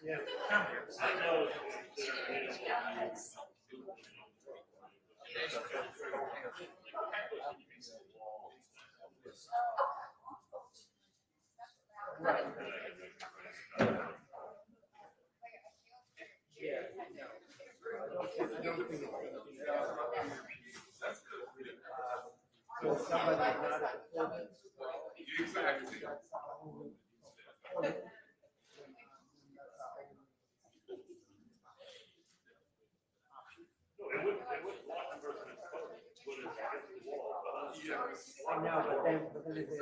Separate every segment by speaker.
Speaker 1: Yeah. I know. Somebody not exactly. I know, but then it is.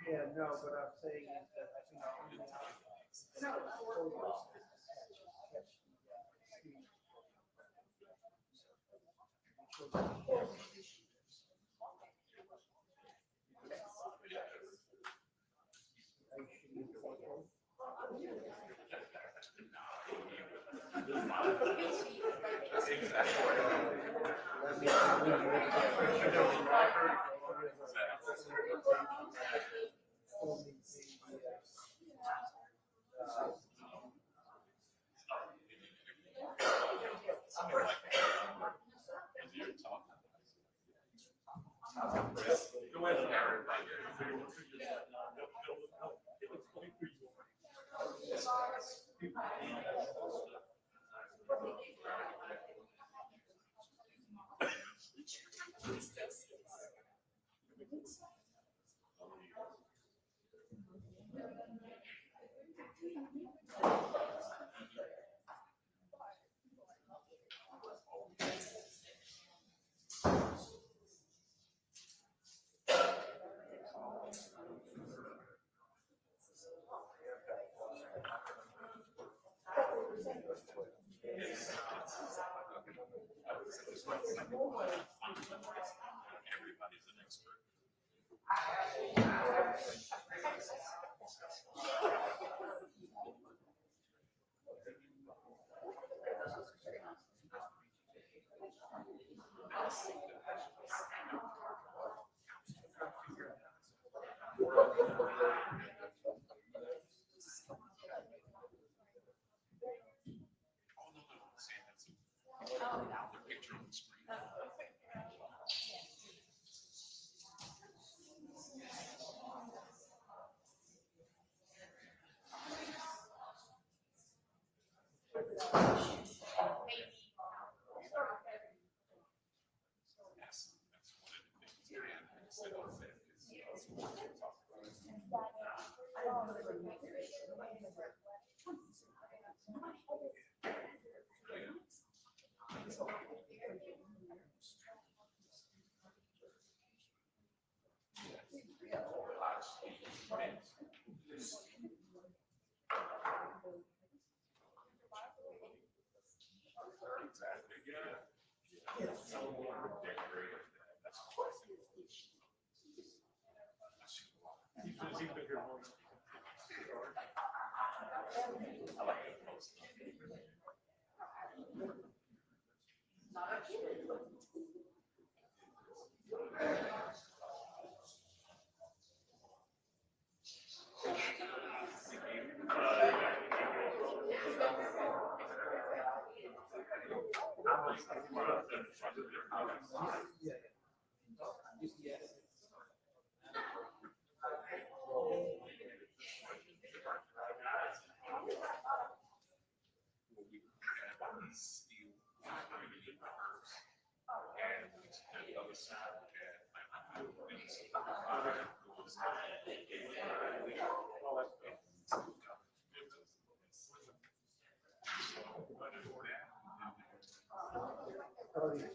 Speaker 1: Yeah, no, but I'm saying is that I think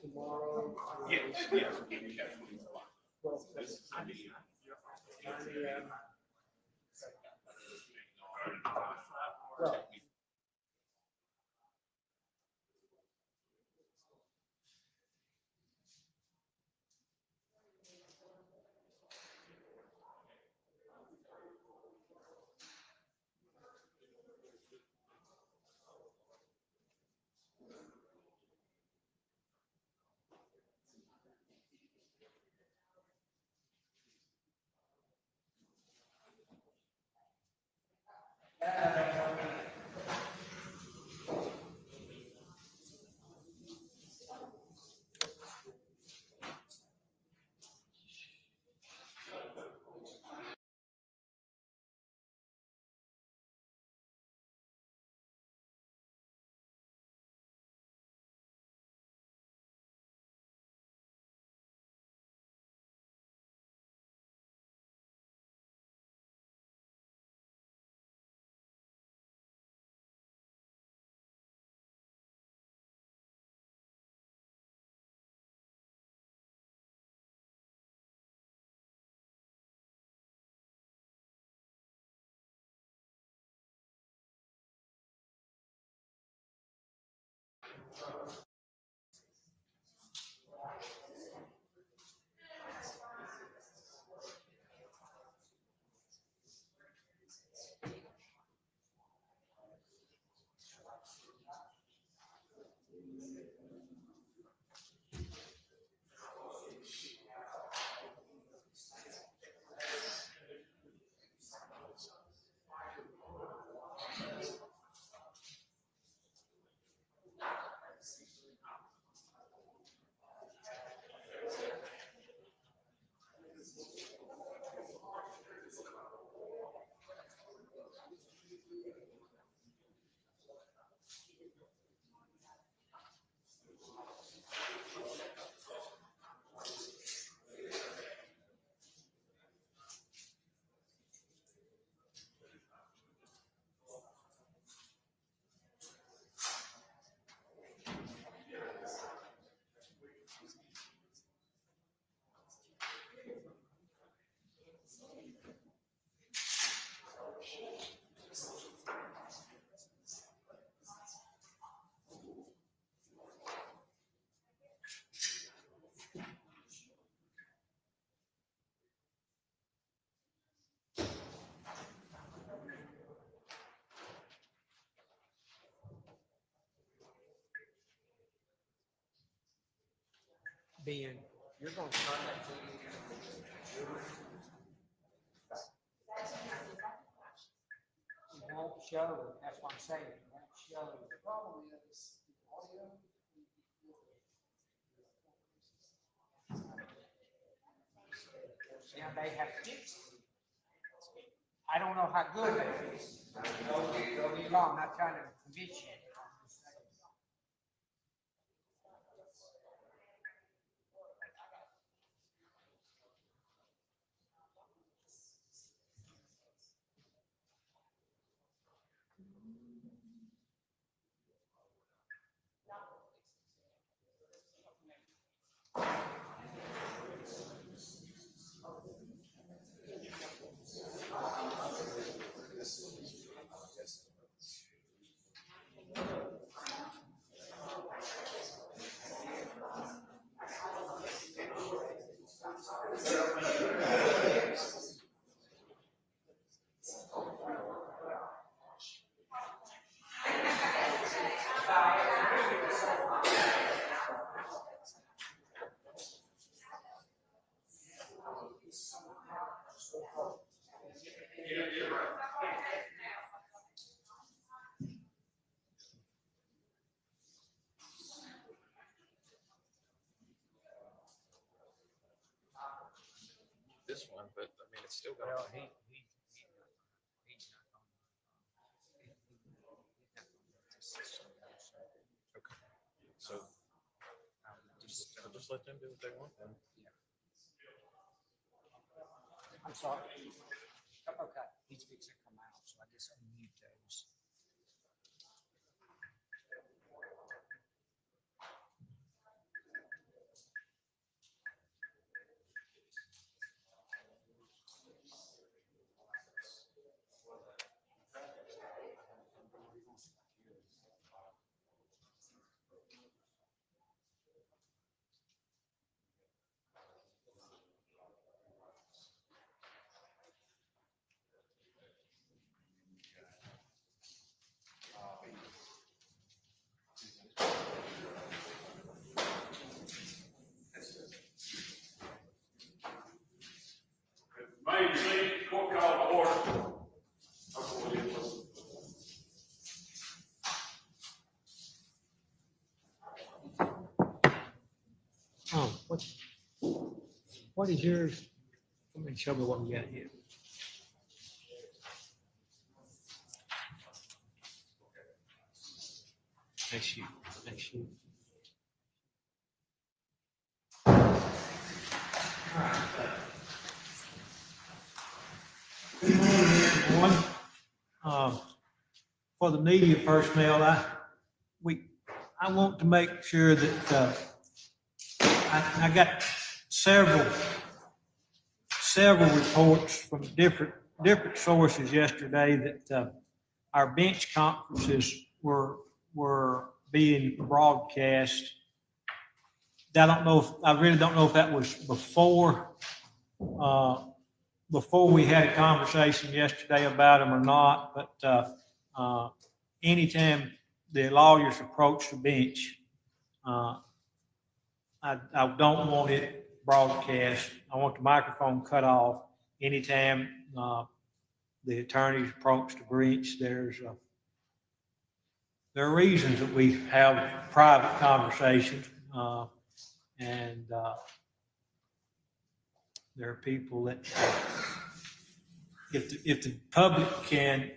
Speaker 1: tomorrow.
Speaker 2: Yes.
Speaker 1: Well,
Speaker 2: Ben, you're going to start that video. It won't show. That's what I'm saying. It won't show.
Speaker 1: The problem is the audio.
Speaker 2: Yeah, they have fixed it. I don't know how good they fixed it. No, I'm not trying to convince you.
Speaker 3: This one, but I mean, it's still got.
Speaker 2: Well, he's not going to.
Speaker 3: Okay. So just let them do what they want then.
Speaker 2: I'm sorry. Okay, he's fixing to come out, so I guess I'll mute those.
Speaker 4: May you see, court call to order. What is yours? Come and show me what we got here. That's you. That's you. Good morning, everyone. For the media personnel, I want to make sure that I got several reports from different sources yesterday that our bench conferences were being broadcast. I really don't know if that was before we had a conversation yesterday about them or not, but anytime the lawyers approach the bench, I don't want it broadcast. I want the microphone cut off anytime the attorneys approach the bench. There are reasons that we have private conversations, and there are people that, if the public can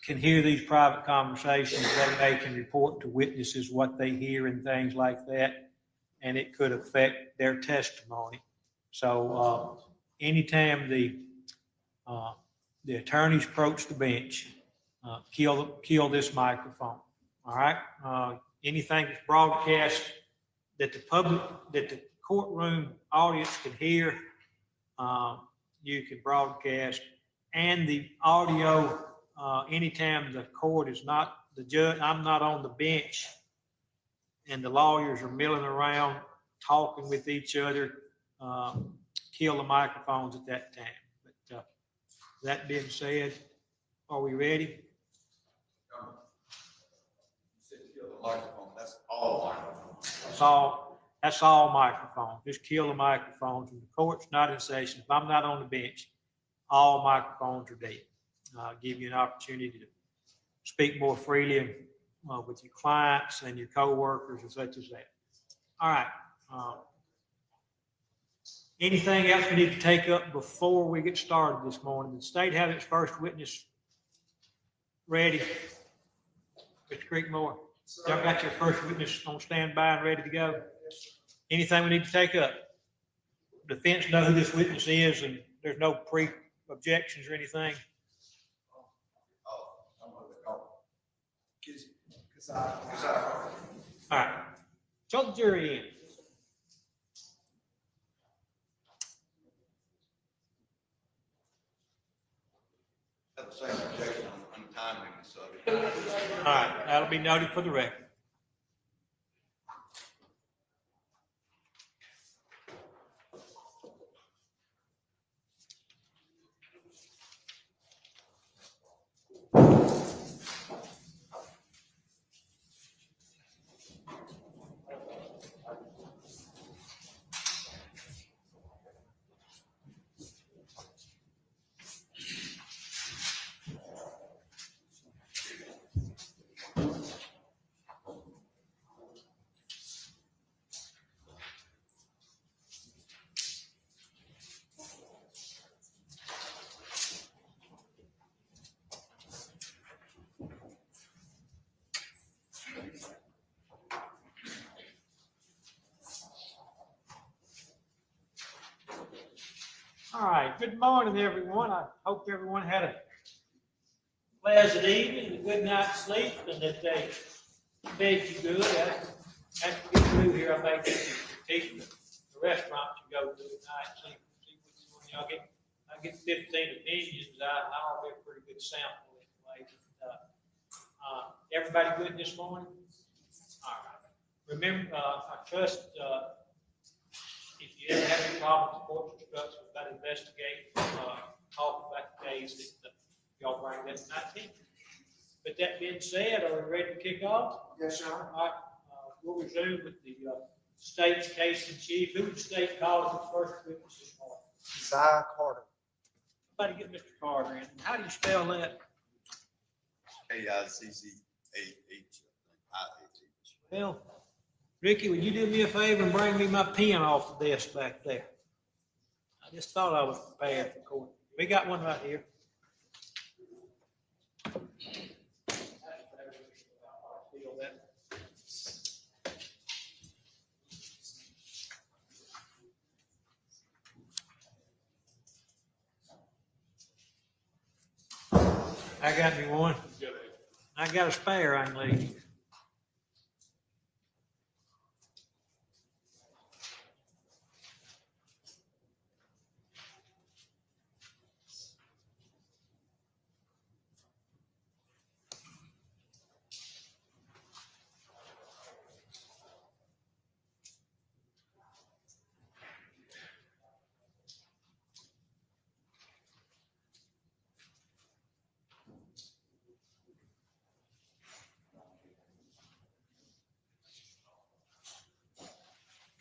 Speaker 4: hear these private conversations, they can report to witnesses what they hear and things like that, and it could affect their testimony. So anytime the attorneys approach the bench, kill this microphone. All right. Anything that's broadcast that the courtroom audience can hear, you can broadcast, and the audio. Anytime the court is not the judge, I'm not on the bench, and the lawyers are milling around talking with each other, kill the microphones at that time. But that being said, are we ready?
Speaker 5: Microphone, that's all microphones.
Speaker 4: That's all microphones. Just kill the microphones. When the court's not in session, if I'm not on the bench, all microphones are dead. Give you an opportunity to speak more freely with your clients and your coworkers and such as that. All right. Anything else we need to take up before we get started this morning? Did the state have its first witness ready? Mr. Creekmore, y'all got your first witness on standby and ready to go? Anything we need to take up? Defense know who this witness is, and there's no pre-objections or anything. All right. Show the jury in.
Speaker 5: Have the same objection on timeliness of it.
Speaker 4: All right, that'll be noted for the record. All right, good morning, everyone. I hope everyone had a pleasant evening, a good night's sleep, and that they fed you good. After we get through here, I may get you teach the restaurant you go to tonight, see which one y'all get. I get 15 opinions. I'll be a pretty good sample anyway. Everybody good this morning? All right. Remember, I trust if you ever have any problems with court instructions, we've got to investigate, talk about the case that y'all bring that tonight. But that being said, are we ready to kick off?
Speaker 1: Yes, sir.
Speaker 4: All right, we'll resume with the state's case in chief. Who would the state call as its first witness this morning?
Speaker 1: Zy Carter.
Speaker 4: Somebody get Mr. Carter in. How do you spell that?
Speaker 5: KICCAH.
Speaker 4: Well, Ricky, would you do me a favor and bring me my pen off the desk back there? I just thought I was prepared for court. We got one right here. I got me one. I got a spare I can leave you.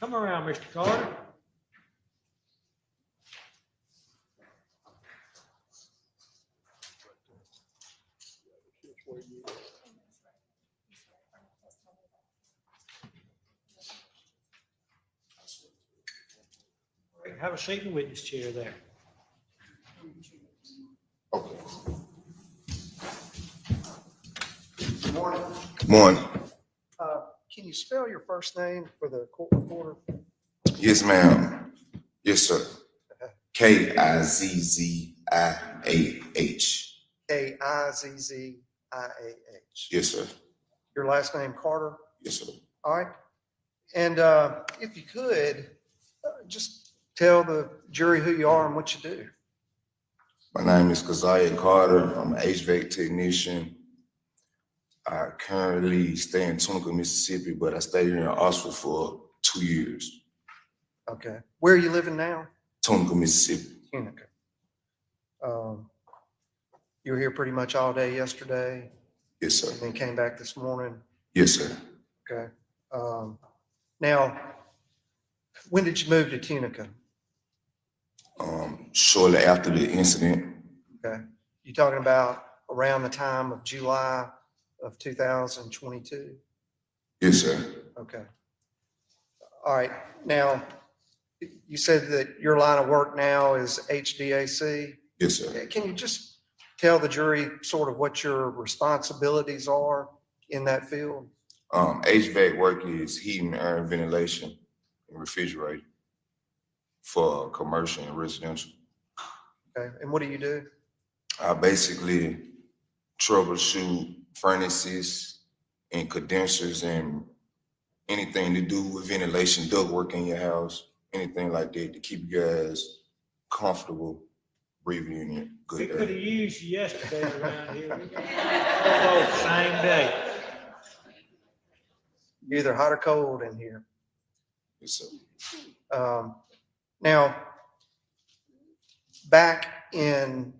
Speaker 4: Come around, Mr. Carter. Have a seat in the witness chair there.
Speaker 6: Okay.
Speaker 1: Good morning.
Speaker 6: Morning.
Speaker 1: Can you spell your first name for the court reporter?
Speaker 6: Yes, ma'am. Yes, sir. Kizzziah.
Speaker 1: Kizzziah.
Speaker 6: Yes, sir.
Speaker 1: Your last name Carter?
Speaker 6: Yes, sir.
Speaker 1: All right. And if you could, just tell the jury who you are and what you do.
Speaker 6: My name is Keziah Carter. I'm an HVAC technician. I currently stay in Tunica, Mississippi, but I stayed here in Oxford for 2 years.
Speaker 1: Okay. Where are you living now?
Speaker 6: Tunica, Mississippi.
Speaker 1: Tunica. You were here pretty much all day yesterday
Speaker 6: Yes, sir.
Speaker 1: and then came back this morning.
Speaker 6: Yes, sir.
Speaker 1: Okay. Now, when did you move to Tunica?
Speaker 6: Shortly after the incident.
Speaker 1: Okay. You talking about around the time of July of 2022?
Speaker 6: Yes, sir.
Speaker 1: Okay. All right. Now, you said that your line of work now is HVAC.
Speaker 6: Yes, sir.
Speaker 1: Can you just tell the jury sort of what your responsibilities are in that field?
Speaker 6: HVAC work is heating, air, ventilation, and refrigerating for commercial and residential.
Speaker 1: Okay. And what do you do?
Speaker 6: I basically troubleshoot furnaces and condensers and anything to do with ventilation, ductwork in your house, anything like that to keep you guys comfortable breathing in your
Speaker 4: We
Speaker 6: good
Speaker 4: could have
Speaker 6: air.
Speaker 4: used you yesterday around here. We got both the same day.
Speaker 1: You're either hot or cold in here.
Speaker 6: Yes, sir.
Speaker 1: Now, back in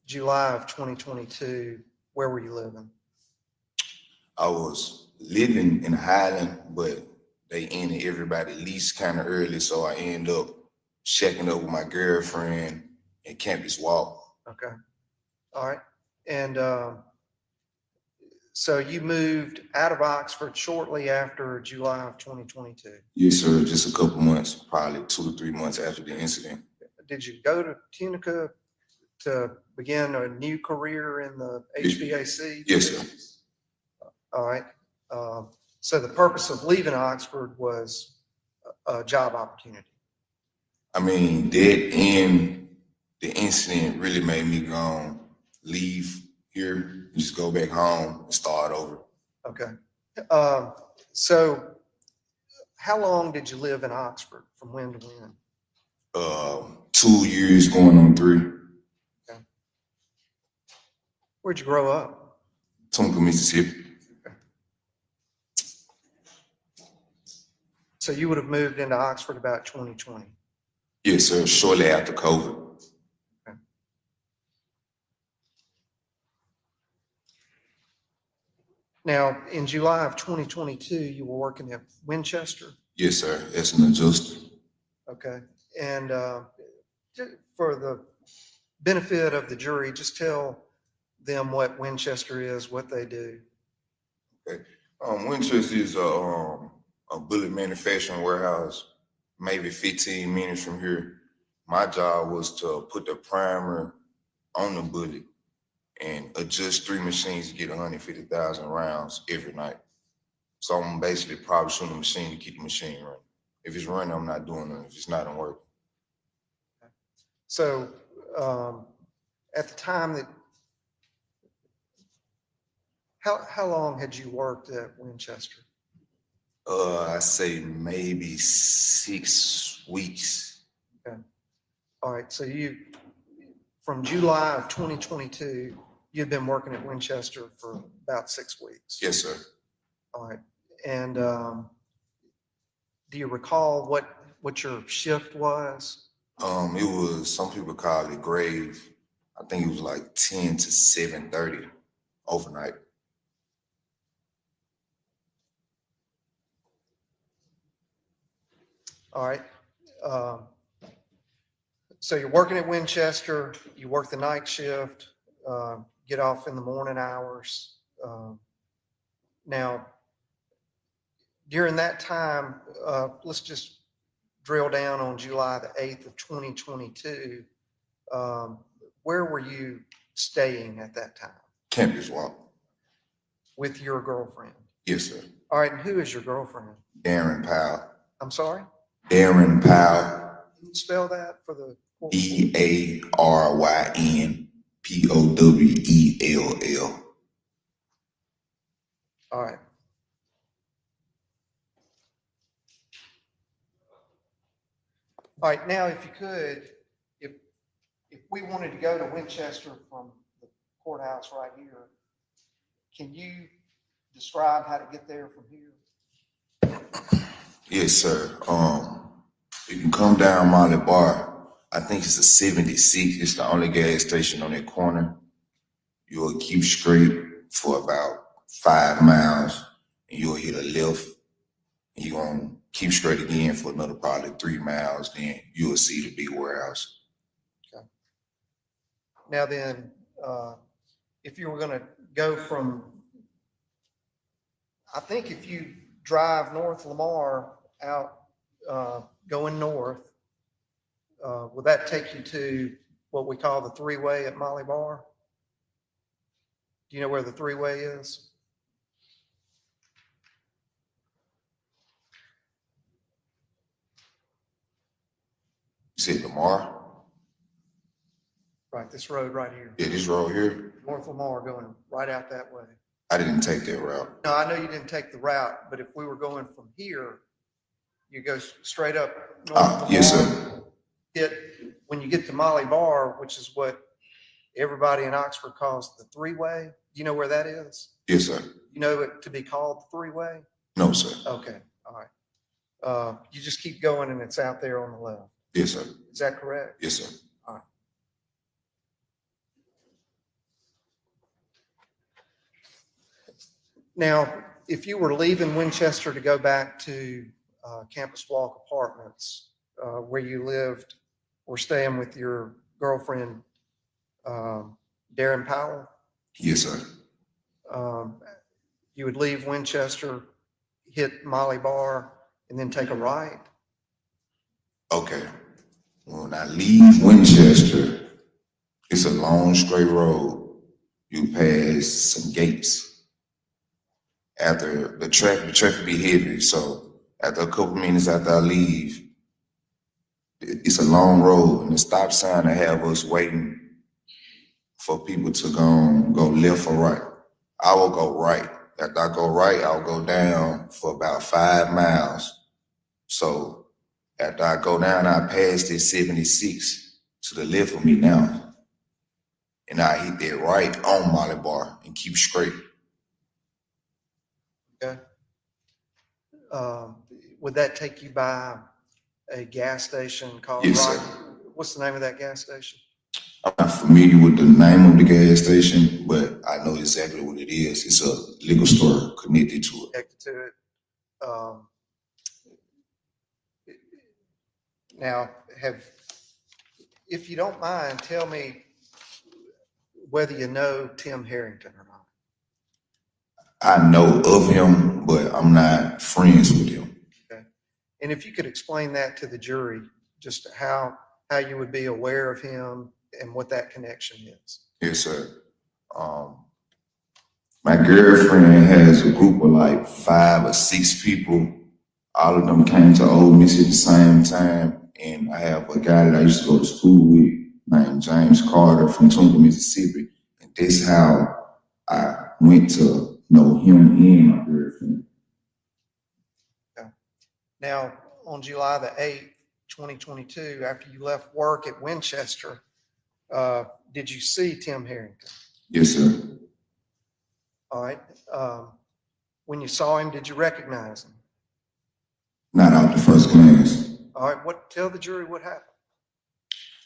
Speaker 1: July of 2022, where were you living?
Speaker 6: I was living in Highland, but they ended everybody lease kind of early, so I ended up checking up with my girlfriend in Campus Walk.
Speaker 1: Okay. All right. And so you moved out of Oxford shortly after July of 2022.
Speaker 6: Yes, sir. Just a couple months, probably 2 to 3 months after the incident.
Speaker 1: Did you go to Tunica to begin a new career in the HVAC?
Speaker 6: Yes, sir.
Speaker 1: All right. So the purpose of leaving Oxford was a job opportunity.
Speaker 6: I mean, that and the incident really made me go leave here, and just go back home and start over.
Speaker 1: Okay. So how long did you live in Oxford, from when to when?
Speaker 6: 2 years going on 3.
Speaker 1: Where'd you grow up?
Speaker 6: Tunica, Mississippi.
Speaker 1: So you would have moved into Oxford about 2020.
Speaker 6: Yes, sir. Shortly after COVID.
Speaker 1: Okay. Now, in July of 2022, you were working at Winchester.
Speaker 6: Yes, sir. As an adjuster.
Speaker 1: Okay. And for the benefit of the jury, just tell them what Winchester is, what they do.
Speaker 6: Winchester is a a bullet manufacturing warehouse, maybe 15 minutes from here. My job was to put the primer on the bullet and adjust 3 machines to get 150,000 rounds every night. So I'm basically probably shooting the machine to keep the machine running. If it's running, I'm not doing it. If it's not, I'm working.
Speaker 1: So at the time that, how long had you worked at Winchester?
Speaker 6: I say maybe 6 weeks.
Speaker 1: Okay. All right. So from July of 2022, you've been working at Winchester for about 6 weeks.
Speaker 6: Yes, sir.
Speaker 1: All right. And do you recall what your shift was?
Speaker 6: It was, some people call it grave. I think it was like 10 to 7:30 overnight.
Speaker 1: All right. So you're working at Winchester, you work the night shift, get off in the morning hours. Now, during that time, let's just drill down on July the 8th of 2022. Where were you staying at that time?
Speaker 6: Campus walk.
Speaker 1: With your girlfriend?
Speaker 6: Yes, sir.
Speaker 1: All right, and who is your girlfriend?
Speaker 6: Darren Powell.
Speaker 1: I'm sorry?
Speaker 6: Darren Powell.
Speaker 1: Can you spell that for the?
Speaker 6: DARYNPOWELL.
Speaker 1: All right. All right, now if you could, if we wanted to go to Winchester from the courthouse right here, can you describe how to get there from here?
Speaker 6: Yes, sir. You can come down Molly Bar. I think it's a 76. It's the only gas station on that corner. You'll keep straight for about 5 miles, and you'll hit a left. And you're gonna keep straight again for another probably 3 miles. Then you'll see the big warehouse.
Speaker 1: Okay. Now then, if you were going to go from, I think if you drive North Lamar out, going north, will that take you to what we call the three-way at Molly Bar? Do you know where the three-way is?
Speaker 6: You said Lamar?
Speaker 1: Right, this road right here.
Speaker 6: Yeah, this road here.
Speaker 1: North Lamar going right out that way.
Speaker 6: I didn't take that route.
Speaker 1: No, I know you didn't take the route, but if we were going from here, you go straight up North Lamar.
Speaker 6: Yes, sir.
Speaker 1: When you get to Molly Bar, which is what everybody in Oxford calls the three-way, do you know where that is?
Speaker 6: Yes, sir.
Speaker 1: You know it to be called the three-way?
Speaker 6: No, sir.
Speaker 1: Okay, all right. You just keep going and it's out there on the left.
Speaker 6: Yes, sir.
Speaker 1: Is that correct?
Speaker 6: Yes, sir.
Speaker 1: All right. Now, if you were leaving Winchester to go back to Campus Walk Apartments, where you lived or staying with your girlfriend, Darren Powell,
Speaker 6: Yes, sir.
Speaker 1: you would leave Winchester, hit Molly Bar, and then take a right.
Speaker 6: Okay. When I leave Winchester, it's a long straight road. You pass some gates. After the traffic be heavy. So after a couple minutes after I leave, it's a long road, and the stop sign to have us waiting for people to go left or right. I will go right. After I go right, I'll go down for about 5 miles. So after I go down, I pass this 76 to the left of me now. And I hit that right on Molly Bar and keep straight.
Speaker 1: Okay. Would that take you by a gas station called?
Speaker 6: Yes,
Speaker 1: Rock?
Speaker 6: sir.
Speaker 1: What's the name of that gas station?
Speaker 6: I'm not familiar with the name of the gas station, but I know exactly what it is. It's a liquor store connected to it.
Speaker 1: Connected to it. Now, if you don't mind, tell me whether you know Tim Herrington or not.
Speaker 6: I know of him, but I'm not friends with him.
Speaker 1: And if you could explain that to the jury, just how you would be aware of him and what that connection is.
Speaker 6: Yes, sir. My girlfriend has a group of like 5 or 6 people. All of them came to Ole Miss at the same time. And I have a guy that I used to go to school with named James Carter from Tunga, Mississippi. And that's how I went to know him and my girlfriend.
Speaker 1: Now, on July the 8th, 2022, after you left work at Winchester, did you see Tim Herrington?
Speaker 6: Yes, sir.
Speaker 1: All right. When you saw him, did you recognize him?
Speaker 6: Not out the first glance.
Speaker 1: All right. Tell the jury what happened.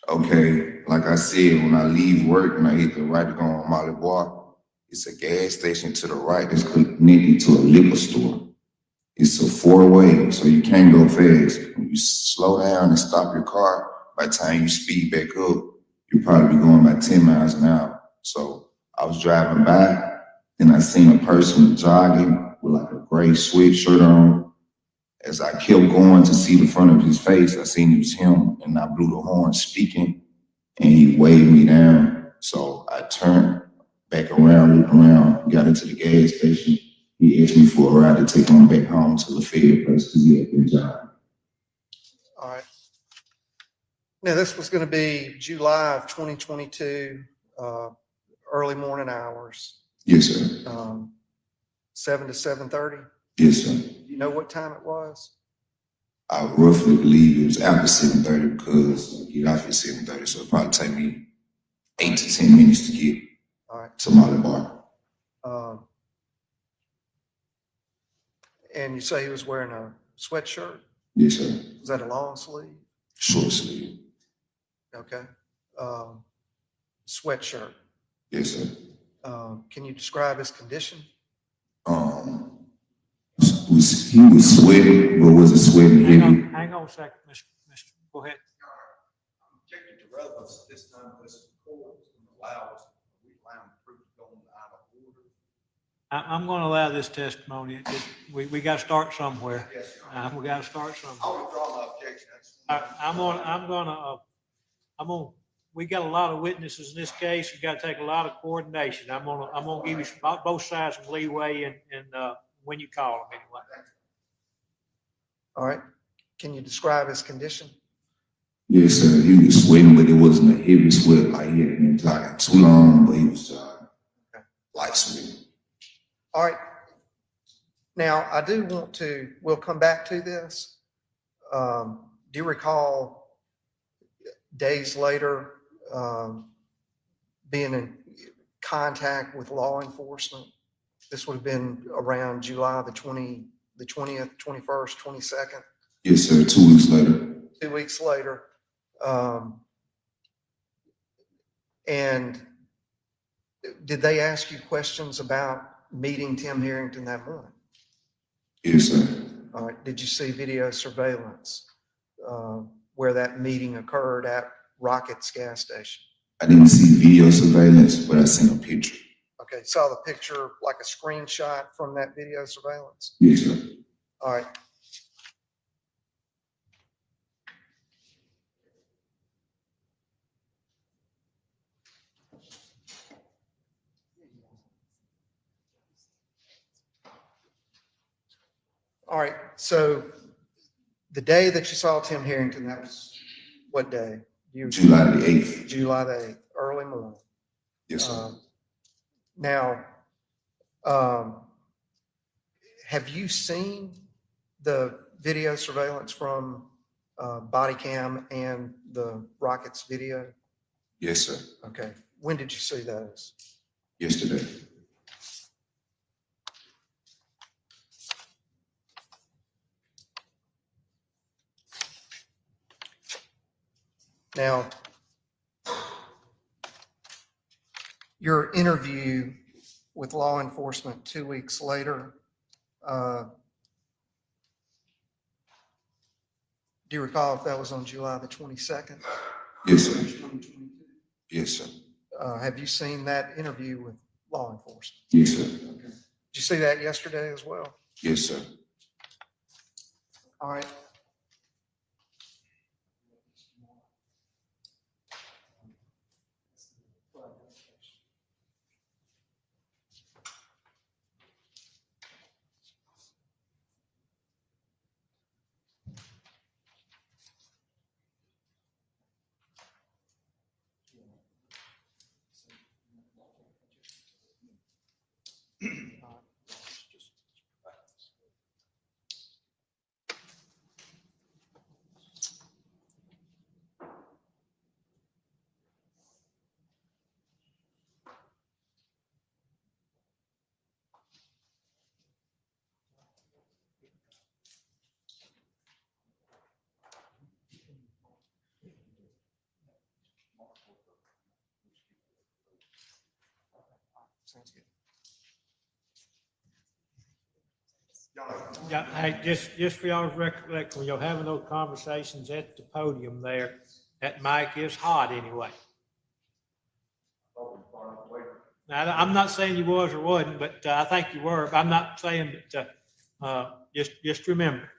Speaker 6: Okay, like I said, when I leave work and I hit the right to go on Molly Bar, it's a gas station to the right that's connected to a liquor store. It's a 4-way, so you can't go fast. When you slow down and stop your car, by the time you speed back up, you'll probably be going about 10 miles an hour. So I was driving by, and I seen a person jogging with like a gray sweatshirt on. As I kept going to see the front of his face, I seen it was him, and I blew the horn speaking, and he waved me down. So I turned back around, looked around, got into the gas station. He asked me for a ride to take him back home to the Fed place because he had been jogging.
Speaker 1: All right. Now, this was going to be July of 2022, early morning hours.
Speaker 6: Yes, sir.
Speaker 1: 7 to 7:30.
Speaker 6: Yes, sir.
Speaker 1: You know what time it was?
Speaker 6: I roughly believe it was after 7:30 because I get off at 7:30, so it'll probably take me 8 to 10 minutes to get
Speaker 1: All right.
Speaker 6: to Molly Bar.
Speaker 1: And you say he was wearing a sweatshirt?
Speaker 6: Yes, sir.
Speaker 1: Was that a long sleeve?
Speaker 6: Short sleeve.
Speaker 1: Okay. Sweatshirt.
Speaker 6: Yes, sir.
Speaker 1: Can you describe his condition?
Speaker 6: He was sweating, but wasn't sweating heavy.
Speaker 4: Hang on a second, Mr. Go ahead.
Speaker 5: Objected to relevance at this time, this court allows, we allow the proof to go out of order.
Speaker 4: I'm going to allow this testimony. We got to start somewhere.
Speaker 5: Yes, Your Honor.
Speaker 4: We got to start somewhere.
Speaker 5: I'll withdraw my objection.
Speaker 4: We got a lot of witnesses in this case. You got to take a lot of coordination. I'm gonna give you both sides some leeway and when you call them anyway.
Speaker 1: All right. Can you describe his condition?
Speaker 6: Yes, sir. He was sweating, but it wasn't a heavy sweat like he had been jogging too long, but he was jogging light sweating.
Speaker 1: All right. Now, I do want to, we'll come back to this. Do you recall days later being in contact with law enforcement? This would have been around July the 20th, 21st, 22nd.
Speaker 6: Yes, sir. 2 weeks later.
Speaker 1: 2 weeks later. And did they ask you questions about meeting Tim Herrington that morning?
Speaker 6: Yes, sir.
Speaker 1: All right. Did you see video surveillance where that meeting occurred at Rocket's gas station?
Speaker 6: I didn't see video surveillance, but I seen a picture.
Speaker 1: Okay. Saw the picture, like a screenshot from that video surveillance?
Speaker 6: Yes, sir.
Speaker 1: All right. All right, so the day that you saw Tim Herrington, that was what day?
Speaker 6: July the 8th.
Speaker 1: July the 8th, early morning.
Speaker 6: Yes, sir.
Speaker 1: Now, have you seen the video surveillance from body cam and the Rockets video?
Speaker 6: Yes, sir.
Speaker 1: Okay, when did you see those?
Speaker 6: Yesterday.
Speaker 1: Now, your interview with law enforcement 2 weeks later, do you recall if that was on July the 22nd?
Speaker 6: Yes, sir. Yes, sir.
Speaker 1: Have you seen that interview with law enforcement?
Speaker 6: Yes, sir.
Speaker 1: Okay. Did you see that yesterday as well?
Speaker 6: Yes, sir.
Speaker 1: All right. Sounds good.
Speaker 4: Yeah, hey, just for y'all's recollection, when you're having those conversations at the podium there, that mic is hot anyway. Now, I'm not saying you was or wasn't, but I think you were. I'm not saying that, just remember.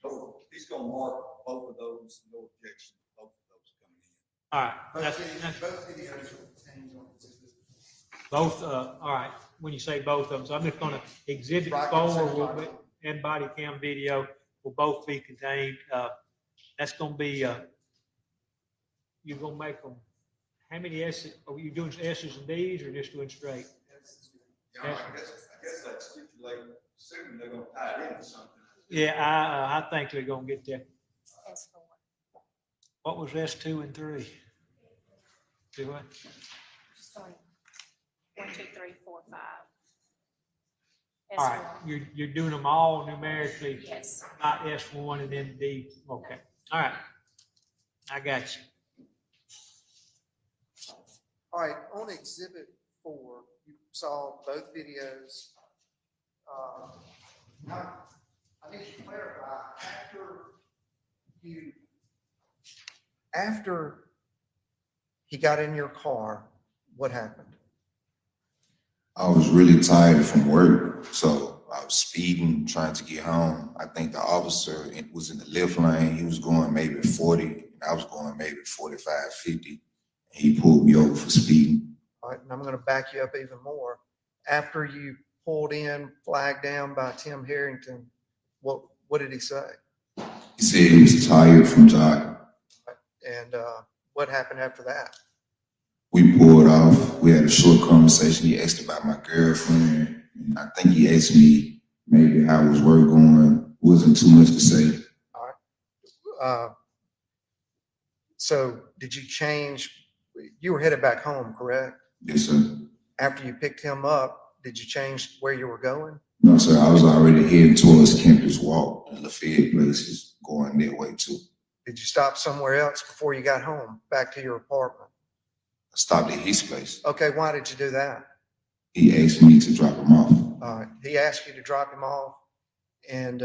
Speaker 5: So he's gonna mark both of those, no objection, both of those coming in.
Speaker 4: All right, that's,
Speaker 1: Both videos are contained on exhibit.
Speaker 4: both, all right, when you say both of them, so I'm just gonna, exhibit
Speaker 1: Right,
Speaker 4: 4
Speaker 1: consent
Speaker 4: will
Speaker 1: body.
Speaker 4: be, and body cam video will both be contained. That's gonna be, you're gonna make them, how many S's, are you doing S's and D's or just doing straight?
Speaker 5: Yeah, I guess that stipulate, assuming they're gonna tie it into something.
Speaker 4: Yeah, I think they're gonna get there.
Speaker 7: S4.
Speaker 4: What was S2 and 3? Do what?
Speaker 7: Just on 1, 2, 3, 4, 5.
Speaker 4: All right,
Speaker 7: S1.
Speaker 4: you're doing them all numerically,
Speaker 7: Yes.
Speaker 4: not S1 and then D. Okay, all right. I got you.
Speaker 1: All right, on exhibit 4, you saw both videos. Now, I need to clarify, after he got in your car, what happened?
Speaker 6: I was really tired from work, so I was speeding, trying to get home. I think the officer was in the left lane. He was going maybe 40, and I was going maybe 45, 50. And he pulled me over for speeding.
Speaker 1: All right, and I'm gonna back you up even more. After you pulled in, flagged down by Tim Herrington, what did he say?
Speaker 6: He said he was tired from jogging.
Speaker 1: And what happened after that?
Speaker 6: We pulled off. We had a short conversation. He asked about my girlfriend. And I think he asked me maybe how was work going. Wasn't too much to say.
Speaker 1: So did you change? You were headed back home, correct?
Speaker 6: Yes, sir.
Speaker 1: After you picked him up, did you change where you were going?
Speaker 6: No, sir. I was already heading towards Campus Walk and Lafayette Places, going that way too.
Speaker 1: Did you stop somewhere else before you got home, back to your apartment?
Speaker 6: I stopped at his place.
Speaker 1: Okay, why did you do that?
Speaker 6: He asked me to drop him off.
Speaker 1: All right, he asked you to drop him off, and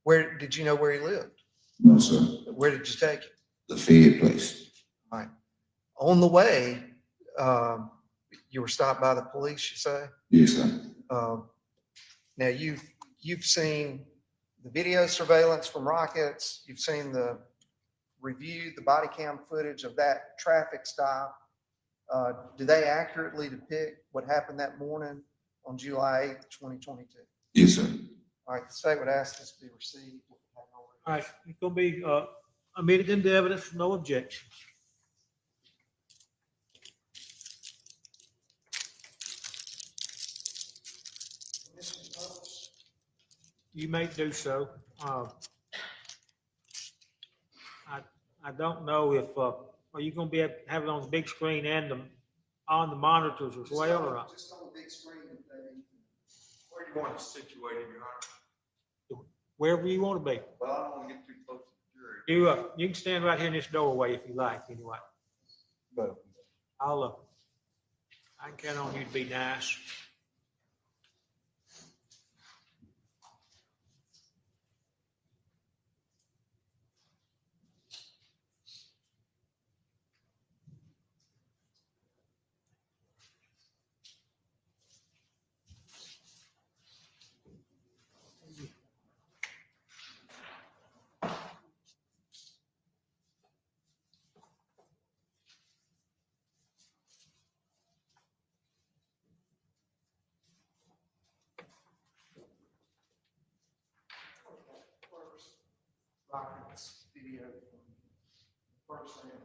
Speaker 1: where did you know where he lived?
Speaker 6: No, sir.
Speaker 1: Where did you take him?
Speaker 6: Lafayette Place.
Speaker 1: All right. On the way, you were stopped by the police, you say?
Speaker 6: Yes, sir.
Speaker 1: Now you've seen the video surveillance from Rockets. You've seen the body cam footage of that traffic stop. Do they accurately depict what happened that morning on July 8th, 2022?
Speaker 6: Yes, sir.
Speaker 1: All right, the state would ask this to be received.
Speaker 4: All right, it's gonna be, admitted into evidence, no objections. You may do so. I don't know if, are you gonna be able to have it on the big screen and on the monitors as well, or not?
Speaker 1: Just on the big screen.
Speaker 5: Where do you want it situated, Your Honor?
Speaker 4: Wherever you wanna be.
Speaker 5: Well, I don't want to get too close to the jury.
Speaker 4: You can stand right here in this doorway if you like, anyway. I can count on you to be nice.
Speaker 1: Rockets video from first round.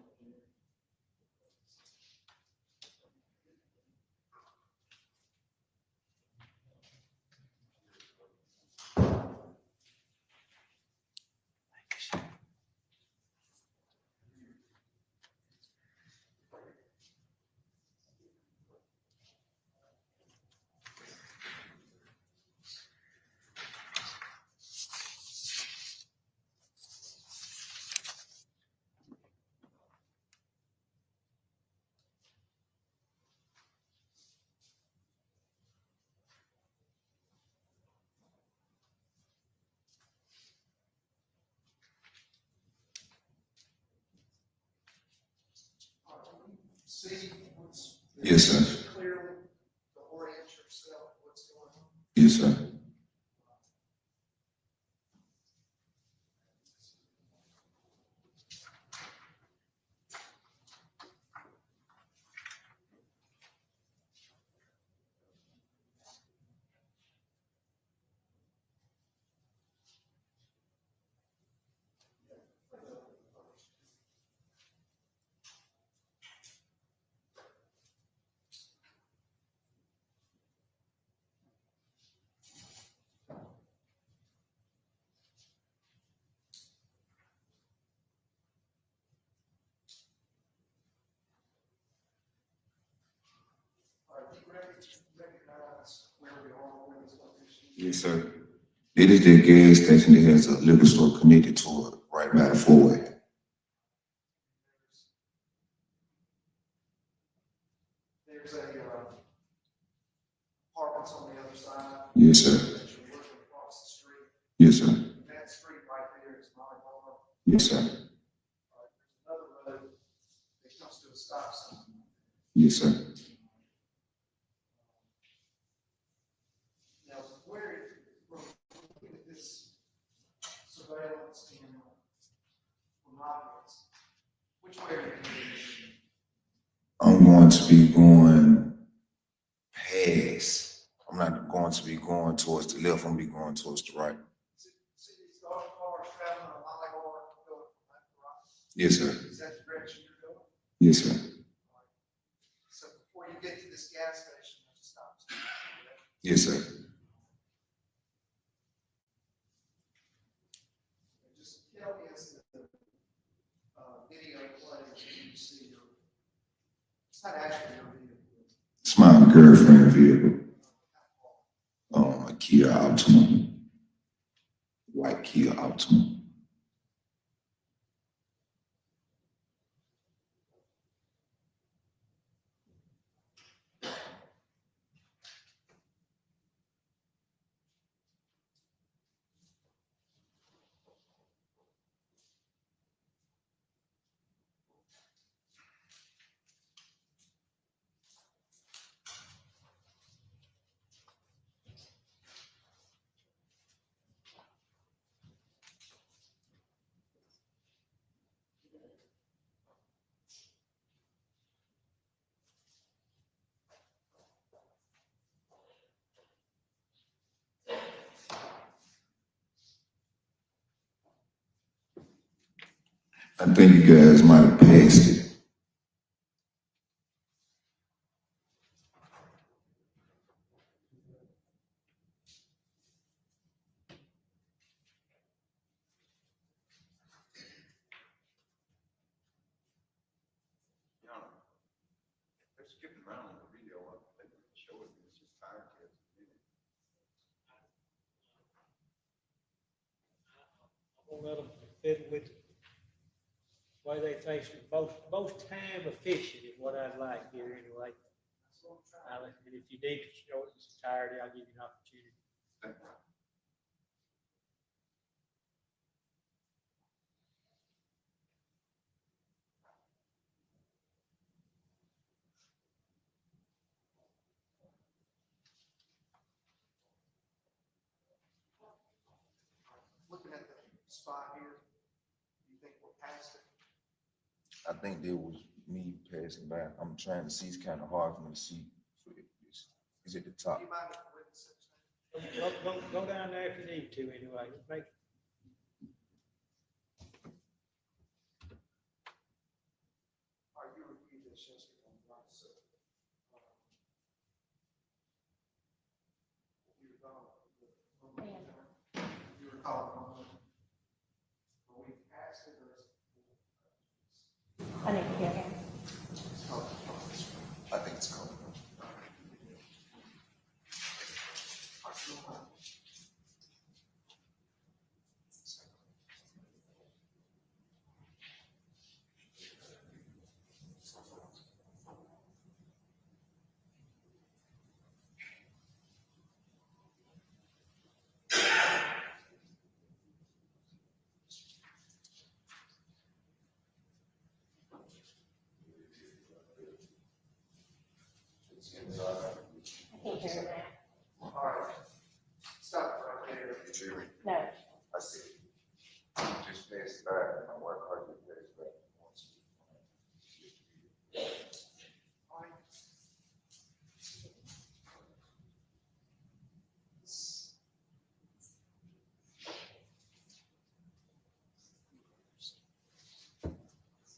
Speaker 1: see what's?
Speaker 6: Yes, sir.
Speaker 1: Clearly, to orient yourself, what's going on?
Speaker 6: Yes, sir.
Speaker 1: All right, you recognize where we are, where this location is?
Speaker 6: Yes, sir. It is the gas station that has a liquor store connected to it, right by the four-way.
Speaker 1: There's a, apartments on the other side.
Speaker 6: Yes, sir.
Speaker 1: That you're looking across the street.
Speaker 6: Yes, sir.
Speaker 1: That street right there is my bar.
Speaker 6: Yes, sir.
Speaker 1: There's another road that comes to a stop sign.
Speaker 6: Yes, sir.
Speaker 1: Now, where, look at this surveillance camera from objects, which way are you going?
Speaker 6: I'm going to be going past. I'm not going to be going towards the left. I'm going to be going towards the right.
Speaker 1: See these dark cars traveling on Molly Bar going from left to right?
Speaker 6: Yes, sir.
Speaker 1: Is that the direction you're going?
Speaker 6: Yes, sir.
Speaker 1: So before you get to this gas station, there's a stop sign.
Speaker 6: Yes, sir.
Speaker 1: Just tell me as the video plays, you see your, it's not actually your video.
Speaker 6: It's my girlfriend vehicle. A Kia Optima. White Kia Optima. I think you guys might have passed it.
Speaker 5: They're skipping around on the video, they can show it, it's just tire kids.
Speaker 4: I'm gonna let them fit with the way they think, both time efficient is what I'd like here anyway. And if you need to show it in its entirety, I'll give you an opportunity.
Speaker 1: Looking at the spot here, you think we're past it?
Speaker 6: I think there was me passing by. I'm trying to see. It's kind of hard for me to see. It's at the top.
Speaker 1: Do you mind if we witness it?
Speaker 4: Go down there if you need to anyway. Make,
Speaker 1: All right, you reviewed this yesterday, right? So, you recall, you recall, are we past it or is it?
Speaker 7: I need to hear him.
Speaker 6: I think it's coming.
Speaker 7: I can't hear that.
Speaker 1: All right. Stop right there.
Speaker 6: Jimmie,
Speaker 7: No.
Speaker 6: I see. Just pass it back. My wife called you pass it back.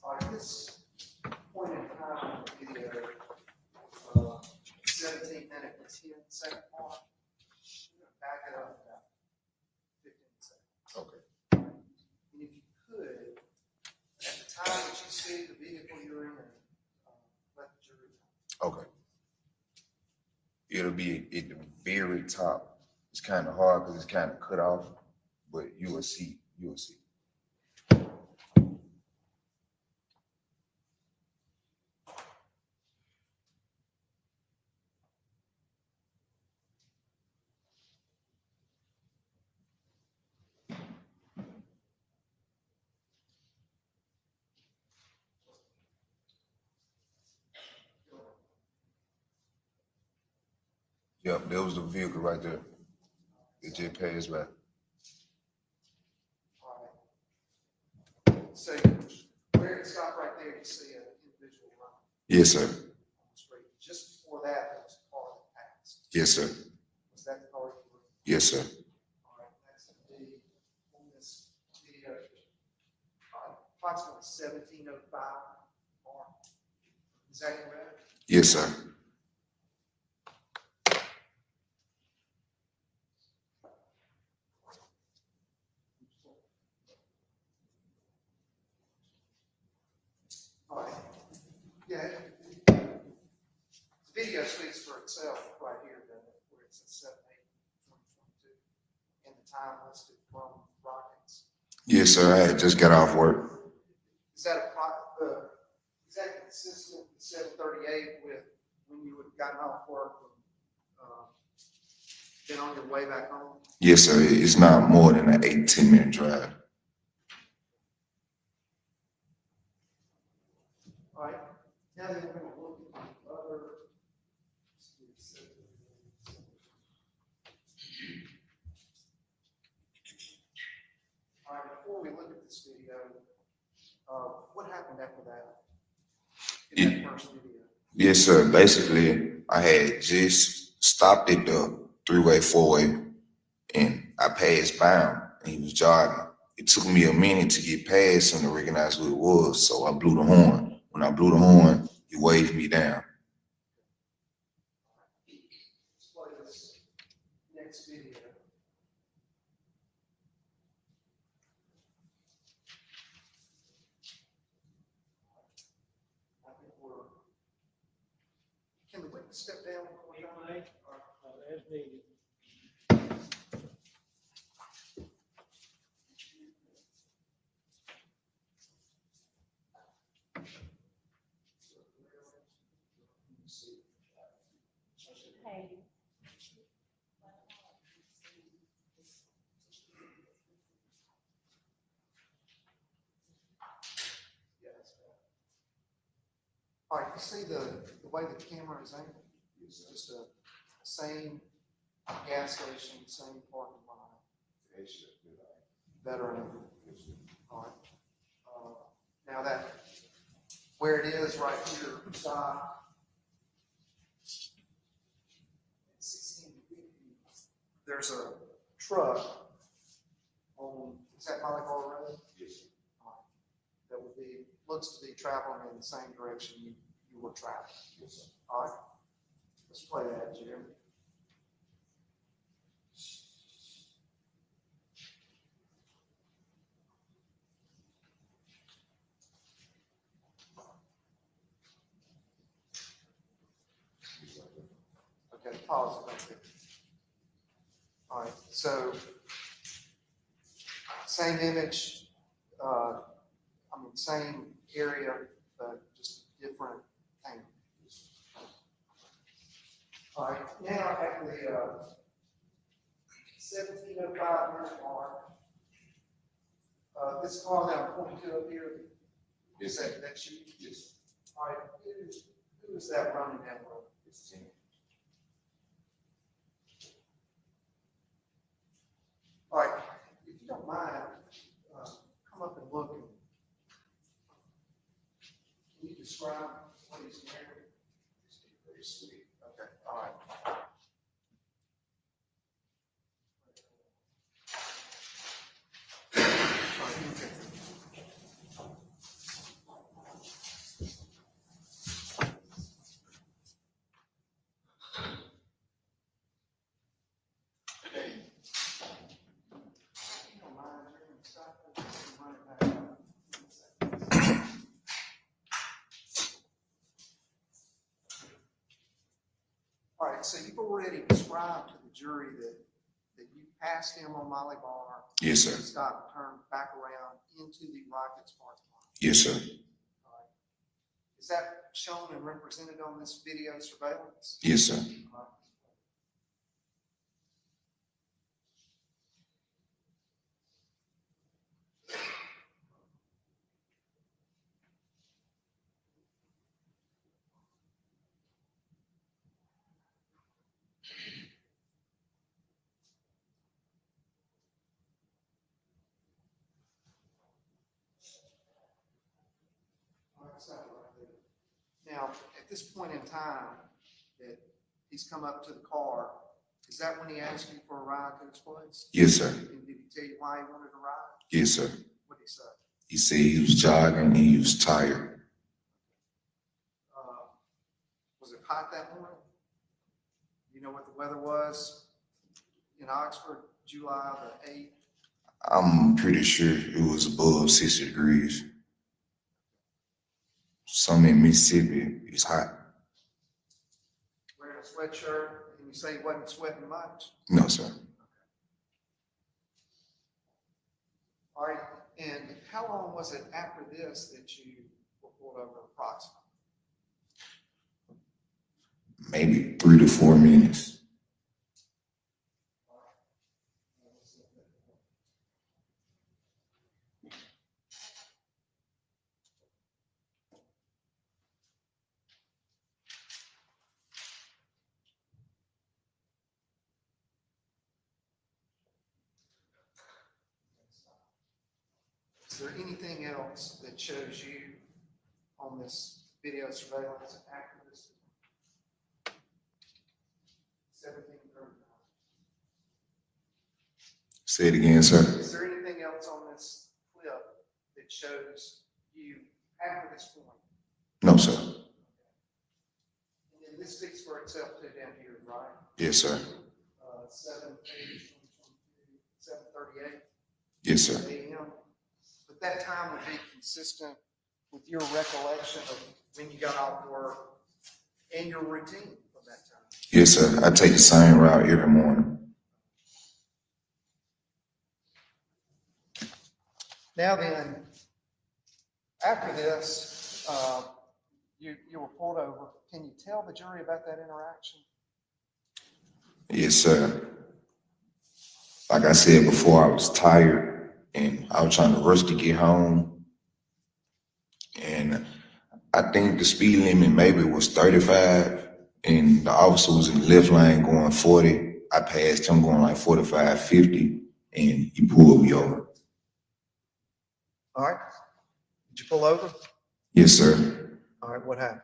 Speaker 1: All right, this point in time, video, 17-minute and 10-second mark. Back it up about 15 seconds.
Speaker 6: Okay.
Speaker 1: And if you could, at the time that you see the vehicle you're in, let the jury know.
Speaker 6: Okay. It'll be at the very top. It's kind of hard because it's kind of cut off, but you will see. You will see. Yep, there was the vehicle right there. It just passed by.
Speaker 1: All right. So where it stopped right there, you see an individual running
Speaker 6: Yes, sir.
Speaker 1: on the street. Just before that, there was a car that passed.
Speaker 6: Yes, sir.
Speaker 1: Was that the car you were in?
Speaker 6: Yes, sir.
Speaker 1: All right, that's the, on this video, approximately 17:05 mark. Is that correct?
Speaker 6: Yes, sir.
Speaker 1: All right. Yeah. The video speaks for itself right here, doesn't it? Where it says 7/8/2022, and the time listed from Rockets.
Speaker 6: Yes, sir. I had just got off work.
Speaker 1: Is that is that consistent with 7:38 with when you would have gotten off work and been on your way back home?
Speaker 6: Yes, sir. It's not more than an 8-10 minute drive.
Speaker 1: All right. Now then, we're going to look at the other. All right, before we look at this video, what happened after that? In that first video?
Speaker 6: Yes, sir. Basically, I had just stopped at the 3-way, 4-way, and I passed by him, and he was jogging. It took me a minute to get past him to recognize who it was, so I blew the horn. When I blew the horn, he waved me down.
Speaker 1: Let's play this next video. I think can the witness step down? one more time?
Speaker 4: As needed.
Speaker 7: Hey.
Speaker 1: Yes. All right, you see the way the camera is angled? It's just a same gas station, same parking lot. Better angle. All right. Now that, where it is right here, stop. 1650. There's a truck on, is that Molly Bar Road?
Speaker 6: Yes.
Speaker 1: That would be, looks to be traveling in the same direction you were traveling.
Speaker 6: Yes,
Speaker 1: All right, let's play that, Jim. Okay, pause it right there. All right, so same image, same area, but just different angle. All right, now at the 17:05 minute mark, this car that I'm pointing to up here, is that's you?
Speaker 6: yes.
Speaker 1: All right, who is that running that road? All right, if you don't mind, come up and look. Can you describe what he's wearing? Very sweet. Okay, all right. All right, so you've already described to the jury that you passed him on Molly Bar.
Speaker 6: Yes, sir.
Speaker 1: Stopped, turned back around into the Rockets parking lot.
Speaker 6: Yes, sir.
Speaker 1: All right. Is that shown and represented on this video surveillance?
Speaker 6: Yes, sir.
Speaker 1: All right. Now, at this point in time that he's come up to the car, is that when he asked you for a ride to his place?
Speaker 6: Yes, sir.
Speaker 1: And did he tell you why he wanted a ride?
Speaker 6: Yes, sir.
Speaker 1: What did he say?
Speaker 6: He said he was jogging and he was tired.
Speaker 1: Was it hot that morning? You know what the weather was in Oxford, July the 8th?
Speaker 6: I'm pretty sure it was above 60 degrees. Some in Mississippi, it's hot.
Speaker 1: Wearing a sweatshirt, and you say he wasn't sweating much?
Speaker 6: No, sir.
Speaker 1: All right, and how long was it after this that you were pulled over approximately?
Speaker 6: Maybe 3 to 4 minutes.
Speaker 1: Is there anything else that shows you on this video surveillance after this? 1739.
Speaker 6: Say it again, sir.
Speaker 1: Is there anything else on this clip that shows you after this point?
Speaker 6: No, sir.
Speaker 1: And then this speaks for itself too down here, right?
Speaker 6: Yes, sir.
Speaker 1: 7:38
Speaker 6: Yes, sir.
Speaker 1: a.m. But that time would be consistent with your recollection of when you got off work and your routine of that time.
Speaker 6: Yes, sir. I take the same route every morning.
Speaker 1: Now then, after this, you were pulled over. Can you tell the jury about that interaction?
Speaker 6: Yes, sir. Like I said before, I was tired and I was trying to rush to get home. And I think the speed limit maybe was 35 and the officer was in the left lane going 40. I passed him going like 45, 50, and he pulled me over.
Speaker 1: All right. Did you pull over?
Speaker 6: Yes, sir.
Speaker 1: All right. What happened?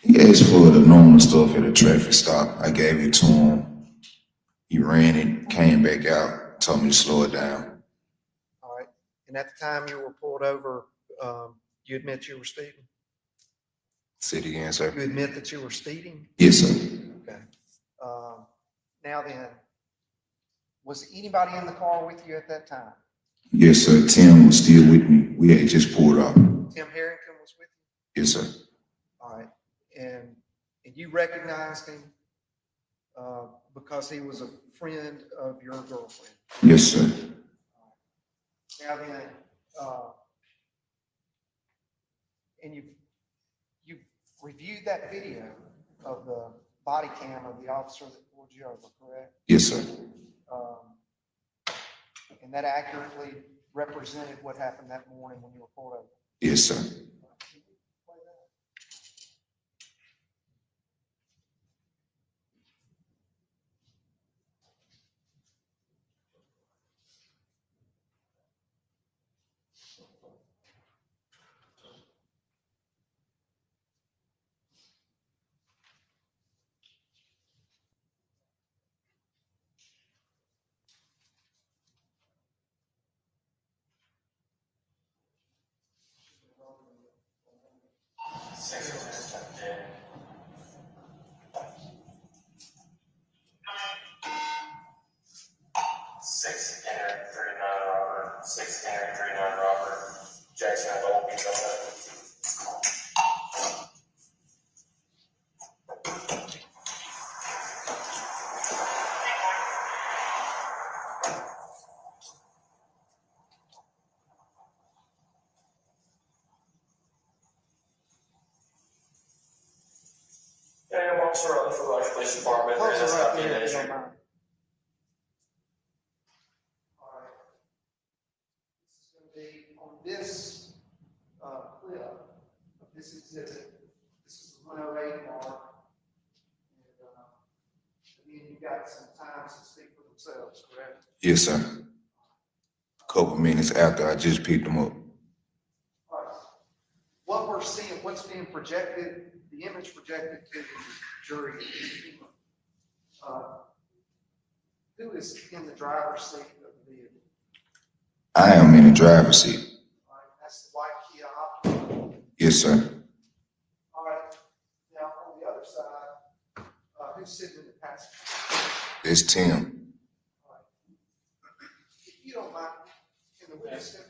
Speaker 6: He asked for the normal stuff at a traffic stop. I gave it to him. He ran it, came back out, told me to slow it down.
Speaker 1: All right. And at the time you were pulled over, you admit you were speeding?
Speaker 6: Say it again, sir.
Speaker 1: You admit that you were speeding?
Speaker 6: Yes, sir.
Speaker 1: Okay. Now then, was anybody in the car with you at that time?
Speaker 6: Yes, sir. Tim was still with me. We had just pulled off.
Speaker 1: Tim Herrington was with you?
Speaker 6: Yes, sir.
Speaker 1: All right. And you recognized him because he was a friend of your girlfriend?
Speaker 6: Yes, sir.
Speaker 1: Now then, and you reviewed that video of the body cam of the officer that pulled you over, correct?
Speaker 6: Yes, sir.
Speaker 1: And that accurately represented what happened that morning when you were pulled over?
Speaker 6: Yes, sir.
Speaker 8: Six enter 39 Robert. 6 enter 39 Robert. Jackson had all beat on that. And Officer Rutherford, Roger Police Department.
Speaker 1: Close
Speaker 8: There is
Speaker 1: it
Speaker 8: a
Speaker 1: right
Speaker 8: copy of
Speaker 1: there,
Speaker 8: that
Speaker 1: if you
Speaker 8: issue.
Speaker 1: don't mind. All right. This is gonna be on this, clip, of this exhibit. This is the 108 mark. And, again, you got some times to speak for themselves, correct?
Speaker 6: Yes, sir. Couple minutes after I just picked them up.
Speaker 1: All right. What we're seeing, what's being projected, the image projected to the jury. Who is in the driver's seat of the vehicle?
Speaker 6: I am in the driver's seat.
Speaker 1: All right, that's the white Kia Optima.
Speaker 6: Yes, sir.
Speaker 1: All right, now on the other side, who's sitting in the passenger seat?
Speaker 6: It's Tim.
Speaker 1: All right. If you don't mind, can the witness step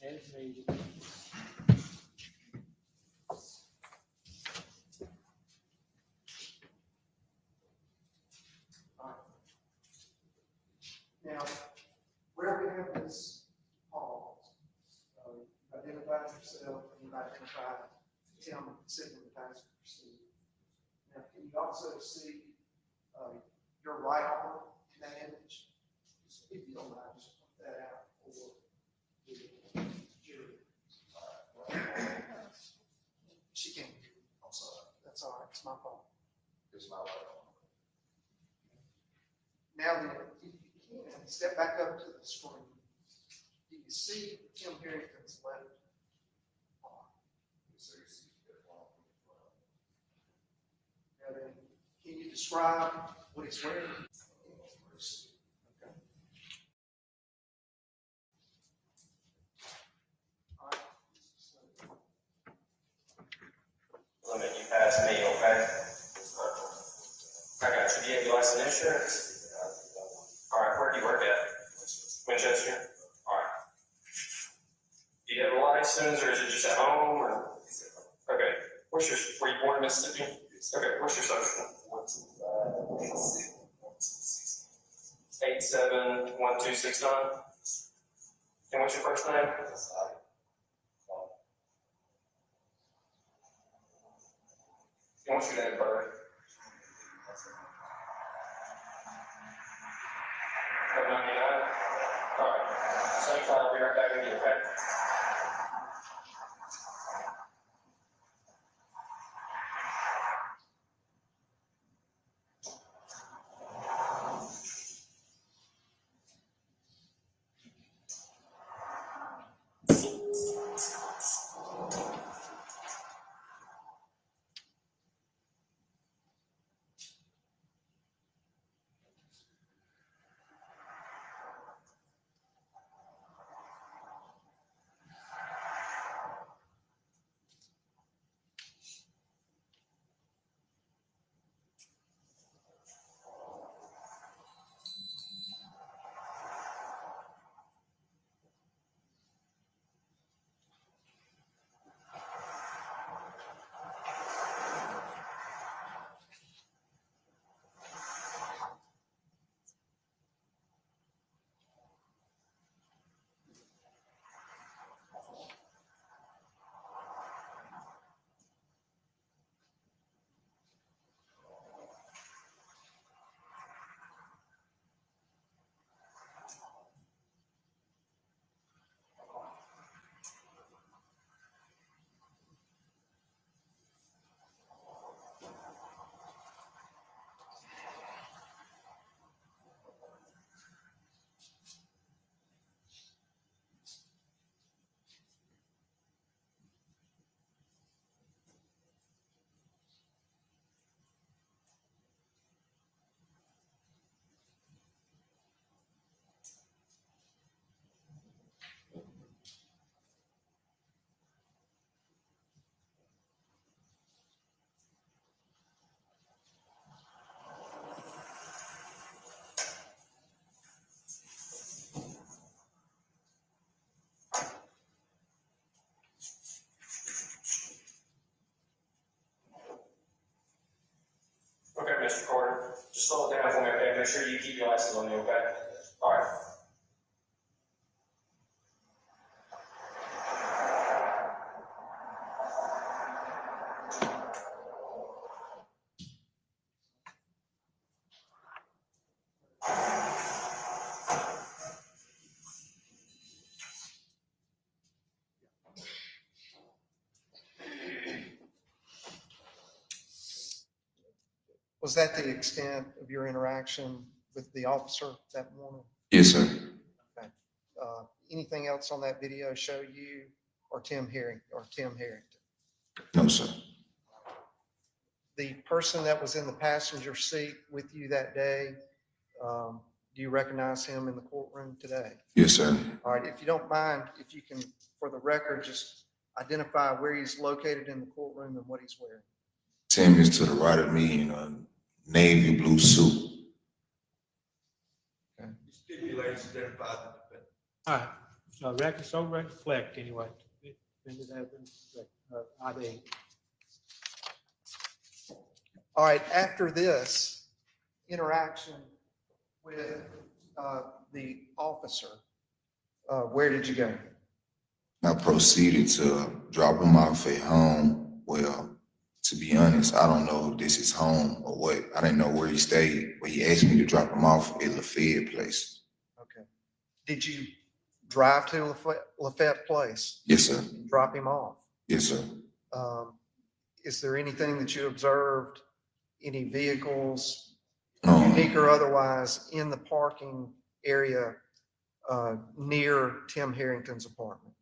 Speaker 1: in?
Speaker 4: As needed.
Speaker 1: All right. Now, where we have this pause, you've identified yourself and you've identified Tim sitting in the passenger seat. Now, can you also see your right arm in that image? If you don't mind, just put that out for the jury. She can't hear you. I'm sorry. That's all right. It's my fault.
Speaker 5: It's my right arm.
Speaker 1: Now, then, if you can, step back up to the screen. Do you see Tim Herrington's left arm? Now then, can you describe what he's wearing? Okay. All right.
Speaker 8: Limit you past me, okay? I got you. Do you have your license and insurance? All right, where do you work at? Winchester? All right. Do you have a license or is it just at home or? Okay. Were you born in Mississippi? Okay, what's your social? 871269. And what's your first name? And what's your date of birth? 99? All right. Same time, I'll be right back with you, okay? Mr. Carter. Just slow it down for me, okay? Make sure you keep your license on you, okay? All right.
Speaker 1: Was that the extent of your interaction with the officer that morning?
Speaker 6: Yes, sir.
Speaker 1: Anything else on that video show you or Tim Harrington?
Speaker 6: No, sir.
Speaker 1: The person that was in the passenger seat with you that day, do you recognize him in the courtroom today?
Speaker 6: Yes, sir.
Speaker 1: All right, if you don't mind, if you can, for the record, just identify where he's located in the courtroom and what he's wearing.
Speaker 6: Tim is to the right of me in a navy blue suit.
Speaker 5: Stipulates identify the defendant.
Speaker 4: All right, so record, so reflect anyway. Defendant has been, ID.
Speaker 1: All right, after this interaction with the officer, where did you go?
Speaker 6: I proceeded to drop him off at home. Well, to be honest, I don't know if this is home or what. I didn't know where he stayed, but he asked me to drop him off at Lafayette Place.
Speaker 1: Okay. Did you drive to Lafayette Place?
Speaker 6: Yes, sir.
Speaker 1: Drop him off?
Speaker 6: Yes, sir.
Speaker 1: Is there anything that you observed, any vehicles,
Speaker 6: Um,
Speaker 1: unique or otherwise, in the parking area near Tim Harrington's apartment?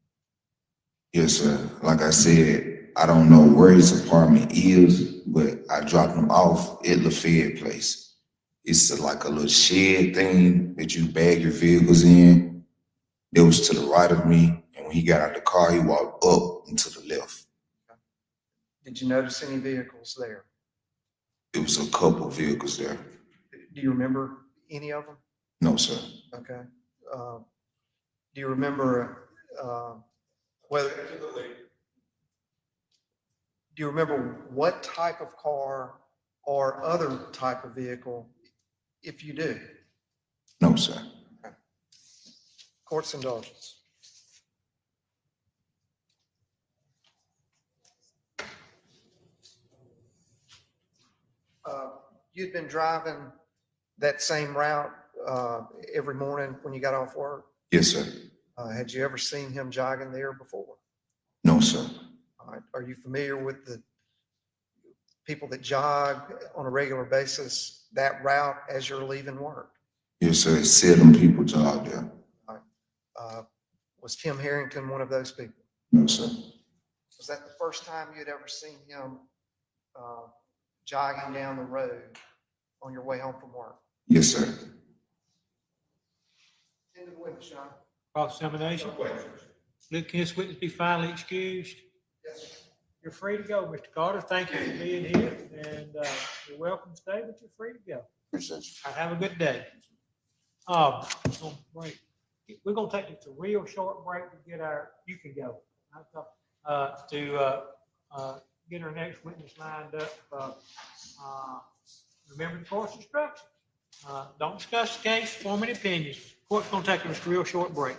Speaker 6: Yes, sir. Like I said, I don't know where his apartment is, but I dropped him off at Lafayette Place. It's like a little shed thing that you bag your vehicles in. It was to the right of me, and when he got out the car, he walked up and to the left.
Speaker 1: Did you notice any vehicles there?
Speaker 6: It was a couple vehicles there.
Speaker 1: Do you remember any of them?
Speaker 6: No, sir.
Speaker 1: Okay. Do you remember whether? Do you remember what type of car or other type of vehicle, if you do?
Speaker 6: No, sir.
Speaker 1: Court's indulgence. You'd been driving that same route every morning when you got off work?
Speaker 6: Yes, sir.
Speaker 1: Had you ever seen him jogging there before?
Speaker 6: No, sir.
Speaker 1: All right. Are you familiar with the people that jog on a regular basis that route as you're leaving work?
Speaker 6: Yes, sir. 7 people jog there.
Speaker 1: Was Tim Harrington one of those people?
Speaker 6: No, sir.
Speaker 1: Was that the first time you'd ever seen him jogging down the road on your way home from work?
Speaker 6: Yes, sir.
Speaker 1: End of witness, Sean.
Speaker 4: Cross-examination. Luke, can this witness be finally excused?
Speaker 1: Yes, sir.
Speaker 4: You're free to go, Mr. Carter. Thank you for being here, and you're welcome to stay, but you're free to go.
Speaker 6: Appreciate you.
Speaker 4: All right, have a good day. Break. We're gonna take just a real short break to get you can go. Get our next witness lined up. Remember the court's instructions. Don't discuss the case, form an opinion. Court's gonna take us a real short break.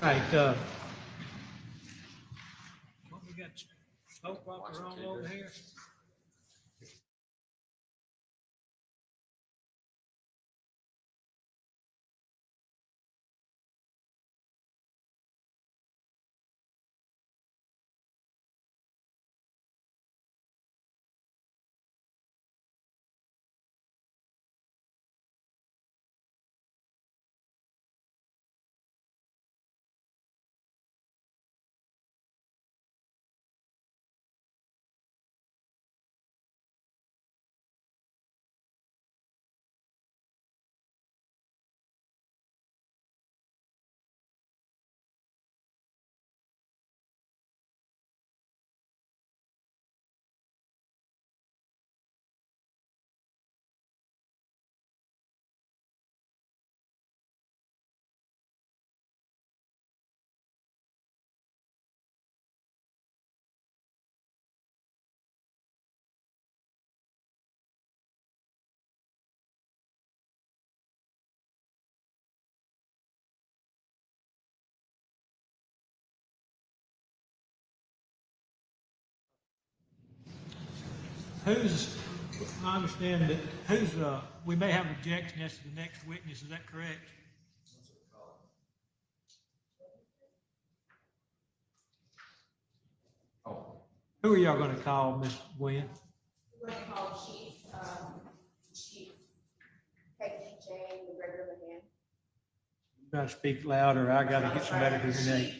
Speaker 4: right, what we got, smoke walker on over here? Who's, I understand that, we may have objection as to the next witness, is that correct? Who are y'all gonna call, Ms. Gwen?
Speaker 9: We're going to call Chief Peggy Jane McGregor McGann.
Speaker 4: You gotta speak louder, I gotta get somebody to hear your name.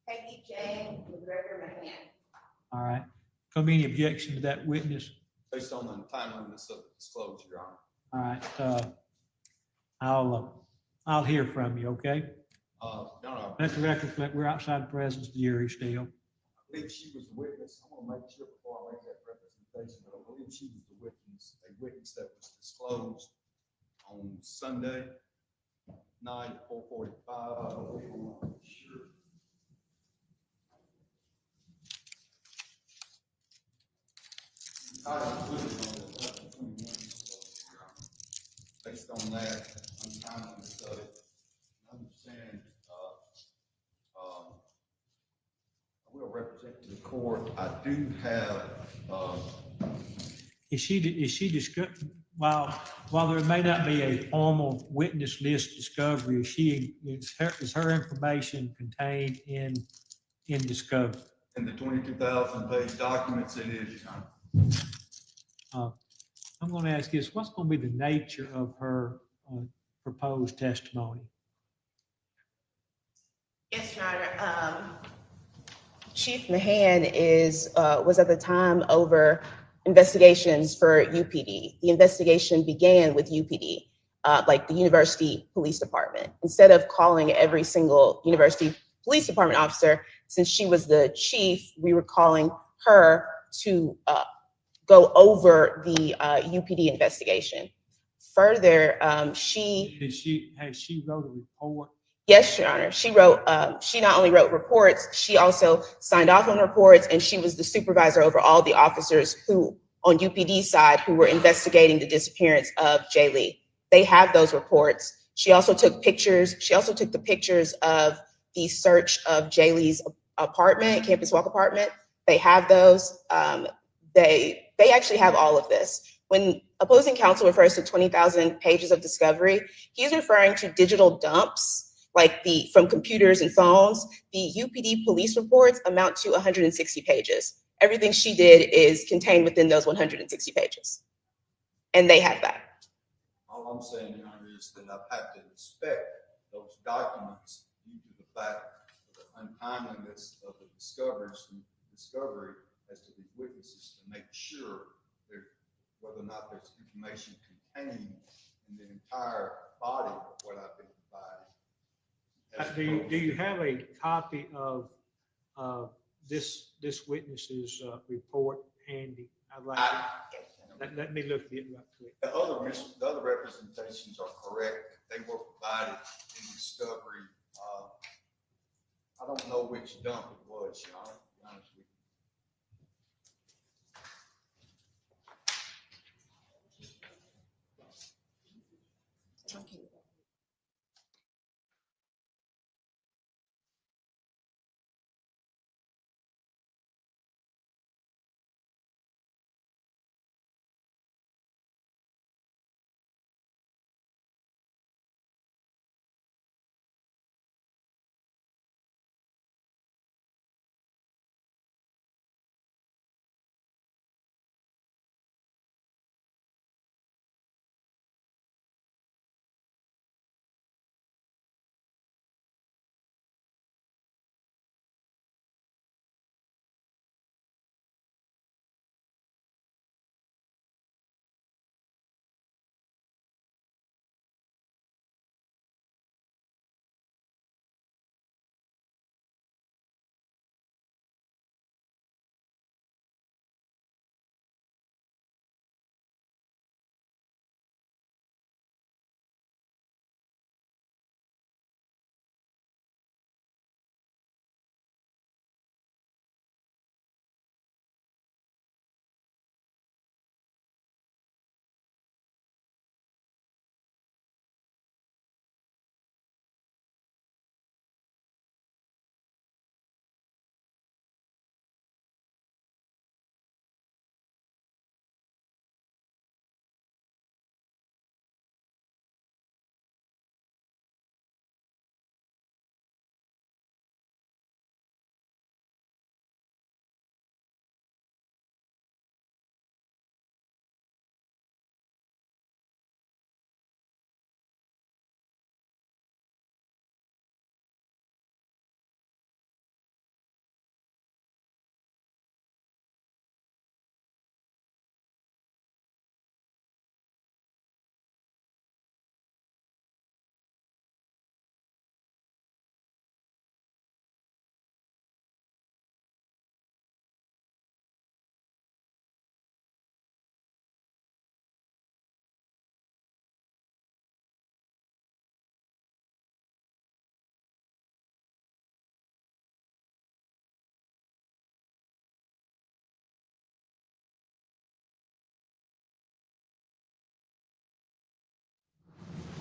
Speaker 9: Peggy Jane McGregor McGann.
Speaker 4: All right, gonna be any objection to that witness?
Speaker 5: Based on the timeliness of the disclosure, Your Honor.
Speaker 4: All right, I'll hear from you, okay?
Speaker 5: No,
Speaker 4: Let the record reflect, we're outside the presence of the jury still.
Speaker 5: I believe she was the witness. I want to make sure before I make that representation, but I believe she was the witness, a witness that was disclosed on Sunday night at 4:45. I believe. I'm not sure. Based on that, I'm timeliness of it, I understand, I will represent to the court. I do have,
Speaker 4: Is she while there may not be a formal witness list discovery, is her information contained in discovery?
Speaker 5: in the 22,000-page documents, it is, Your Honor.
Speaker 4: I'm gonna ask this, what's gonna be the nature of her proposed testimony?
Speaker 9: Yes, Your Honor. Chief Mahan was at the time over investigations for UPD. The investigation began with UPD, like the University Police Department. Instead of calling every single University Police Department officer, since she was the chief, we were calling her to go over the UPD investigation. Further, has she wrote a report? Yes, Your Honor. She not only wrote reports, she also signed off on reports, and she was the supervisor over all the officers who, on UPD side, who were investigating the disappearance of Jay Lee. They have those reports. She also took pictures. She also took the pictures of the search of Jay Lee's apartment, Campus Walk apartment. They have those. They actually have all of this. When opposing counsel refers to 20,000 pages of discovery, he's referring to digital dumps, like from computers and phones. The UPD police reports amount to 160 pages. Everything she did is contained within those 160 pages. And they have that.
Speaker 5: All I'm saying, Your Honor, is that I've had to inspect those documents due to the fact of the untimeliness of the discovery as to these witnesses to make sure whether or not there's information contained in the entire body of what I've been providing.
Speaker 4: Do you have a copy of this witness's report handy? I'd like let me look at it right quick.
Speaker 5: The other representations are correct. They were provided in discovery. I don't know which dump it was, Your Honor, to be honest with you.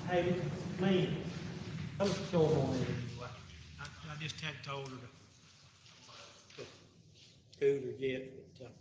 Speaker 4: Hey, Lee, tell us what's going on there anyway. I just hadn't told her to scoot her yet, but,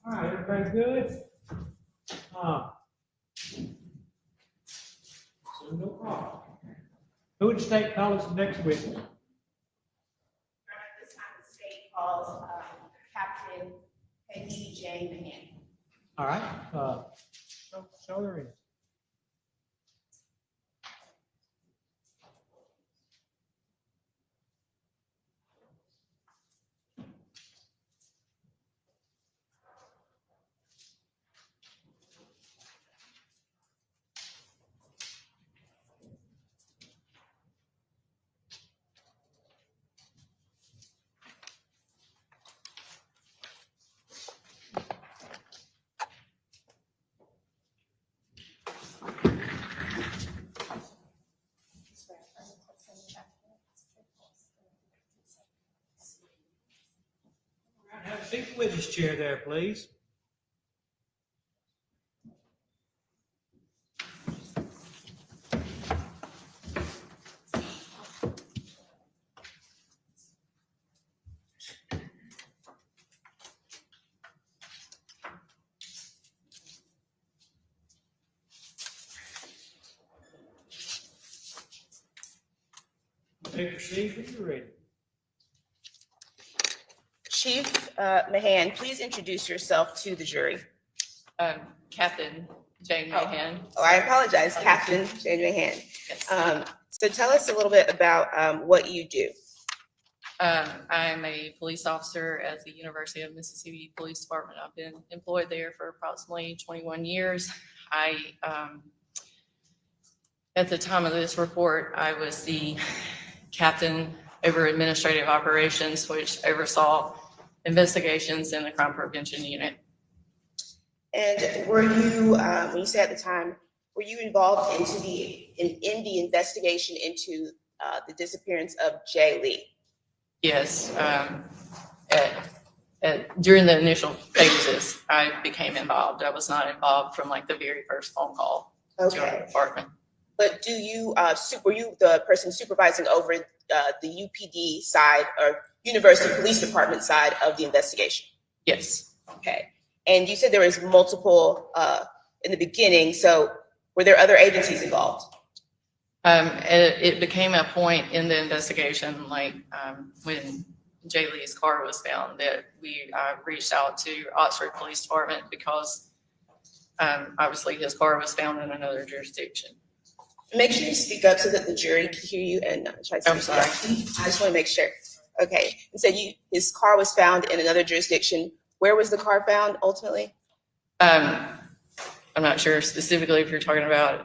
Speaker 4: all right, everybody good? So no problem. Who would the state call us the next witness?
Speaker 9: This time the state calls Captain Peggy J. Mahan.
Speaker 4: All right, show her in. Have a seat in the witness chair there, please. Take your seat when you're ready.
Speaker 9: Chief Mahan, please introduce yourself to the jury.
Speaker 10: Captain Jane Mahan.
Speaker 9: Oh, I apologize, Captain J. Mahan.
Speaker 10: Yes.
Speaker 9: So tell us a little bit about what you do.
Speaker 10: I'm a police officer at the University of Mississippi Police Department. I've been employed there for approximately 21 years. At the time of this report, I was the captain over administrative operations, which oversaw investigations in the crime prevention unit.
Speaker 9: And were you, when you say at the time, were you involved in the investigation into the disappearance of Jay Lee?
Speaker 10: Yes. During the initial phases, I became involved. I was not involved from like the very first phone call to our
Speaker 9: Okay,
Speaker 10: department.
Speaker 9: but do you, were you the person supervising over the UPD side or University Police Department side of the investigation?
Speaker 10: Yes.
Speaker 9: Okay, and you said there was multiple in the beginning, so were there other agencies involved?
Speaker 10: It became a point in the investigation, like when Jay Lee's car was found, that we reached out to Oxford Police Department because obviously his car was found in another jurisdiction.
Speaker 9: Make sure you speak up so that the jury can hear you and try to.
Speaker 10: I'm sorry.
Speaker 9: I just want to make sure. Okay, and so his car was found in another jurisdiction. Where was the car found ultimately?
Speaker 10: I'm not sure specifically if you're talking about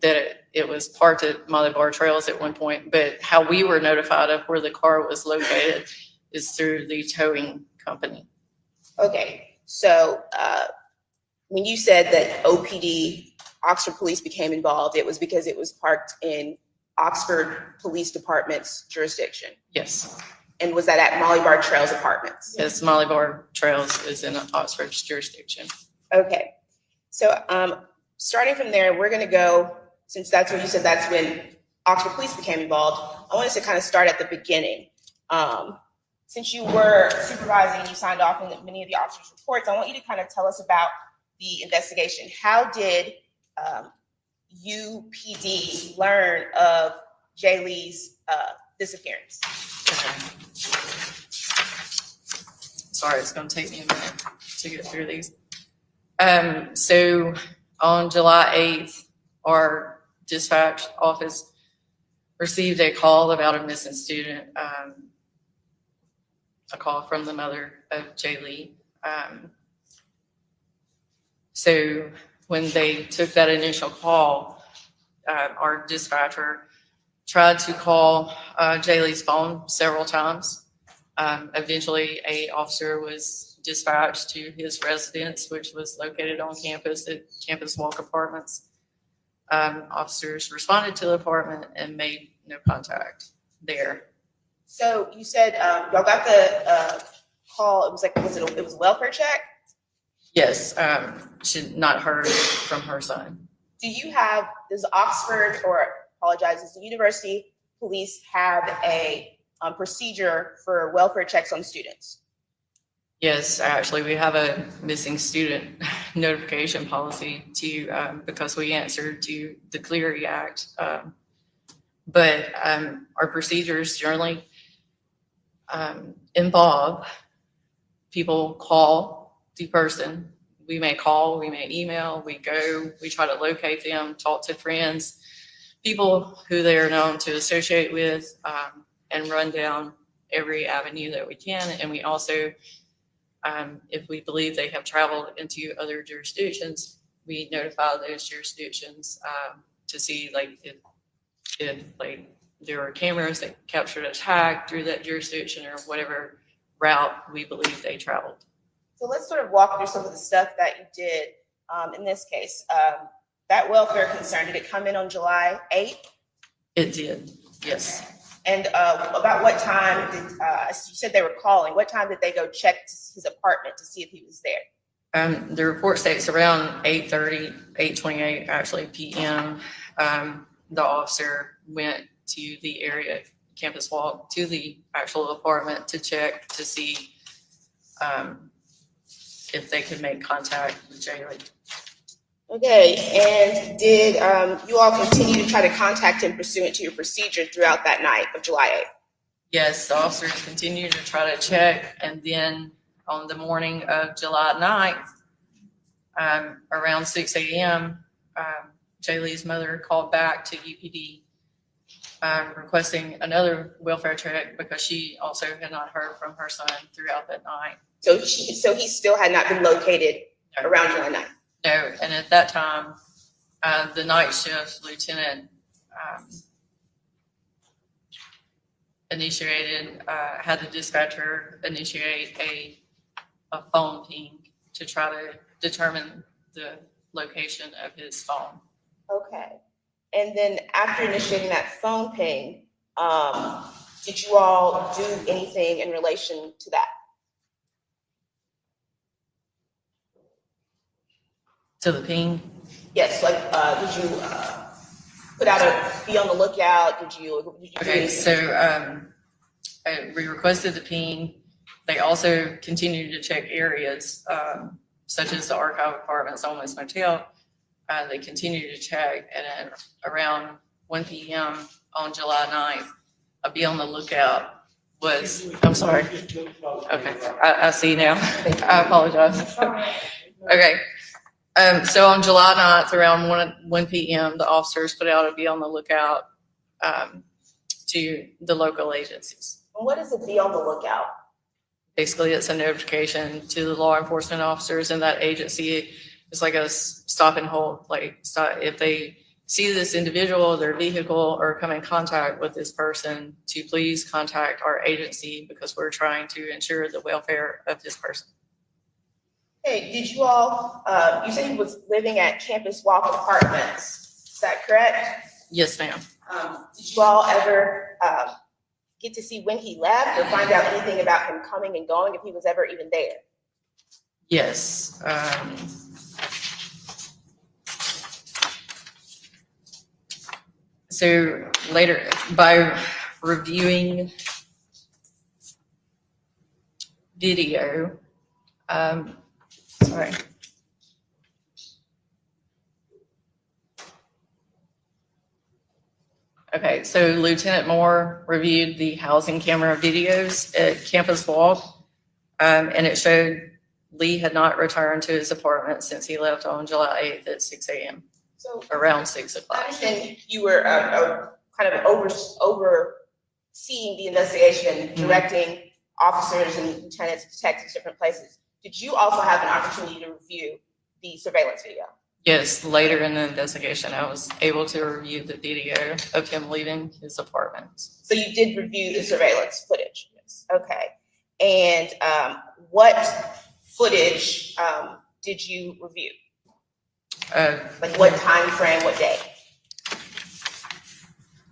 Speaker 10: that it was parked at Molly Bar Trails at one point, but how we were notified of where the car was located is through the towing company.
Speaker 9: Okay, so when you said that OPD, Oxford Police, became involved, it was because it was parked in Oxford Police Department's jurisdiction.
Speaker 10: Yes.
Speaker 9: And was that at Molly Bar Trails Apartments?
Speaker 10: Yes, Molly Bar Trails is in Oxford's jurisdiction.
Speaker 9: Okay, so starting from there, we're gonna go, since that's what you said, that's when Oxford Police became involved. I want us to kind of start at the beginning. since you were supervising and you signed off on many of the officers' reports, I want you to kind of tell us about the investigation. How did UPD learn of Jaylee's disappearance?
Speaker 10: Sorry, it's gonna take me a minute to get through these. So on July 8th, our dispatch office received a call about a missing student, a call from the mother of Jaylee. So when they took that initial call, our dispatcher tried to call Jaylee's phone several times. Eventually, a officer was dispatched to his residence, which was located on campus at Campus Walk Apartments. Officers responded to the apartment and made no contact there.
Speaker 9: So you said y'all got the call. It was like, it was a welfare check?
Speaker 10: Yes, she had not heard from her son.
Speaker 9: Does Oxford, or apologize, does the university police have a procedure for welfare checks on students?
Speaker 10: Yes, actually, we have a missing student notification policy because we answered to the Clery Act. But our procedures generally involve people call the person. We may call, we may email, we go, we try to locate them, talk to friends, people who they are known to associate with, and run down every avenue that we can. And we also, if we believe they have traveled into other jurisdictions, we notify those jurisdictions to see if there are cameras that captured a tag through that jurisdiction or whatever route we believe they traveled.
Speaker 9: So let's sort of walk through some of the stuff that you did in this case. That welfare concern, did it come in on July 8th?
Speaker 10: It did, yes.
Speaker 9: And about what time did, you said they were calling, what time did they go check his apartment to see if he was there?
Speaker 10: The report states around 8:30, 8:28 actually PM. The officer went to the area, Campus Walk, to the actual apartment to check to see if they could make contact with Jaylee.
Speaker 9: Okay, and did you all continue to try to contact him pursuant to your procedure throughout that night of July 8th?
Speaker 10: Yes, the officers continued to try to check, and then on the morning of July 9th, around 6 a.m., Jaylee's mother called back to UPD requesting another welfare check because she also had not heard from her son throughout that night.
Speaker 9: So he still had not been located around July 9th?
Speaker 10: No, and at that time, the night shift lieutenant had the dispatcher initiate a phone ping to try to determine the location of his phone.
Speaker 9: Okay, and then after initiating that phone ping, did you all do anything in relation to that?
Speaker 10: To the ping?
Speaker 9: Yes, like, did you put out be on the lookout? Did you do
Speaker 10: Okay,
Speaker 9: anything?
Speaker 10: so we requested the ping. They also continued to check areas such as the archive apartments, Almost Motel. They continued to check, and at around 1 p.m. on July 9th, a be on the lookout was, I'm sorry. Okay, I see now. I apologize. Okay. So on July 9th, around 1 p.m., the officers put out a be on the lookout to the local agencies.
Speaker 9: What is a be on the lookout?
Speaker 10: Basically, it's a notification to the law enforcement officers in that agency. It's like a stop and hold, if they see this individual, their vehicle, or come in contact with this person, to please contact our agency because we're trying to ensure the welfare of this person.
Speaker 9: Hey, did you all, you said he was living at Campus Walk Apartments, is that correct?
Speaker 10: Yes, ma'am.
Speaker 9: Did you all ever get to see when he left or find out anything about him coming and going, if he was ever even there?
Speaker 10: Yes. So later, by reviewing video. Sorry. Okay, so Lieutenant Moore reviewed the housing camera videos at Campus Walk, and it showed Lee had not returned to his apartment since he left on July 8th at 6 a.m.,
Speaker 9: So
Speaker 10: around 6
Speaker 9: I
Speaker 10: o'clock.
Speaker 9: understand you were kind of overseeing the investigation and directing officers and lieutenants, detectives, different places. Did you also have an opportunity to review the surveillance video?
Speaker 10: Yes, later in the investigation, I was able to review the video of him leaving his apartment.
Speaker 9: So you did review the surveillance footage? Yes. Okay. And what footage did you review? Like what time frame, what day?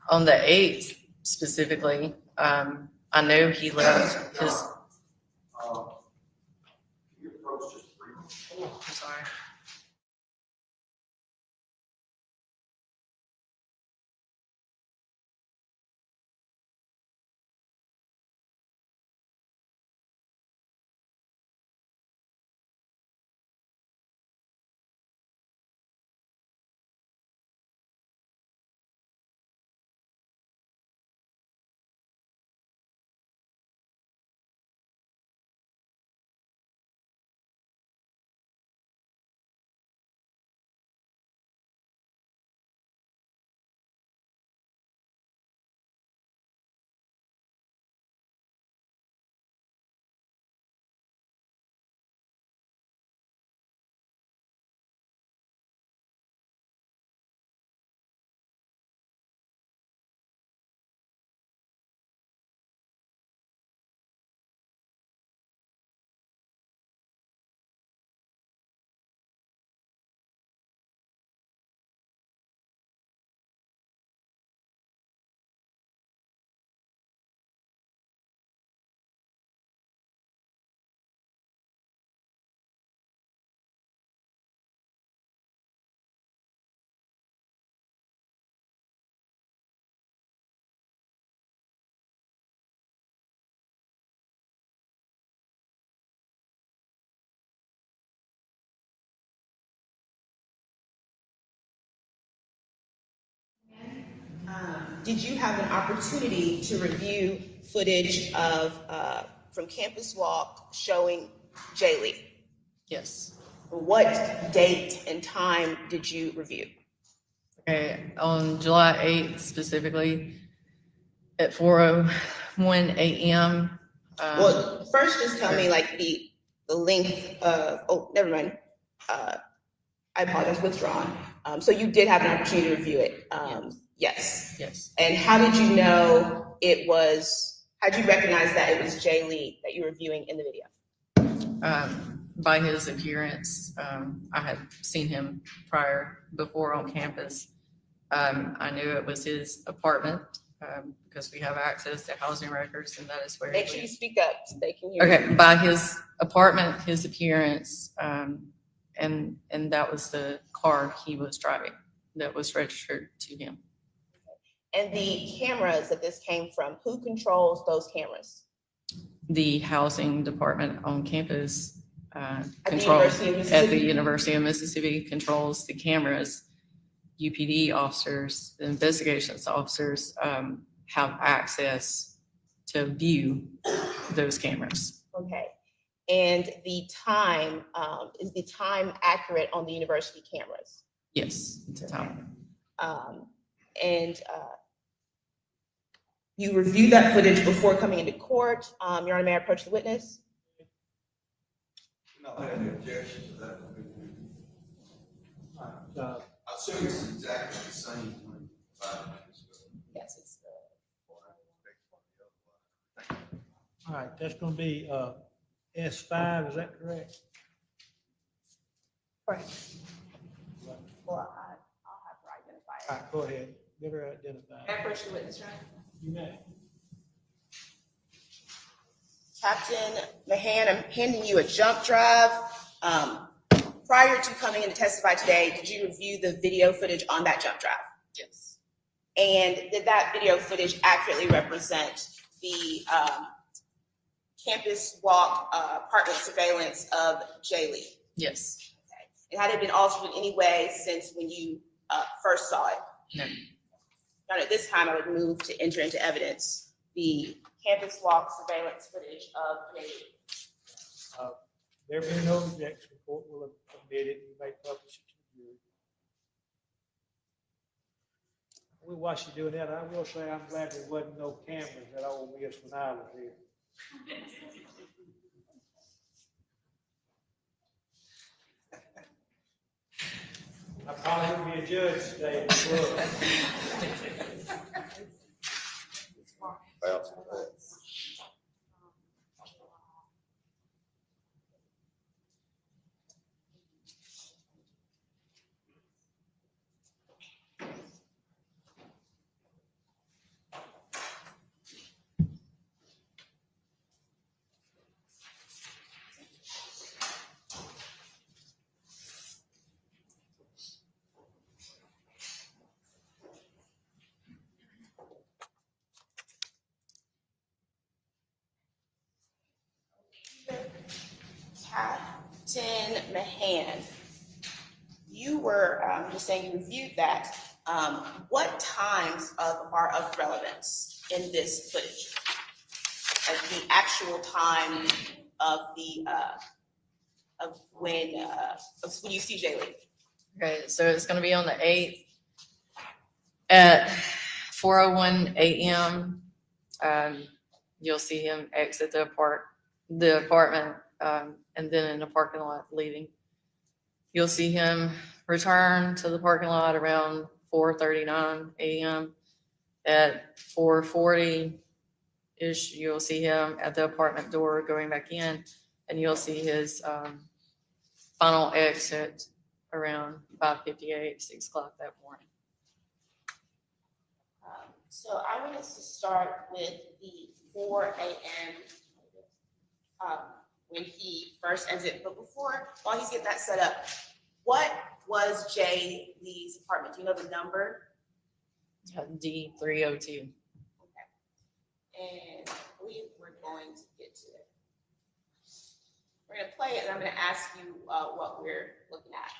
Speaker 10: On the 8th specifically, I know he left his. Oh, I'm sorry.
Speaker 9: Did you have an opportunity to review footage of from Campus Walk showing Jay Lee?
Speaker 10: Yes.
Speaker 9: What date and time did you review?
Speaker 10: Okay, on July 8th specifically, at 4:01 a.m.
Speaker 9: Well, first just tell me like the length of, oh, never mind. I apologize, withdrawn. So you did have an opportunity to review it? Yes.
Speaker 10: Yes.
Speaker 9: And how did you know it was, how did you recognize that it was Jay Lee that you were viewing in the video?
Speaker 10: By his appearance, I had seen him before on campus. I knew it was his apartment because we have access to housing records, and that is where.
Speaker 9: Make sure you speak up so they can hear you.
Speaker 10: Okay, by his apartment, his appearance, and that was the car he was driving that was registered to him.
Speaker 9: And the cameras that this came from, who controls those cameras?
Speaker 10: The housing department on campus
Speaker 9: University of Mississippi?
Speaker 10: at the University of Mississippi controls the cameras. UPD officers, the investigations officers have access to view those cameras.
Speaker 9: Okay. And the time, is the time accurate on the university cameras?
Speaker 10: Yes, it's a time.
Speaker 9: And you reviewed that footage before coming into court. Your Honor, may I approach the witness?
Speaker 5: No, I have no objection to that. I assume it's exactly the same one 5 minutes ago.
Speaker 9: Yes, it's
Speaker 4: All right, that's gonna be, S5, is that correct?
Speaker 9: correct. Well, I'll have her identify it.
Speaker 4: All right, go ahead, get her identified.
Speaker 9: May I approach the witness, Your Honor?
Speaker 4: You may.
Speaker 9: Captain Mahan, I'm handing you a jump drive. Prior to coming in to testify today, did you review the video footage on that jump drive?
Speaker 10: Yes.
Speaker 9: And did that video footage accurately represent the campus walk, apartment surveillance of Jay Lee?
Speaker 10: Yes.
Speaker 9: And had it been altered in any way since when you first saw it?
Speaker 10: No.
Speaker 9: Now, at this time, I would move to enter into evidence the campus walk surveillance footage of Jay Lee.
Speaker 4: There being no objection, the court will admit it, you may publish it to the jury. We watched you doing that. I will say I'm glad there wasn't no cameras at Ole Miss when I was here. I probably would be a judge today if it was.
Speaker 9: Captain Mahan, you were just saying you reviewed that. What times are of relevance in this footage? Like the actual time of the of when you see Jay Lee.
Speaker 10: Okay, so it's gonna be on the 8th at 4:01 a.m. You'll see him exit the apartment, and then in the parking lot leaving. You'll see him return to the parking lot around 4:39 a.m. At 4:40-ish, you'll see him at the apartment door going back in, and you'll see his final exit around 5:58, 6 o'clock that morning.
Speaker 9: So I want us to start with the 4 a.m. When he first exited. But while he's getting that set up, what was Jay Lee's apartment? Do you know the number?
Speaker 10: D302.
Speaker 9: And I believe we're going to get to it. We're going to play it, and I'm going to ask you what we're looking at.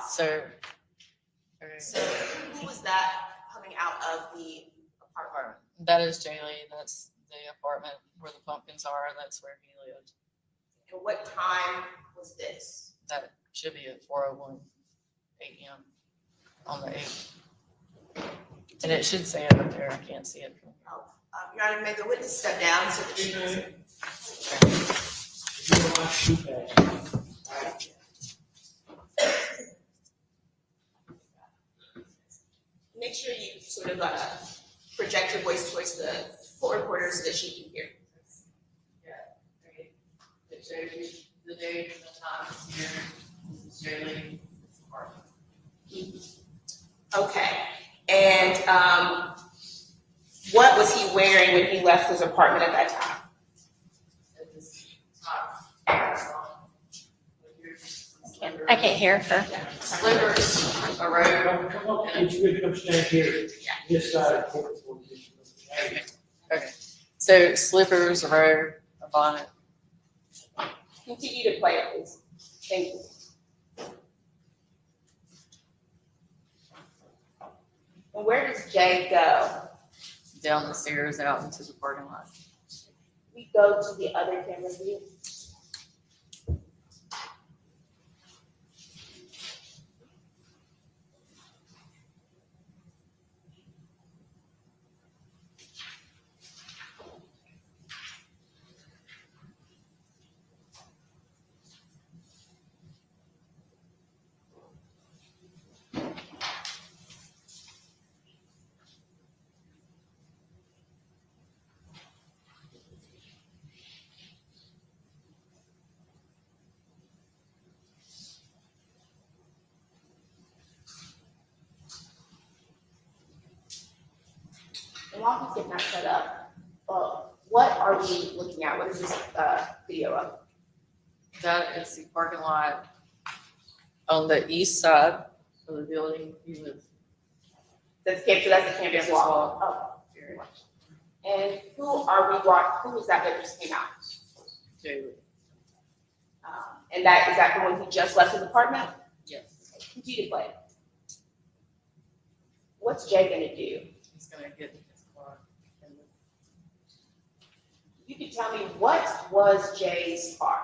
Speaker 10: So
Speaker 9: So who was that coming out of the apartment?
Speaker 10: that is Jay Lee. That's the apartment where the pumpkins are. That's where he lived.
Speaker 9: And what time was this?
Speaker 10: That should be at 4:01 a.m. on the 8th. And it should say it up there. I can't see it.
Speaker 9: Your Honor, may the witness step down so that she can. Make sure you sort of project your voice towards the court reporter so that she can hear.
Speaker 10: Yeah. It shows you the date and the time here. This is Jay Lee's apartment.
Speaker 9: Okay. And what was he wearing when he left his apartment at that time?
Speaker 10: At this time.
Speaker 7: I can't hear her.
Speaker 10: Slippers, a robe.
Speaker 4: Come on, you could come stand here, this side of the court.
Speaker 10: Okay. So slippers, a robe, a bonnet.
Speaker 9: Continue to play it, please. Thank you. And where does Jay go?
Speaker 10: Down the stairs out into the parking lot.
Speaker 9: We go to the other camera view. while he's getting that set up, what are we looking at? What is this video of?
Speaker 10: That is the parking lot on the east side of the building. You live
Speaker 9: That's the campus
Speaker 10: Campus
Speaker 9: wall. Oh, very much. And who was that that just came out?
Speaker 10: to,
Speaker 9: And that, is that the one who just left his apartment?
Speaker 10: yes,
Speaker 9: Continue to play. What's Jay gonna do?
Speaker 10: he's gonna get in his car. And
Speaker 9: You can tell me, what was Jay's car?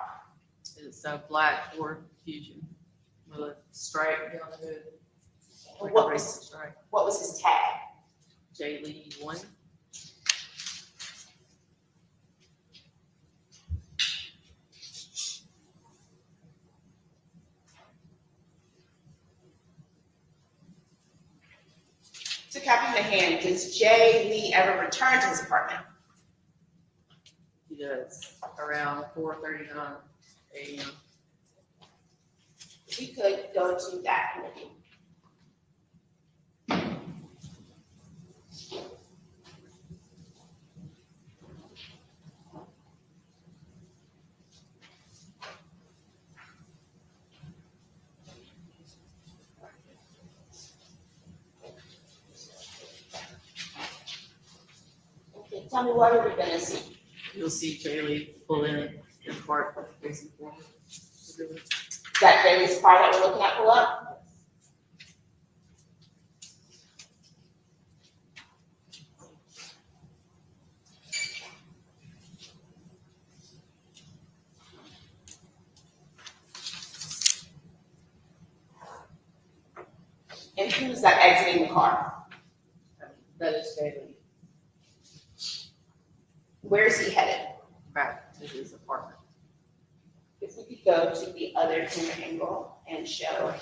Speaker 10: it's a black Ford Fusion with a stripe down the hood. Like a
Speaker 9: What
Speaker 10: racing
Speaker 9: was,
Speaker 10: stripe.
Speaker 9: what was his tag?
Speaker 10: J. Lee 1.
Speaker 9: To Captain Mahan, does Jay Lee ever return to his apartment?
Speaker 10: He does around 4:39 a.m.
Speaker 9: If we could go to that interview. Okay, tell me, what are we gonna see?
Speaker 10: You'll see J. Lee pull in and park facing forward.
Speaker 9: Is that Jay Lee's car that we're looking at pull up? And who's that exiting the car?
Speaker 10: That is J. Lee
Speaker 9: Where's he headed?
Speaker 10: back to his apartment.
Speaker 9: If we could go to the other camera angle and show.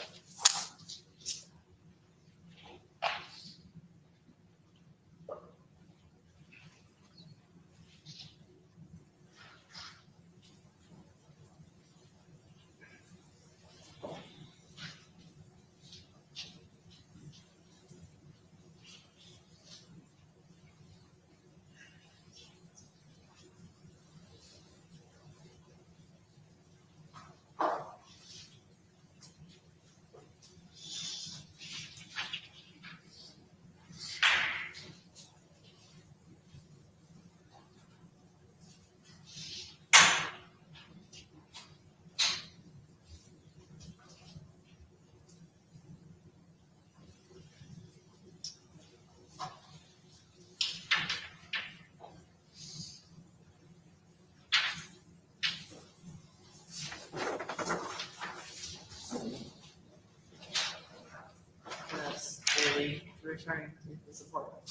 Speaker 10: That's J. Lee returning to his apartment.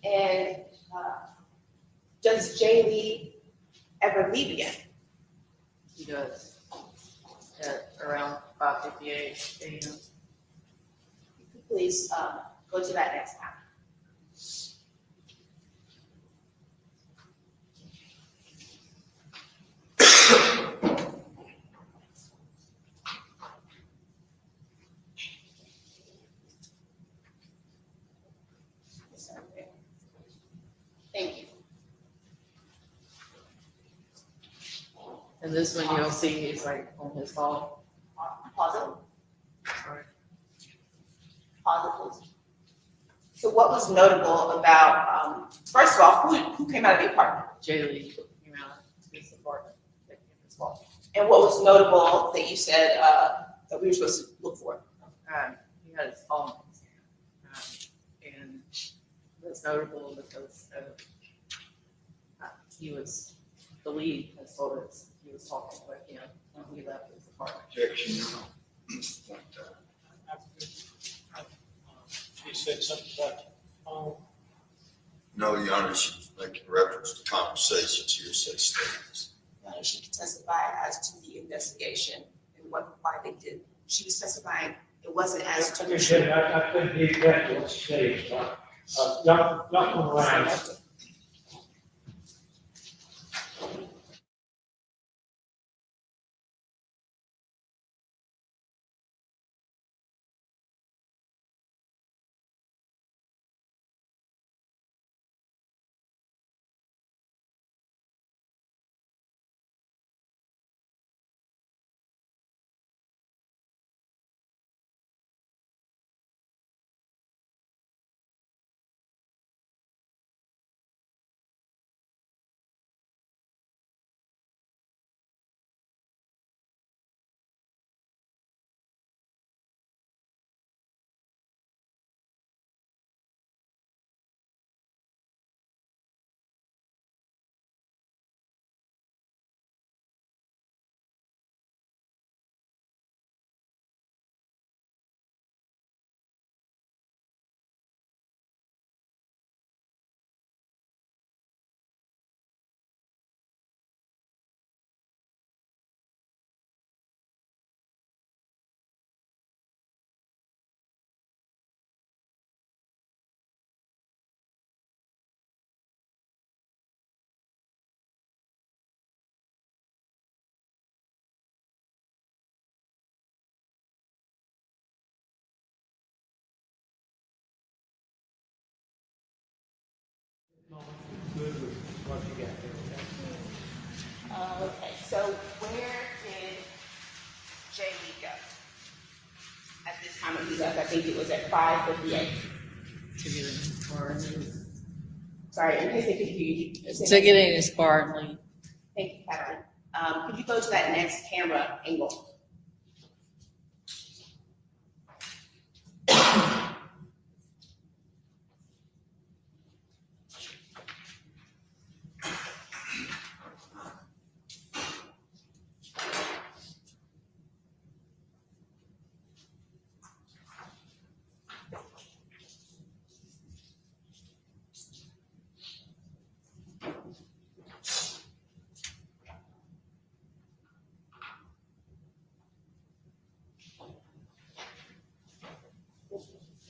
Speaker 9: And does Jay Lee ever leave again?
Speaker 10: He does at around 5:58 a.m.
Speaker 9: You could please go to that next map. Thank you.
Speaker 10: And this one you'll see he's like on his phone.
Speaker 9: Pause it.
Speaker 10: Sorry.
Speaker 9: Pause it, please. So what was notable about, first of all, who came out of the apartment?
Speaker 10: J. Lee came out to his apartment. That came as well.
Speaker 9: And what was notable that you said that we were supposed to look for?
Speaker 10: He had his phone in his hand. And that's notable because he was, the lead has told us he was talking with him when he left his apartment.
Speaker 5: Objection.
Speaker 4: She said something about the phone.
Speaker 5: No, Your Honor, she was making reference to conversations, hearsay statements.
Speaker 9: She could testify as to the investigation and why they did. She was testifying, it wasn't as to.
Speaker 4: I couldn't hear exactly what she said. Y'all come around. what you got there, okay?
Speaker 9: Okay, so where did Jay Lee go? At this time when he left, I think it was at 5:58.
Speaker 10: To get in his car and leave.
Speaker 9: Sorry, in case they could hear you.
Speaker 10: To get in his car and leave.
Speaker 9: Thank you, Catherine. Could you go to that next camera angle?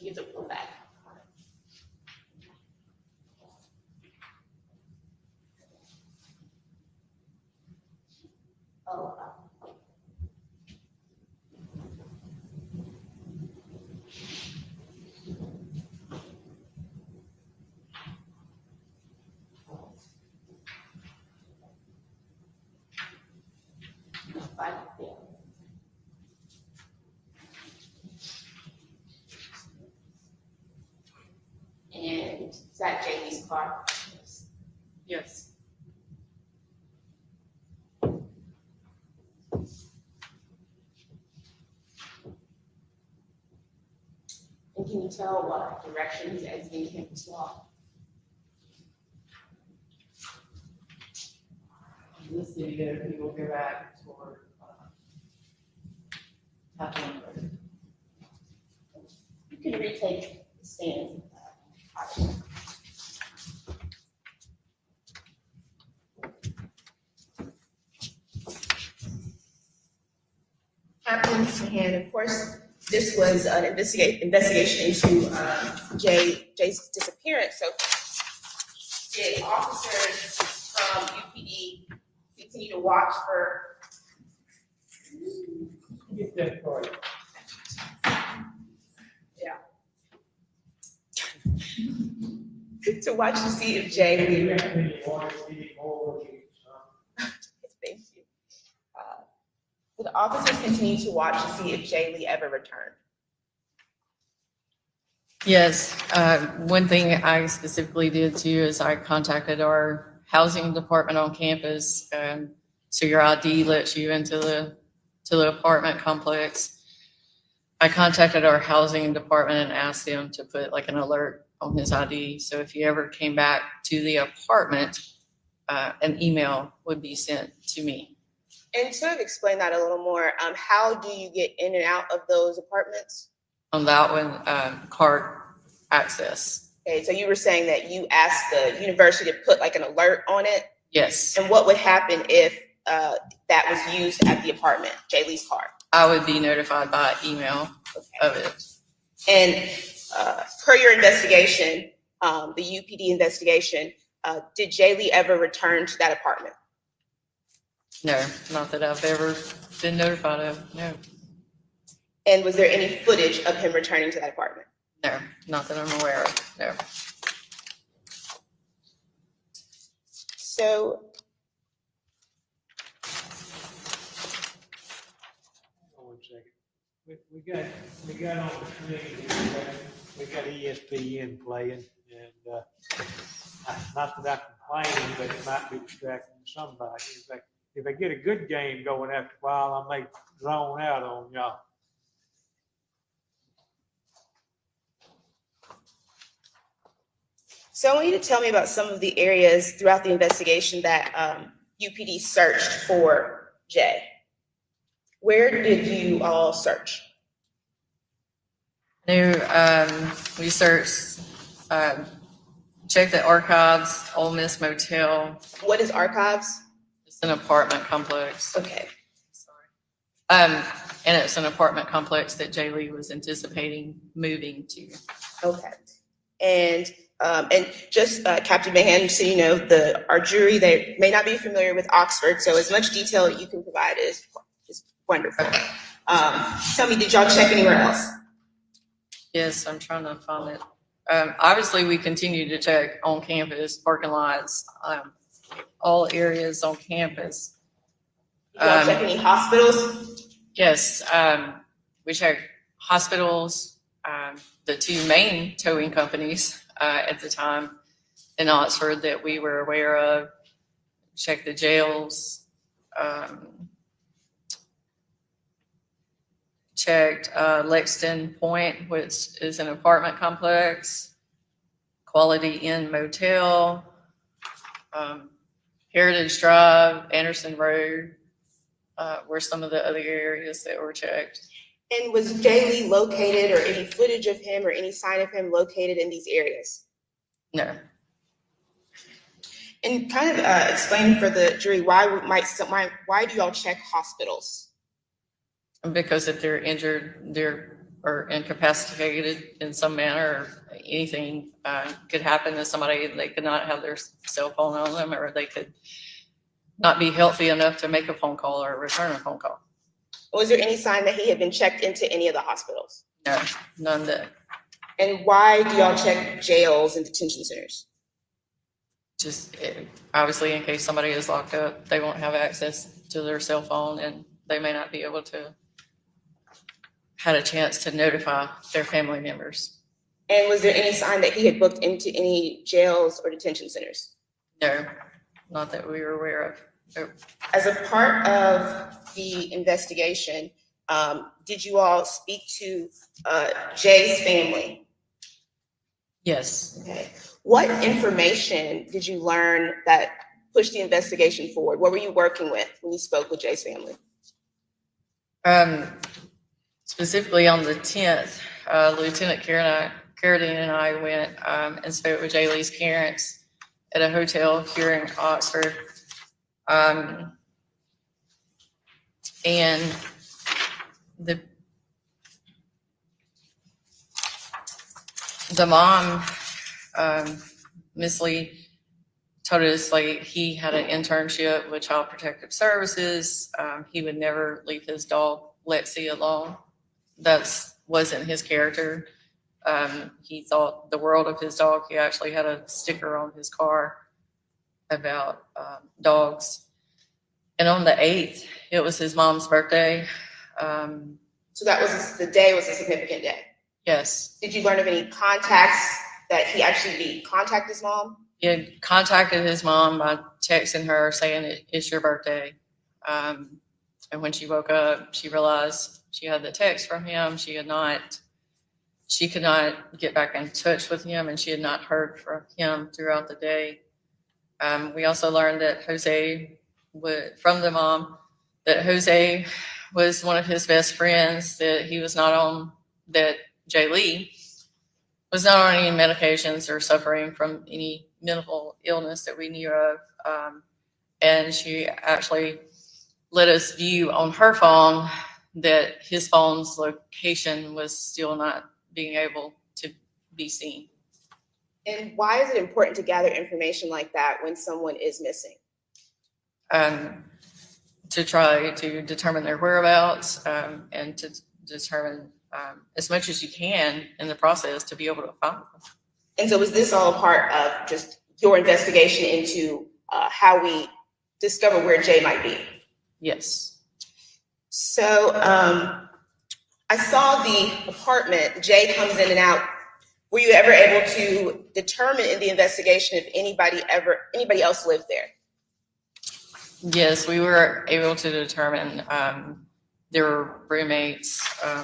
Speaker 9: You have to pull back. Oh. Fine, yeah. And is that Jamie's car?
Speaker 10: Yes.
Speaker 9: And can you tell what direction he's exiting campus law?
Speaker 10: This video, he will go back toward, Hudson Road.
Speaker 9: You can retake the stand. Captain Mahan, of course, this was an investigation into Jay's disappearance. So did officers from UPD continue to watch for?
Speaker 4: Get that card.
Speaker 9: To watch to see if Jay Lee.
Speaker 4: Thank you.
Speaker 9: Did the officers continue to watch to see if Jay Lee ever returned?
Speaker 10: Yes, one thing I specifically did too is I contacted our housing department on campus. So your ID lets you into the apartment complex. I contacted our housing department and asked them to put like an alert on his ID. So if he ever came back to the apartment, an email would be sent to me.
Speaker 9: And sort of explain that a little more. How do you get in and out of those apartments?
Speaker 10: On that one, card access.
Speaker 9: Okay, so you were saying that you asked the university to put like an alert on it?
Speaker 10: Yes,
Speaker 9: And what would happen if that was used at the apartment, Jay Lee's car?
Speaker 10: I would be notified by email of it.
Speaker 9: And per your investigation, the UPD investigation, did Jay Lee ever return to that apartment?
Speaker 10: No, not that I've ever been notified of, no.
Speaker 9: And was there any footage of him returning to that apartment?
Speaker 10: No, not that I'm aware of, no.
Speaker 9: So
Speaker 4: One second. We got on the screen, we got ESPN playing, and not that I'm complaining, but it might be distracting somebody. If I get a good game going after a while, I may zone out on y'all.
Speaker 9: I want you to tell me about some of the areas throughout the investigation that UPD searched for Jay. Where did you all search?
Speaker 10: No, we searched, checked the archives, Ole Miss Motel.
Speaker 9: What is archives?
Speaker 10: It's an apartment complex.
Speaker 9: Okay.
Speaker 10: And it's an apartment complex that Jay Lee was anticipating moving to.
Speaker 9: Okay. And just Captain Mahan, so you know, our jury, they may not be familiar with Oxford, so as much detail you can provide is wonderful.
Speaker 10: Okay.
Speaker 9: Tell me, did y'all check anywhere else?
Speaker 10: Yes, I'm trying to find it. Obviously, we continue to check on campus, parking lots, all areas on campus.
Speaker 9: Did y'all check any hospitals?
Speaker 10: Yes, we checked hospitals, the two main towing companies at the time in Oxford that we were aware of. Checked the jails, checked Lexington Point, which is an apartment complex, Quality Inn Motel, Heritage Drive, Anderson Road, were some of the other areas that were checked.
Speaker 9: And was Jay Lee located, or any footage of him or any sign of him located in these areas?
Speaker 10: No.
Speaker 9: And kind of explain for the jury, why do y'all check hospitals?
Speaker 10: Because if they're injured, or incapacitated in some manner, or anything could happen to somebody, they could not have their cell phone on them, or they could not be healthy enough to make a phone call or return a phone call.
Speaker 9: Was there any sign that he had been checked into any of the hospitals?
Speaker 10: No, none that.
Speaker 9: And why do y'all check jails and detention centers?
Speaker 10: Just obviously in case somebody is locked up, they won't have access to their cell phone, and they may not be able to had a chance to notify their family members.
Speaker 9: And was there any sign that he had booked into any jails or detention centers?
Speaker 10: No, not that we were aware of. No.
Speaker 9: As a part of the investigation, did you all speak to Jay's family?
Speaker 10: Yes.
Speaker 9: Okay. What information did you learn that pushed the investigation forward? What were you working with when you spoke with Jay's family?
Speaker 10: Specifically on the 10th, Lieutenant Carradine and I went and spoke with Jay Lee's parents at a hotel here in Oxford. And the mom, Miss Lee, told us like he had an internship with Child Protective Services. He would never leave his dog Lexi alone. That wasn't his character. He thought the world of his dog. He actually had a sticker on his car about dogs. And on the 8th, it was his mom's birthday.
Speaker 9: So that was the day was a significant day.
Speaker 10: Yes.
Speaker 9: Did you learn of any contacts that he actually contacted his mom?
Speaker 10: He had contacted his mom by texting her saying it's your birthday. And when she woke up, she realized she had the text from him. She could not get back in touch with him, and she had not heard from him throughout the day. We also learned that from the mom, that Jose was one of his best friends, that he was not on, that Jay Lee was not on any medications or suffering from any mental illness that we knew of. And she actually let us view on her phone that his phone's location was still not being able to be seen.
Speaker 9: And why is it important to gather information like that when someone is missing?
Speaker 10: To try to determine their whereabouts, and to determine as much as you can in the process to be able to find them.
Speaker 9: And so was this all a part of just your investigation into how we discover where Jay might be?
Speaker 10: Yes.
Speaker 9: So I saw the apartment. Jay comes in and out. Were you ever able to determine in the investigation if anybody else lived there?
Speaker 10: Yes, we were able to determine there were roommates. I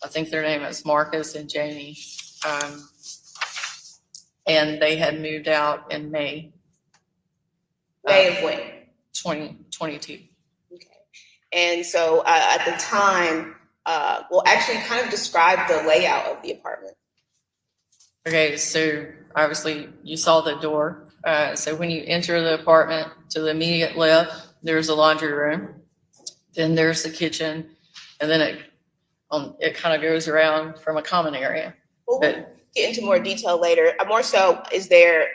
Speaker 10: think their name is Marcus and Jamie. And they had moved out in May.
Speaker 9: May of when?
Speaker 10: 2022.
Speaker 9: Okay. And so at the time, well, actually kind of describe the layout of the apartment.
Speaker 10: Okay, so obviously you saw the door. So when you enter the apartment, to the immediate left, there's a laundry room. Then there's the kitchen, and then it kind of goes around from a common area.
Speaker 9: We'll get into more detail later. More so, is there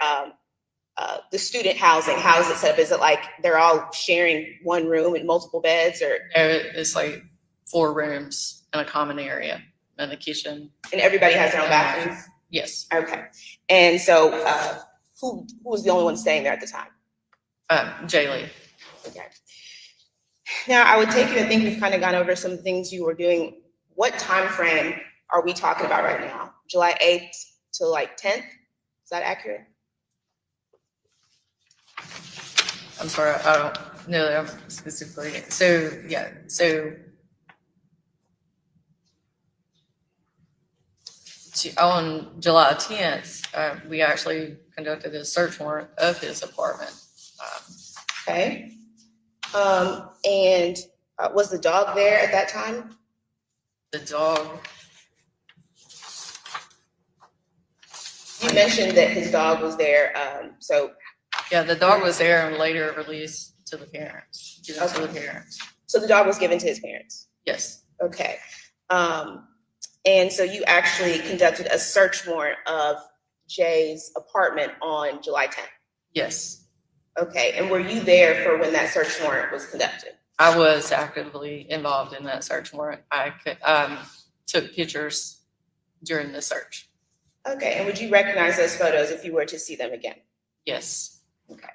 Speaker 9: the student housing? How is it set up? Is it like they're all sharing one room and multiple beds, or?
Speaker 10: It's like 4 rooms and a common area and a kitchen.
Speaker 9: And everybody has their own bathrooms?
Speaker 10: Yes.
Speaker 9: Okay. And so who was the only one staying there at the time?
Speaker 10: Jaylee.
Speaker 9: Okay. Now, I would take it, I think we've kind of gone over some things you were doing. What time frame are we talking about right now? July 8th to like 10th? Is that accurate?
Speaker 10: I'm sorry, I don't know that specifically. So, yeah, so on July 10th, we actually conducted a search warrant of his apartment.
Speaker 9: Okay. And was the dog there at that time?
Speaker 10: The dog,
Speaker 9: You mentioned that his dog was there, so,
Speaker 10: yeah, the dog was there and later released to the parents, given to the parents.
Speaker 9: so the dog was given to his parents?
Speaker 10: Yes,
Speaker 9: Okay. And so you actually conducted a search warrant of Jay's apartment on July 10th?
Speaker 10: yes.
Speaker 9: Okay, and were you there for when that search warrant was conducted?
Speaker 10: I was actively involved in that search warrant. I took pictures during the search.
Speaker 9: Okay, and would you recognize those photos if you were to see them again?
Speaker 10: Yes.
Speaker 9: Okay.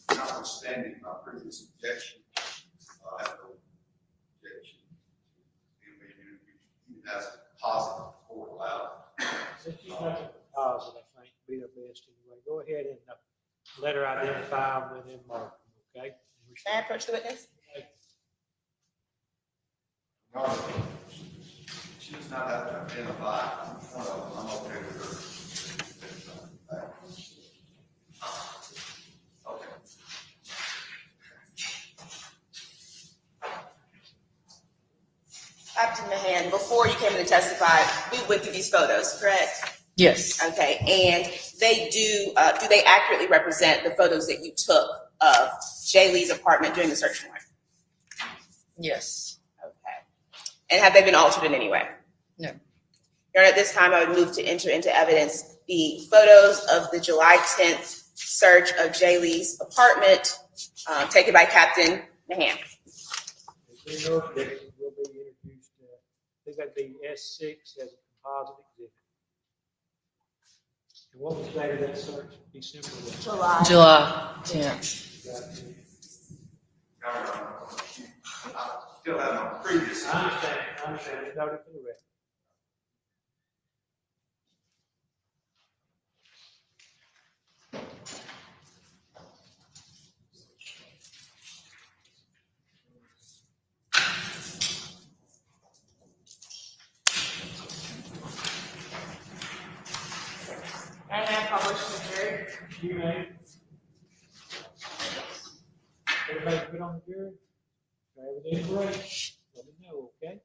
Speaker 5: Notwithstanding my previous objection, I have no objection. Even as a positive or allowed.
Speaker 4: Since you make it positive, I think be the best anyway. Go ahead and let her identify them and then mark them, okay?
Speaker 9: May I approach the witness?
Speaker 5: No, she does not have to identify one of them. I'm okay with her. Okay.
Speaker 9: Captain Mahan, before you came in to testify, we went through these photos, correct?
Speaker 10: Yes.
Speaker 9: Okay, and they do they accurately represent the photos that you took of Jaylee's apartment during the search warrant?
Speaker 10: Yes.
Speaker 9: Okay. And have they been altered in any way?
Speaker 10: No.
Speaker 9: Your Honor, at this time, I would move to enter into evidence the photos of the July 10th search of Jaylee's apartment, taken by Captain Mahan.
Speaker 4: If no objection, will be introduced, I think that'd be S6 as a composite exhibit. And what was the date of that search? December what?
Speaker 10: July 10th.
Speaker 5: I still have my previous.
Speaker 4: I understand, it's noted for the record.
Speaker 9: And I published the jury.
Speaker 4: You may. Everybody put on the jury? Everything great? Let me know, okay?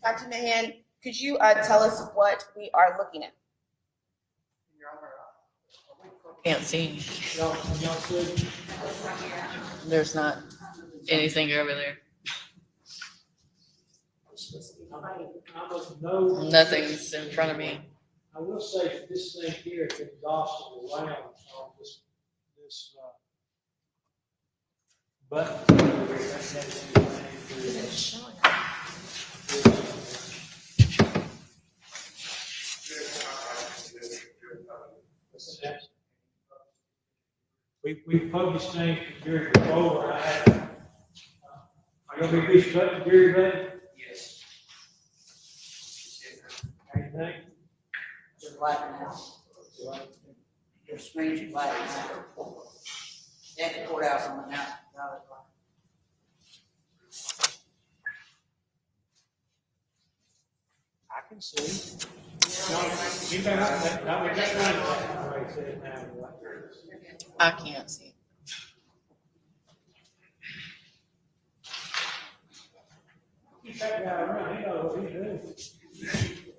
Speaker 9: Captain Mahan, could you tell us what we are looking at?
Speaker 10: Can't see.
Speaker 4: Y'all see?
Speaker 10: There's not anything over there.
Speaker 4: I must know.
Speaker 10: Nothing's in front of me.
Speaker 4: I will say this thing here is exhaustive around on this button. We published names to Jerry before, I had, are you gonna be respecting Jerry, buddy?
Speaker 2: Yes.
Speaker 4: How you think?
Speaker 2: They're black now. Their screens are black now. They had the courthouse on the now.
Speaker 4: I can see. No, you better not, not with that one, like I said now.
Speaker 10: I can't see.
Speaker 4: Keep that guy around, he knows what he's doing.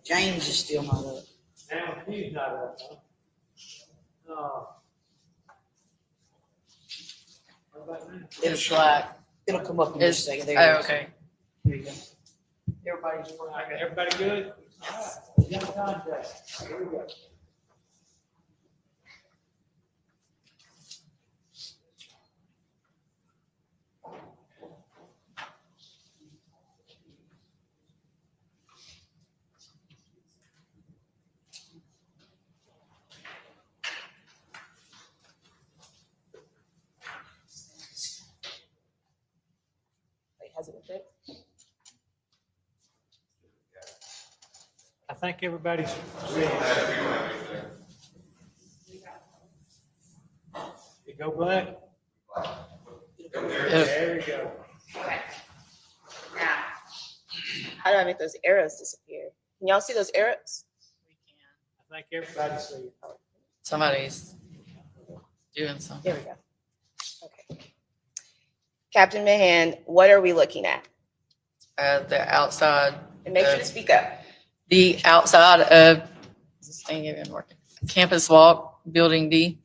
Speaker 2: James is still not up.
Speaker 4: Now, he's not up, huh? What about now?
Speaker 10: It's black.
Speaker 2: It'll come up in
Speaker 10: It's,
Speaker 2: just a second. There it
Speaker 10: oh,
Speaker 2: is.
Speaker 10: okay.
Speaker 2: There you go. Everybody's
Speaker 4: All
Speaker 2: working.
Speaker 4: right, everybody good? All right, we got contact. Here we go.
Speaker 9: Wait, has it been fixed?
Speaker 4: I think everybody's ready. You go black? There we go.
Speaker 9: Okay. Now, how do I make those arrows disappear? Can y'all see those arrows?
Speaker 10: We can.
Speaker 4: I think everybody's sees it.
Speaker 10: Somebody's doing something.
Speaker 9: There we go. Okay. Captain Mahan, what are we looking at?
Speaker 10: The outside,
Speaker 9: And make sure to speak up.
Speaker 10: the outside of, is this thing even working? Campus Walk, Building D.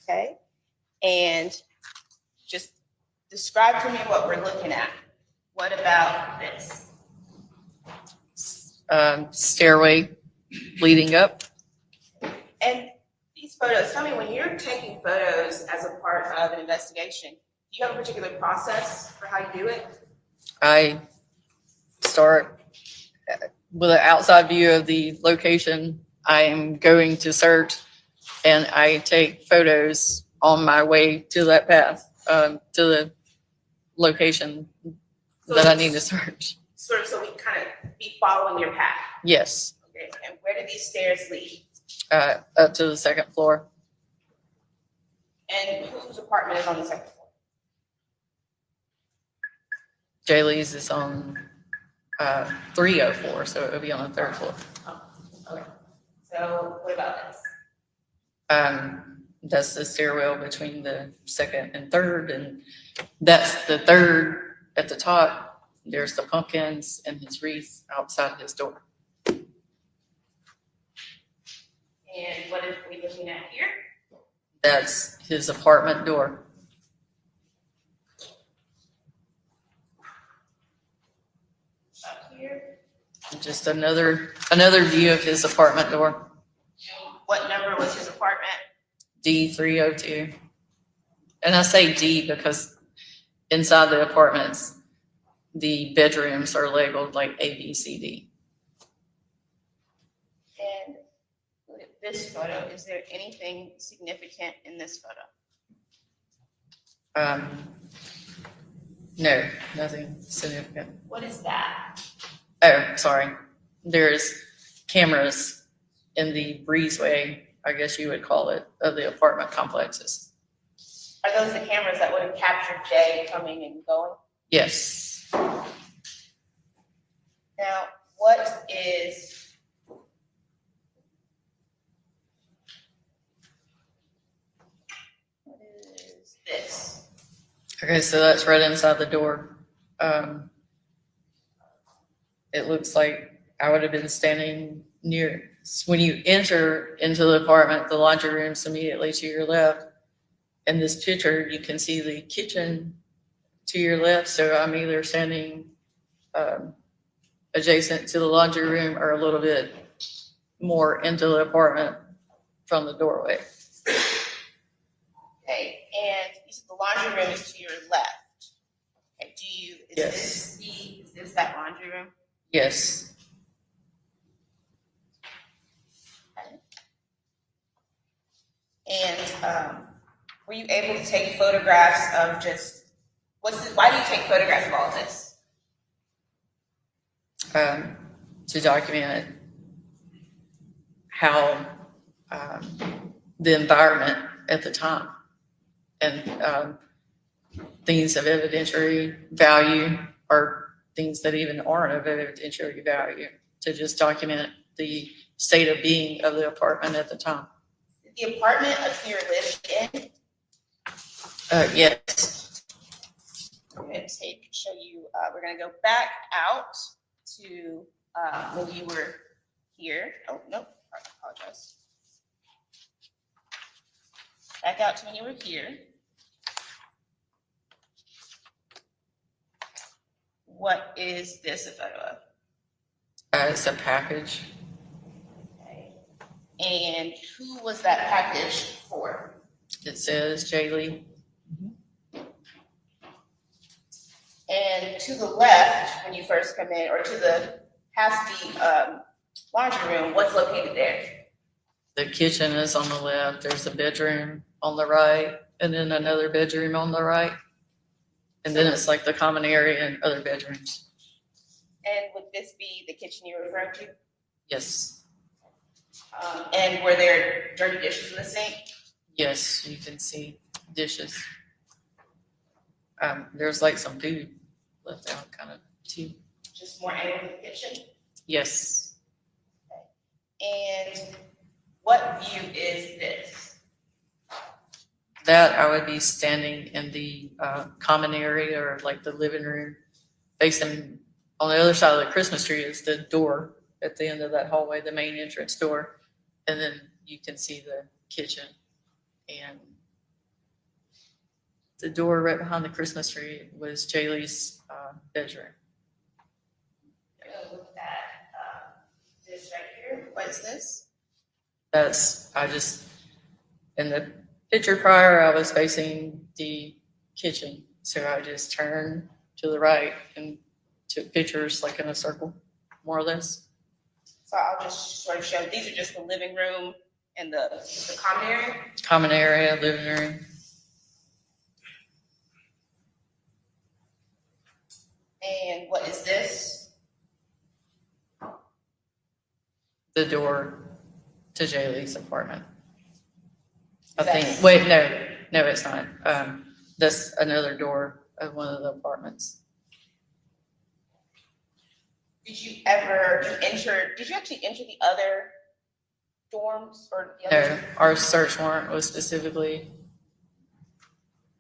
Speaker 9: Okay? And just describe to me what we're looking at. What about this?
Speaker 10: Stairway leading up.
Speaker 9: And these photos, tell me, when you're taking photos as a part of an investigation, do you have a particular process for how you do it?
Speaker 10: I start with an outside view of the location I am going to search, and I take photos on my way to that path, to the location that I need to search.
Speaker 9: Sort of so we kind of be following your path.
Speaker 10: Yes,
Speaker 9: Okay, and where do these stairs lead?
Speaker 10: up to the second floor.
Speaker 9: And whose apartment is on the second floor?
Speaker 10: Jay Lee's is on 304, so it'll be on the third floor.
Speaker 9: Okay. So what about this?
Speaker 10: That's the stairwell between the second and third, and that's the third at the top. There's the pumpkins and his wreath outside his door.
Speaker 9: And what are we looking at here?
Speaker 10: That's his apartment door.
Speaker 9: Up here.
Speaker 10: Just another view of his apartment door.
Speaker 9: What number was his apartment?
Speaker 10: D302. And I say D because inside the apartments, the bedrooms are labeled like A, B, C, D.
Speaker 9: And look at this photo. Is there anything significant in this photo?
Speaker 10: No, nothing significant.
Speaker 9: What is that?
Speaker 10: Oh, sorry. There's cameras in the breezeway, I guess you would call it, of the apartment complexes.
Speaker 9: Are those the cameras that would have captured Jay coming and going?
Speaker 10: Yes.
Speaker 9: Now, what is this?
Speaker 10: Okay, so that's right inside the door. It looks like I would have been standing near, when you enter into the apartment, the laundry room's immediately to your left. In this picture, you can see the kitchen to your left, so I'm either standing adjacent to the laundry room or a little bit more into the apartment from the doorway.
Speaker 9: Okay, and you said the laundry room is to your left. Okay,
Speaker 10: Yes.
Speaker 9: is this that laundry room?
Speaker 10: Yes.
Speaker 9: And Were you able to take photographs of just, why do you take photographs of all of this?
Speaker 10: To document how the environment at the time and things of evidentiary value or things that even aren't of evidentiary value, to just document the state of being of the apartment at the time.
Speaker 9: Did the apartment appear lived in?
Speaker 10: Yes.
Speaker 9: I'm gonna show you, we're gonna go back out to when you were here. Oh, nope, I apologize. Back out to when you were here. What is this a photo of?
Speaker 10: It's a package.
Speaker 9: Okay. And who was that package for?
Speaker 10: It says Jaylee.
Speaker 9: And to the left, when you first come in, or to the past the laundry room, what's located there?
Speaker 10: The kitchen is on the left. There's a bedroom on the right, and then another bedroom on the right. And then it's like the common area and other bedrooms.
Speaker 9: And would this be the kitchen you were referring to?
Speaker 10: Yes.
Speaker 9: And were there dirty dishes in the sink?
Speaker 10: Yes, you can see dishes. There's like some food left out kind of too.
Speaker 9: Just more angled in the kitchen?
Speaker 10: Yes.
Speaker 9: And what view is this?
Speaker 10: That I would be standing in the common area or like the living room. Facing on the other side of the Christmas tree is the door at the end of that hallway, the main entrance door. And then you can see the kitchen and the door right behind the Christmas tree was Jaylee's bedroom.
Speaker 9: Look at this right here. What is this?
Speaker 10: In the picture prior, I was facing the kitchen. So I just turned to the right and took pictures like in a circle, more or less.
Speaker 9: So I'll just sort of show, these are just the living room and the common area?
Speaker 10: Common area, living room.
Speaker 9: And what is this?
Speaker 10: The door to Jaylee's apartment. I
Speaker 9: That's-
Speaker 10: think, wait, no, it's not. That's another door of one of the apartments.
Speaker 9: Did you actually enter the other dorms or the other?
Speaker 10: No, our search warrant was specifically,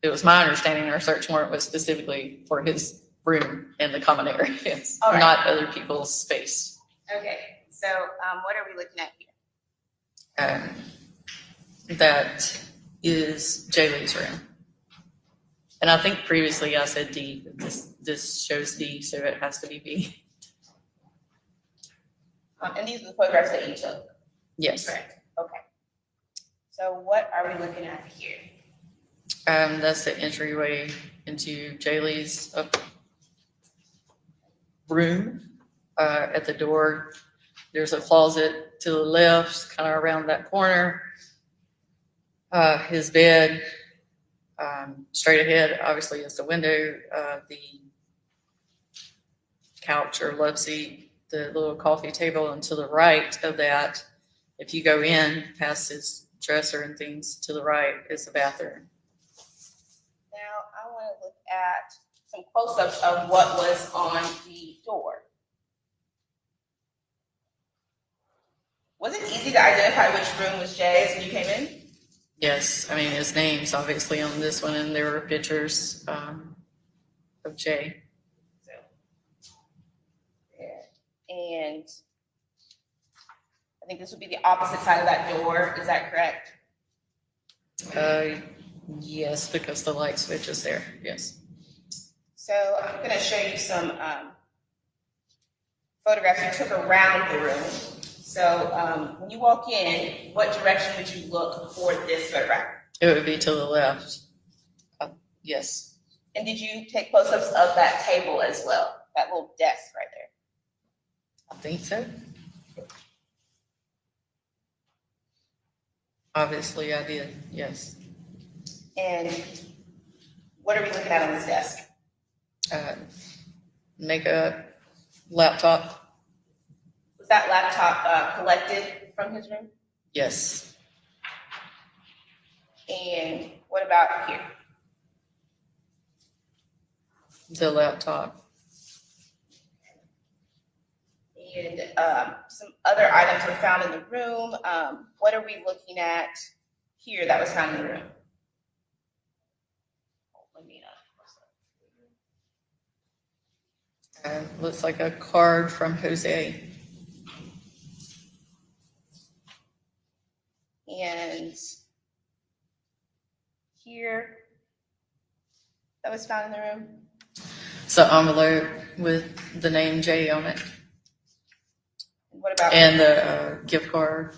Speaker 10: it was my understanding our search warrant was specifically for his room in the common areas,
Speaker 9: All right.
Speaker 10: not other people's space.
Speaker 9: Okay, so what are we looking at here?
Speaker 10: That is Jaylee's room. And I think previously I said D, but this shows D, so it has to be B.
Speaker 9: And these are the photographs that you took?
Speaker 10: Yes.
Speaker 9: Correct, okay. So what are we looking at here?
Speaker 10: That's the entryway into Jaylee's room. At the door, there's a closet to the left, kind of around that corner. His bed, straight ahead, obviously, is the window. The couch or love seat, the little coffee table, and to the right of that, if you go in past his dresser and things, to the right is the bathroom.
Speaker 9: Now, I want to look at some close-ups of what was on the door. Was it easy to identify which room was Jay's when you came in?
Speaker 10: Yes, I mean, his name's obviously on this one, and there were pictures of Jay.
Speaker 9: So, yeah. And I think this would be the opposite side of that door, is that correct?
Speaker 10: Yes, because the light switch is there, yes.
Speaker 9: So I'm gonna show you some photographs you took around the room. So when you walk in, what direction would you look for this photograph?
Speaker 10: It would be to the left. Yes,
Speaker 9: And did you take close-ups of that table as well? That little desk right there?
Speaker 10: I think so. Obviously, I did, yes.
Speaker 9: And what are we looking at on this desk?
Speaker 10: Makeup, laptop,
Speaker 9: Was that laptop collected from his room?
Speaker 10: yes.
Speaker 9: And what about here?
Speaker 10: The laptop,
Speaker 9: And some other items were found in the room. What are we looking at here that was found in the room? Let me
Speaker 10: looks like a card from Jose.
Speaker 9: And here, that was found in the room.
Speaker 10: It's an envelope with the name J on it
Speaker 9: And what about?
Speaker 10: and the gift card.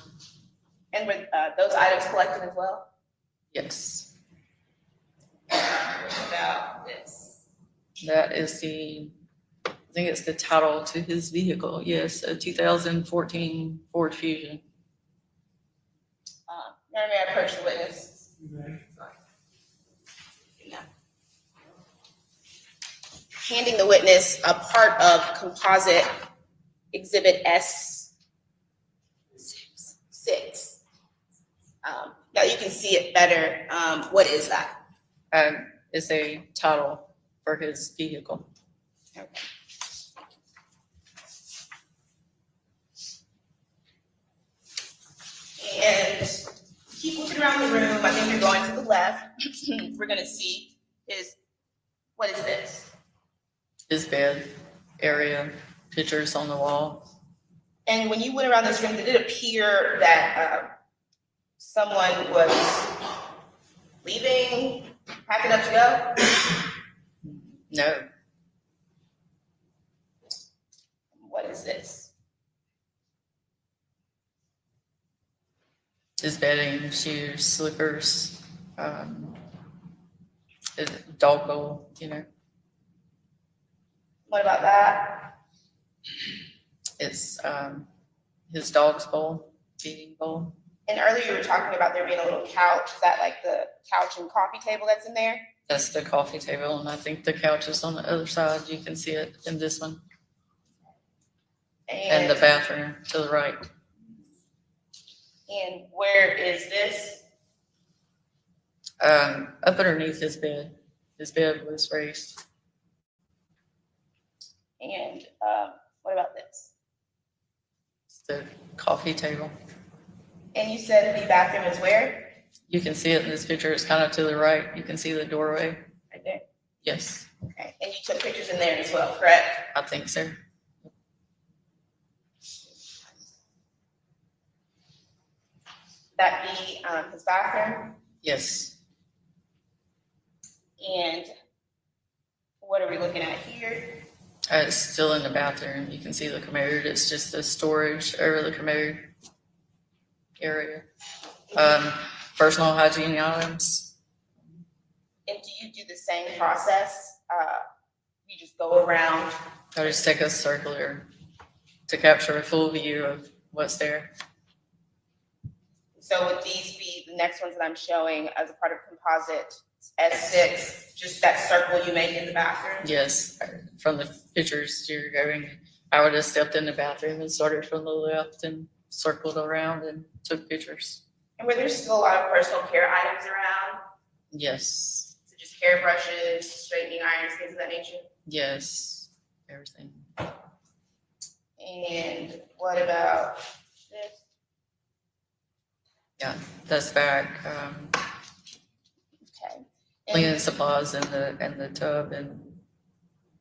Speaker 9: And were those items collected as well?
Speaker 10: Yes,
Speaker 9: What about this?
Speaker 10: that is I think it's the title to his vehicle. Yes, a 2014 Ford Fusion.
Speaker 9: Mary, may I approach the witness? No. Handing the witness a part of composite exhibit S6. Now you can see it better. What is that?
Speaker 10: It's a title for his vehicle.
Speaker 9: Okay. And keep looking around the room. I think you're going to the left. We're gonna see what is this?
Speaker 10: His bed area, pictures on the wall.
Speaker 9: And when you went around this room, did it appear that someone was leaving, packing up to go?
Speaker 10: No,
Speaker 9: What is this?
Speaker 10: his bedding, shoes, slippers, his dog bowl,
Speaker 9: What about that?
Speaker 10: It's his dog's bowl, feeding bowl.
Speaker 9: And earlier you were talking about there being a little couch. Is that like the couch and coffee table that's in there?
Speaker 10: That's the coffee table, and I think the couch is on the other side. You can see it in this one. And the bathroom to the right.
Speaker 9: And where is this?
Speaker 10: Up underneath his bed. His bed was raised.
Speaker 9: And what about this?
Speaker 10: It's the coffee table.
Speaker 9: And you said the bathroom is where?
Speaker 10: You can see it in this picture. It's kind of to the right. You can see the doorway.
Speaker 9: Right there.
Speaker 10: Yes,
Speaker 9: Okay. And you took pictures in there as well, correct?
Speaker 10: I think so.
Speaker 9: That be his bathroom?
Speaker 10: Yes.
Speaker 9: And what are we looking at here?
Speaker 10: It's still in the bathroom. You can see the commode. It's just the storage over the commode area. Personal hygiene items.
Speaker 9: And do you do the same process? You just go around?
Speaker 10: I just take a circular to capture a full view of what's there.
Speaker 9: So would these be the next ones that I'm showing as a part of composite S6, just that circle you make in the bathroom?
Speaker 10: Yes, from the pictures you're going, I would have stepped in the bathroom and started from the left and circled around and took pictures.
Speaker 9: And were there still a lot of personal care items around?
Speaker 10: Yes,
Speaker 9: So just hairbrushes, straightening irons, things of that nature?
Speaker 10: yes, everything.
Speaker 9: And what about this?
Speaker 10: Yeah, that's back.
Speaker 9: Okay. And
Speaker 10: Cleaning supplies in the tub and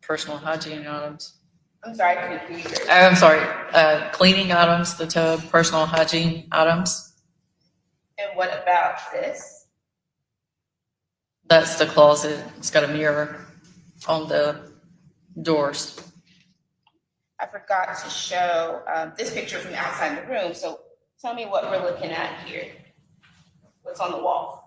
Speaker 10: personal hygiene items.
Speaker 9: I'm sorry, I couldn't hear you. very
Speaker 10: I'm sorry, cleaning items, the tub, personal hygiene items.
Speaker 9: And what about this?
Speaker 10: That's the closet. It's got a mirror on the doors.
Speaker 9: I forgot to show this picture from outside the room, so tell me what we're looking at here. What's on the wall?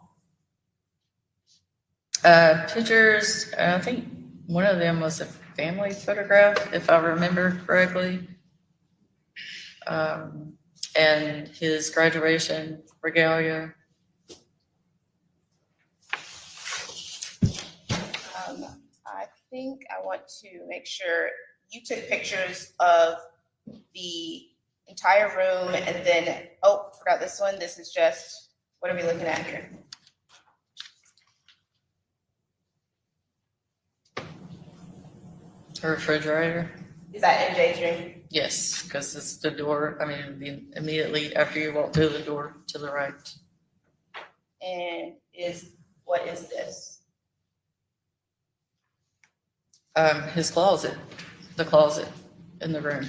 Speaker 10: Pictures, I think one of them was a family photograph, if I remember correctly. And his graduation regalia.
Speaker 9: think I want to make sure you took pictures of the entire room and then, oh, forgot this one. This is just, what are we looking at here?
Speaker 10: A refrigerator?
Speaker 9: Is that MJ's room?
Speaker 10: Yes, because it's the door, I mean, it'd be immediately after you walk through the door to the right.
Speaker 9: And what is this?
Speaker 10: His closet, the closet in the room.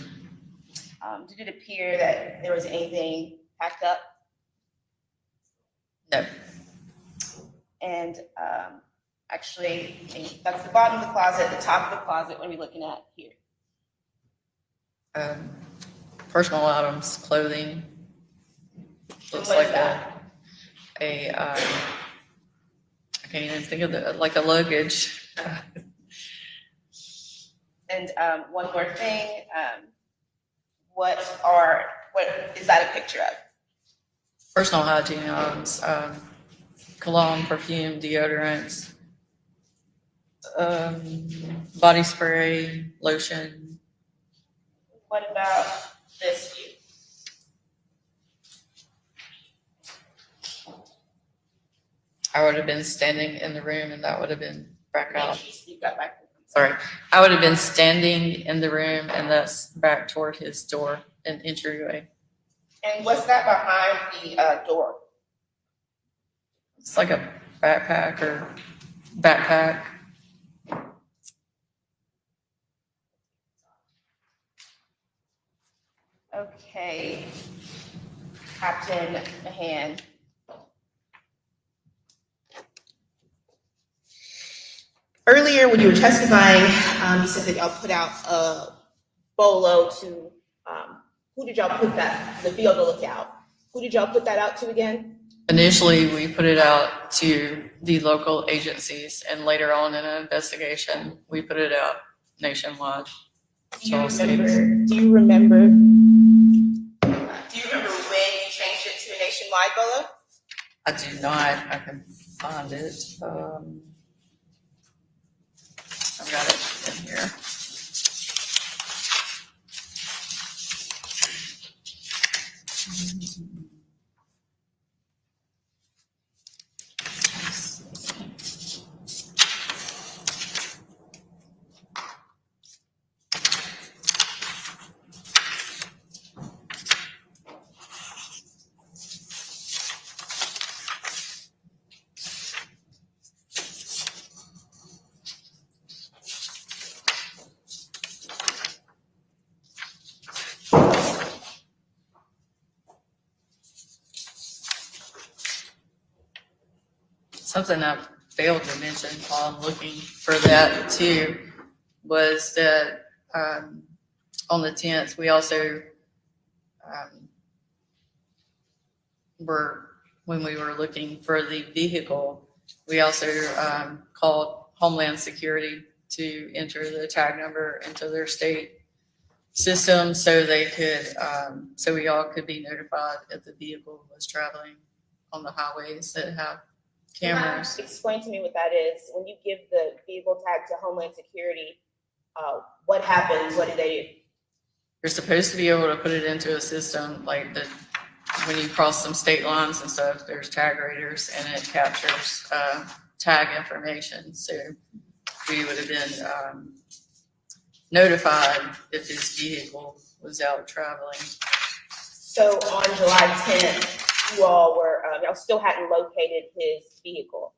Speaker 9: Did it appear that there was anything packed up?
Speaker 10: No,
Speaker 9: And actually, that's the bottom of the closet, the top of the closet, what are we looking at here?
Speaker 10: personal items, clothing. Looks
Speaker 9: What
Speaker 10: like
Speaker 9: is that?
Speaker 10: I can't even think of the, like a luggage.
Speaker 9: And one more thing, what is that a picture of?
Speaker 10: Personal hygiene items, cologne, perfume, deodorants, body spray, lotion.
Speaker 9: What about this view?
Speaker 10: I would have been standing in the room and that would have been back out.
Speaker 9: Speak up,
Speaker 10: Sorry, I would have been standing in the room and that's back toward his door and entryway.
Speaker 9: And what's that behind the door?
Speaker 10: It's like a backpack or backpack.
Speaker 9: Okay, Captain Mahan. Earlier, when you were testifying, you said that y'all put out a bolo to, who did y'all put the field to look out? Who did y'all put that out to again?
Speaker 10: Initially, we put it out to the local agencies and later on in an investigation, we put it out nationwide.
Speaker 9: Do you remember when you changed it to a nationwide bolo?
Speaker 10: I do not, I can find it. I've got it in here. Something I failed to mention while I'm looking for that too was that on the 10th, we also when we were looking for the vehicle, we also called Homeland Security to enter the tag number into their state system so they could, so we all could be notified if the vehicle was traveling on the highways that have cameras.
Speaker 9: Explain to me what that is. When you give the vehicle tag to Homeland Security, what happens? What do they do?
Speaker 10: You're supposed to be able to put it into a system like when you cross some state lines and stuff, there's tag readers and it captures tag information. So we would have been notified if his vehicle was out traveling.
Speaker 9: So on July 10th, y'all still hadn't located his vehicle.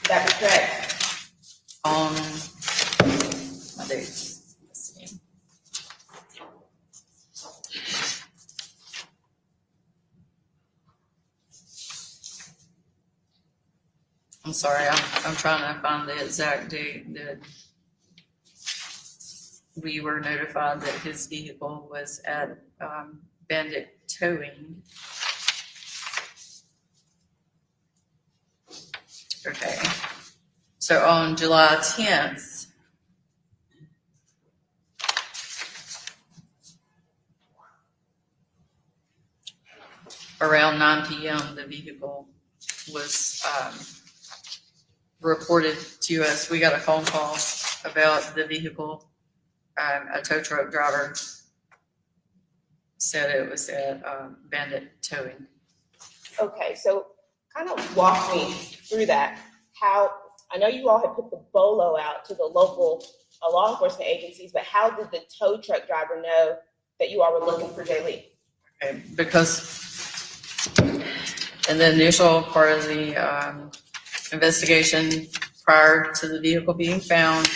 Speaker 9: Is that correct?
Speaker 10: On my dates, let's see. I'm sorry, I'm trying to find the exact date that we were notified that his vehicle was at Bandit Towing. Okay, so on July 10th, around 9 p.m., the vehicle was reported to us, we got a phone call about the vehicle. A tow truck driver said it was at Bandit Towing.
Speaker 9: Okay, so kind of walk me through that. How, I know you all had put the BOLO out to the local law enforcement agencies, but how did the tow truck driver know that you all were looking for Jay Lee?
Speaker 10: Okay, because in the initial part of the investigation, prior to the vehicle being found,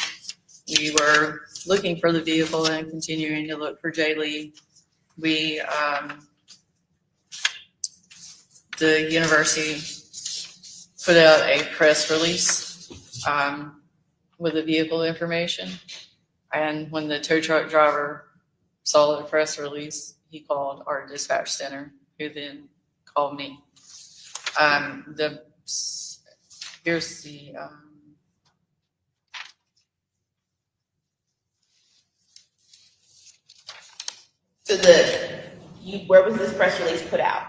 Speaker 10: we were looking for the vehicle and continuing to look for Jay Lee. We, the university put out a press release with the vehicle information. And when the tow truck driver saw the press release, he called our dispatch center, who then called me. Here's the,
Speaker 9: So where was this press release put out?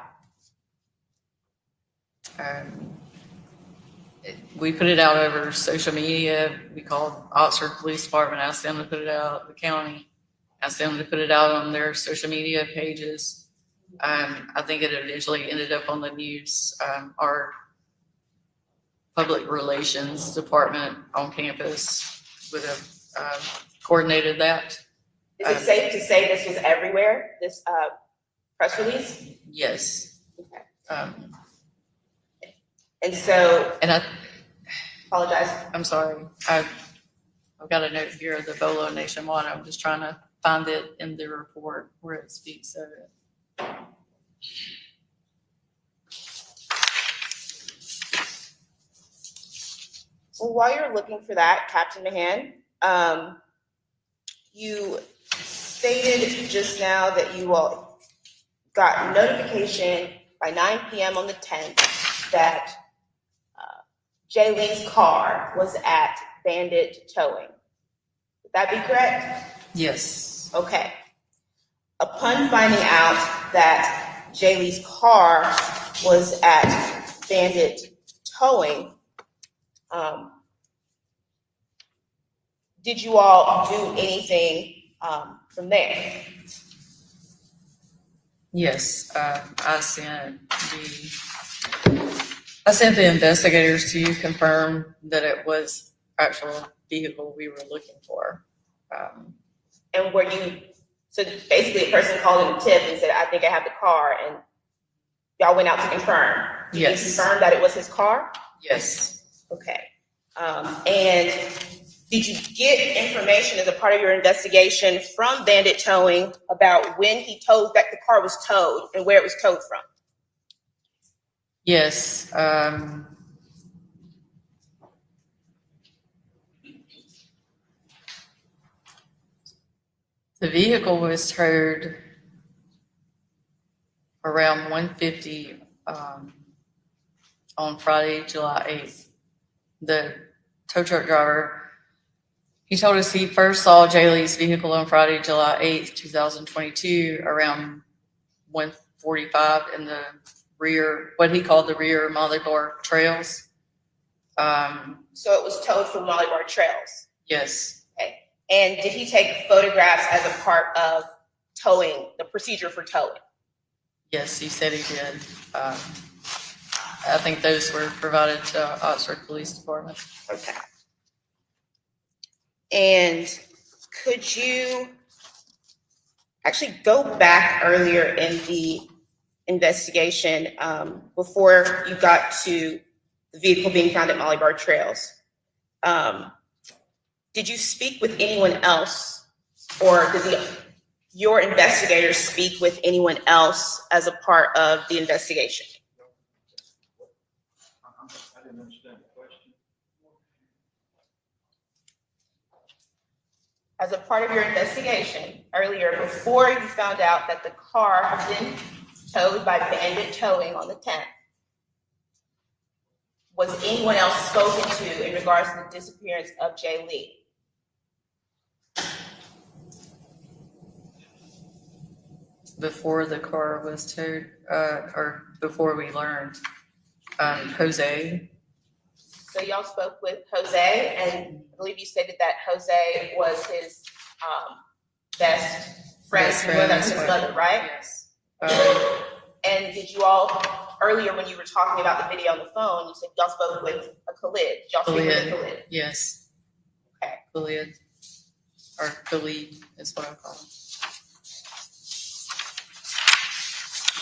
Speaker 10: we put it out over social media. We called Oxford Police Department, asked them to put it out, the county, asked them to put it out on their social media pages. I think it eventually ended up on the news. Our public relations department on campus would have coordinated that.
Speaker 9: Is it safe to say this was everywhere, this press release?
Speaker 10: Yes.
Speaker 9: Okay. And so,
Speaker 10: And I
Speaker 9: apologize.
Speaker 10: I'm sorry. I've got a note here of the BOLO nationwide. I'm just trying to find it in the report where it speaks of it.
Speaker 9: Well, while you're looking for that, Captain Mahan, you stated just now that you all got notification by 9 p.m. on the 10th that Jay Lee's car was at Bandit Towing. Would that be correct?
Speaker 10: Yes.
Speaker 9: Okay. Upon finding out that Jay Lee's car was at Bandit Towing, did you all do anything from there?
Speaker 10: Yes. I sent the investigators to confirm that it was actual vehicle we were looking for.
Speaker 9: And were you, so basically a person called in a tip and said, I think I have the car, and y'all went out to confirm? Did
Speaker 10: Yes.
Speaker 9: you confirm that it was his car?
Speaker 10: Yes.
Speaker 9: Okay. And did you get information as a part of your investigation from Bandit Towing about when he towed, that the car was towed and where it was towed from?
Speaker 10: Yes. The vehicle was towed around 1:50 on Friday, July 8th. The tow truck driver, he told us he first saw Jay Lee's vehicle on Friday, July 8th, 2022, around 1:45 in the rear, what he called the rear Molly Bar trails.
Speaker 9: So it was towed from Molly Bar Trails.
Speaker 10: Yes.
Speaker 9: Okay. And did he take photographs as a part of towing, the procedure for towing?
Speaker 10: Yes, he said he did. I think those were provided to Oxford Police Department.
Speaker 9: Okay. And could you actually go back earlier in the investigation, before you got to the vehicle being found at Molly Bar Trails? Did you speak with anyone else, or did your investigators speak with anyone else as a part of the investigation?
Speaker 5: I didn't understand the question.
Speaker 9: As a part of your investigation earlier, before you found out that the car had been towed by Bandit Towing on the 10th, was anyone else spoken to in regards to the disappearance of Jay Lee?
Speaker 10: Before the car was towed, or before we learned, Jose.
Speaker 9: So So y'all spoke with Jose, and I believe you stated that Jose was his best friend,
Speaker 10: Best
Speaker 9: similar
Speaker 10: friend
Speaker 9: to
Speaker 10: as
Speaker 9: his
Speaker 10: well.
Speaker 9: mother, right?
Speaker 10: Yes.
Speaker 9: And did you all, earlier when you were talking about the video on the phone, you said y'all spoke with a Khalid. Did y'all speak with a Khalid?
Speaker 10: Yes.
Speaker 9: Okay.
Speaker 10: Khalid, or Khalid is what I call him.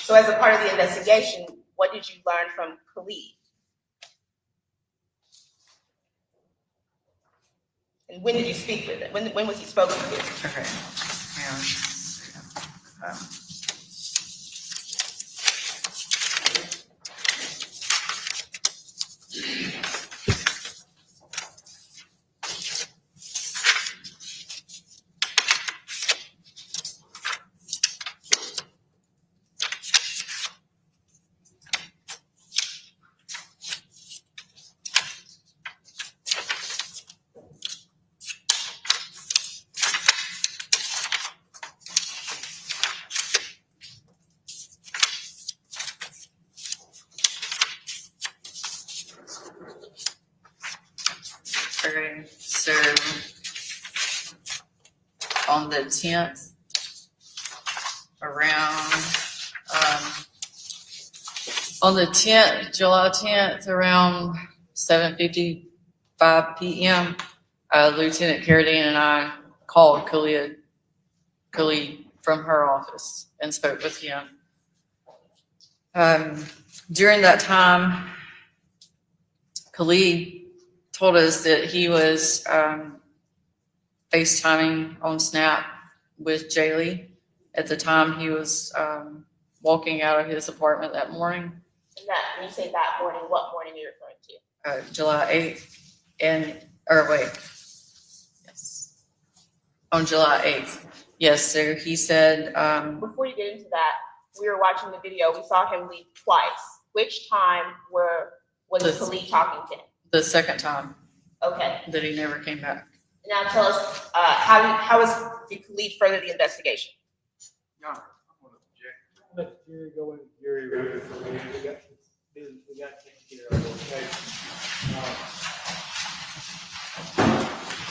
Speaker 9: So as a part of the investigation, what did you learn from Khalid? And when did you speak with him? When was he spoken with?
Speaker 10: Okay. Yeah. Okay, so on the 10th, July 10th, around 7:55 p.m., Lieutenant Carradine and I called Khalid from her office and spoke with him. During that time, Khalid told us that he was FaceTiming on Snap with Jaylee at the time he was walking out of his apartment that morning,
Speaker 9: And that, when you say that morning, what morning are you referring to?
Speaker 10: July 8th. Yes, on July 8th. Yes, so he said,
Speaker 9: Before you get into that, we were watching the video, we saw him leave twice. Which time was
Speaker 10: This-
Speaker 9: Khalid talking to him?
Speaker 10: the second time
Speaker 9: Okay,
Speaker 10: that he never came back.
Speaker 9: now tell us, did Khalid further the investigation?
Speaker 3: Your Honor, I'm gonna object.
Speaker 4: Let Jerry go into jury room. We got to take care of it, okay?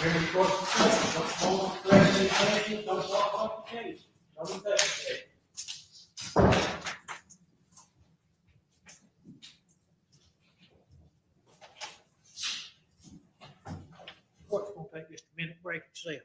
Speaker 4: Any questions? Don't hold the question, don't talk about the case. Don't investigate. Court's gonna take just a minute break itself.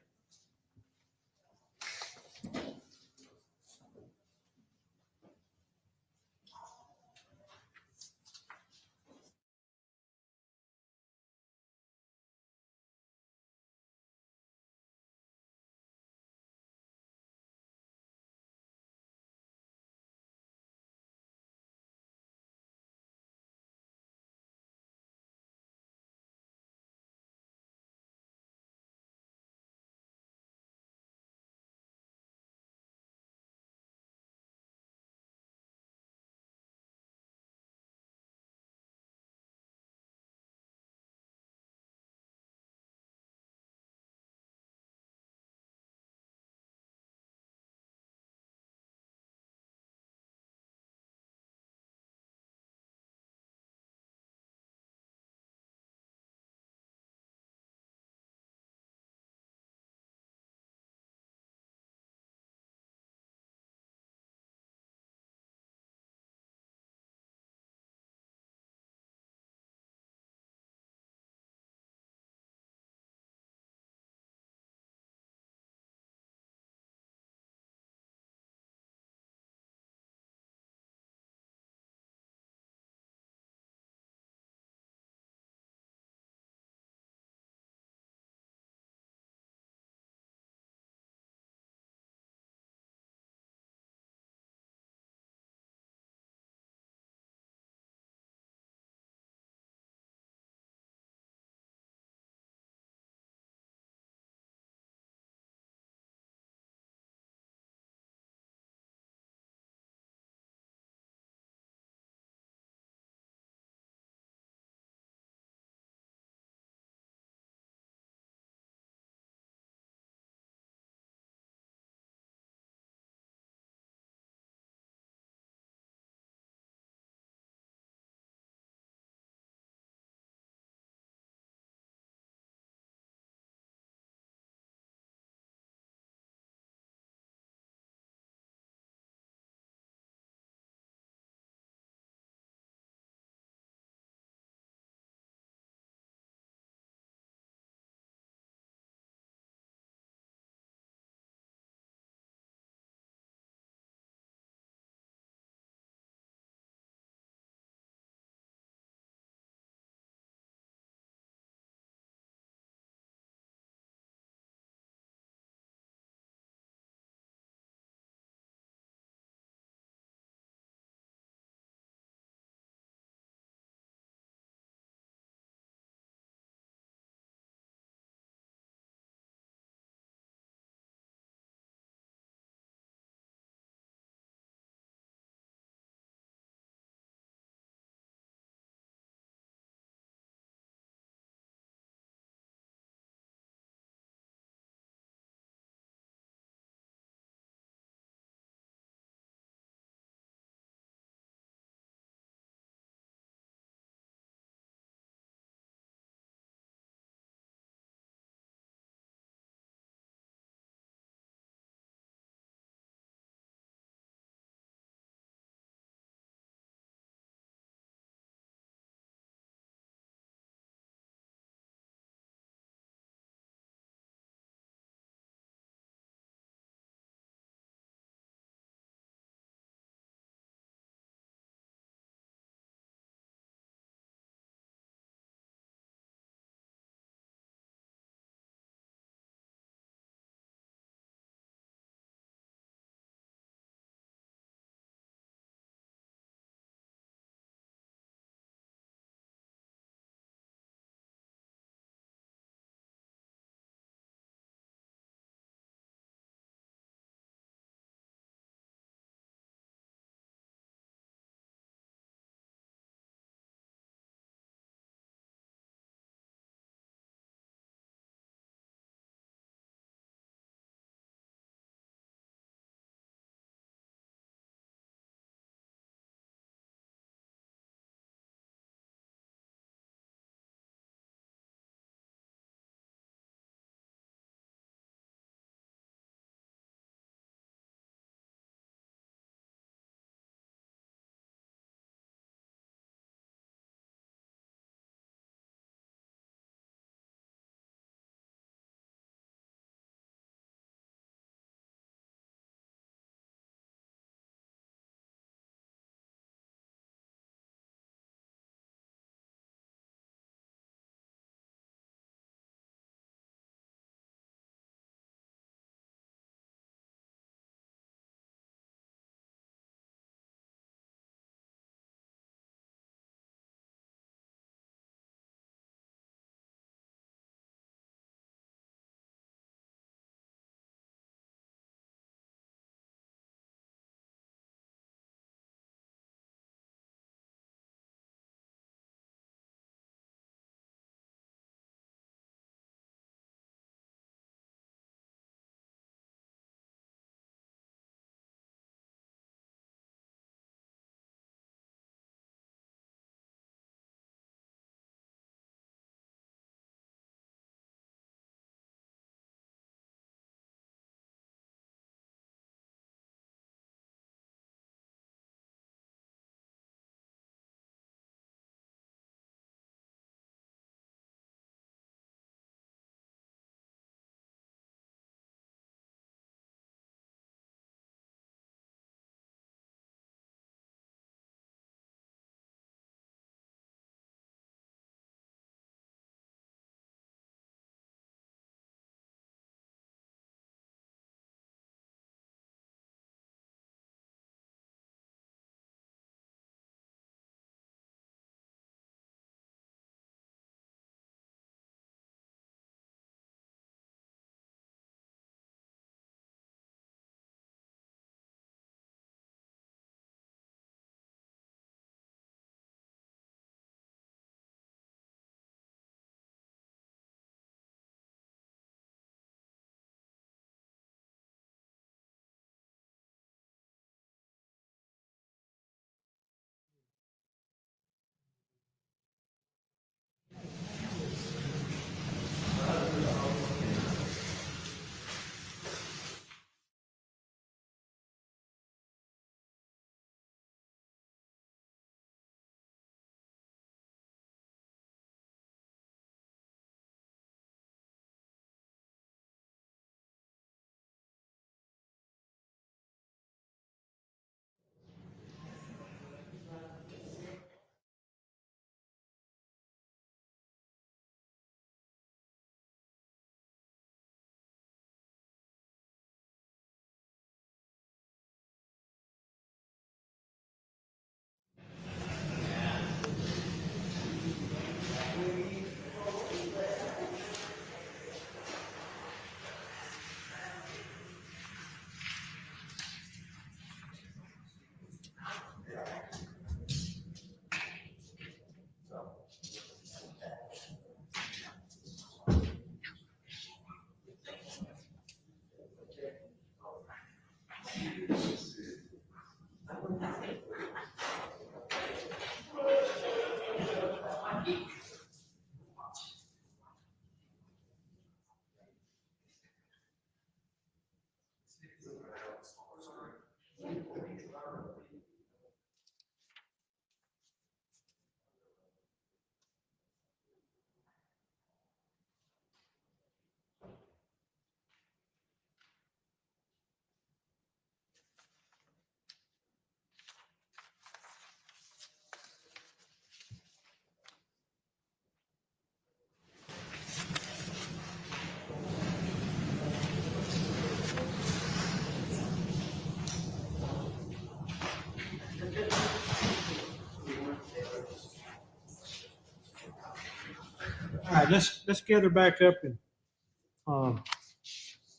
Speaker 4: All right, let's gather back up and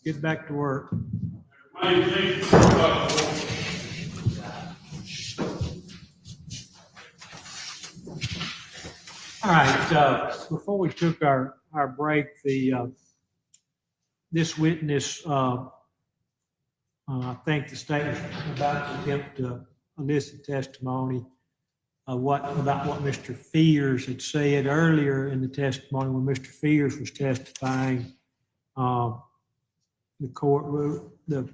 Speaker 4: get back to work. All right, before we took our break, this witness, I think the statement about the attempt to elicit testimony, about what Mr. Fears had said earlier in the testimony when Mr. Fears was testifying. The court ruled, the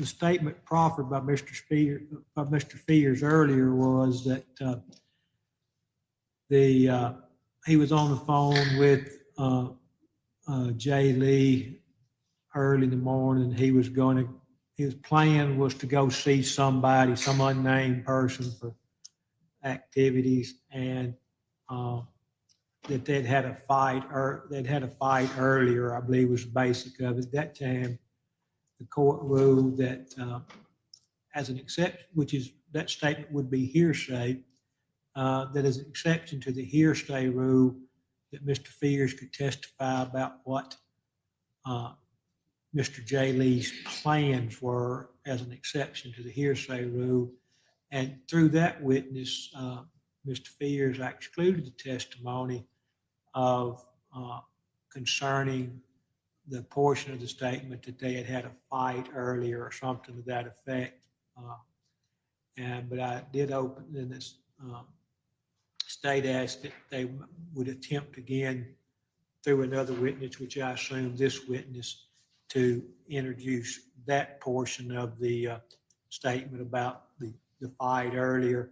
Speaker 4: statement proffered by Mr. Fears earlier was that he was on the phone with Jay Lee early in the morning. His plan was to go see somebody, some unnamed person for activities, and that they'd had a fight earlier, I believe was the basic of it. At that time, the court ruled that as an exception, that statement would be hearsay, that as an exception to the hearsay rule, that Mr. Fears could testify about what Mr. J. Lee's plans were as an exception to the hearsay rule. And through that witness, Mr. Fears excluded the testimony of concerning the portion of the statement that they had had a fight earlier or something to that effect. But I did open in this state asked that they would attempt again through another witness, which I assume this witness, to introduce that portion of the statement about the fight earlier.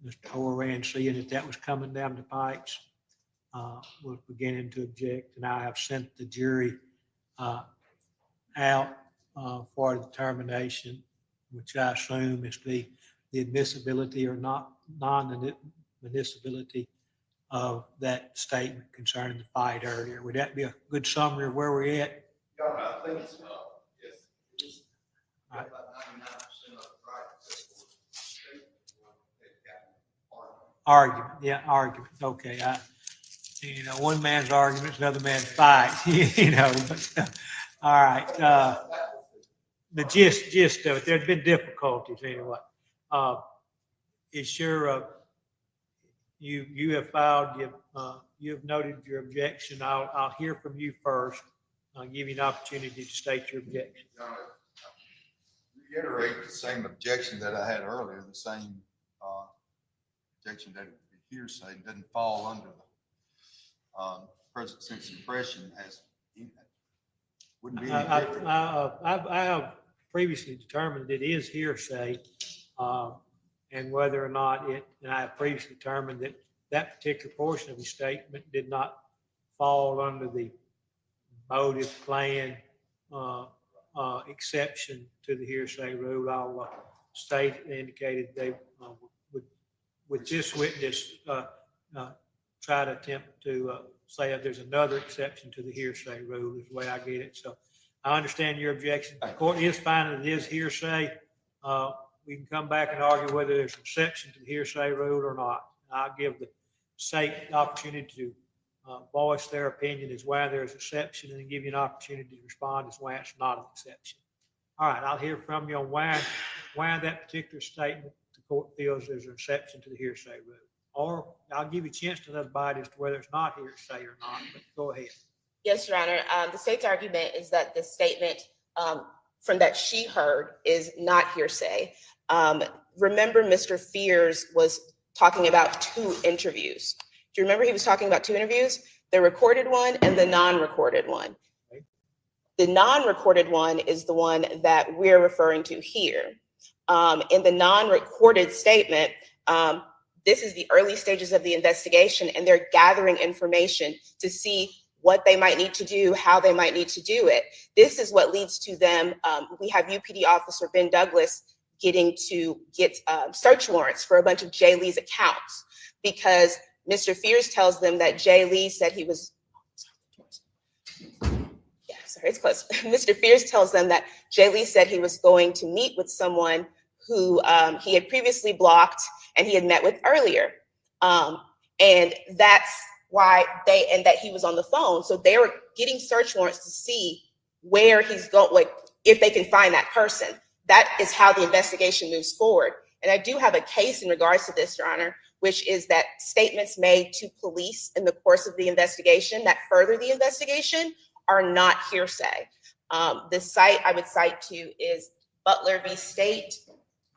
Speaker 4: Mr. Horan, seeing that was coming down the pipes, was beginning to object, and I have sent the jury out for determination, which I assume is the admissibility or not non-admissibility of that statement concerning the fight earlier. Would that be a good summary of where we're at?
Speaker 5: Yeah, I think so. Yes. It is
Speaker 4: All right.
Speaker 5: about 99% of the right.
Speaker 4: Argument, yeah, argument. Okay, one man's argument is another man's fight, but, all right. The gist of it, there's been difficulties anyway. It's sure, you have filed, you have noted your objection. I'll hear from you first. I'll give you an opportunity to state your objection.
Speaker 5: Reiterate the same objection that I had earlier, the same objection that it would be hearsay, doesn't fall under the present sense impression as wouldn't be any different.
Speaker 4: I have previously determined that it is hearsay, and whether or not and I have previously determined that that particular portion of the statement did not fall under the motive, plan, exception to the hearsay rule. I'll state indicated they would, with this witness, try to attempt to say that there's another exception to the hearsay rule, is the way I get it. So I understand your objection. The court is finding it is hearsay. We can come back and argue whether there's an exception to the hearsay rule or not. I'll give the state the opportunity to voice their opinion as why there's an exception, and then give you an opportunity to respond as why it's not an exception. All right, I'll hear from you on why that particular statement the court feels there's an exception to the hearsay rule. Or I'll give you a chance to another bite as to whether it's not hearsay or not, but go ahead.
Speaker 9: Yes, Your Honor. The state's argument is that the statement from that she heard is not hearsay. Remember, Mr. Fears was talking about 2 interviews. Do you remember he was talking about 2 interviews? The recorded one and the non-recorded one. The non-recorded one is the one that we're referring to here. In the non-recorded statement, this is the early stages of the investigation, and they're gathering information to see what they might need to do, how they might need to do it. This is what leads to them. We have UPD officer Ben Douglas getting to get search warrants for a bunch of Jay Lee's accounts, because Mr. Fears tells them that Jay Lee said he was, sorry, it's close. Mr. Fears tells them that Jay Lee said he was going to meet with someone who he had previously blocked and he had met with earlier. And that's why that he was on the phone. So they were getting search warrants to see where he's going, like if they can find that person. That is how the investigation moves forward. And I do have a case in regards to this, Your Honor, which is that statements made to police in the course of the investigation that further the investigation are not hearsay. The site I would cite to is Butler v. State,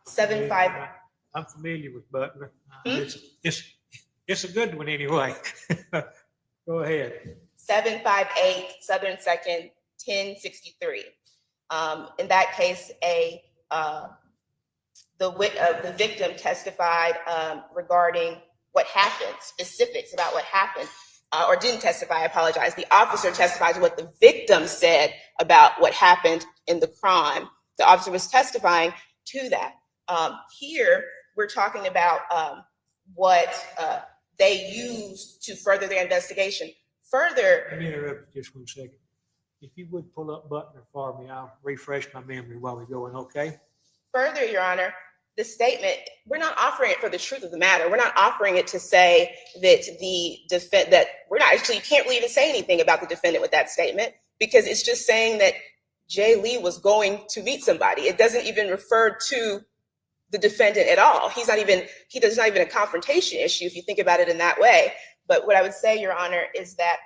Speaker 9: 75.
Speaker 4: I'm familiar with Butler. It's a good one anyway. Go ahead.
Speaker 9: 758 Southern 2nd, 1063. In that case, the victim testified regarding what happened, specifics about what happened, or didn't testify, I apologize. The officer testified to what the victim said about what happened in the crime. The officer was testifying to that. Here, we're talking about what they used to further their investigation. Further.
Speaker 4: Let me interrupt you just 1 second. If you would pull up Butler for me, I'll refresh my memory while we're going, okay?
Speaker 9: Further, Your Honor, the statement, we're not offering it for the truth of the matter. We're not offering it to say that we're not actually, you can't really even say anything about the defendant with that statement, because it's just saying that Jay Lee was going to meet somebody. It doesn't even refer to the defendant at all. There's not even a confrontation issue if you think about it in that way. But what I would say, Your Honor, is that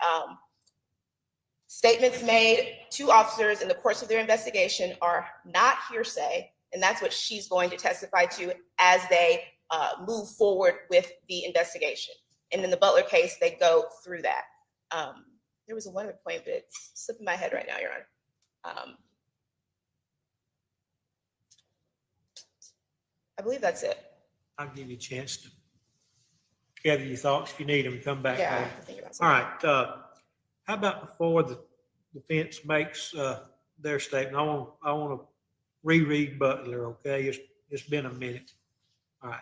Speaker 9: statements made to officers in the course of their investigation are not hearsay, and that's what she's going to testify to as they move forward with the investigation. And in the Butler case, they go through that. There was one other point, but it's slipping my head right now, Your Honor. I believe that's it.
Speaker 4: I'll give you a chance to gather your thoughts. If you need them, come back.
Speaker 9: Yeah, I
Speaker 4: on.
Speaker 9: have to think about
Speaker 4: All
Speaker 9: something.
Speaker 4: right. How about before the defense makes their statement? I want to reread Butler. Okay, it's been a minute. All right.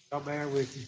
Speaker 4: Y'all bear with me.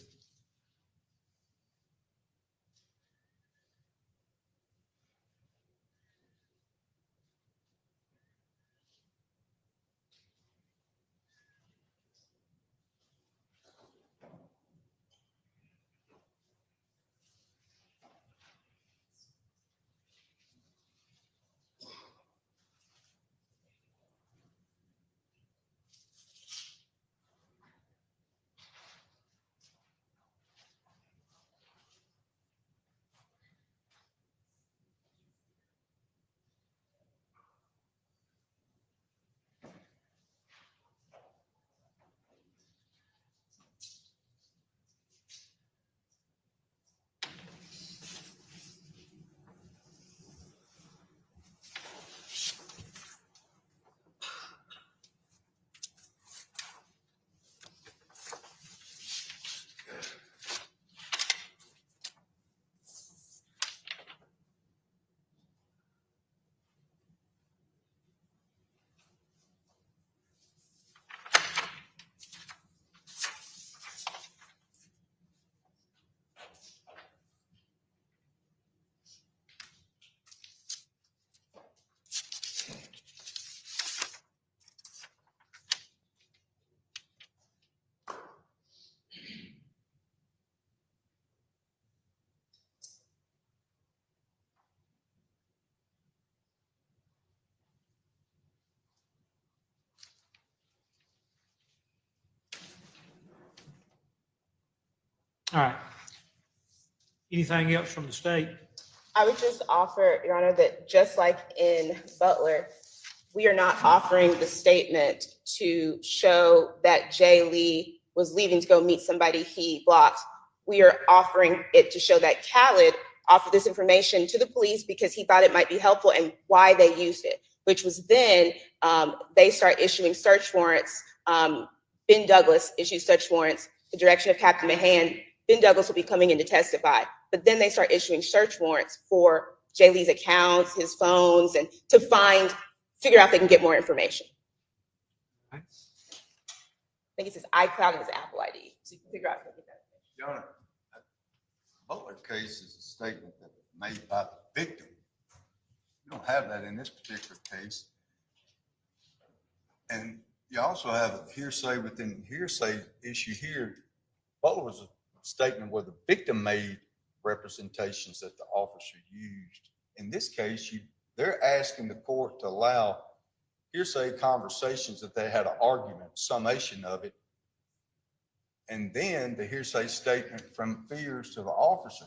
Speaker 4: All right. Anything else from the state?
Speaker 9: I would just offer, Your Honor, that just like in Butler, we are not offering the statement to show that Jay Lee was leaving to go meet somebody he blocked. We are offering it to show that Khaled offered this information to the police because he thought it might be helpful and why they used it, which was then they start issuing search warrants. Ben Douglas issues search warrants, the direction of Captain Mahan. Ben Douglas will be coming in to testify, but then they start issuing search warrants for Jay Lee's accounts, his phones, and to figure out if they can get more information. I think it's his iCloud and his Apple ID, so you can figure out if they can get that information.
Speaker 5: Your Honor, Butler case is a statement that was made by the victim. You don't have that in this particular case. And you also have a hearsay within hearsay issue here. Butler was a statement where the victim made representations that the officer used. In this case, they're asking the court to allow hearsay conversations that they had an argument, summation of it, and then the hearsay statement from Fears to the officer.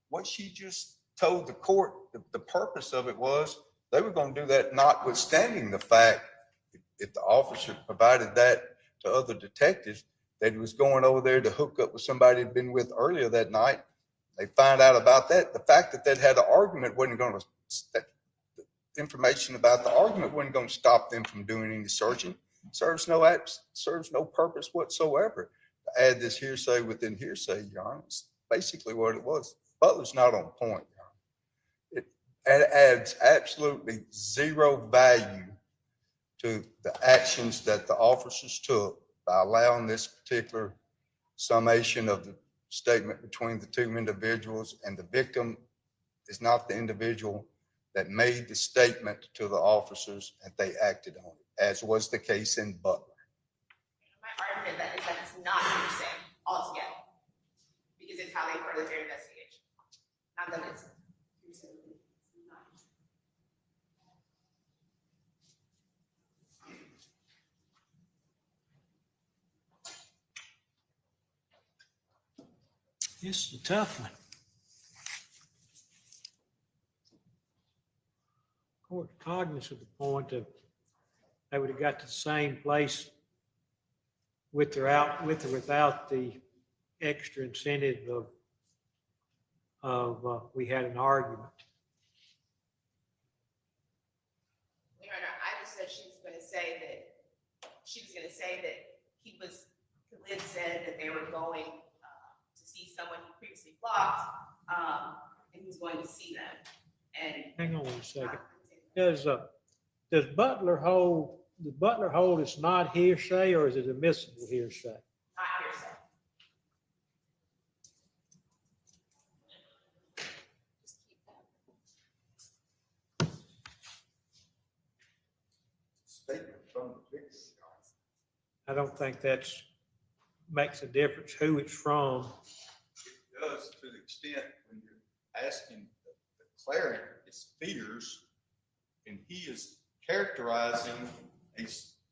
Speaker 5: What she just told the court, the purpose of it was they were going to do that notwithstanding the fact if the officer provided that to other detectives that he was going over there to hook up with somebody he'd been with earlier that night. They find out about that. The fact that they'd had an argument wasn't going to, information about the argument wasn't going to stop them from doing any searching. Serves no purpose whatsoever to add this hearsay within hearsay, Your Honor. It's basically what it was. Butler's not on point, Your Honor. It adds absolutely zero value to the actions that the officers took by allowing this particular summation of the statement between the two individuals, and the victim is not the individual that made the statement to the officers, and they acted on it, as was the case in Butler.
Speaker 9: My argument is that it's not hearsay altogether, because it's how they further their investigation. Not that it's hearsay. It's not.
Speaker 4: This is a tough one. Court cognizant of the point of they would have got to the same place with or without the extra incentive of we had an argument.
Speaker 9: Your Honor, I just said she was going to say that Khalid said that they were going to see someone he previously blocked, and he was going to see them. And
Speaker 4: Hang on one second. Does Butler hold it's not hearsay, or is it admissible hearsay?
Speaker 9: not hearsay. Just keep that.
Speaker 5: Statement from the victim.
Speaker 4: I don't think that's makes a difference who it's from.
Speaker 5: It does, to the extent when you're asking the cleric his fears, and he is characterizing a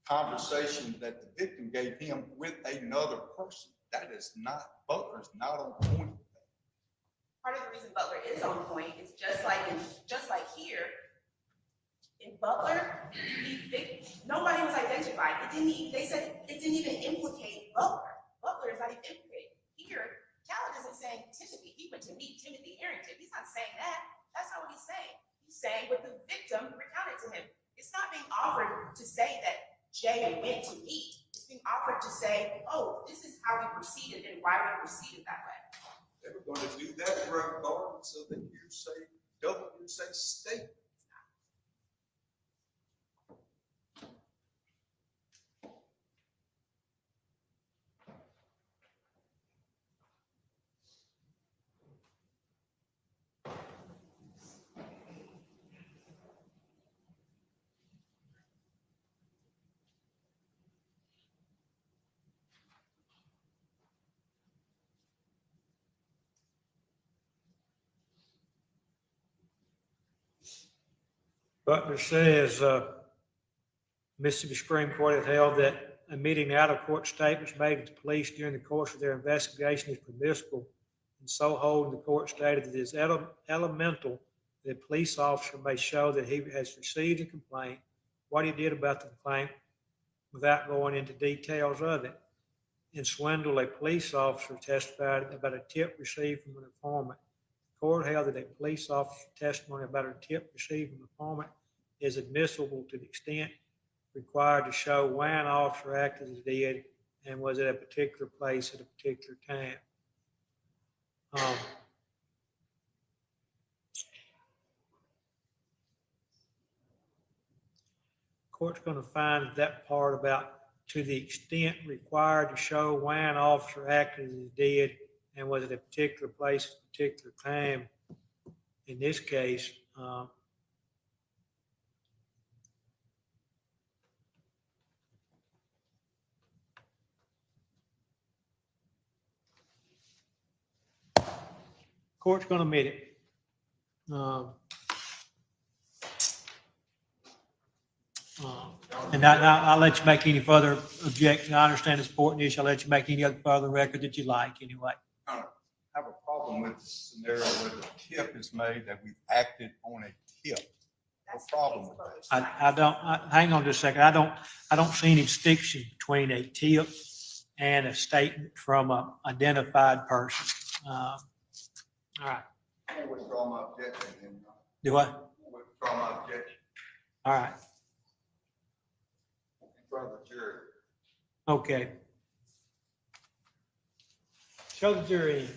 Speaker 5: conversation that the victim gave him with another person. That is not, Butler's not on point.
Speaker 9: Part of the reason Butler is on point is just like here, in Butler, nobody was identified. They said it didn't even implicate Butler. Butler is not even implicated. Here, Khaled isn't saying Timothy. He went to meet Timothy Herrington. He's not saying that. That's not what he's saying. He's saying what the victim recounted to him. It's not being offered to say that Jay went to meet. It's being offered to say, oh, this is how we proceeded and why we proceeded that way.
Speaker 5: They were going to do that regardless of the hearsay, double hearsay statement.
Speaker 4: Butler says, Mississippi Supreme Court has held that omitting out-of-court statements made to the police during the course of their investigation is permissible and so holding, the court stated that it is elemental that a police officer may show that he has received a complaint, what he did about the complaint, without going into details of it. In Swindle, a police officer testified about a tip received from an informant. The court held that a police officer's testimony about a tip received from an informant is admissible to the extent required to show why an officer acted as he did and was at a particular place at a particular time. Court's going to find that part about to the extent required to show why an officer acted as he did and was at a particular place at a particular time. In this case, court's going to admit it. And I'll let you make any further objection. I understand it's an important issue. I'll let you make any other further record that you like anyway.
Speaker 5: I have a problem with the scenario where the tip is made that we've acted on a tip. No problem with that.
Speaker 4: I don't, hang on just a second. I don't see any distinction between a tip and a statement from an identified person. All right.
Speaker 5: I withdraw my objection.
Speaker 4: Do I?
Speaker 5: Withdraw my objection
Speaker 4: All right.
Speaker 5: in front of the jury.
Speaker 4: Okay. Show the jury.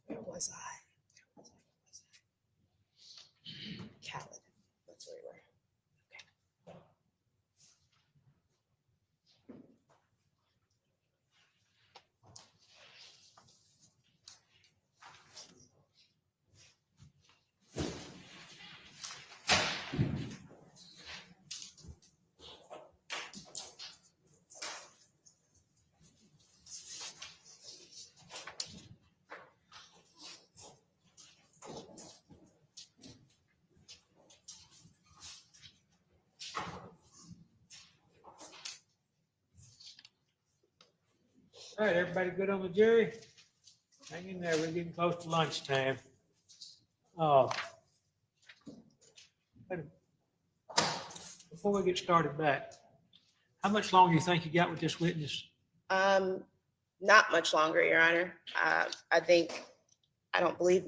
Speaker 9: Where was I? Khaled. That's where we were.
Speaker 4: All right, everybody good on the jury? Hang in there, we're getting close to lunchtime. Before we get started back, how much longer do you think you got with this witness?
Speaker 9: Not much longer, Your Honor. I don't believe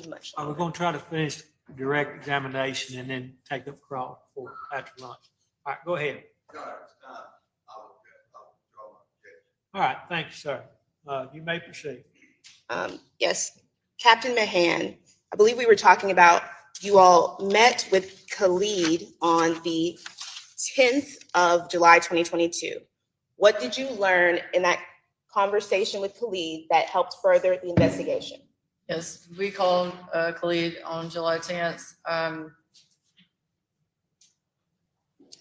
Speaker 9: much
Speaker 4: We're
Speaker 9: longer.
Speaker 4: going to try to finish direct examination and then take up cross after lunch. All right, go ahead.
Speaker 5: Your Honor, it's time. I'll withdraw my objection.
Speaker 4: All right, thank you, sir. You may proceed.
Speaker 9: Yes, Captain Mahan, I believe we were talking about you all met with Khalid on the 10th of July, 2022. What did you learn in that conversation with Khalid that helped further the investigation?
Speaker 10: Yes, we called Khalid on July 10th.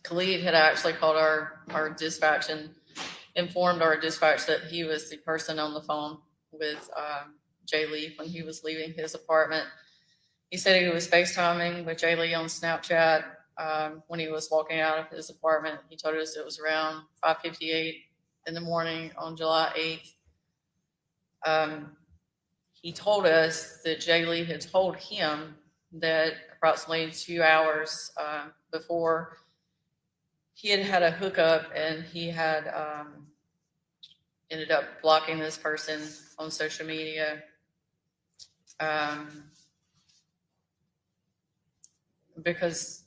Speaker 10: Khalid had actually called our dispatch and informed our dispatch that he was the person on the phone with Jay Lee when he was leaving his apartment. He said he was FaceTiming with Jay Lee on Snapchat when he was walking out of his apartment. He told us it was around 5:58 in the morning on July 8th. He told us that Jay Lee had told him that approximately 2 hours before he had had a hookup and he had ended up blocking this person on social media. Because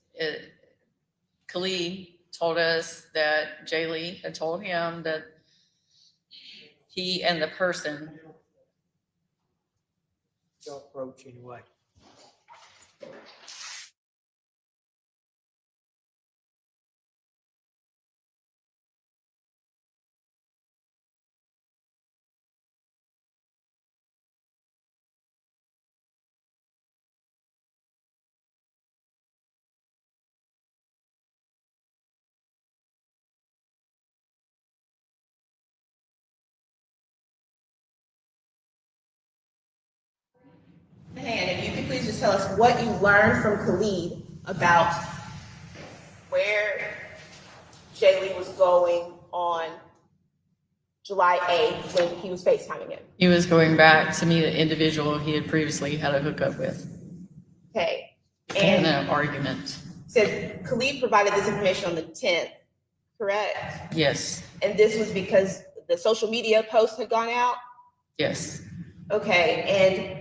Speaker 10: Khalid told us that Jay Lee had told him that he and the person.
Speaker 4: Your approach anyway.
Speaker 9: please just tell us what you learned from Khalid about where Jaylee was going on July 8th when he was FaceTiming him?
Speaker 10: He was going back to meet an individual he had previously had a hookup with
Speaker 9: Okay.
Speaker 10: in
Speaker 9: And
Speaker 10: an argument.
Speaker 9: said Khalid provided this information on the 10th, correct?
Speaker 10: Yes,
Speaker 9: And this was because the social media post had gone out?
Speaker 10: yes.
Speaker 9: Okay, and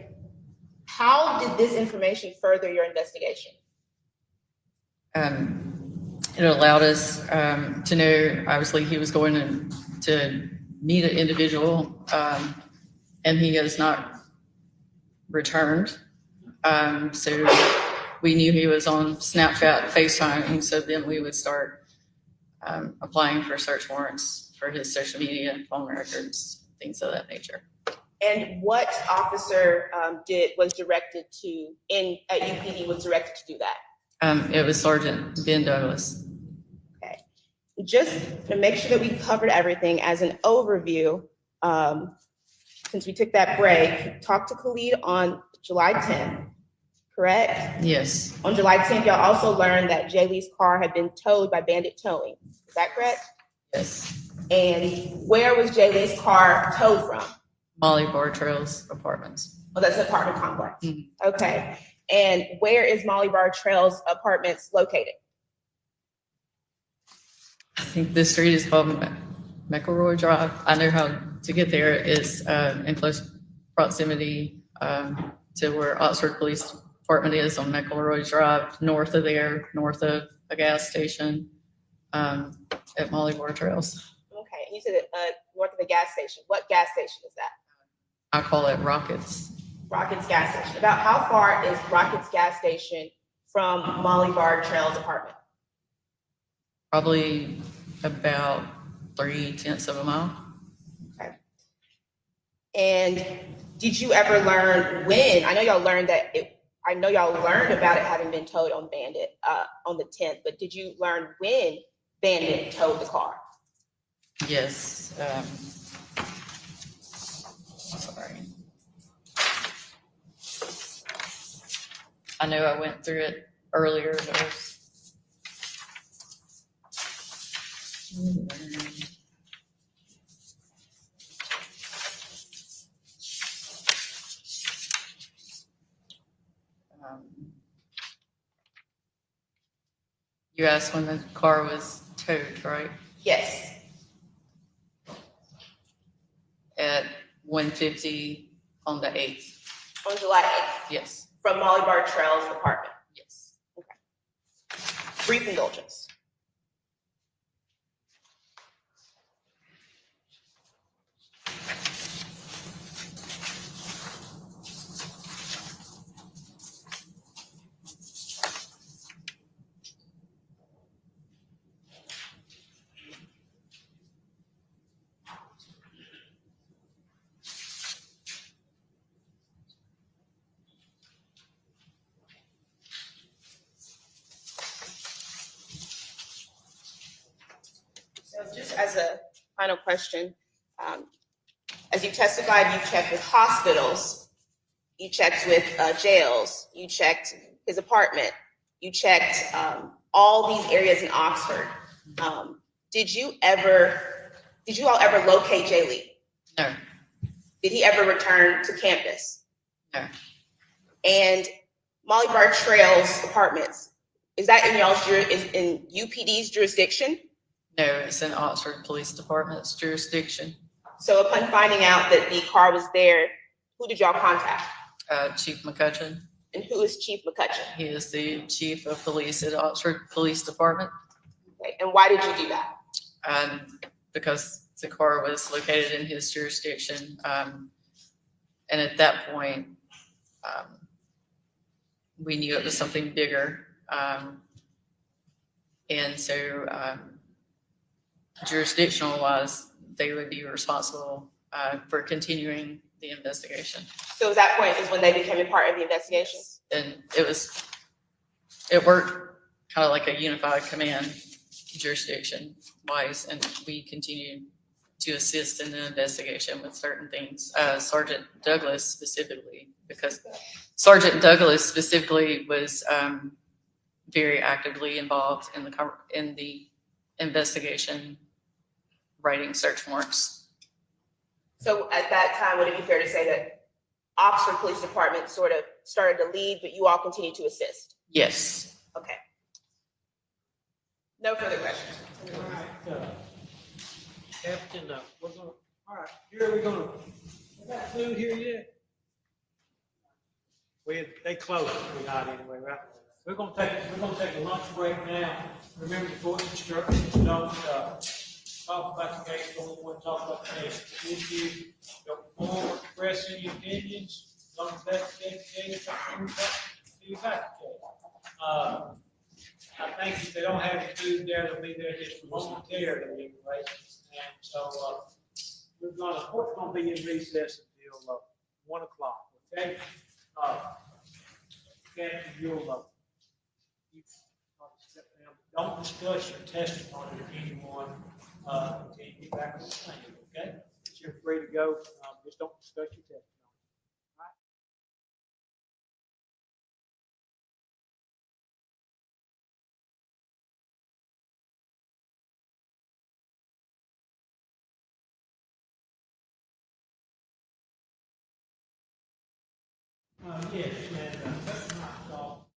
Speaker 9: how did this information further your investigation?
Speaker 10: It allowed us to know, obviously, he was going to meet an individual, and he has not returned. So we knew he was on Snapchat, FaceTime, and so then we would start applying for search warrants for his social media, phone records, things of that nature.
Speaker 9: And what officer was directed to at UPD was directed to do that?
Speaker 10: It was Sergeant Ben Douglas.
Speaker 9: Okay. Just to make sure that we covered everything as an overview, since we took that break, talked to Khalid on July 10th, correct?
Speaker 10: Yes,
Speaker 9: On July 10th, y'all also learned that Jaylee's car had been towed by Bandit Towing. Is that correct?
Speaker 10: yes.
Speaker 9: And where was Jaylee's car towed from?
Speaker 10: Molly Bartrell's apartments.
Speaker 9: Oh, that's an apartment complex.
Speaker 10: Mhm.
Speaker 9: Okay. And where is Molly Bartrell's apartments located?
Speaker 10: I think this street is called McElroy Drive. I know how to get there. It's in close proximity to where Oxford Police Department is on McElroy Drive, north of there, north of a gas station at Molly Bartrell's.
Speaker 9: Okay. And you said north of the gas station. What gas station is that?
Speaker 10: I call it Rockets.
Speaker 9: Rockets gas station. About how far is Rockets gas station from Molly Bartrell's apartment?
Speaker 10: Probably about 0.3 of a mile.
Speaker 9: Okay. And did you ever learn when? I know y'all learned about it having been towed on Bandit on the 10th, but did you learn when Bandit towed the car?
Speaker 10: Yes. Sorry. I know I went through it earlier. You asked when the car was towed, right?
Speaker 9: Yes.
Speaker 10: At 1:50 on the 8th.
Speaker 9: On July 8th,
Speaker 10: Yes,
Speaker 9: from Molly Bartrell's apartment.
Speaker 10: yes.
Speaker 9: Brief indulgence. So just as a final question, as you testified, you checked with hospitals, you checked with jails, you checked his apartment, you checked all these areas in Oxford. Did you all ever locate Jaylee?
Speaker 10: No,
Speaker 9: Did he ever return to campus?
Speaker 10: no,
Speaker 9: And Molly Bartrell's apartments, is that in in UPD's jurisdiction?
Speaker 10: no, it's in Oxford Police Department's jurisdiction.
Speaker 9: So upon finding out that the car was there, who did y'all contact?
Speaker 10: Chief McCutcheon,
Speaker 9: And who is Chief McCutcheon?
Speaker 10: he is the chief of police at Oxford Police Department.
Speaker 9: Okay, and why did you do that?
Speaker 10: Because the car was located in his jurisdiction. And at that point, we knew it was something bigger. And so jurisdictional wise, they would be responsible for continuing the investigation.
Speaker 9: So at that point is when they became a part of the investigation?
Speaker 10: And it worked kind of like a unified command jurisdiction wise, and we continue to to assist in the investigation with certain things. Sergeant Douglas specifically, because Sergeant Douglas specifically was very actively involved in the investigation, writing search warrants.
Speaker 9: So at that time, would it be fair to say that Oxford Police Department sort of started to lead, but you all continued to assist?
Speaker 10: Yes.
Speaker 9: Okay. No further questions.
Speaker 4: All right, Captain, we're gonna, all right, here we're gonna, we got food here yet? They closed, we're not anyway, right? We're gonna take a lunch break now. Remember the court instructions, don't, talk about the case, don't want to talk about the case. If you don't forward, express any opinions, don't investigate the case, don't do that case. I think if they don't have the food there, they'll be there just momentarily anyway. And so, court's gonna be in recess until, 1 o'clock, okay? Captain, you'll, step down. Don't discuss your testimony with anyone, until you get back on the stand, okay? You're free to go, just don't discuss your testimony. Yes, and, that's my call.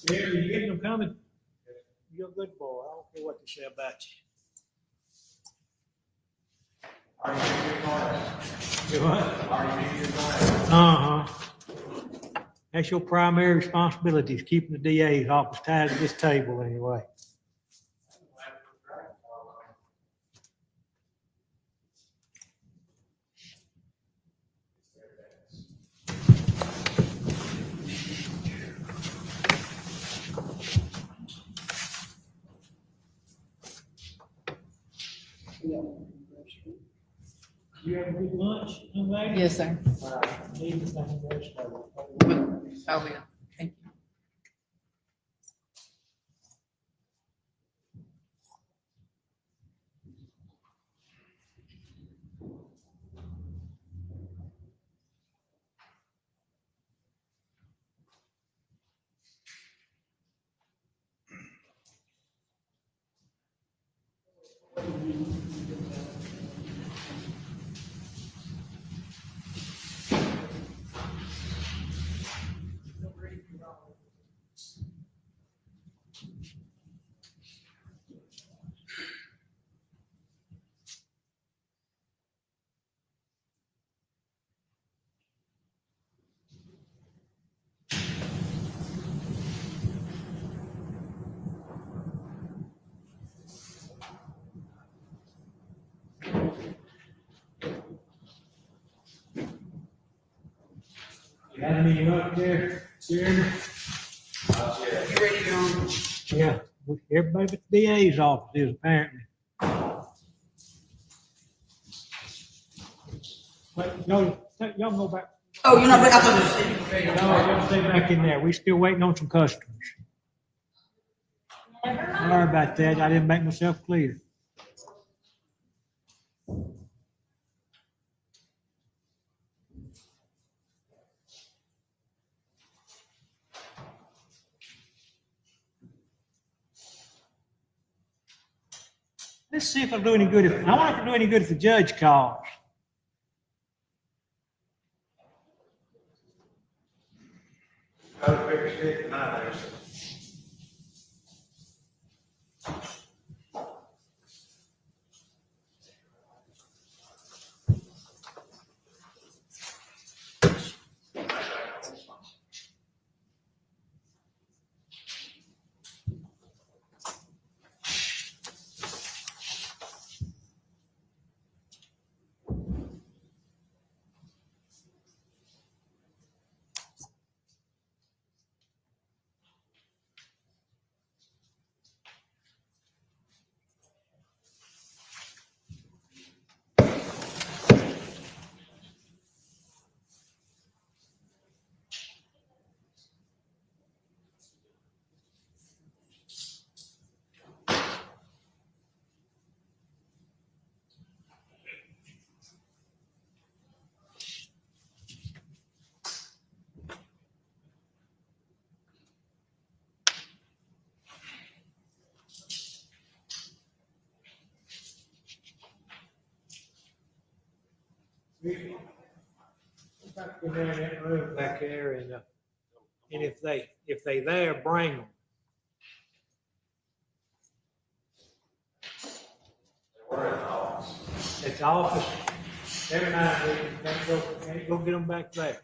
Speaker 4: Jerry, you getting them coming? You're a good boy. I don't care what they say about you. You what? Uh-huh. That's your primary responsibility, is keeping the DA's office tied to this table anyway. You have a good lunch, young lady?
Speaker 10: Yes, sir.
Speaker 4: All right. Need anything else?
Speaker 10: I will. Thank you.
Speaker 4: You had any up there, Jeremy?
Speaker 2: You ready to go?
Speaker 4: Yeah, everybody but the DA's office is apparently. But no, y'all go back.
Speaker 2: Oh, you're not ready? I thought you said you were ready.
Speaker 4: No, y'all stay back in there. We still waiting on some customers. Sorry about that. I didn't make myself clear. Let's see if I do any good. I wonder if I do any good if the judge calls. Back in there, in that room back there, and if they there, bring them. At the office, every night, we can't go get them back there.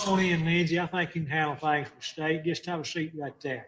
Speaker 4: on in, Lindsay. I think you can handle things for the state. Just have a seat right there.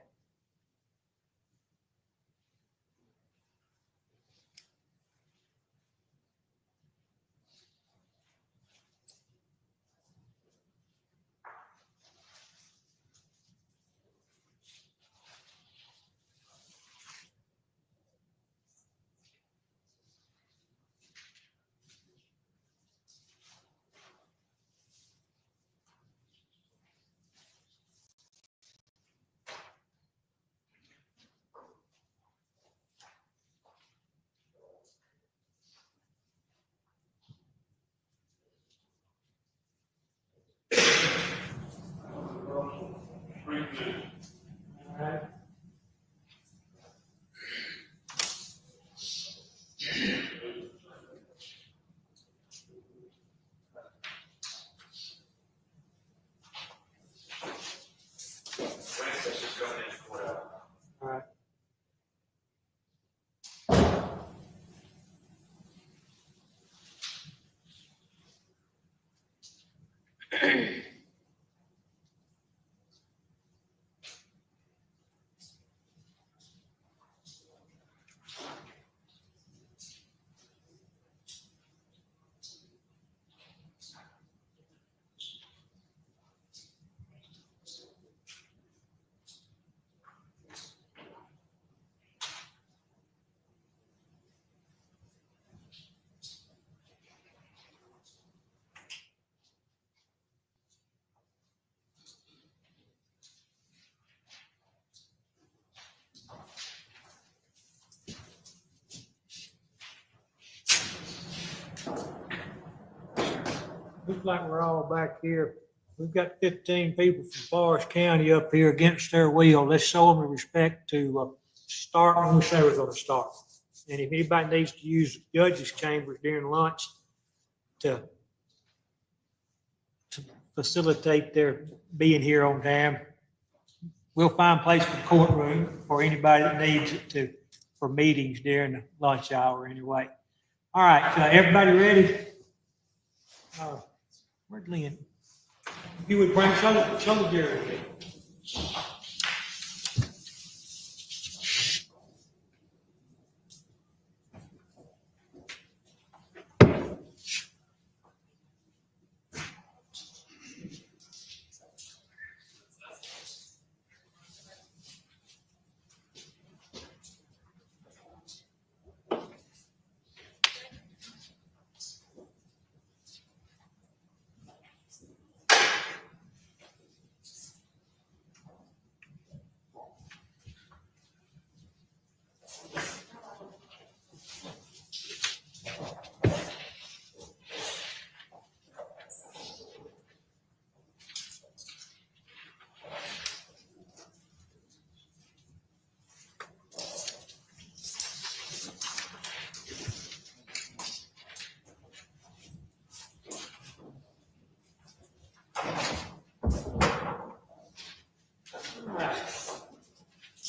Speaker 4: All right. Looks like we're all back here. We've got 15 people from Forest County up here against their will. Let's show them the respect to start when we say we're going to start. And if anybody needs to use the judges' chambers during lunch to facilitate their being here on time, we'll find a place for the courtroom for anybody that needs it for meetings during the lunch hour anyway. All right, everybody ready? Where'd Lynn? You would bring show the jury.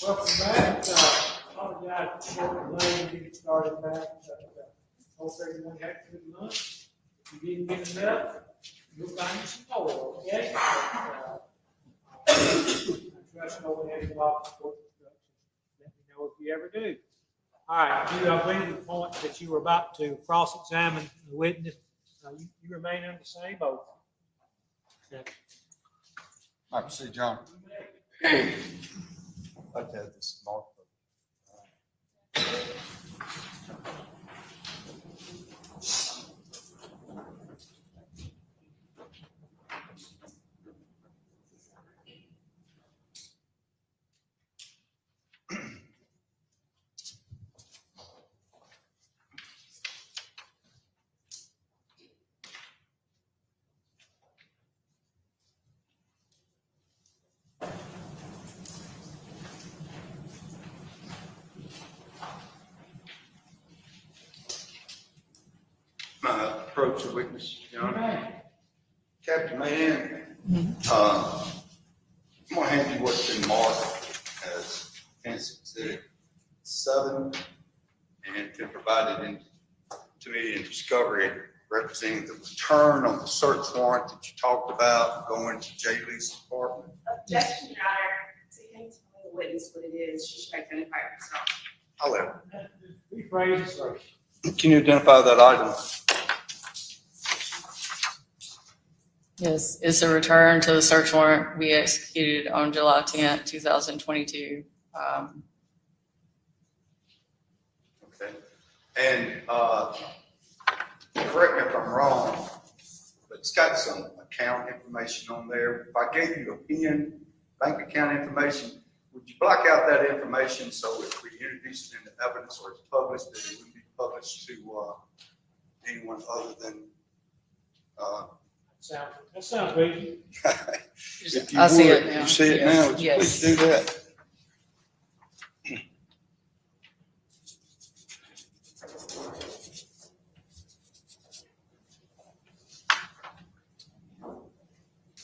Speaker 4: Welcome back. Apologize for the delay in getting started back. Hope everyone had a good lunch. If you didn't get enough, you'll find you some more, okay? I trust no one has a lot of support instructions. Let me know if you ever do. All right, you, I believe the point that you were about to cross-examine the witness, you remain under the same oath. Okay.
Speaker 5: I proceed, John. I'd have this mark. Approach the witness, John. Captain Mann, I'm gonna hand you what's been marked as offense exhibit 7 and been provided to me in discovery representing the return on the search warrant that you talked about going to Jay Lee's apartment.
Speaker 9: Objection, Your Honor. So you can't tell the witness what it is. She should identify herself.
Speaker 5: I'll let her.
Speaker 4: Rephrase the search.
Speaker 5: Can you identify that item?
Speaker 10: Yes, it's a return to the search warrant we executed on July 10th, 2022.
Speaker 5: Okay. And correct me if I'm wrong, but it's got some account information on there. If I gave you a PIN, bank account information, would you block out that information so if we introduce it into evidence or it's published, that it would be published to anyone other than
Speaker 4: That sounds good.
Speaker 5: if you
Speaker 10: I see
Speaker 5: would,
Speaker 10: it now.
Speaker 5: you see it now, would you
Speaker 10: Yes.
Speaker 5: please do that?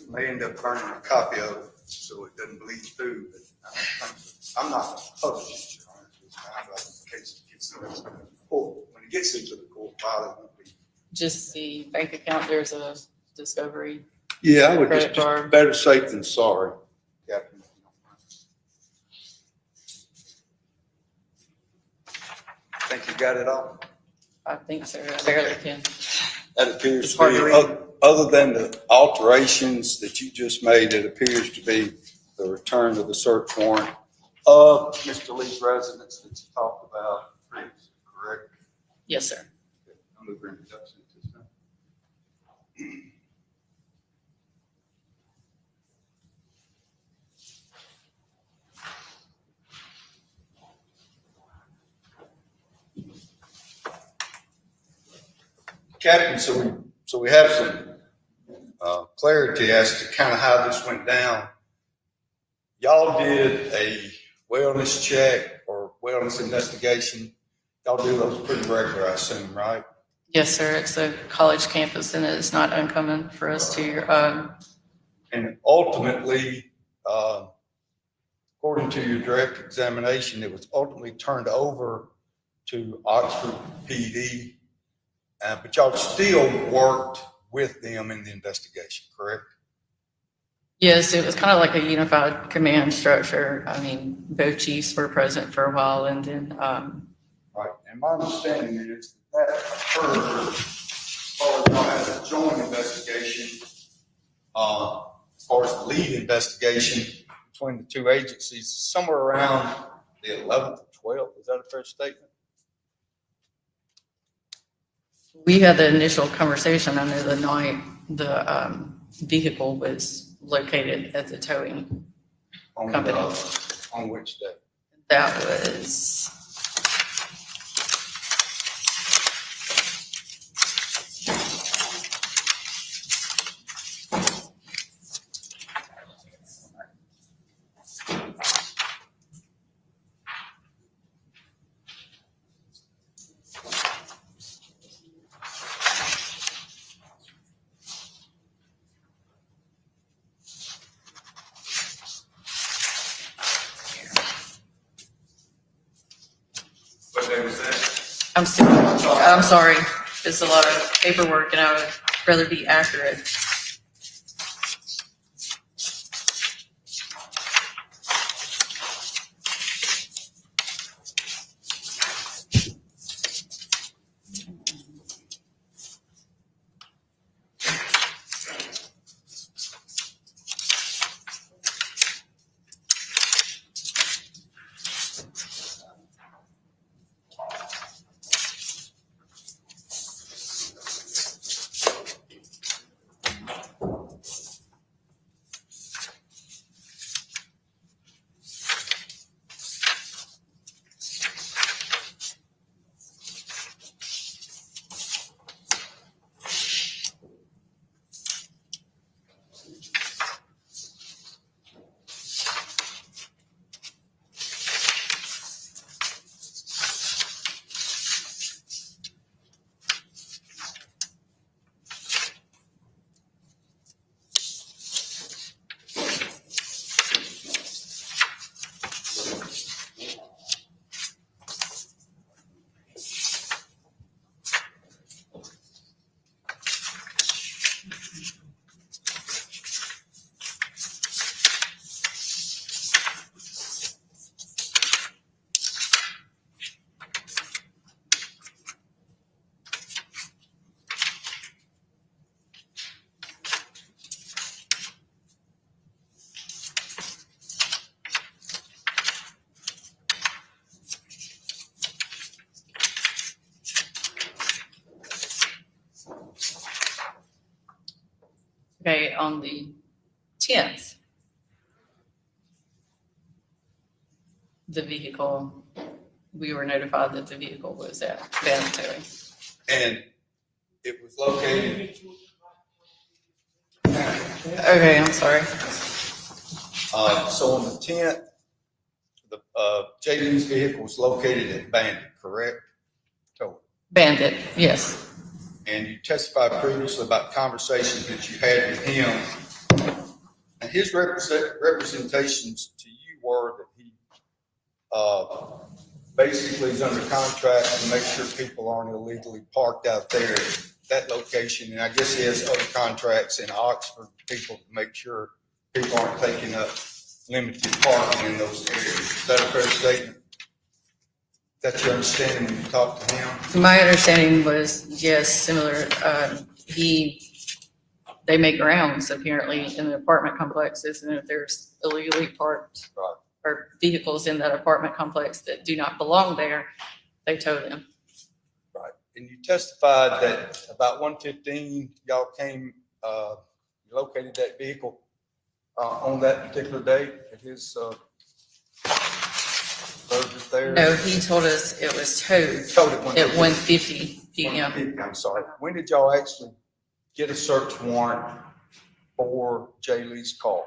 Speaker 5: We may end up burning a copy of it so it doesn't bleed through, but I don't think so. I'm not publishing, Your Honor, this time, but in case it gets into the court, when it gets into the court file, it won't be.
Speaker 10: Just the bank account, there's a discovery.
Speaker 5: Yeah, I would
Speaker 10: Credit card.
Speaker 5: better safe than sorry, Captain. Think you got it all?
Speaker 10: I think so. I barely can.
Speaker 5: That appears
Speaker 10: It's
Speaker 5: to
Speaker 10: hard
Speaker 5: be,
Speaker 10: to read.
Speaker 5: other than the alterations that you just made, it appears to be the return of the search warrant of Mr. Lee's residence that you talked about previously, correct?
Speaker 10: Yes, sir.
Speaker 5: I'll move your introduction at this time. Captain, so we have some clarity as to kind of how this went down. Y'all did a wellness check or wellness investigation. Y'all do those pretty regular, I assume, right?
Speaker 10: Yes, sir. It's a college campus and it's not uncommon for us to,
Speaker 5: And ultimately, according to your direct examination, it was ultimately turned over to Oxford PD. But y'all still worked with them in the investigation, correct?
Speaker 10: yes, it was kind of like a unified command structure. I mean, both chiefs were present for a while and then,
Speaker 5: Right, and my understanding is that occurred as far as y'all had a joint investigation, as far as the lead investigation between the two agencies, somewhere around the 11th or 12th. Is that a fair statement?
Speaker 10: we had the initial conversation under the night the vehicle was located at the towing
Speaker 5: On,
Speaker 10: company.
Speaker 5: on which day?
Speaker 10: That was,
Speaker 5: What day was that?
Speaker 10: I'm sorry. It's a lot of paperwork and I would rather be accurate. Okay, on the 10th, the vehicle, we were notified that the vehicle was at Bandit Towing.
Speaker 5: And it was located,
Speaker 10: Okay, I'm sorry.
Speaker 5: so on the 10th, the, JD's vehicle was located at Bandit, correct? So,
Speaker 10: Bandit, yes.
Speaker 5: and you testified previously about conversations that you had with him. And his representations to you were that he, basically is under contract to make sure people aren't illegally parked out there at that location. And I guess he has other contracts in Oxford, people to make sure people aren't taking up limited parking in those areas. Is that a fair statement? That's your understanding when you talked to him?
Speaker 10: My understanding was, yes, similar. They make rounds apparently in the apartment complexes, and if there's illegally parked
Speaker 5: Right.
Speaker 10: or vehicles in that apartment complex that do not belong there, they tow them.
Speaker 5: Right. And you testified that about 1:15, y'all came, you located that vehicle on that particular date at his service there?
Speaker 10: No, he told us it was towed
Speaker 5: Towed at
Speaker 10: at 1:50 p.m.
Speaker 5: I'm sorry. When did y'all actually get a search warrant for Jay Lee's car?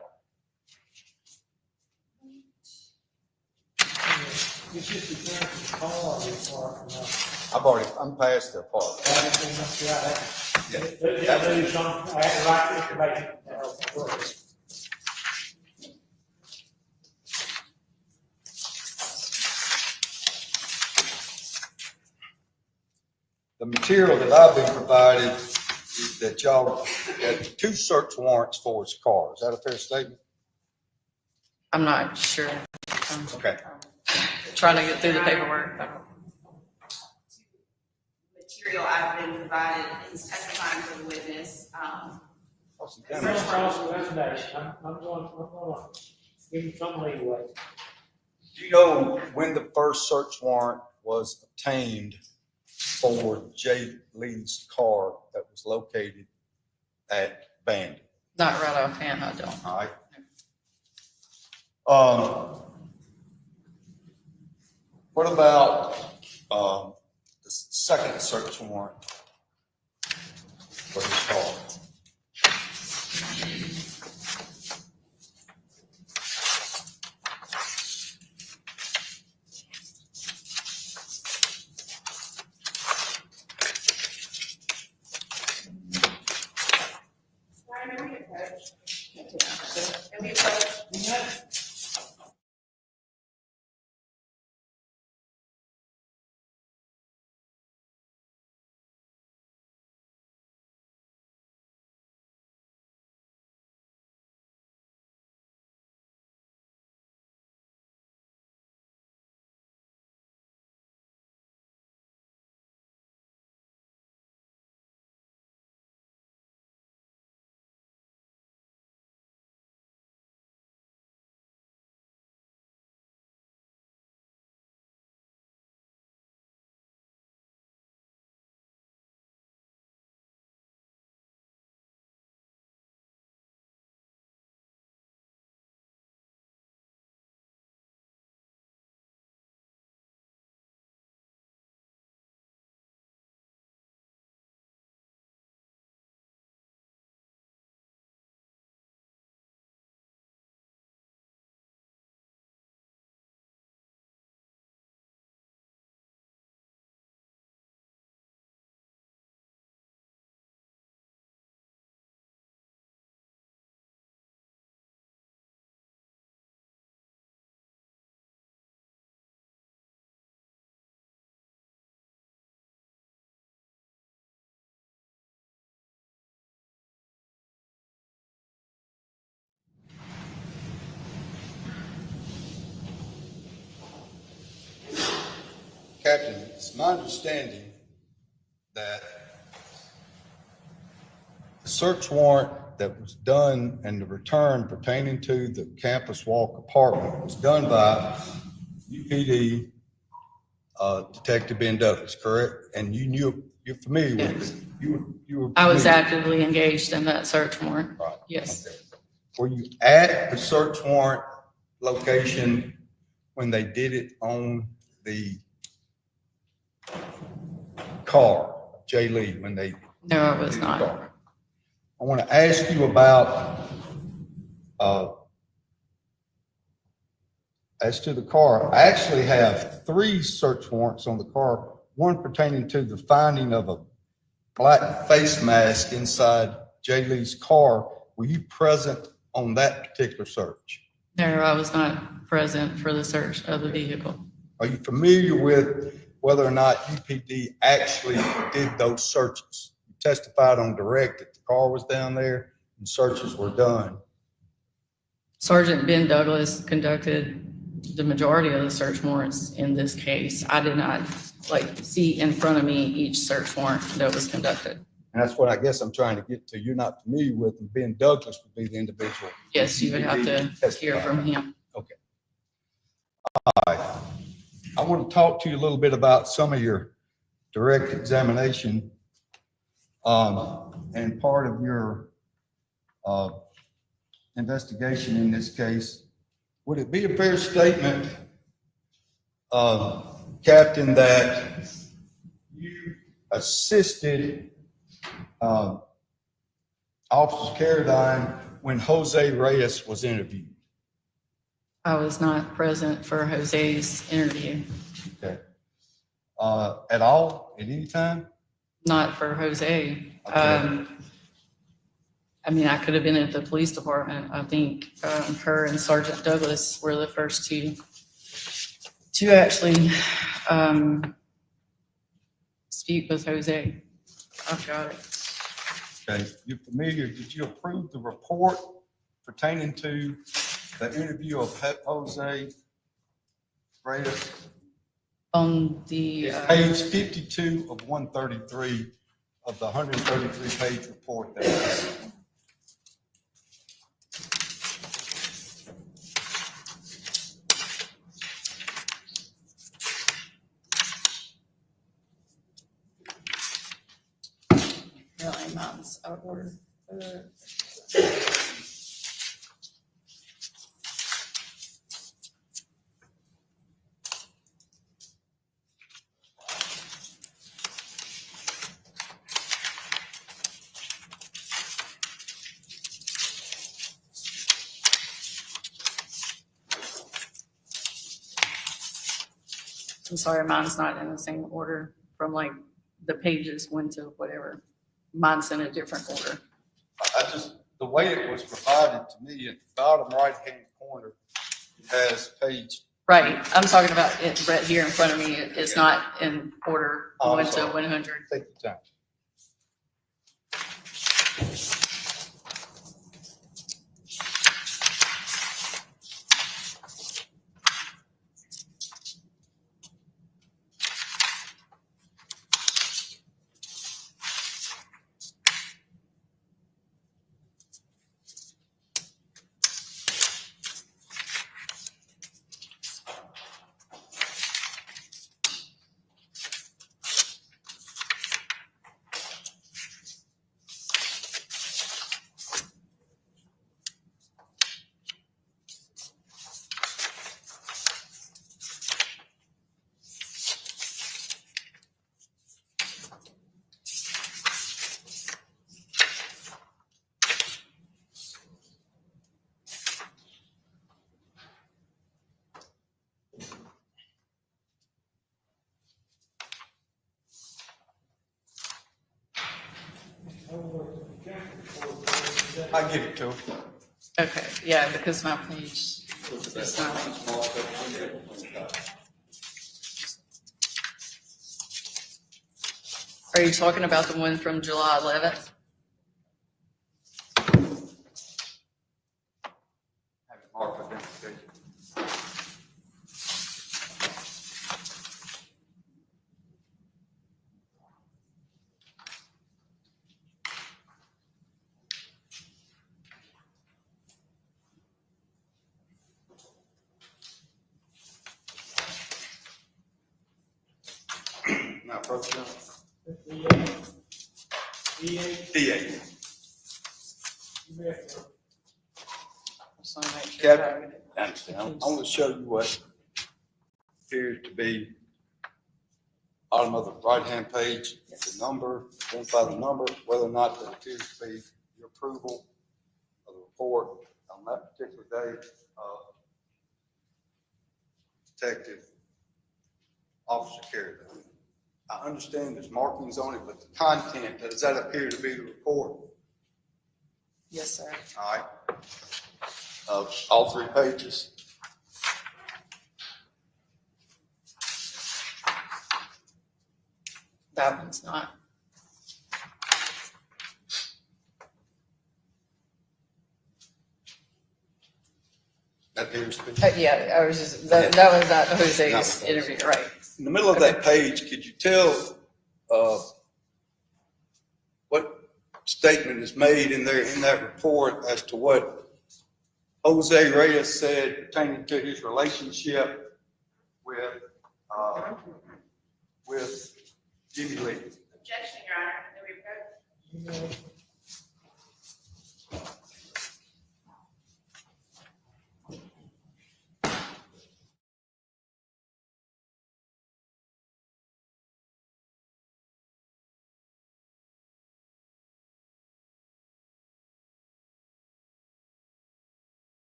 Speaker 4: It's just the kind of car that's parked.
Speaker 5: I'm past the part.
Speaker 4: They'll do something, I had right information to help them work.
Speaker 5: The material that I've been provided is that y'all had 2 search warrants for his car. Is that a fair statement?
Speaker 10: I'm not sure.
Speaker 5: Okay.
Speaker 10: Trying to get through the paperwork.
Speaker 9: Material I've been provided is testifying for the witness.
Speaker 5: Awesome.
Speaker 4: I'm going to cross the recommendation, I'm going to give him some leeway.
Speaker 5: Do you know when the first search warrant was obtained for Jay Lee's car that was located at Bandit?
Speaker 10: Not right offhand, I don't.
Speaker 5: All right. What about the second search warrant for his car? Captain, it's my understanding that the search warrant that was done and the return pertaining to the Campus Walk apartment was done by UPD Detective Ben Douglas, correct? And you're familiar with it?
Speaker 3: You were.
Speaker 10: I was actively engaged in that search warrant.
Speaker 3: Right.
Speaker 10: Yes.
Speaker 3: Okay. Were you at the search warrant location when they did it on the car, Jay Lee, when they?
Speaker 10: No, I was
Speaker 3: did the
Speaker 10: not.
Speaker 3: car? I want to ask you about, as to the car, I actually have 3 search warrants on the car, one pertaining to the finding of a black face mask inside Jay Lee's car. Were you present on that particular search?
Speaker 10: No, I was not present for the search of the vehicle.
Speaker 3: Are you familiar with whether or not UPD actually did those searches? You testified on direct that the car was down there and searches were done.
Speaker 10: Sergeant Ben Douglas conducted the majority of the search warrants in this case. I did not see in front of me each search warrant that was conducted.
Speaker 3: And that's what I guess I'm trying to get to. You're not familiar with, and Ben Douglas would be the individual.
Speaker 10: Yes, you would have to hear from him.
Speaker 3: Okay. All right. I want to talk to you a little bit about some of your direct examination. And part of your investigation in this case. Would it be a fair statement, Captain, that you assisted Officer Carradine when Jose Reyes was interviewed?
Speaker 10: I was not present for Jose's interview.
Speaker 3: Okay. At all, at any time?
Speaker 10: Not for Jose.
Speaker 3: Okay.
Speaker 10: I mean, I could have been at the police department. I think her and Sergeant Douglas were the first two to actually speak with Jose. I've got it.
Speaker 3: Okay, you're familiar, did you approve the report pertaining to the interview of Jose Reyes?
Speaker 10: On the
Speaker 3: It's page 52 of 133 of the 133-page report that was.
Speaker 10: really mountains out of order. I'm sorry, mine's not in the same order from the pages one to whatever. Mine's in a different order.
Speaker 3: The way it was provided to me at the bottom right-hand corner, it has page.
Speaker 10: Right, I'm talking about it right here in front of me. It's not in order,
Speaker 3: Oh,
Speaker 10: 1 to
Speaker 3: sorry.
Speaker 10: 100.
Speaker 3: Take your time. I give it to him.
Speaker 10: Okay, yeah, because my page is not. Are you talking about the one from July 11th?
Speaker 3: Have it marked identification. Now, approach them. DA.
Speaker 10: Just wanna make sure
Speaker 3: Captain,
Speaker 10: that-
Speaker 3: I understand. I want to show you what appears to be bottom of the right-hand page, the number, identify the number, whether or not that appears to be your approval of the report on that particular day. Detective Officer Carey. I understand there's markings on it, but the content, does that appear to be the report?
Speaker 10: Yes, sir.
Speaker 3: All right. All 3 pages.
Speaker 10: That one's not.
Speaker 3: That appears to be.
Speaker 10: Yeah, I was just, that was not Jose's
Speaker 3: Not-
Speaker 10: interview, right?
Speaker 3: In the middle of that page, could you tell, what statement is made in there, in that report as to what Jose Reyes said pertaining to his relationship with Jimmie Lee?
Speaker 9: Objection, Your Honor.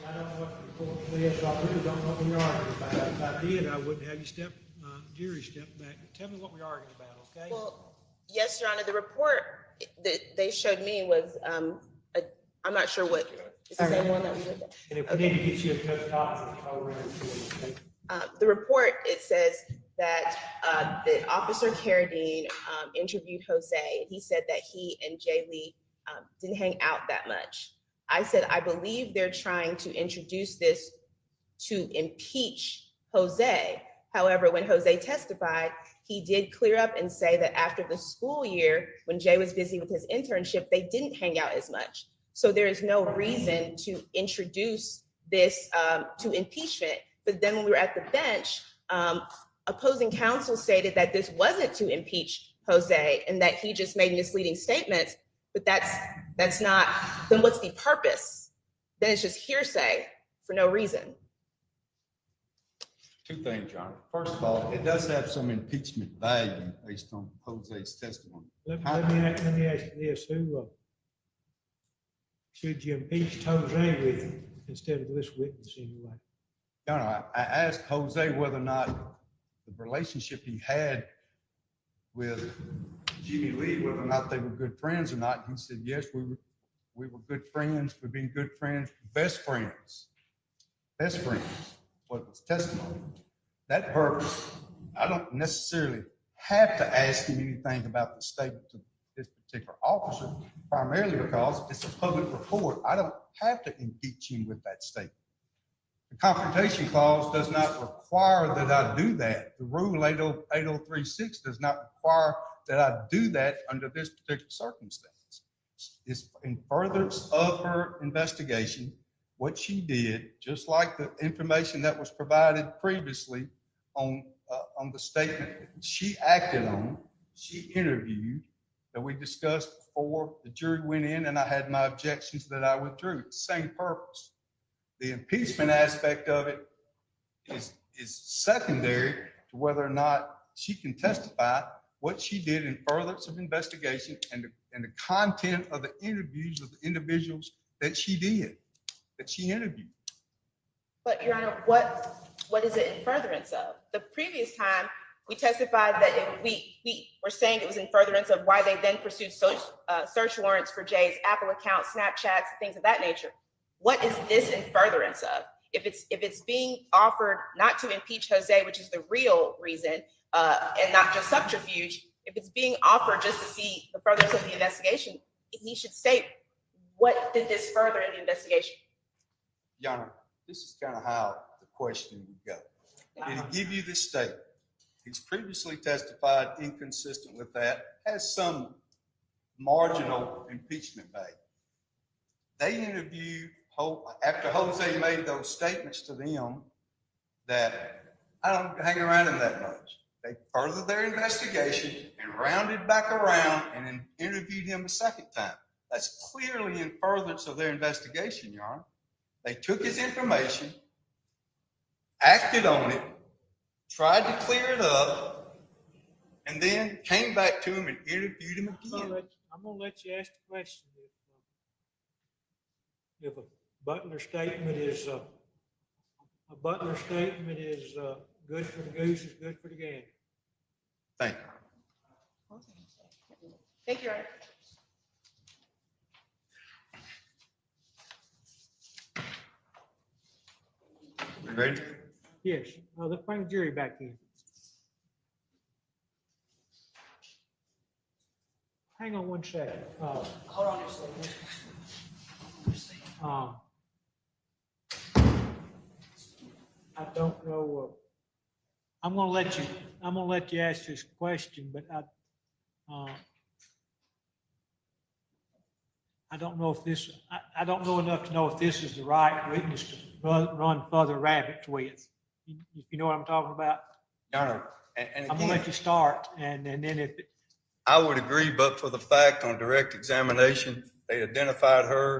Speaker 4: I don't know what the report says, so I really don't know what we're arguing about. If I did, I wouldn't have you jury step back. Tell me what we're arguing about, okay?
Speaker 9: Well, yes, Your Honor, the report that they showed me was, I'm not sure what, it's the same one that we looked at.
Speaker 4: And if we need to get you a good copy, I'll run it, okay?
Speaker 9: The report, it says that the Officer Carradine interviewed Jose, and he said that he and Jay Lee didn't hang out that much. I said, I believe they're trying to introduce this to impeach Jose. However, when Jose testified, he did clear up and say that after the school year, when Jay was busy with his internship, they didn't hang out as much. So there is no reason to introduce this to impeachment. But then when we were at the bench, opposing counsel stated that this wasn't to impeach Jose and that he just made misleading statements. But that's not, then what's the purpose? Then it's just hearsay for no reason.
Speaker 3: 2 things, John. First of all, it does have some impeachment value based on Jose's testimony.
Speaker 4: Let me ask you this, who, should you impeach Jose with instead of this witness anyway?
Speaker 3: John, I asked Jose whether or not the relationship he had with Jimmie Lee, whether or not they were good friends or not. He said, yes, we were good friends. We've been good friends, best friends, what was testimony. That purpose, I don't necessarily have to ask him anything about the statement to this particular officer, primarily because it's a public report. I don't have to impeach him with that statement. The confrontation clause does not require that I do that. The rule 8036 does not require that I do that under this particular circumstance. is in furtherance of her investigation, what she did, just like the information that was provided previously on the statement that she acted on, she interviewed, that we discussed before the jury went in, and I had my objections that I withdrew. Same purpose. The impeachment aspect of it is secondary to whether or not she can testify what she did in furtherance of investigation and the content of the interviews of the individuals that she did, that she interviewed.
Speaker 9: But Your Honor, what is it in furtherance of? The previous time, we testified that we were saying it was in furtherance of why they then pursued search warrants for Jay's Apple account, Snapchats, things of that nature. What is this in furtherance of? If it's being offered not to impeach Jose, which is the real reason, and not just subterfuge, if it's being offered just to see the furtherance of the investigation, he should state, what did this further in the investigation?
Speaker 3: Your Honor, this is kind of how the question would go. Did he give you this statement? He's previously testified inconsistent with that, has some marginal impeachment value. They interviewed, after Jose made those statements to them, that I don't hang around him that much. They furthered their investigation and rounded back around and then interviewed him a second time. That's clearly in furtherance of their investigation, Your Honor. They took his information, acted on it, tried to clear it up, and then came back to him and interviewed him again.
Speaker 4: I'm gonna let you ask the question. If a Butler statement is good for the goose is good for the gander.
Speaker 3: Thank you.
Speaker 9: Thank you, Your Honor.
Speaker 3: You ready?
Speaker 4: Yes, let's bring the jury back in. Hang on one second.
Speaker 2: Hold on just a second.
Speaker 4: I don't know, I'm gonna let you ask this question, but I don't know if this, I don't know enough to know if this is the right witness to run further rabbits with. If you know what I'm talking about?
Speaker 3: Your Honor, and
Speaker 4: I'm gonna let you start, and then if,
Speaker 3: I would agree, but for the fact on direct examination, they identified her,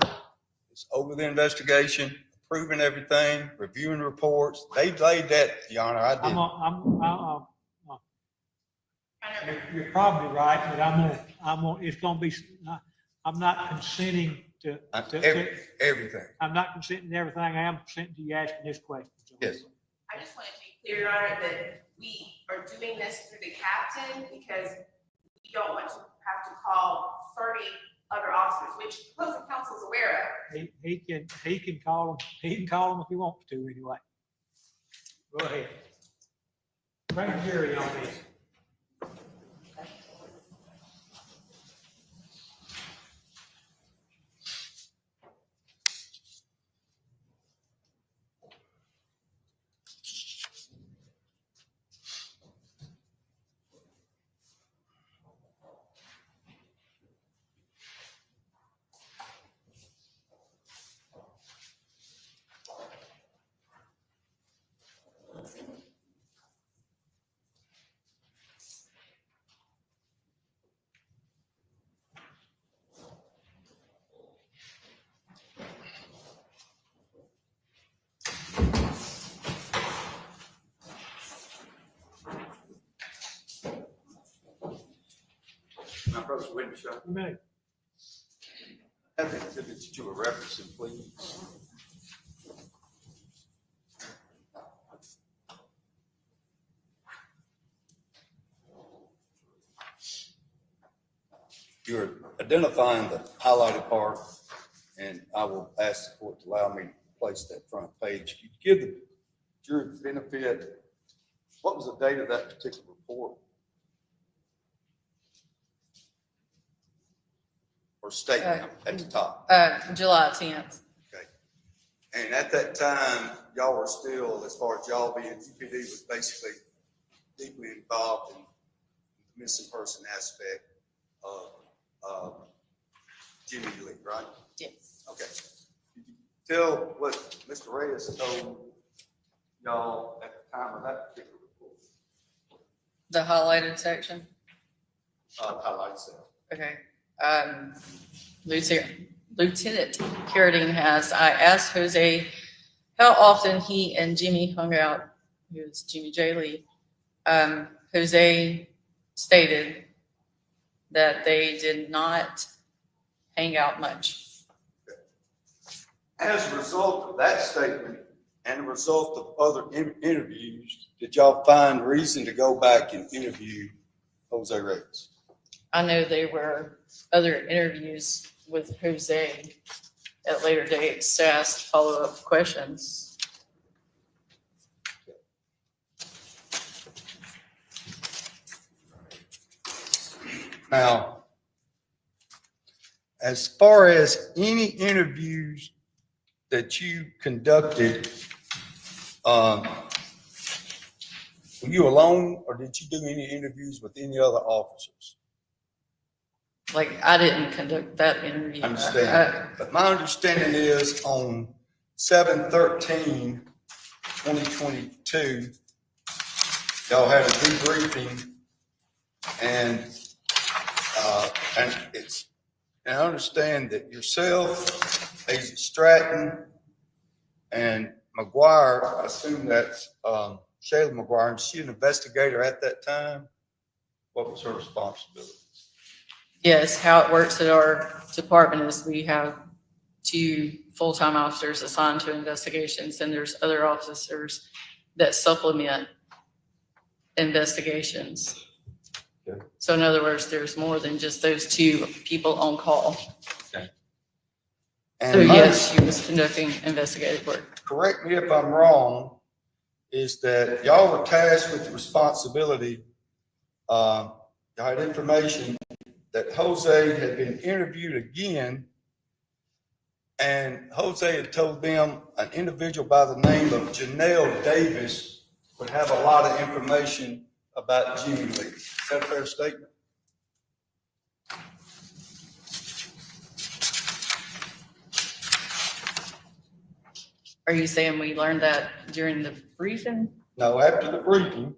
Speaker 3: it's over the investigation, proving everything, reviewing reports. They laid that, Your Honor, I didn't.
Speaker 4: you're probably right, but it's gonna be, I'm not consenting to
Speaker 3: Everything.
Speaker 4: I'm not consenting to everything. I am consenting to you asking this question.
Speaker 3: Yes.
Speaker 9: I just want to be clear, Your Honor, that we are doing this through the captain because we don't want to have to call 30 other officers, which opposing counsel is aware of.
Speaker 4: He can call them if he wants to anyway. Go ahead. Bring the jury on this.
Speaker 3: My brother's witness, Your Honor.
Speaker 4: You may.
Speaker 3: Have the exhibits that you were referencing, please. You're identifying the highlighted part, and I will ask the court to allow me to place that front page. You give the jury the benefit. What was the date of that particular report? Or statement at the top?
Speaker 10: July 10th.
Speaker 3: Okay. And at that time, y'all were still, as far as y'all being, UPD was basically deeply involved in the missing person aspect of Jimmie Lee, right?
Speaker 10: Yes.
Speaker 3: Okay. Did you tell what Mr. Reyes told y'all at the time of that particular report?
Speaker 10: The highlighted section,
Speaker 3: Highlights that.
Speaker 10: okay. Lieutenant Carradine has, I asked Jose how often he and Jimmie hung out, who is Jimmie J. Lee. Jose stated that they did not hang out much.
Speaker 3: As a result of that statement and a result of other interviews, did y'all find reason to go back and interview Jose Reyes?
Speaker 10: I know there were other interviews with Jose at later dates to ask follow-up questions.
Speaker 3: Now, as far as any interviews that you conducted, were you alone or did you do any interviews with any other officers?
Speaker 10: Like, I didn't conduct that interview.
Speaker 3: I understand. But my understanding is on 7/13/2022, y'all had a debriefing and I understand that yourself, Agent Stratton, and McGuire, I assume that's Shayla McGuire, is she an investigator at that time? What was her responsibility?
Speaker 10: Yes, how it works at our department is we have 2 full-time officers assigned to investigations, and there's other officers that supplement investigations.
Speaker 3: Okay.
Speaker 10: So in other words, there's more than just those 2 people on call.
Speaker 3: Okay.
Speaker 10: So
Speaker 3: And
Speaker 10: yes, she was conducting investigative work.
Speaker 3: correct me if I'm wrong, is that y'all were tasked with the responsibility, y'all had information that Jose had been interviewed again, and Jose had told them an individual by the name of Janelle Davis would have a lot of information about Jimmie Lee. Is that a fair statement?
Speaker 10: Are you saying we learned that during the briefing?
Speaker 3: No, after the briefing,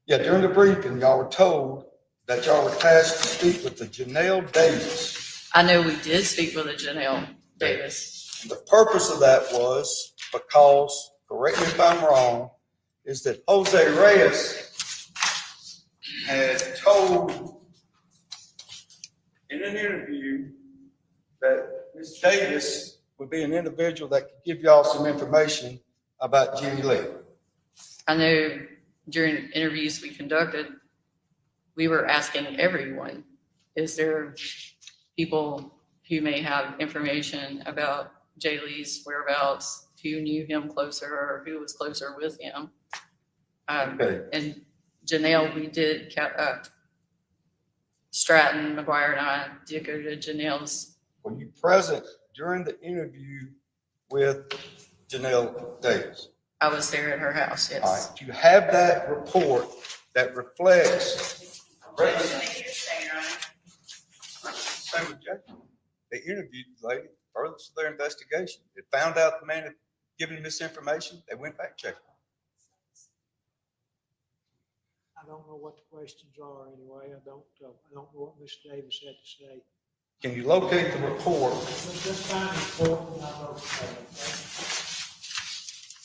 Speaker 3: during the briefing, y'all were told that y'all were tasked to speak with the Janelle Davis.
Speaker 10: I know we did speak with a Janelle Davis.
Speaker 3: The purpose of that was because, correct me if I'm wrong, is that Jose Reyes had told in an interview that Ms. Davis would be an individual that could give y'all some information about Jimmie Lee.
Speaker 10: I know during interviews we conducted, we were asking everyone, is there people who may have information about Jay Lee's whereabouts, who knew him closer or who was closer with him?
Speaker 3: Okay.
Speaker 10: And Janelle, we did, Stratton, McGuire, and I did go to Janelle's.
Speaker 3: Were you present during the interview with Janelle Davis?
Speaker 10: I was there at her house,
Speaker 3: All
Speaker 10: yes.
Speaker 3: right. Do you have that report that reflects? Same with Jackie. They interviewed the lady, further to their investigation. They found out the man had given misinformation. They went back, checked.
Speaker 4: I don't know what the questions are anyway. I don't know what Ms. Davis had to say.
Speaker 3: Can you locate the report?
Speaker 4: Let's just find the report and I'll know.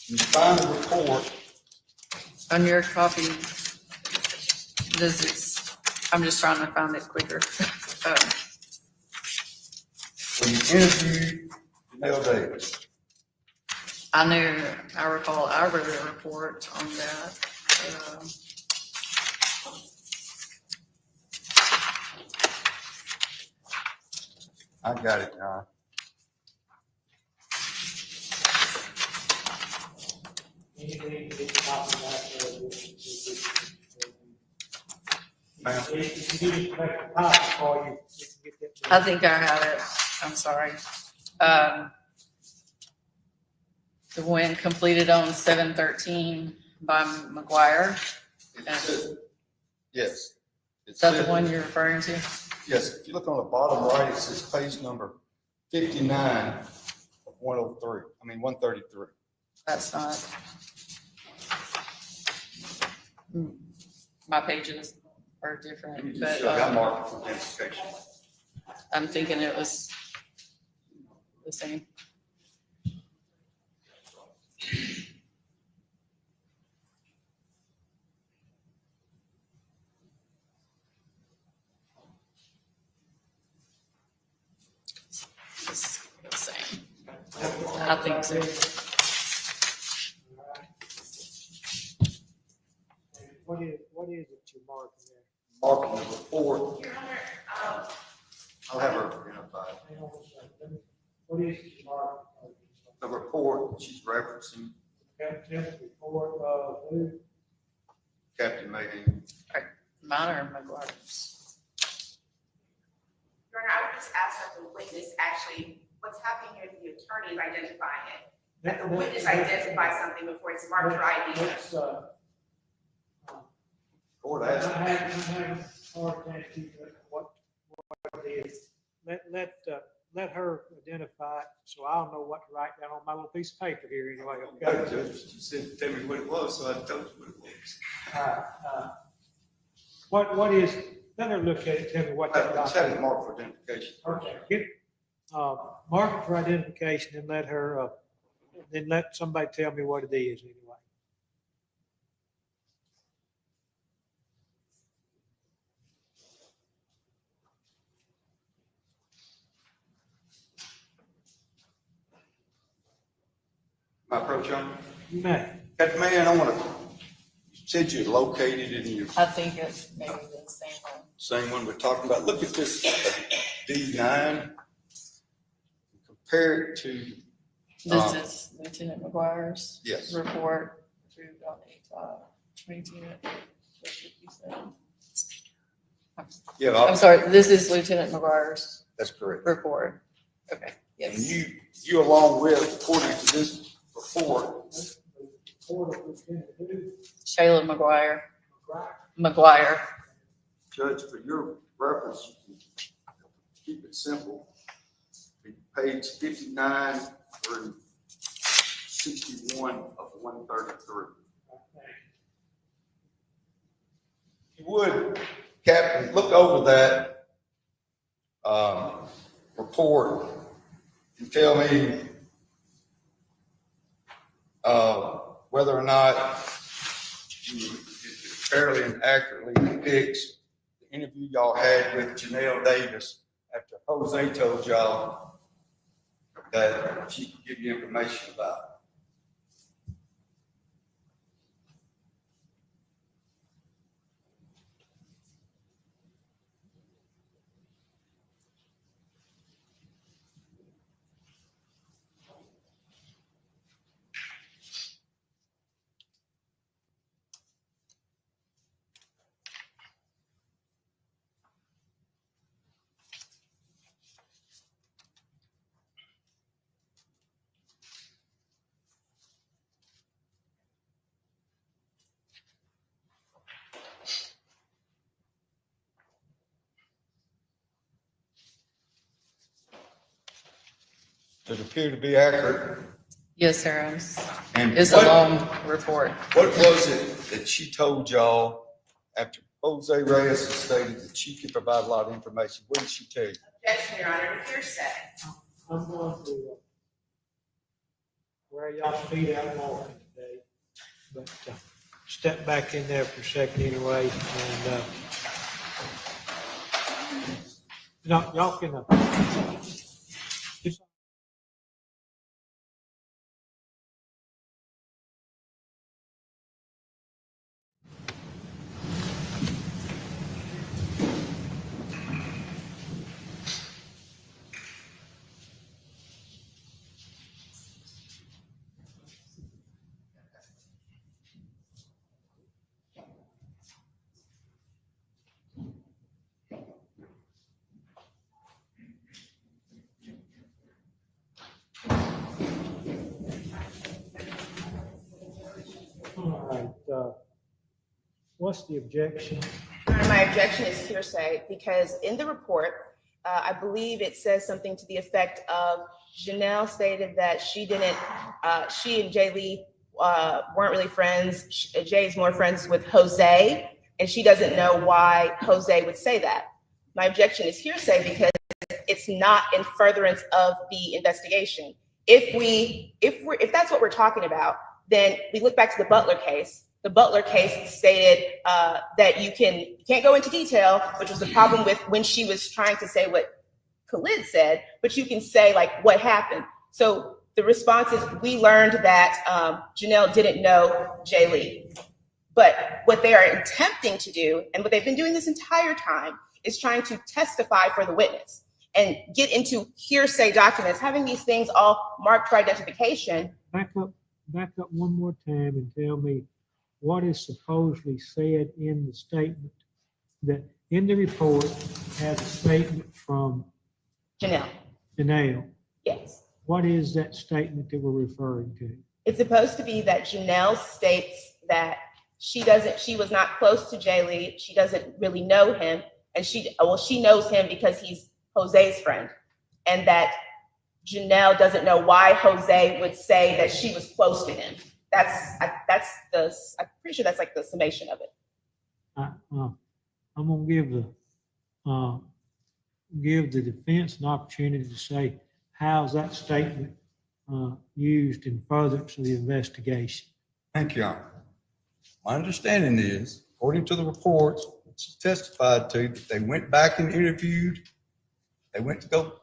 Speaker 3: Can you find the report?
Speaker 10: On your copy, I'm just trying to find it quicker.
Speaker 3: When you interviewed Janelle Davis?
Speaker 10: I recall I wrote a report on that.
Speaker 3: I got it now.
Speaker 4: Anything to get the copy back there.
Speaker 3: Ma'am.
Speaker 4: If you need to make a copy for you, we can get that.
Speaker 10: I think I have it. I'm sorry. The one completed on 7/13 by McGuire.
Speaker 3: Yes.
Speaker 10: Is that the one you're referring to?
Speaker 3: Yes, if you look on the bottom right, it says page number 59 of 103, 133.
Speaker 10: That's not. My pages are
Speaker 3: Let me
Speaker 10: different,
Speaker 3: just
Speaker 10: but
Speaker 3: show you, I marked it for identification.
Speaker 10: I'm thinking it was the same. It's the same. I think so.
Speaker 4: What is it you're marking there?
Speaker 3: Marking the report,
Speaker 9: Your Honor,
Speaker 3: I'll have her identified.
Speaker 4: Hang on a second. What is it you're marking?
Speaker 3: The report that she's referencing,
Speaker 4: Captain report of who?
Speaker 3: Captain Mayhew.
Speaker 10: Mine are McGuire's.
Speaker 9: Your Honor, I would just ask that the witness actually, what's happening here, the attorney is identifying it. That the witness identifies something before it's marked for ID.
Speaker 4: Let's,
Speaker 3: Court
Speaker 4: I
Speaker 3: asked.
Speaker 4: have hard time keeping what it is. Let her identify it, so I'll know what to write down on my little piece of paper here anyway, okay?
Speaker 3: Judge, she said, tell me what it was, so I told you what it was.
Speaker 4: What is, let her look at it, tell me what that
Speaker 3: Let's have it
Speaker 4: document.
Speaker 3: marked for identification.
Speaker 4: Okay, get, mark it for identification and let her, then let somebody tell me what it is anyway.
Speaker 3: My approach on it.
Speaker 4: You may.
Speaker 3: Captain Mayhew, I want to, you said you located it in your
Speaker 10: I think it's maybe the same one.
Speaker 3: same one we're talking about. Look at this D9. Compare it to,
Speaker 10: This is Lieutenant McGuire's
Speaker 3: yes.
Speaker 10: report through 22.
Speaker 3: Yeah,
Speaker 10: I'm sorry, this is Lieutenant McGuire's
Speaker 3: that's correct.
Speaker 10: report. Okay,
Speaker 3: And
Speaker 10: yes.
Speaker 3: you along with, according to this report,
Speaker 4: Report of Lieutenant who?
Speaker 10: Shayla McGuire.
Speaker 4: McGrath.
Speaker 10: McGuire.
Speaker 3: Judge, for your reference, you can keep it simple. Page 59 through 61 of 133. If you would, Captain, look over that report and tell me whether or not it fairly and accurately depicts the interview y'all had with Janelle Davis after Jose told y'all that she could give you information about it. Does it appear to be accurate?
Speaker 10: Yes, sir.
Speaker 3: And
Speaker 10: It's a long report.
Speaker 3: what was it that she told y'all after Jose Reyes has stated that she could provide a lot of information? What did she tell you?
Speaker 9: Objection, Your Honor, hearsay.
Speaker 4: I'm going to wear y'all's feet out more today, but step back in there for a second anyway, and y'all can. It's- All right, what's the objection?
Speaker 9: Your Honor, my objection is hearsay because in the report, I believe it says something to the effect of Janelle stated that she and Jay Lee weren't really friends. Jay's more friends with Jose, and she doesn't know why Jose would say that. My objection is hearsay because it's not in furtherance of the investigation. If that's what we're talking about, then we look back to the Butler case. The Butler case stated that you can't go into detail, which was the problem with when she was trying to say what Khalid said, but you can say like what happened. So the response is we learned that Janelle didn't know Jay Lee. But what they are attempting to do, and what they've been doing this entire time, is trying to testify for the witness and get into hearsay documents, having these things all marked for identification.
Speaker 4: Back up one more time and tell me what is supposedly said in the statement that in the report has a statement from Janelle.
Speaker 9: Yes.
Speaker 4: What is that statement that we're referring to?
Speaker 9: It's supposed to be that Janelle states that she was not close to Jay Lee. She doesn't really know him. And she knows him because he's Jose's friend. And that Janelle doesn't know why Jose would say that she was close to him. I'm pretty sure that's like the summation of it.
Speaker 4: I'm gonna give the defense an opportunity to say, how's that statement used in furtherance of the investigation?
Speaker 3: Thank you, Your Honor. My understanding is, according to the reports, she testified to, that they went back and interviewed. They went to go.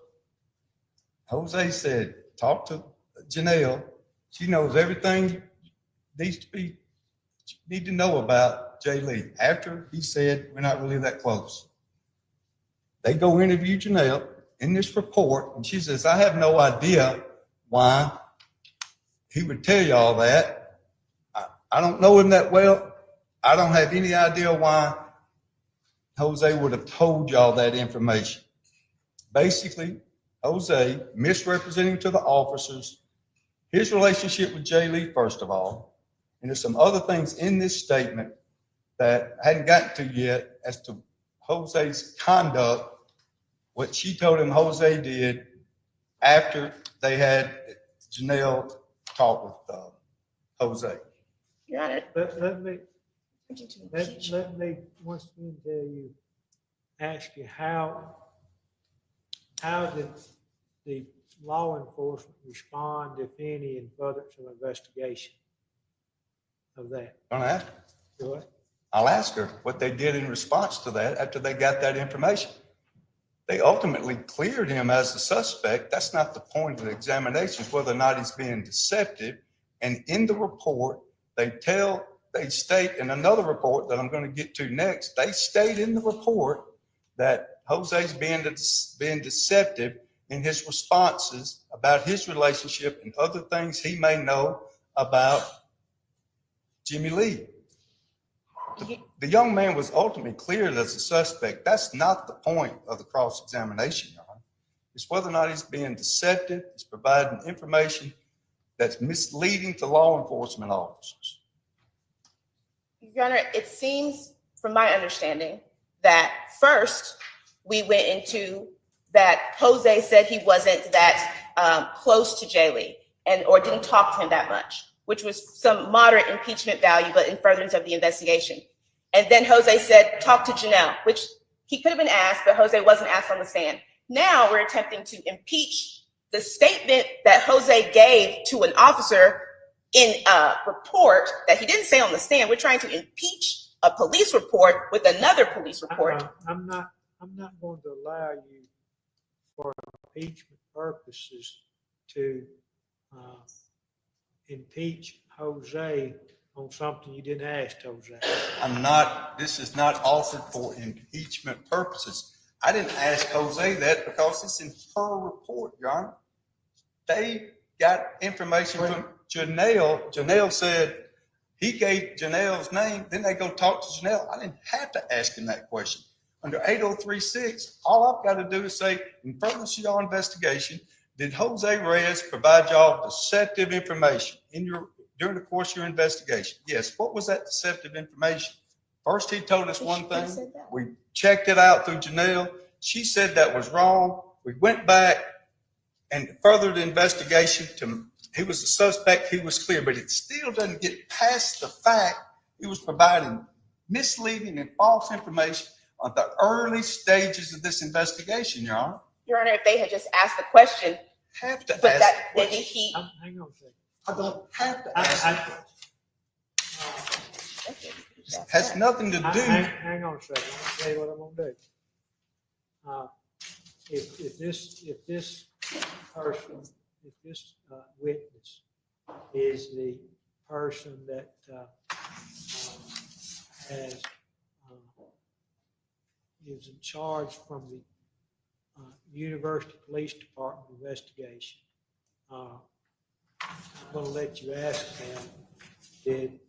Speaker 3: Jose said, talk to Janelle. She knows everything need to know about Jay Lee. After he said, we're not really that close. They go interview Janelle in this report, and she says, I have no idea why he would tell you all that. I don't know him that well. I don't have any idea why Jose would have told y'all that information. Basically, Jose misrepresenting to the officers his relationship with Jay Lee, first of all, and there's some other things in this statement that I hadn't gotten to yet as to Jose's conduct, what she told him Jose did after they had Janelle talk with Jose.
Speaker 9: Your Honor.
Speaker 4: Let me once again ask you how did the law enforcement respond, if any, in furtherance of investigation of that?
Speaker 3: Don't ask her.
Speaker 4: Go ahead.
Speaker 3: I'll ask her what they did in response to that after they got that information. They ultimately cleared him as a suspect. That's not the point of the examination, whether or not he's being deceptive. And in the report, they state in another report that I'm going to get to next, they state in the report that Jose's being deceptive in his responses about his relationship and other things he may know about Jimmie Lee. The young man was ultimately cleared as a suspect. That's not the point of the cross-examination, Your Honor. It's whether or not he's being deceptive, he's providing information that's misleading to law enforcement officers.
Speaker 9: Your Honor, it seems from my understanding that first we went into that Jose said he wasn't that close to Jay Lee or didn't talk to him that much, which was some moderate impeachment value, but in furtherance of the investigation. And then Jose said, talk to Janelle, which he could have been asked, but Jose wasn't asked on the stand. Now we're attempting to impeach the statement that Jose gave to an officer in a report that he didn't say on the stand. We're trying to impeach a police report with another police report.
Speaker 4: I'm not going to allow you, for impeachment purposes, to impeach Jose on something you didn't ask Jose.
Speaker 3: This is not offered for impeachment purposes. I didn't ask Jose that because it's in her report, Your Honor. They got information from Janelle. Janelle said he gave Janelle's name. Then they go talk to Janelle. I didn't have to ask him that question. Under 8036, all I've got to do is say, in furtherance of your investigation, did Jose Reyes provide y'all deceptive information during the course of your investigation? Yes. What was that deceptive information? First, he told us
Speaker 9: He
Speaker 3: one
Speaker 9: should have
Speaker 3: thing.
Speaker 9: said that.
Speaker 3: We checked it out through Janelle. She said that was wrong. We went back and furthered the investigation to, he was a suspect, he was clear, but it still doesn't get past the fact he was providing misleading and false information on the early stages of this investigation, Your Honor.
Speaker 9: Your Honor, if they had just asked the question,
Speaker 3: Have to
Speaker 9: but
Speaker 3: ask
Speaker 9: that,
Speaker 3: the
Speaker 9: maybe
Speaker 3: question.
Speaker 9: he.
Speaker 4: Hang on a second.
Speaker 3: I don't have to ask the question. It
Speaker 9: That's
Speaker 3: has
Speaker 9: that.
Speaker 3: nothing to do.
Speaker 4: Hang on a second, I'm gonna tell you what I'm gonna do. If this person, if this witness is the person that has, is in charge from the University Police Department investigation, I'm gonna let you ask them,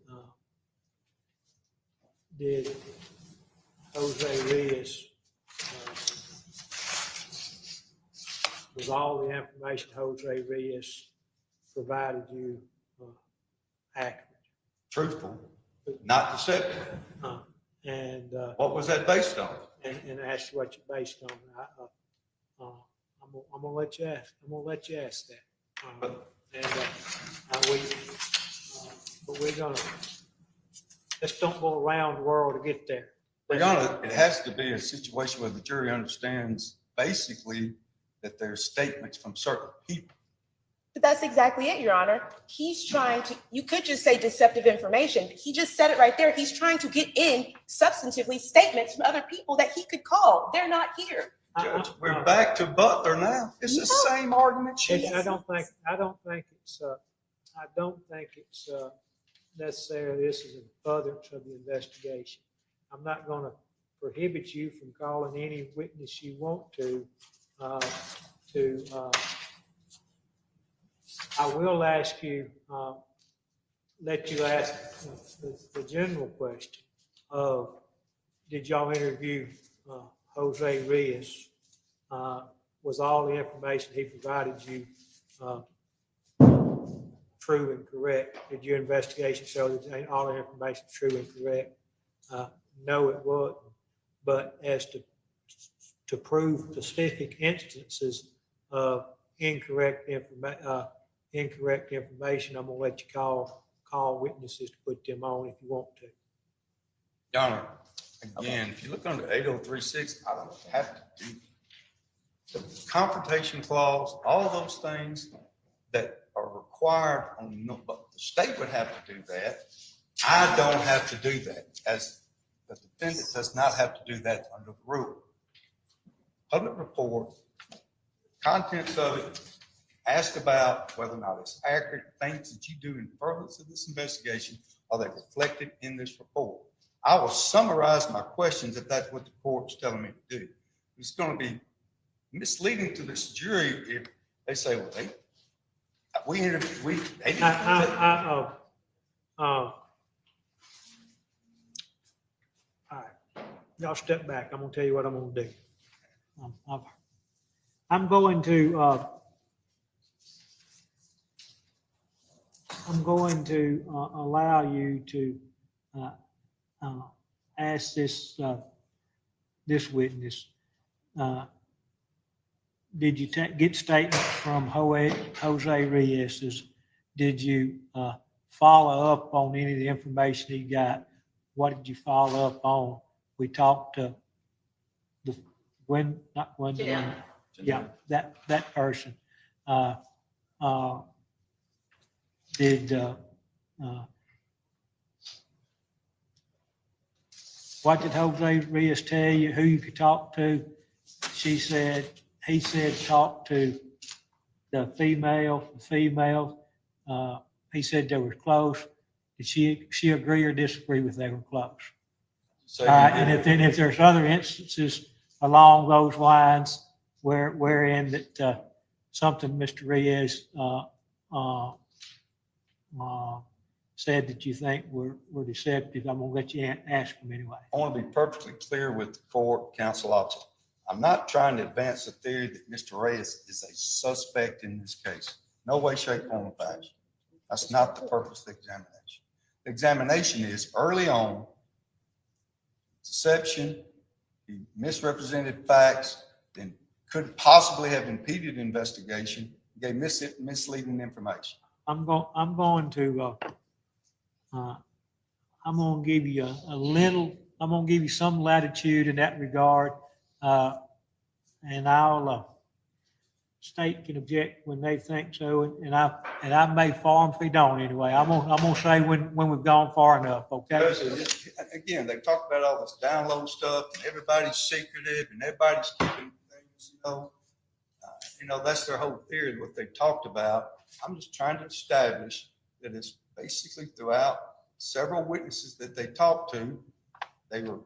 Speaker 4: did Jose Reyes, was all the information Jose Reyes provided you accurate?
Speaker 3: Truthful, not deceptive.
Speaker 4: And
Speaker 3: What was that based on?
Speaker 4: and ask you what you're based on. I'm gonna let you ask. I'm gonna let you ask that. But we're gonna, let's don't go around the world to get there.
Speaker 3: Your Honor, it has to be a situation where the jury understands basically that there's statements from certain people.
Speaker 9: But that's exactly it, Your Honor. He's trying to, you could just say deceptive information. He just said it right there. He's trying to get in substantively statements from other people that he could call. They're not here.
Speaker 3: Judge, we're back to Butler now. It's the same argument.
Speaker 4: I don't think it's necessarily this is a furtherance of the investigation. I'm not going to prohibit you from calling any witness you want to. I will ask you, let you ask the general question of, did y'all interview Jose Reyes? Was all the information he provided you true and correct? Did your investigation show that all the information is true and correct? No, it wasn't. But as to prove specific instances of incorrect information, I'm gonna let you call witnesses to put them on if you want to.
Speaker 3: Your Honor, again, if you look under 8036, I don't have to do the confrontation clause, all those things that are required on, but the state would have to do that. I don't have to do that, as the defendant does not have to do that under the rule. Public report, contents of it, ask about whether or not it's accurate, things that you do in furtherance of this investigation, are they reflected in this report? I will summarize my questions if that's what the court's telling me to do. It's going to be misleading to this jury if they say, well, they didn't do that.
Speaker 4: All right, y'all step back. I'm gonna tell you what I'm gonna do. I'm going to allow you to ask this witness. Did you get statements from Jose Reyes? Did you follow up on any of the information he got? What did you follow up on? We talked to that person. What did Jose Reyes tell you? Who you could talk to? He said talk to the female. He said they were close. Did she agree or disagree with they were close?
Speaker 3: So
Speaker 4: And if there's other instances along those lines wherein that something Mr. Reyes said that you think were deceptive, I'm gonna let you ask them anyway.
Speaker 3: I want to be perfectly clear with the court, counsel officer. I'm not trying to advance the theory that Mr. Reyes is a suspect in this case. No way, shape, form, or fashion. That's not the purpose of the examination. The examination is early on, deception, he misrepresented facts, and couldn't possibly have impeded the investigation, gave misleading information.
Speaker 4: I'm going to give you I'm gonna give you some latitude in that regard. And I'll, state can object when they think so, and I may farm if they don't anyway. I'm gonna say when we've gone far enough, okay?
Speaker 3: Again, they talked about all this download stuff, and everybody's secretive, and everybody's keeping things, that's their whole theory, what they talked about. I'm just trying to establish that it's basically throughout several witnesses that they talked to, they were.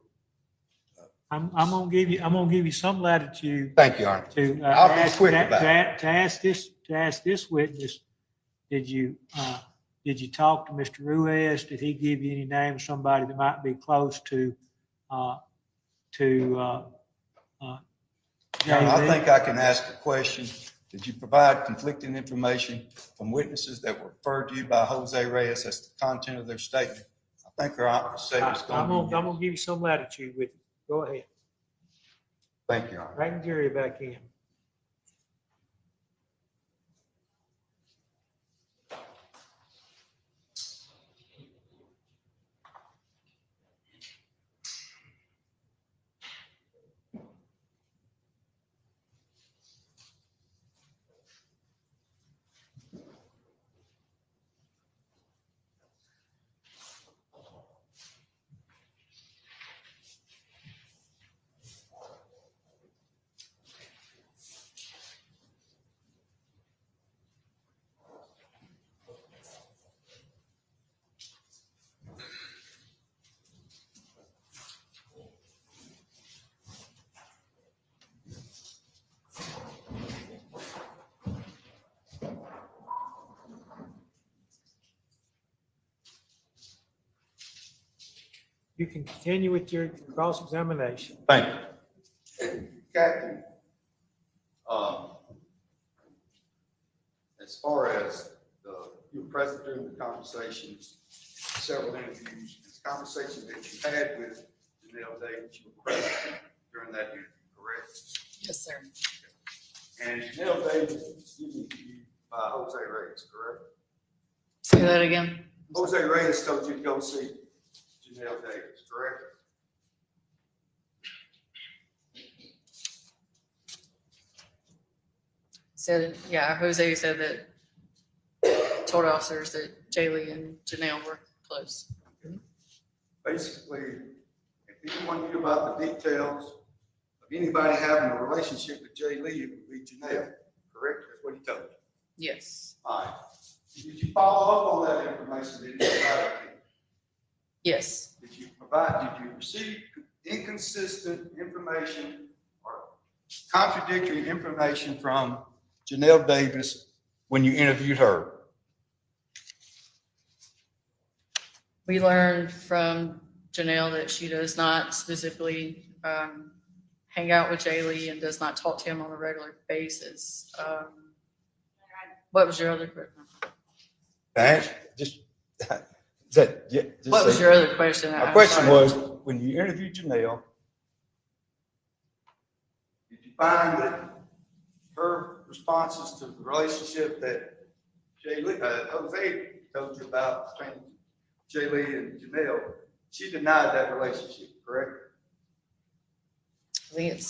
Speaker 4: I'm gonna give you some latitude
Speaker 3: Thank you, Arnie.
Speaker 4: to
Speaker 3: I'll be
Speaker 4: ask
Speaker 3: quick about it.
Speaker 4: to ask this witness. Did you talk to Mr. Ruiz? Did he give you any name of somebody that might be close to
Speaker 3: I think I can ask a question. Did you provide conflicting information from witnesses that were referred to you by Jose Reyes as the content of their statement? I think our answer is
Speaker 4: I'm
Speaker 3: going to be
Speaker 4: gonna give you some latitude with it. Go ahead.
Speaker 3: Thank you, Arnie.
Speaker 4: Bring the jury back in. You can continue with your cross-examination.
Speaker 3: Thank you. Captain, as far as you were present during the conversations, several interviews, the conversation that you had with Janelle Davis, you were present during that interview, correct?
Speaker 10: Yes, sir.
Speaker 3: And Janelle Davis was given to you by Jose Reyes, correct?
Speaker 10: Say that again.
Speaker 3: Jose Reyes told you to go see Janelle Davis, correct?
Speaker 10: Said, yeah, Jose said that, told officers that Jaylee and Janelle were close.
Speaker 3: Basically, if anyone knew about the details of anybody having a relationship with Jay Lee, it would be Janelle, correct? That's what he told you.
Speaker 10: Yes.
Speaker 3: All right. Did you follow up on that information? Did you provide it to you?
Speaker 10: Yes.
Speaker 3: Did you receive inconsistent information or contradictory information from Janelle Davis when you interviewed her?
Speaker 10: We learned from Janelle that she does not specifically hang out with Jaylee and does not talk to him on a regular basis. What was your other question? What was your other question?
Speaker 3: My question was, when you interviewed Janelle, did you find that her responses to the relationship that Jose told you about between Jay Lee and Janelle, she denied that relationship, correct?
Speaker 10: I think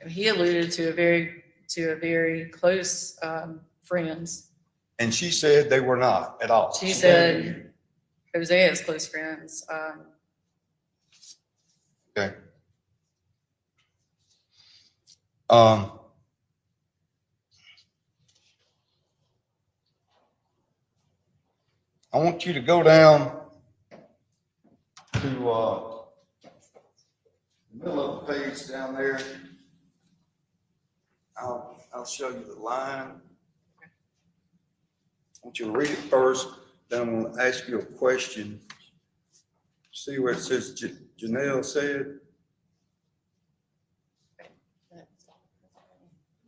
Speaker 10: he alluded to a very close friends.
Speaker 3: And she said they were not at all.
Speaker 10: She said Jose has close friends.
Speaker 3: Okay. I want you to go down to the middle of the page down there. I'll show you the line. I want you to read it first, then I'm going to ask you a question. See where it says Janelle said?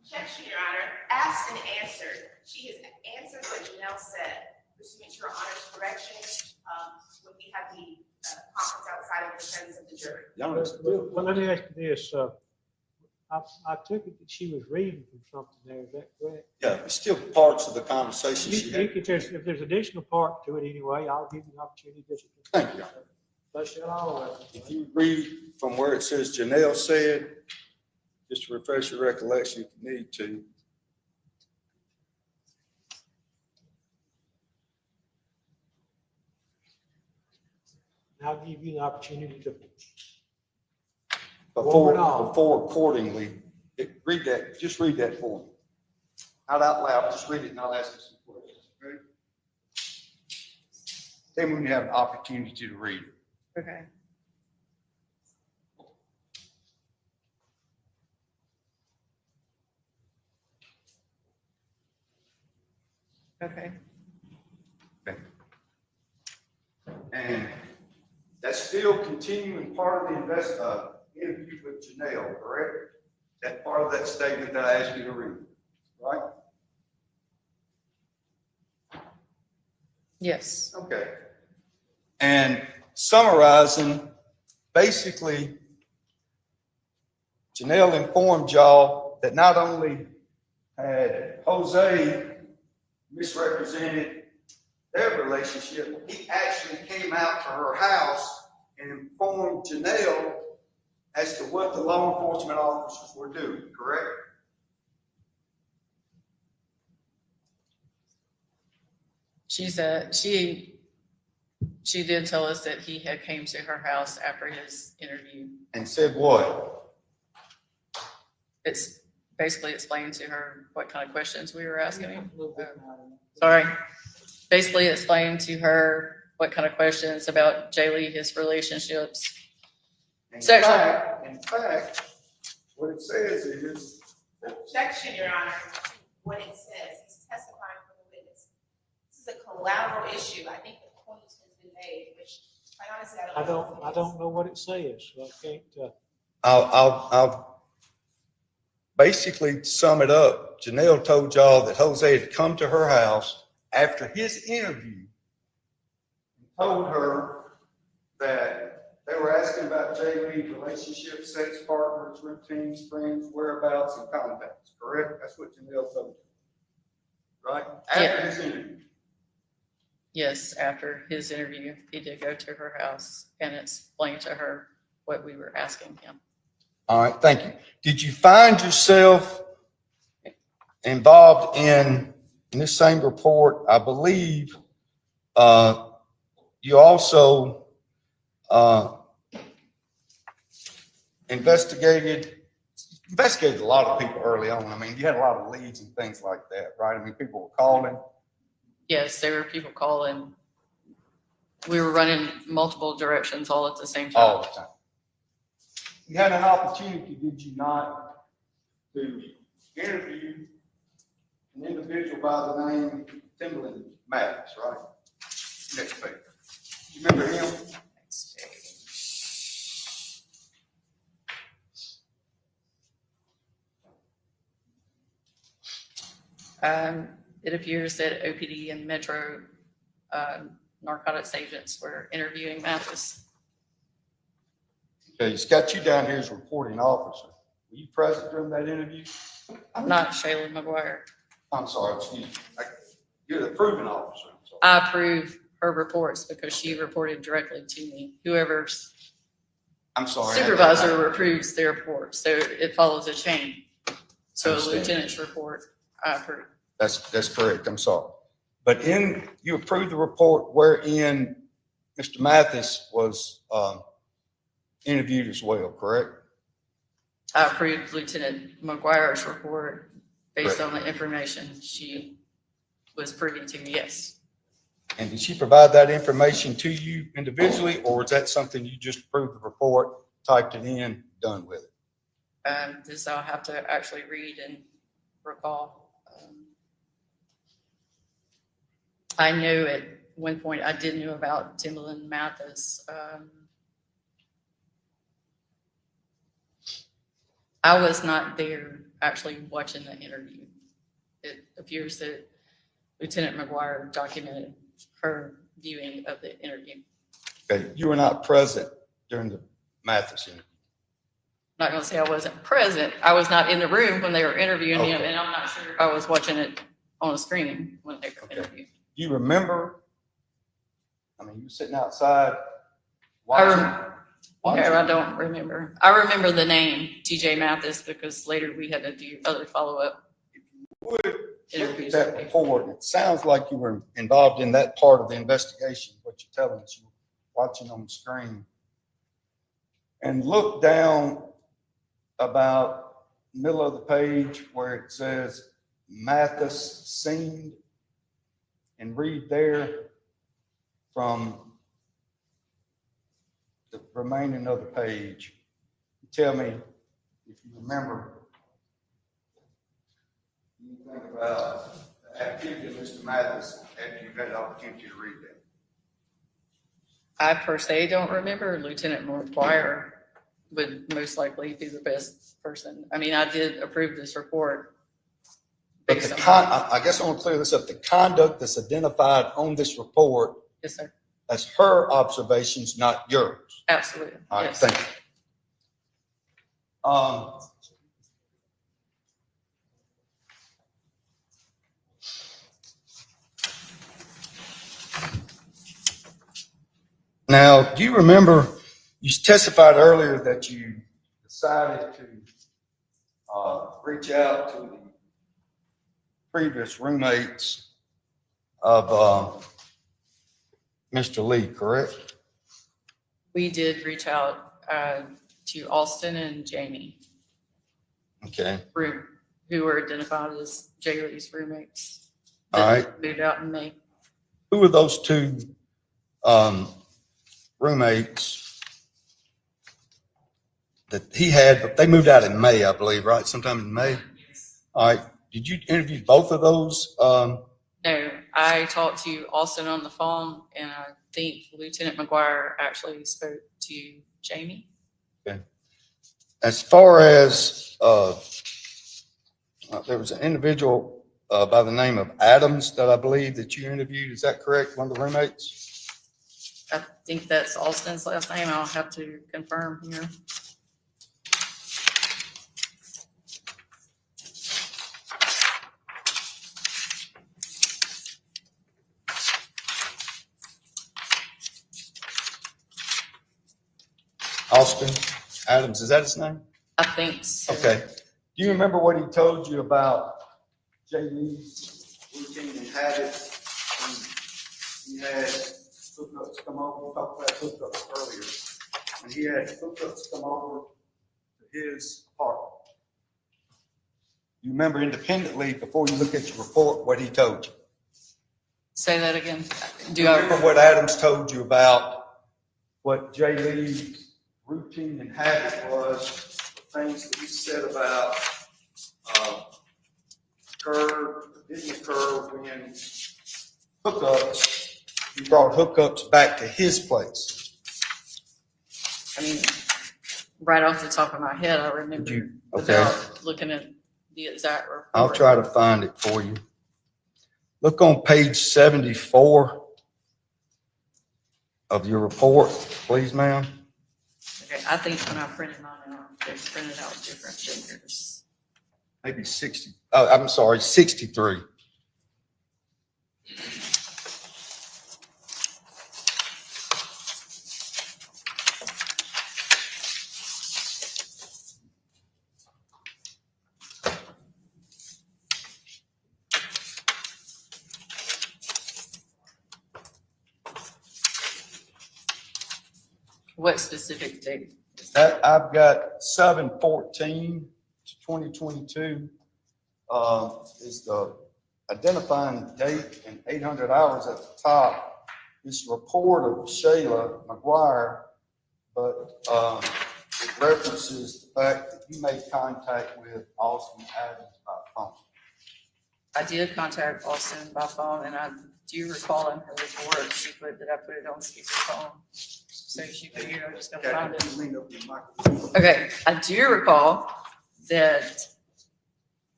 Speaker 9: Objection, Your Honor. Asked and answered. She has answered what Janelle said. Pursuant to Your Honor's direction, when we had the conference outside of the defense
Speaker 2: jury.
Speaker 3: Y'all know still-
Speaker 4: Well, let me ask you this, I took it that she was reading from something there, is that correct?
Speaker 3: Yeah, it's still parts of the conversation
Speaker 4: You,
Speaker 3: she
Speaker 4: you
Speaker 3: had.
Speaker 4: could just, if there's additional part to it anyway, I'll give you an opportunity to.
Speaker 3: Thank you.
Speaker 4: Flesh it all out.
Speaker 3: If you read from where it says Janelle said, just to refresh your recollection if you need to.
Speaker 4: And I'll give you the opportunity to.
Speaker 3: Before accordingly, read that, just read that for me. Not out loud, just read it and I'll ask you some questions. Okay? Then when you have an opportunity to read it.
Speaker 10: Okay. Okay.
Speaker 3: And that's still continuing part of the interview with Janelle, correct? That part of that statement that I asked you to read, right?
Speaker 10: Yes.
Speaker 3: Okay. And summarizing, basically, Janelle informed y'all that not only had Jose misrepresented their relationship, he actually came out to her house and informed Janelle as to what the law enforcement officers were doing, correct?
Speaker 10: She said, she did tell us that he had came to her house after his interview.
Speaker 3: And said what?
Speaker 10: It's basically explained to her what kind of questions we were asking him. Sorry. Basically explained to her what kind of questions about Jaylee, his relationships.
Speaker 3: In
Speaker 10: Sexual.
Speaker 3: fact, what it says is,
Speaker 9: Objection, Your Honor, what it says, he's testifying for the witness. This is a collateral issue. I think the point has been made, which, quite honestly,
Speaker 4: I don't know what it says, so I can't,
Speaker 3: I'll basically sum it up. Janelle told y'all that Jose had come to her house after his interview and told her that they were asking about Jaylee's relationship, sex partners, routines, friends, whereabouts, and contacts, correct? That's what Janelle told you, right? After his interview.
Speaker 10: Yes, after his interview, he did go to her house and explain to her what we were asking him.
Speaker 3: All right, thank you. Did you find yourself involved in this same report? I believe you also investigated a lot of people early on. I mean, you had a lot of leads and things like that, right? I mean, people were calling.
Speaker 10: Yes, there were people calling. We were running multiple directions all at the same
Speaker 3: All
Speaker 10: time.
Speaker 3: the time. You had an opportunity, did you not, to interview an individual by the name Timberland Maddox, right? Next page. You remember him?
Speaker 10: It appears that OPD and Metro narcotics agents were interviewing Mathis.
Speaker 3: Okay, he's got you down here as reporting officer. Were you present during that interview?
Speaker 10: I'm not Shayla McGuire.
Speaker 3: I'm sorry, excuse me. You're the proven officer. I'm sorry.
Speaker 10: I approve her reports because she reported directly to me. Whoever's
Speaker 3: I'm sorry.
Speaker 10: supervisor approves their report, so it follows a chain. So a
Speaker 3: Understand.
Speaker 10: lieutenant's report, I approve.
Speaker 3: That's correct. I'm sorry. But you approved the report wherein Mr. Mathis was interviewed as well, correct?
Speaker 10: I approved Lieutenant McGuire's report based
Speaker 3: Correct.
Speaker 10: on the information she was privy to, yes.
Speaker 3: And did she provide that information to you individually, or is that something you just approved the report, typed it in, done with it?
Speaker 10: This I'll have to actually read and recall. I know at one point I did know about Timberland Mathis. I was not there actually watching the interview. It appears that Lieutenant McGuire documented her viewing of the interview.
Speaker 3: Okay, you were not present during the Mathis interview?
Speaker 10: Not gonna say I wasn't present. I was not in the room when they were interviewing him,
Speaker 3: Okay.
Speaker 10: and I'm not sure I was watching it on a screen when they were
Speaker 3: Okay.
Speaker 10: interviewing.
Speaker 3: Do you remember? I mean, you were sitting outside
Speaker 10: I
Speaker 3: watching.
Speaker 10: No, I don't remember. I remember the name TJ Mathis because later we had to do other follow-up
Speaker 3: Look at
Speaker 10: interviews.
Speaker 3: that report. It sounds like you were involved in that part of the investigation, what you're telling us, you were watching on the screen. And look down about middle of the page where it says Mathis seen, and read there from the remaining of the page. Tell me if you remember anything about the activity of Mr. Mathis after you've had the opportunity to read that.
Speaker 10: I per se don't remember. Lieutenant McGuire would most likely be the best person. I mean, I did approve this report.
Speaker 3: But the I guess I want to clear this up. The conduct that's identified on this report,
Speaker 10: Yes, sir.
Speaker 3: that's her observations, not yours.
Speaker 10: Absolutely.
Speaker 3: All right,
Speaker 10: Yes.
Speaker 3: thank you. Now, do you remember, you testified earlier that you decided to reach out to the previous roommates of Mr. Lee, correct?
Speaker 10: We did reach out to Austin and Jamie,
Speaker 3: Okay,
Speaker 10: who were identified as Jay Lee's roommates.
Speaker 3: all right.
Speaker 10: Moved out in May.
Speaker 3: Who were those two roommates that he had? But they moved out in May, I believe, right? Sometime in May. All right. Did you interview both of those?
Speaker 10: No, I talked to Austin on the phone, and I think Lieutenant McGuire actually spoke to Jamie.
Speaker 3: As far as there was an individual by the name of Adams that I believe that you interviewed. Is that correct? One of the roommates?
Speaker 10: I think that's Austin's last name. I'll have to confirm here.
Speaker 3: Austin Adams, is that his name?
Speaker 10: I think so.
Speaker 3: Okay. Do you remember what he told you about Jay Lee's routine and habits? He had hookups come over. We talked about hookups earlier. And he had hookups come over to his apartment. You remember independently, before you look at your report, what he told you?
Speaker 10: Say that again.
Speaker 3: Do you remember what Adams told you about what Jay Lee's routine and habit was, the things that he said about didn't occur when hookups, he brought hookups back to his place?
Speaker 10: I mean, right off the top of my head, I remember
Speaker 3: Okay.
Speaker 10: without looking at the exact report.
Speaker 3: I'll try to find it for you. Look on page 74 of your report, please, ma'am.
Speaker 10: Okay, I think when I printed mine out, they printed out different figures.
Speaker 3: Maybe 60. Oh, I'm sorry, 63.
Speaker 10: What specific date?
Speaker 3: That I've got 7/14/2022 is the identifying date and 800 hours at the top. This report of Shayla McGuire, but it references the fact that you made contact with Austin Adams by phone.
Speaker 10: I did contact Austin by phone, and I do recall in her report, she put that I put it on speakerphone. So she figured I was just gonna find it. Okay, I do recall that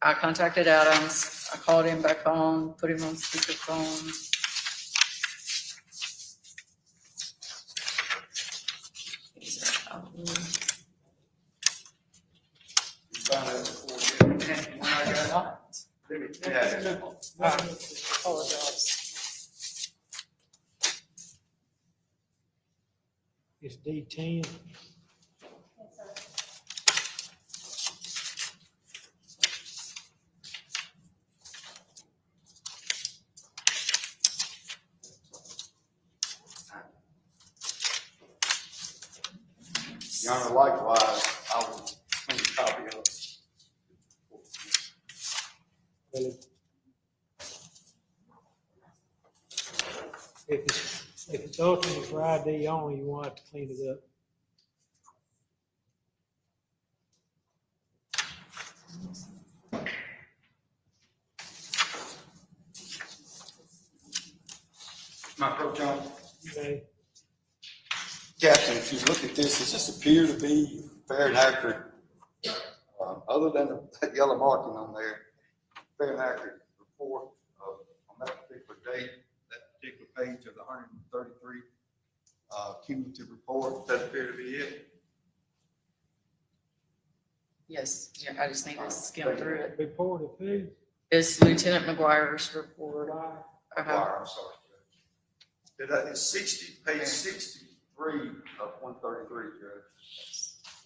Speaker 10: I contacted Adams. I called him back on, put him on speakerphone. These are
Speaker 4: It's D10.
Speaker 3: Your Honor, likewise, I will clean a copy of it.
Speaker 4: Really. If it's ultimate for ID only, you won't have to clean it up.
Speaker 3: My Pro John.
Speaker 4: Okay.
Speaker 3: Captain, if you look at this, does this appear to be fair and accurate? Other than that yellow marking on there, fair and accurate report on that particular date, that particular page of the 133 cumulative report, does that appear to be it?
Speaker 10: Yes, yeah, I just need to skim through it.
Speaker 4: Report of who?
Speaker 10: It's Lieutenant McGuire's report.
Speaker 3: I'm sorry. It's 60, page 63 of 133, Judge.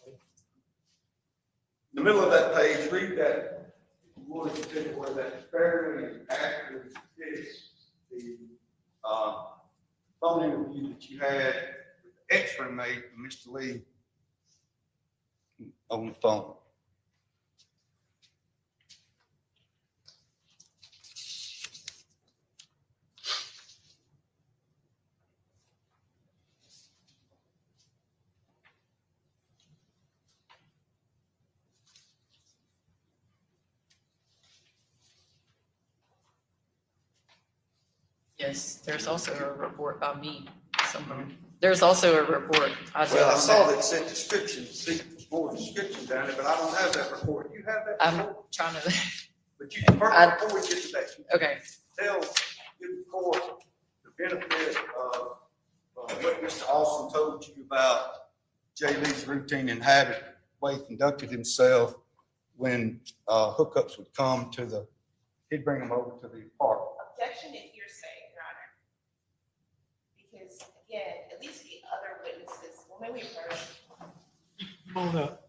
Speaker 3: In the middle of that page, read that, if you would, where that fairly and accurately is the phone interview that you had with the X-ray mate, Mr. Lee, on the phone.
Speaker 10: Yes, there's also a report by me somewhere. There's also a report.
Speaker 3: Well, I saw that it said description, see, more description down there, but I don't have that report. You have that
Speaker 10: I'm
Speaker 3: report?
Speaker 10: trying to,
Speaker 3: But you, before we get to that,
Speaker 10: okay,
Speaker 3: give the court the benefit of what Mr. Austin told you about Jay Lee's routine and habit, way he conducted himself when hookups would come to the, he'd bring them over to the apartment.
Speaker 9: Objection is hearsay, Your Honor. Because again, at least the other witnesses, when we heard.
Speaker 4: Come on up.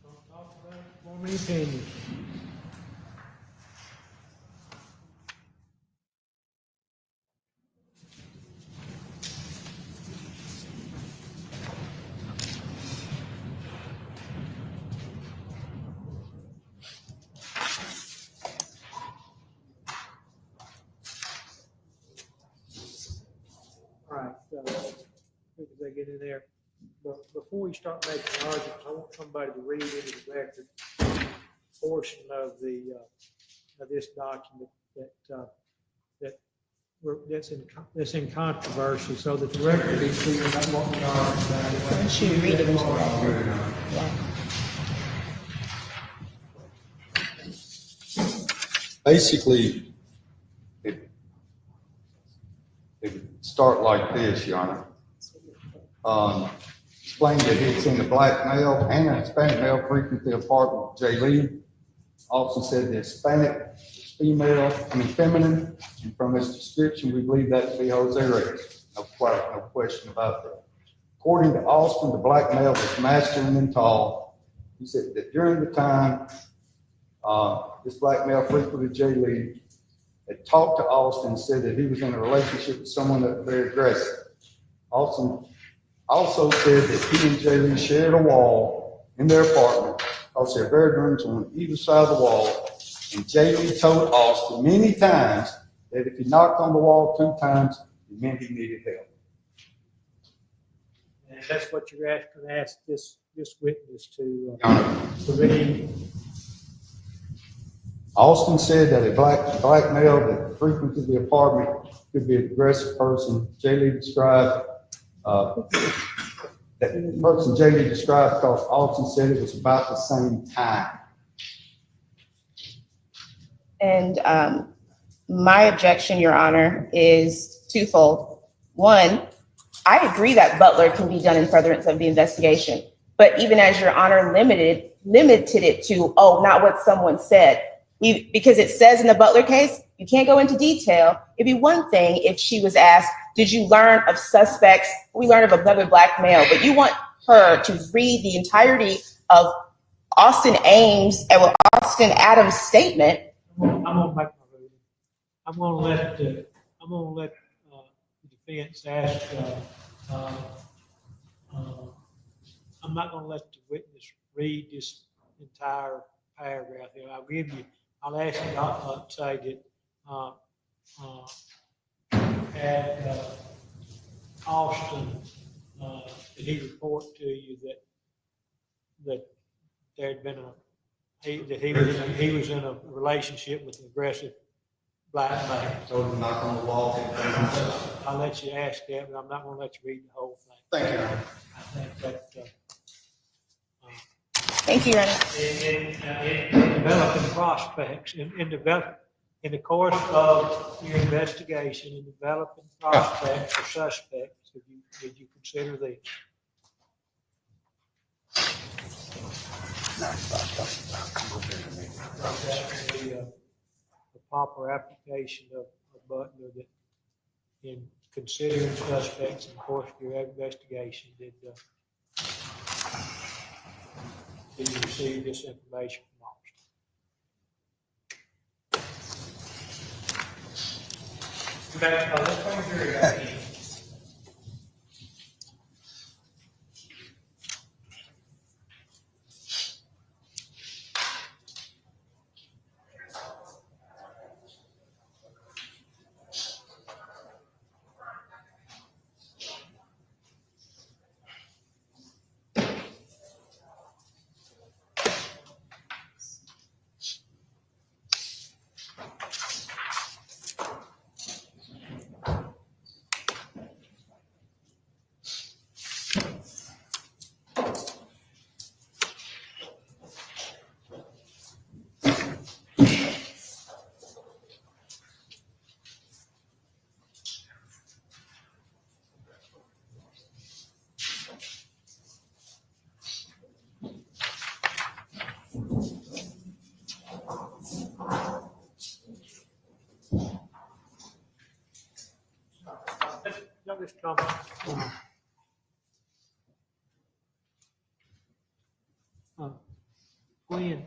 Speaker 4: Don't talk about it, form an opinion. as they get in there. But before you start making arguments, I want somebody to read into the record portion of of this document that's in controversy, so that the record is clear about what we are about.
Speaker 9: Once you read it into the record. Yeah.
Speaker 3: Basically, it would start like this, Your Honor. Explained that he'd seen a black male and a Hispanic male frequent the apartment of Jay Lee. Also said the Hispanic is feminine, and from his description, we believe that to be Jose Reyes. No question about that. According to Austin, the black male was masculine and tall. He said that during the time this black male frequented Jay Lee, had talked to Austin and said that he was in a relationship with someone that was very aggressive. Austin also said that he and Jay Lee shared a wall in their apartment, because their bedrooms on either side of the wall. And Jay Lee told Austin many times that if he knocked on the wall 2 times, it meant he needed help.
Speaker 4: And that's what you're asking to ask this witness to
Speaker 3: Your Honor,
Speaker 4: read.
Speaker 3: Austin said that a black male that frequented the apartment could be an aggressive person. Jay Lee described that the person Jay Lee described, because Austin said it was about the same time.
Speaker 9: And my objection, Your Honor, is twofold. One, I agree that Butler can be done in furtherance of the investigation, but even as Your Honor limited it to, not what someone said, because it says in the Butler case, you can't go into detail. It'd be one thing if she was asked, did you learn of suspects? We learned of another black male, but you want her to read the entirety of Austin Adams' statement.
Speaker 4: I'm gonna make my ruling. I'm gonna let the defense ask. I'm not gonna let the witness read this entire paragraph here. I'll ask you to say that had Austin, did he report to you that there had been he was in a relationship with an aggressive black man?
Speaker 3: Told him to knock on the wall.
Speaker 4: I'll let you ask that, but I'm not gonna let you read the whole thing.
Speaker 3: Thank you, Your Honor.
Speaker 4: I think that,
Speaker 9: Thank you, Your Honor.
Speaker 4: in developing prospects, in the course of your investigation, in developing prospects or suspects, did you consider this? The proper application of Butler, that in considering suspects in the course of your investigation, did you receive this information from Austin? Okay, let's bring the jury back in. Y'all just come. Gwen,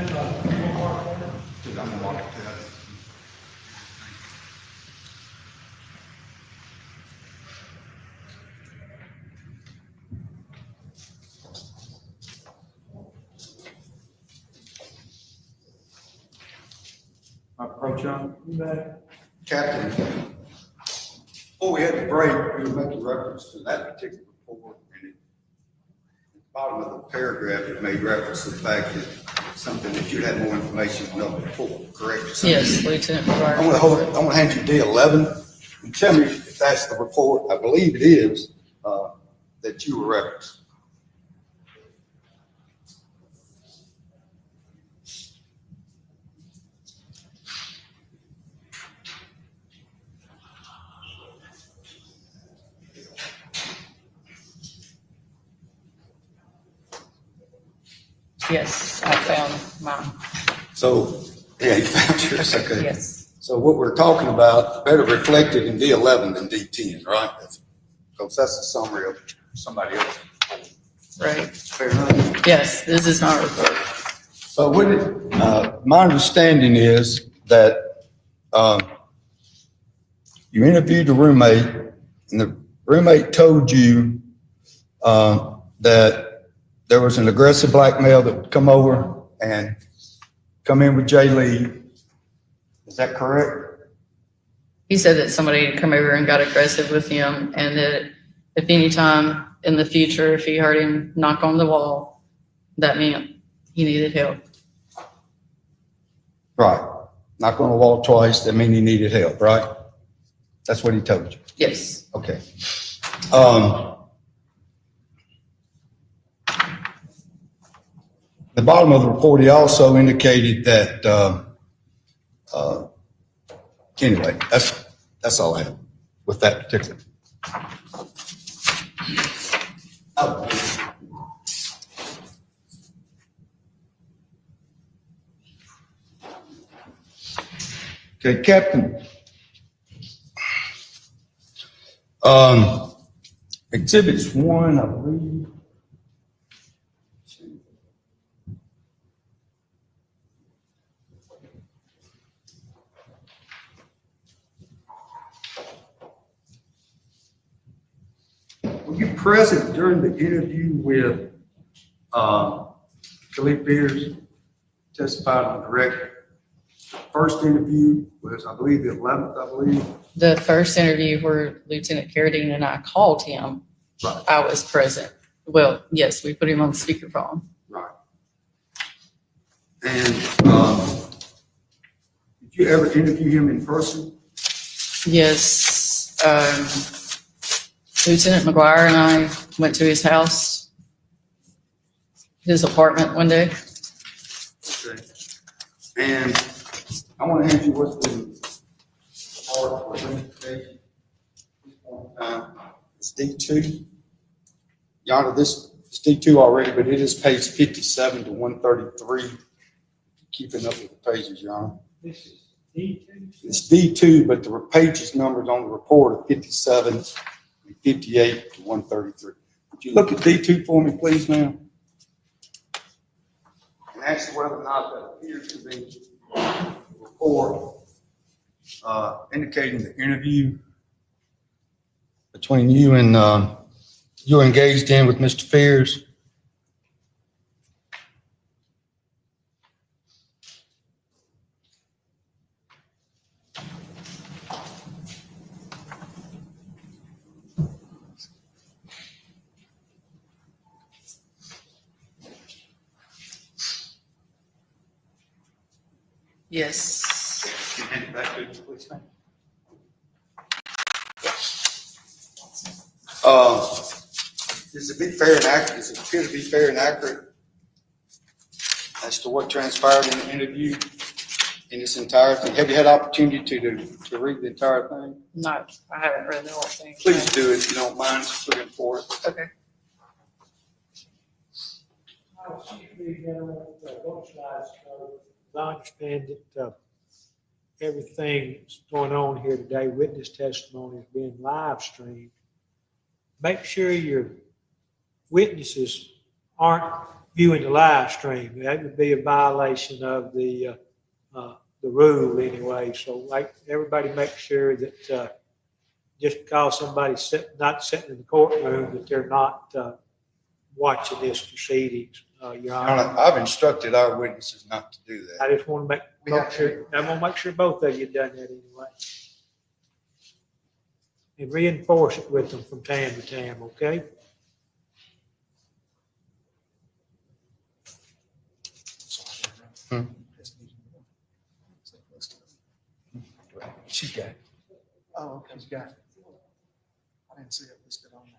Speaker 3: gonna mark it down. Approach on. Captain, before we had the break, we were making reference to that particular report, and at the bottom of the paragraph, it made reference to the fact that something that you had more information to know before, correct?
Speaker 10: Yes, Lieutenant McGuire.
Speaker 3: I want to hand you D11 and tell me if that's the report. I believe it is, that you were referenced.
Speaker 10: Yes, I found mine.
Speaker 3: So, yeah, you found yours, okay.
Speaker 10: Yes.
Speaker 3: So what we're talking about, better reflected in D11 than D10, right? Because that's a summary of somebody else.
Speaker 10: Right.
Speaker 3: Fair enough.
Speaker 10: Yes, this is my report.
Speaker 3: So my understanding is that you interviewed the roommate, and the roommate told you that there was an aggressive black male that would come over and come in with Jay Lee. Is that correct?
Speaker 10: He said that somebody had come over and got aggressive with him, and that if any time in the future, if he heard him knock on the wall, that meant he needed help.
Speaker 3: Right. Knock on the wall twice, that means he needed help, right? That's what he told you.
Speaker 10: Yes.
Speaker 3: Okay. The bottom of the report, he also indicated that, anyway, that's all I have with that particular. Oh. Okay, Captain. Exhibits 1, I believe. 2. Were you present during the interview with Khalif Beers, testified on direct? First interview was, I believe, the 11th, I believe.
Speaker 10: The first interview where Lieutenant Carradine and I called him,
Speaker 3: Right.
Speaker 10: I was present. Well, yes, we put him on speakerphone.
Speaker 3: Right. And did you ever interview him in person?
Speaker 10: Yes, Lieutenant McGuire and I went to his house, his apartment one day.
Speaker 3: Okay. And I want to hand you what's been hard for identification. It's D2. Your Honor, this is D2 already, but it is page 57 to 133. Keeping up with the pages, Your Honor.
Speaker 4: This is D2.
Speaker 3: It's D2, but the pages numbers on the report are 57 and 58 to 133. Would you look at D2 for me, please, ma'am? And ask whether or not that appears to be a report indicating the interview between you and you were engaged in with Mr. Fears.
Speaker 10: Yes.
Speaker 3: Can you hand it back to me, please, ma'am? Does it be fair and accurate? Does it appear to be fair and accurate as to what transpired in the interview in its entirety? Have you had opportunity to read the entire thing?
Speaker 10: No, I haven't read the whole thing.
Speaker 3: Please do if you don't mind. It's pretty important.
Speaker 10: Okay.
Speaker 4: I understand that everything that's going on here today, witness testimony is being live streamed. Make sure your witnesses aren't viewing the live stream. That would be a violation of the rule anyway. So like, everybody make sure that, just because somebody's not sitting in the courtroom, that they're not, watching this proceedings, Your
Speaker 3: Your
Speaker 4: Honor.
Speaker 3: Honor, I've instructed our witnesses not to do that.
Speaker 4: I just want to make sure, I want to make sure both of you done that anyway. And reinforce it with them from time to time, okay?
Speaker 3: She's got it.
Speaker 1: Oh, okay, you got it. I didn't see it listed on there.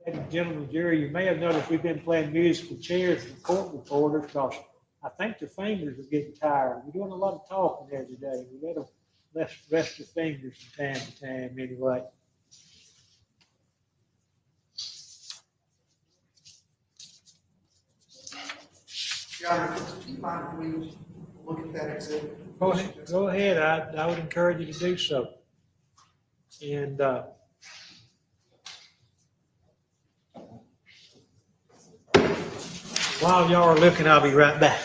Speaker 4: Ladies and gentlemen, of the jury, you may have noticed we've been playing musical chairs for court reporters because I think their fingers are getting tired. We're doing a lot of talking there today. We let them rest their fingers from time to time anyway.
Speaker 1: Your Honor, do you mind if we look at that exhibit?
Speaker 4: Go ahead. I would encourage you to do so. And, while y'all are looking, I'll be right back.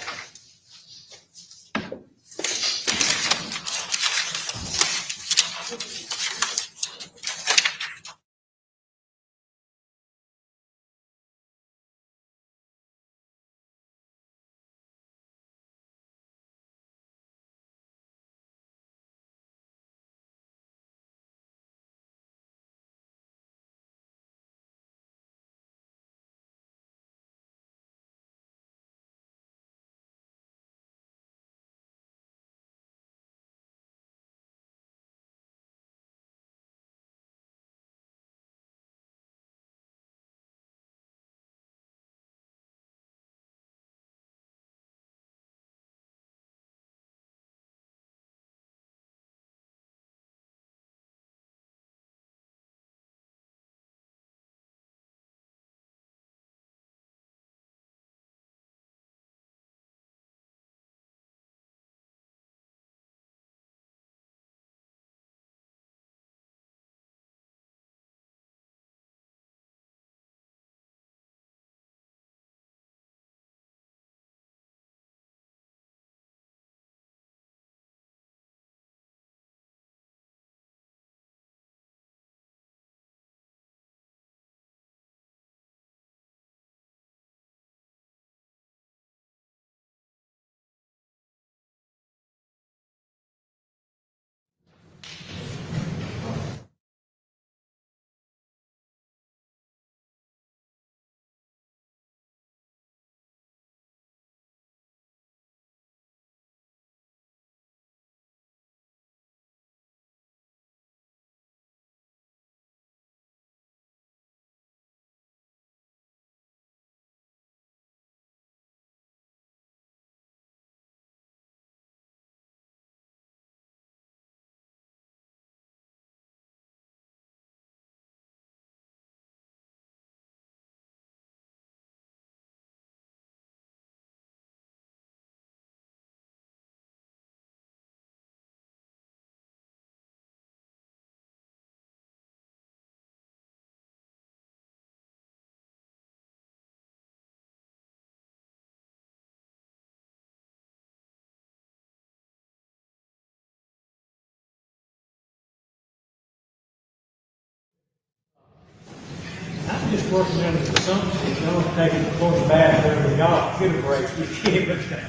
Speaker 4: I'm just working on the assumption, y'all taking the course bathroom, and y'all get a break, you can't, but I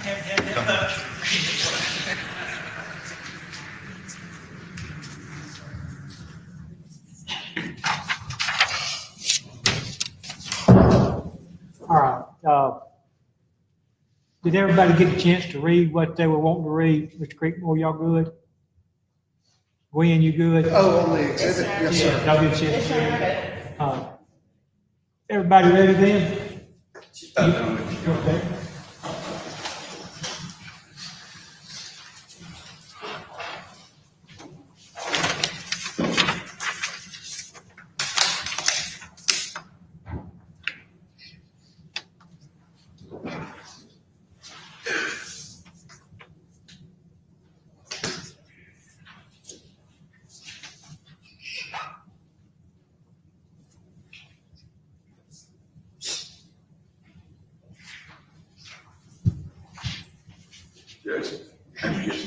Speaker 4: haven't had that much. All right, did everybody get a chance to read what they were wanting to read? Mr. Creekmore, y'all good? Gwen, you good?
Speaker 1: Oh, on the exhibit, yes, sir.
Speaker 4: Y'all get a chance to read? Everybody ready then? Okay.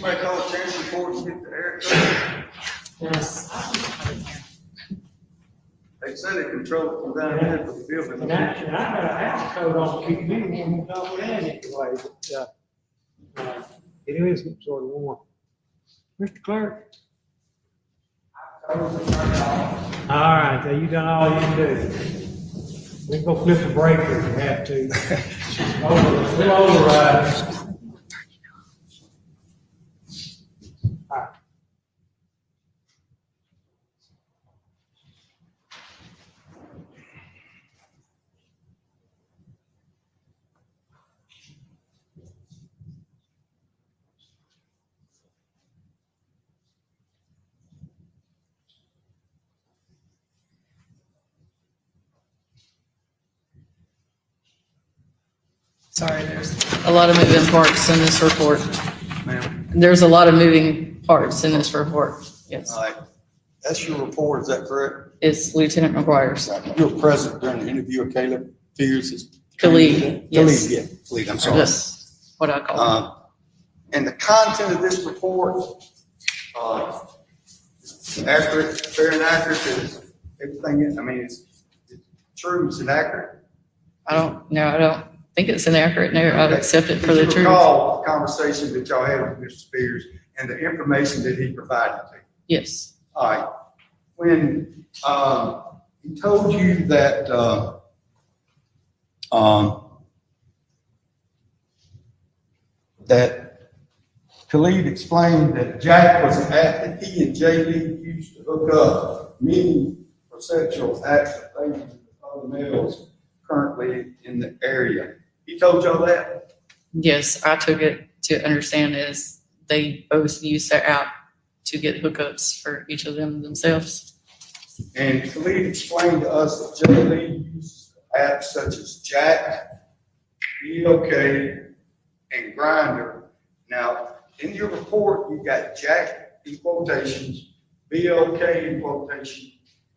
Speaker 3: make all the change reports and get the air cut?
Speaker 10: Yes.
Speaker 3: They say they control it from down here to the building.
Speaker 4: And I got a house code on keep me warm, don't that anyway, but, it is sort of warm. Mr. Clerk? All right, so you done all you can do. We can go flip the breaker if we have to. We'll override. All right.
Speaker 10: Sorry, there's a lot of moving parts in this report.
Speaker 3: Ma'am.
Speaker 10: There's a lot of moving parts in this report. Yes,
Speaker 3: All right, that's your report, is that correct?
Speaker 10: it's Lieutenant McGuire's.
Speaker 3: You were present during the interview of Caleb Fears.
Speaker 10: Khalid, yes.
Speaker 3: Khalid, yeah, Khalid, I'm sorry.
Speaker 10: That's what I call him.
Speaker 3: And the content of this report, accurate, fair and accurate, is everything, I mean, it's true, it's inaccurate.
Speaker 10: I don't think it's inaccurate. No, I'd accept it for the
Speaker 3: Did you
Speaker 10: truth.
Speaker 3: recall the conversation that y'all had with Mr. Spears and the information that he provided to you?
Speaker 10: Yes,
Speaker 3: All right, when, he told you that, that Khalid explained that Jack was an act that he and Jay Lee used to hook up, meaning for sexual acts of favor with other males currently in the area. He told y'all that?
Speaker 10: yes, I took it to understand is they both use their app to get hookups for each of them themselves.
Speaker 3: And Khalid explained to us that Jay Lee uses apps such as Jack, EOK, and Grindr. Now, in your report, you got Jack in quotations, BOK in quotation,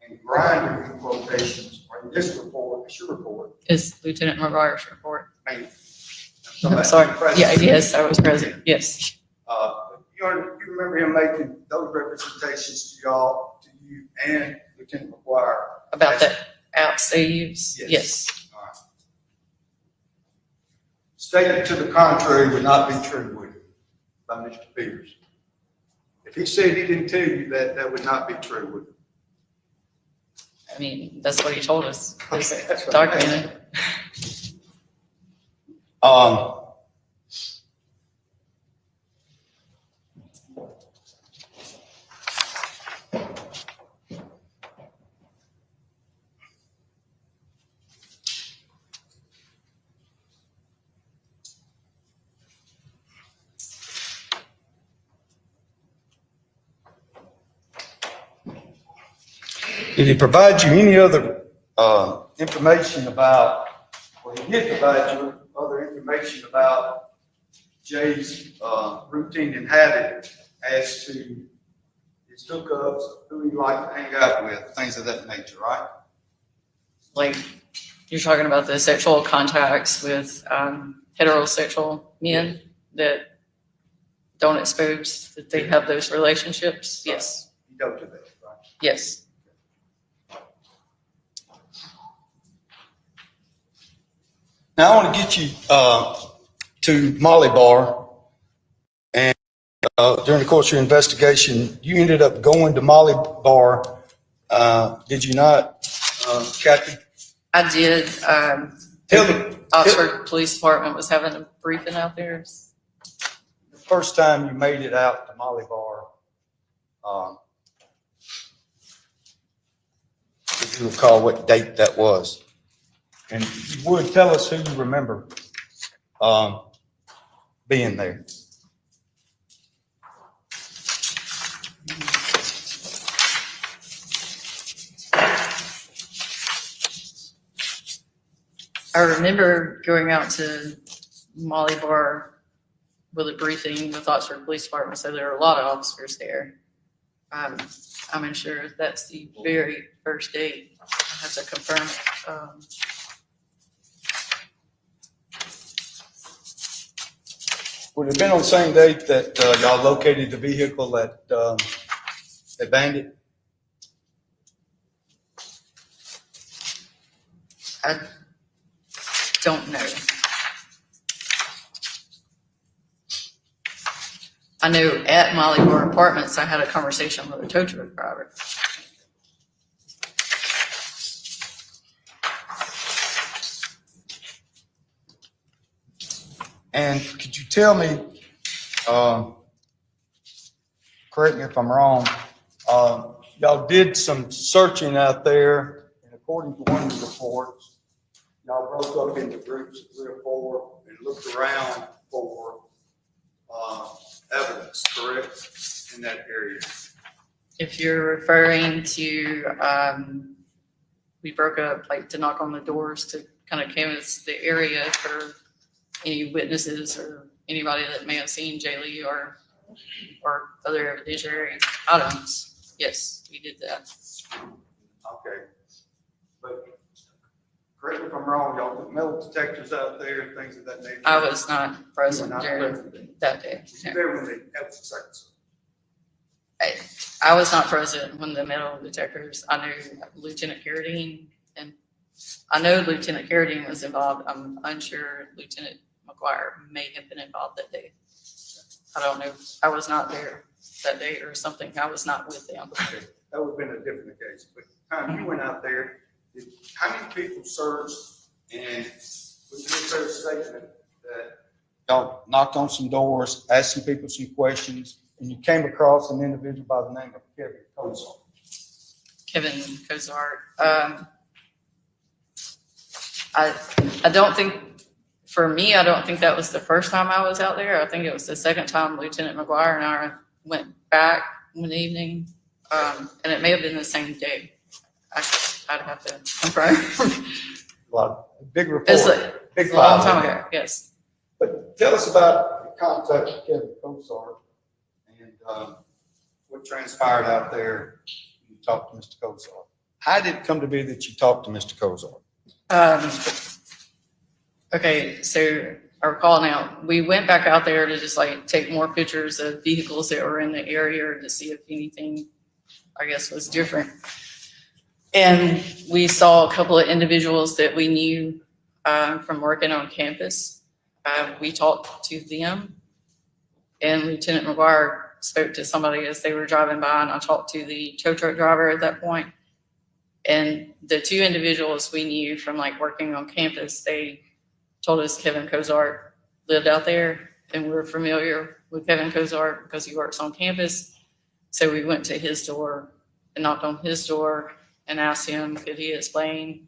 Speaker 3: and Grindr in quotations. Or in this report, it's your report.
Speaker 10: It's Lieutenant McGuire's report.
Speaker 3: I mean,
Speaker 10: I'm sorry. Yeah, yes, I was present. Yes,
Speaker 3: You remember him making those representations to y'all, to you and Lieutenant McGuire?
Speaker 10: about the apps they use.
Speaker 3: Yes.
Speaker 10: Yes,
Speaker 3: All right. Statement to the contrary would not be true, would it, by Mr. Peters? If he said he didn't tell you that, that would not be true, would it?
Speaker 10: I mean, that's what he told us. It's
Speaker 3: Okay, that's what I'm
Speaker 10: documented.
Speaker 3: Did he provide you any other, information about, or he did provide you other information about Jay's, routine and habit as to his hookups, who he liked to hang out with, things of that nature, right?
Speaker 10: Like, you're talking about the sexual contacts with heterosexual men that don't expose that they have those relationships? Yes,
Speaker 3: You don't do that, right?
Speaker 10: yes.
Speaker 3: Now, I want to get you to Molly Bar. And during the course of your investigation, you ended up going to Molly Bar. Did you not, Kathy?
Speaker 10: I did.
Speaker 3: Tell me,
Speaker 10: Oxford Police Department was having a briefing out there.
Speaker 3: the first time you made it out to Molly Bar, if you recall what date that was. And you would tell us who you remember being there.
Speaker 10: I remember going out to Molly Bar with a briefing with Oxford Police Department, so there were a lot of officers there. I'm unsure that's the very first date. I have to confirm it.
Speaker 3: Would it have been on the same date that y'all located the vehicle at Bandit?
Speaker 10: I don't know. I know at Molly Moore Apartments, I had a conversation with a tow truck driver.
Speaker 3: And could you tell me, correct me if I'm wrong, y'all did some searching out there, and according to one of the reports, y'all broke up into groups of 3 or 4 and looked around for evidence, correct, in that area?
Speaker 10: If you're referring to, we broke up like to knock on the doors to kind of canvass the area for any witnesses or anybody that may have seen Jay Lee or other evidentiary items. Yes, we did that.
Speaker 3: Okay. But correct me if I'm wrong, y'all put metal detectors out there, things of that nature?
Speaker 10: I was not present
Speaker 3: You were not
Speaker 10: during
Speaker 3: present.
Speaker 10: that day.
Speaker 3: Was you there when that was the second search?
Speaker 10: I was not present when the metal detectors, I knew Lieutenant Carradine, and I know Lieutenant Carradine was involved. I'm unsure Lieutenant McGuire may have been involved that day. I don't know. I was not there that day or something. I was not with them.
Speaker 3: Okay, that would have been a different case. But time you went out there, how many people searched, and was it a fair statement that y'all knocked on some doors, asked some people some questions, and you came across an individual by the name of Kevin Kozar?
Speaker 10: Kevin Kozart. I don't think, for me, I don't think that was the first time I was out there. I think it was the second time Lieutenant McGuire and I went back one evening, and it may have been the same day. I'd have to confirm.
Speaker 3: A lot, big report,
Speaker 10: It's
Speaker 3: big
Speaker 10: a long
Speaker 3: file.
Speaker 10: time ago, yes.
Speaker 3: But tell us about the contact with Kevin Kozar and what transpired out there when you talked to Mr. Kozar. How did it come to be that you talked to Mr. Kozar?
Speaker 10: Okay, so I recall now, we went back out there to just like take more pictures of vehicles that were in the area to see if anything, I guess, was different. And we saw a couple of individuals that we knew from working on campus. We talked to them, and Lieutenant McGuire spoke to somebody as they were driving by, and I talked to the tow truck driver at that point. And the 2 individuals we knew from like working on campus, they told us Kevin Kozart lived out there, and we were familiar with Kevin Kozart because he works on campus. So we went to his door and knocked on his door and asked him, could he explain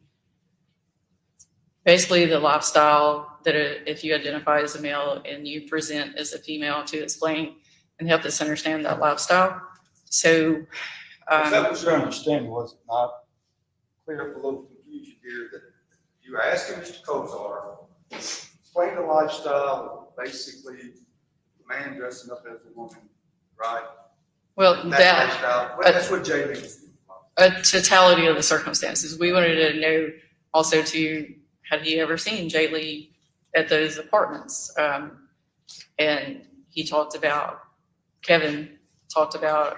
Speaker 10: basically the lifestyle that if you identify as a male and you present as a female, to explain and help us understand that lifestyle. So
Speaker 3: That was your understanding, was it not? Clear up a little confusion here that you were asking Mr. Kozar, explain the lifestyle, basically the man dressing up as a woman, right?
Speaker 10: well, that
Speaker 3: lifestyle, well, that's what Jay Lee was doing.
Speaker 10: a totality of the circumstances. We wanted to know also had he ever seen Jay Lee at those apartments? And he talked about, Kevin talked about,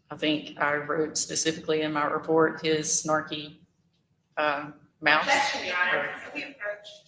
Speaker 10: I think I wrote specifically in my report, his snarky mouth.
Speaker 9: That's to be honest. We approached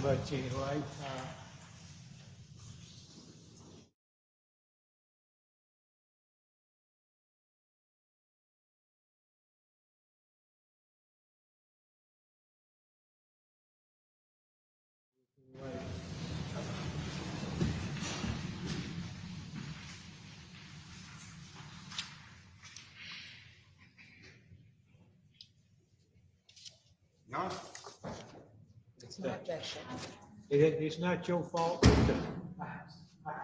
Speaker 4: much anyway.
Speaker 3: No,
Speaker 9: It's my objection.
Speaker 4: It's not your fault.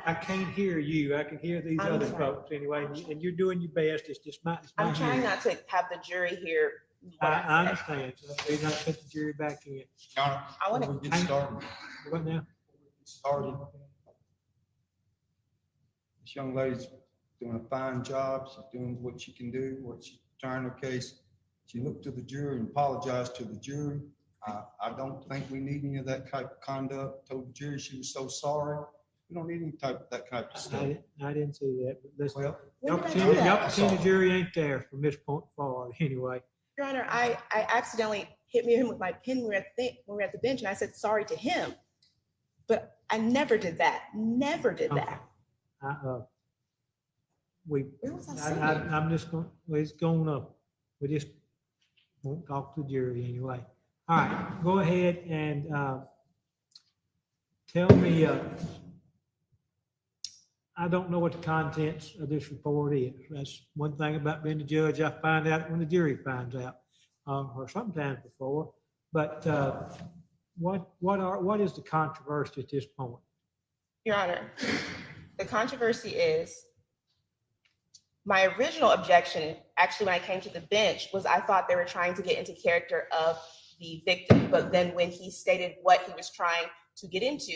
Speaker 4: I can't hear you. I can hear these
Speaker 9: I'm
Speaker 4: other
Speaker 9: sorry.
Speaker 4: folks anyway, and you're doing your best. It's just my
Speaker 9: I'm trying
Speaker 4: hearing.
Speaker 9: not to have the jury hear what
Speaker 4: I
Speaker 9: I said.
Speaker 4: understand. Do not put the jury back in.
Speaker 3: Your Honor,
Speaker 9: I wanna-
Speaker 3: before we get started,
Speaker 4: What now?
Speaker 3: this young lady's doing a fine job. She's doing what she can do, what she's trying her case. She looked to the jury and apologized to the jury. I don't think we need any of that type of conduct. Told the jury she was so sorry. We don't need any that type of stuff.
Speaker 4: I didn't see that, but listen,
Speaker 3: Well,
Speaker 9: When
Speaker 4: y'all
Speaker 9: did I
Speaker 4: pretend,
Speaker 9: do that?
Speaker 4: y'all pretend the jury ain't there from this point forward anyway.
Speaker 9: Your Honor, I accidentally hit him with my pen when we were at the bench, and I said sorry to him. But I never did that. Never did that.
Speaker 4: We,
Speaker 9: Where was I sitting?
Speaker 4: I'm just going, it's going up. We just won't talk to the jury anyway. All right, go ahead and, tell me, I don't know what the contents of this report is. That's one thing about being the judge. I find out when the jury finds out, or sometimes before. But, what is the controversy at this point?
Speaker 9: Your Honor, the controversy is my original objection, actually, when I came to the bench, was I thought they were trying to get into character of the victim. But then when he stated what he was trying to get into,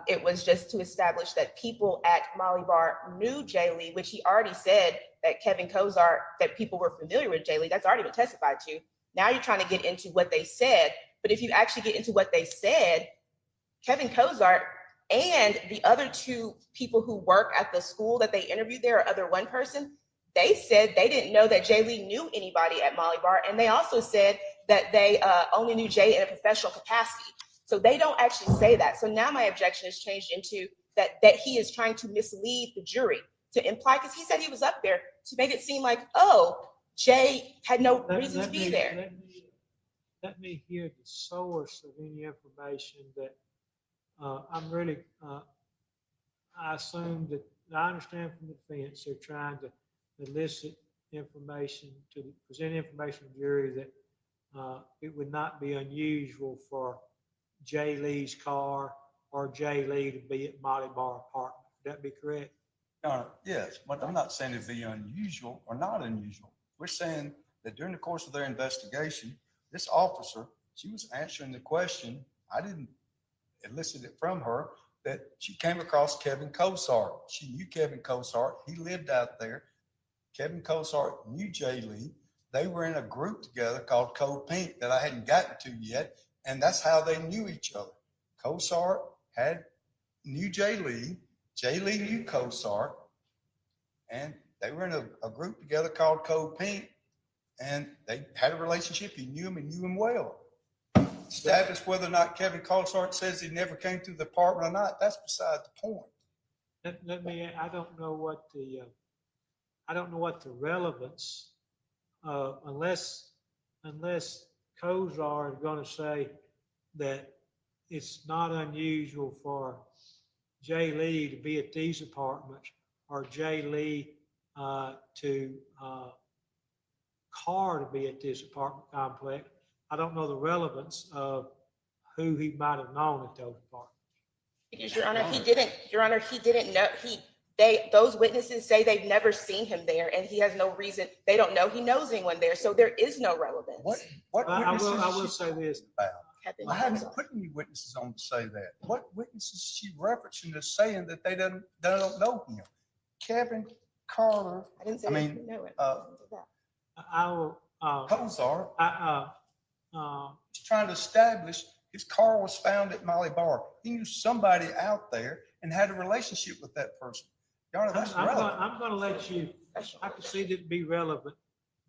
Speaker 9: it was just to establish that people at Molly Bar knew Jay Lee, which he already said that Kevin Kozar, that people were familiar with Jay Lee. That's already been testified to. Now you're trying to get into what they said. But if you actually get into what they said, Kevin Kozar and the other two people who work at the school that they interviewed there, or other one person, they said they didn't know that Jay Lee knew anybody at Molly Bar. And they also said that they only knew Jay in a professional capacity. So they don't actually say that. So now my objection has changed into that he is trying to mislead the jury, to imply, because he said he was up there, to make it seem like, oh, Jay had no reason to be there.
Speaker 4: Let me hear the source of any information that, I'm really, I assume that, I understand from the defense, they're trying to elicit information, to present information to the jury that it would not be unusual for Jay Lee's car or Jay Lee to be at Molly Bar apartment. Would that be correct?
Speaker 3: Yes, but I'm not saying it'd be unusual or not unusual. We're saying that during the course of their investigation, this officer, she was answering the question. I didn't elicit it from her, that she came across Kevin Kozar. She knew Kevin Kozar. He lived out there. Kevin Kozar knew Jay Lee. They were in a group together called Code Pink that I hadn't gotten to yet. And that's how they knew each other. Kozar knew Jay Lee. Jay Lee knew Kozar. And they were in a group together called Code Pink. And they had a relationship. He knew him and knew him well. Establish whether or not Kevin Kozar says he never came to the apartment or not, that's beside the point.
Speaker 4: Let me, I don't know what the relevance, unless Kozar is going to say that it's not unusual for Jay Lee to be at these apartments, or Jay Lee to car to be at this apartment complex. I don't know the relevance of who he might have known at those apartments.
Speaker 9: Because Your Honor, he didn't know, those witnesses say they've never seen him there, and he has no reason, they don't know he knows anyone there, so there is no relevance.
Speaker 3: What
Speaker 4: I
Speaker 3: witnesses
Speaker 4: will
Speaker 3: is she
Speaker 4: say this.
Speaker 3: about?
Speaker 9: Kevin
Speaker 3: I haven't
Speaker 9: Kozar.
Speaker 3: put any witnesses on to say that. What witnesses is she referencing as saying that they don't know him? Kevin Carter,
Speaker 9: I didn't say
Speaker 3: I
Speaker 9: I
Speaker 3: mean,
Speaker 9: didn't know it.
Speaker 4: I will,
Speaker 3: Kozar,
Speaker 4: uh,
Speaker 3: is trying to establish his car was found at Molly Bar. He knew somebody out there and had a relationship with that person. Your Honor, that's relevant.
Speaker 4: I'm going to let you, I can see that it'd be relevant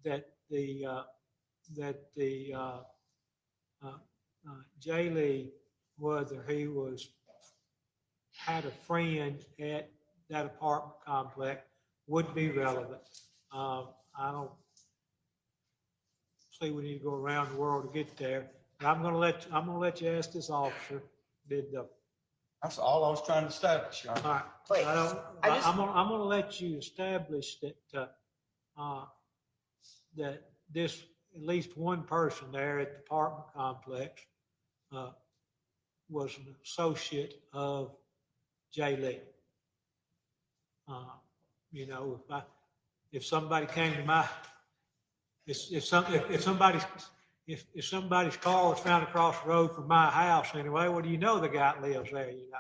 Speaker 4: that Jay Lee whether he had a friend at that apartment complex would be relevant. I don't see we need to go around the world to get there. But I'm gonna let you ask this officer,
Speaker 3: That's all I was trying to establish, Your Honor.
Speaker 4: all right.
Speaker 9: Wait,
Speaker 4: I'm gonna let you establish that, that this, at least one person there at the apartment complex, was an associate of Jay Lee. You know, if somebody came to my, if somebody's car was found across the road from my house anyway, well, do you know the guy lives there, you know?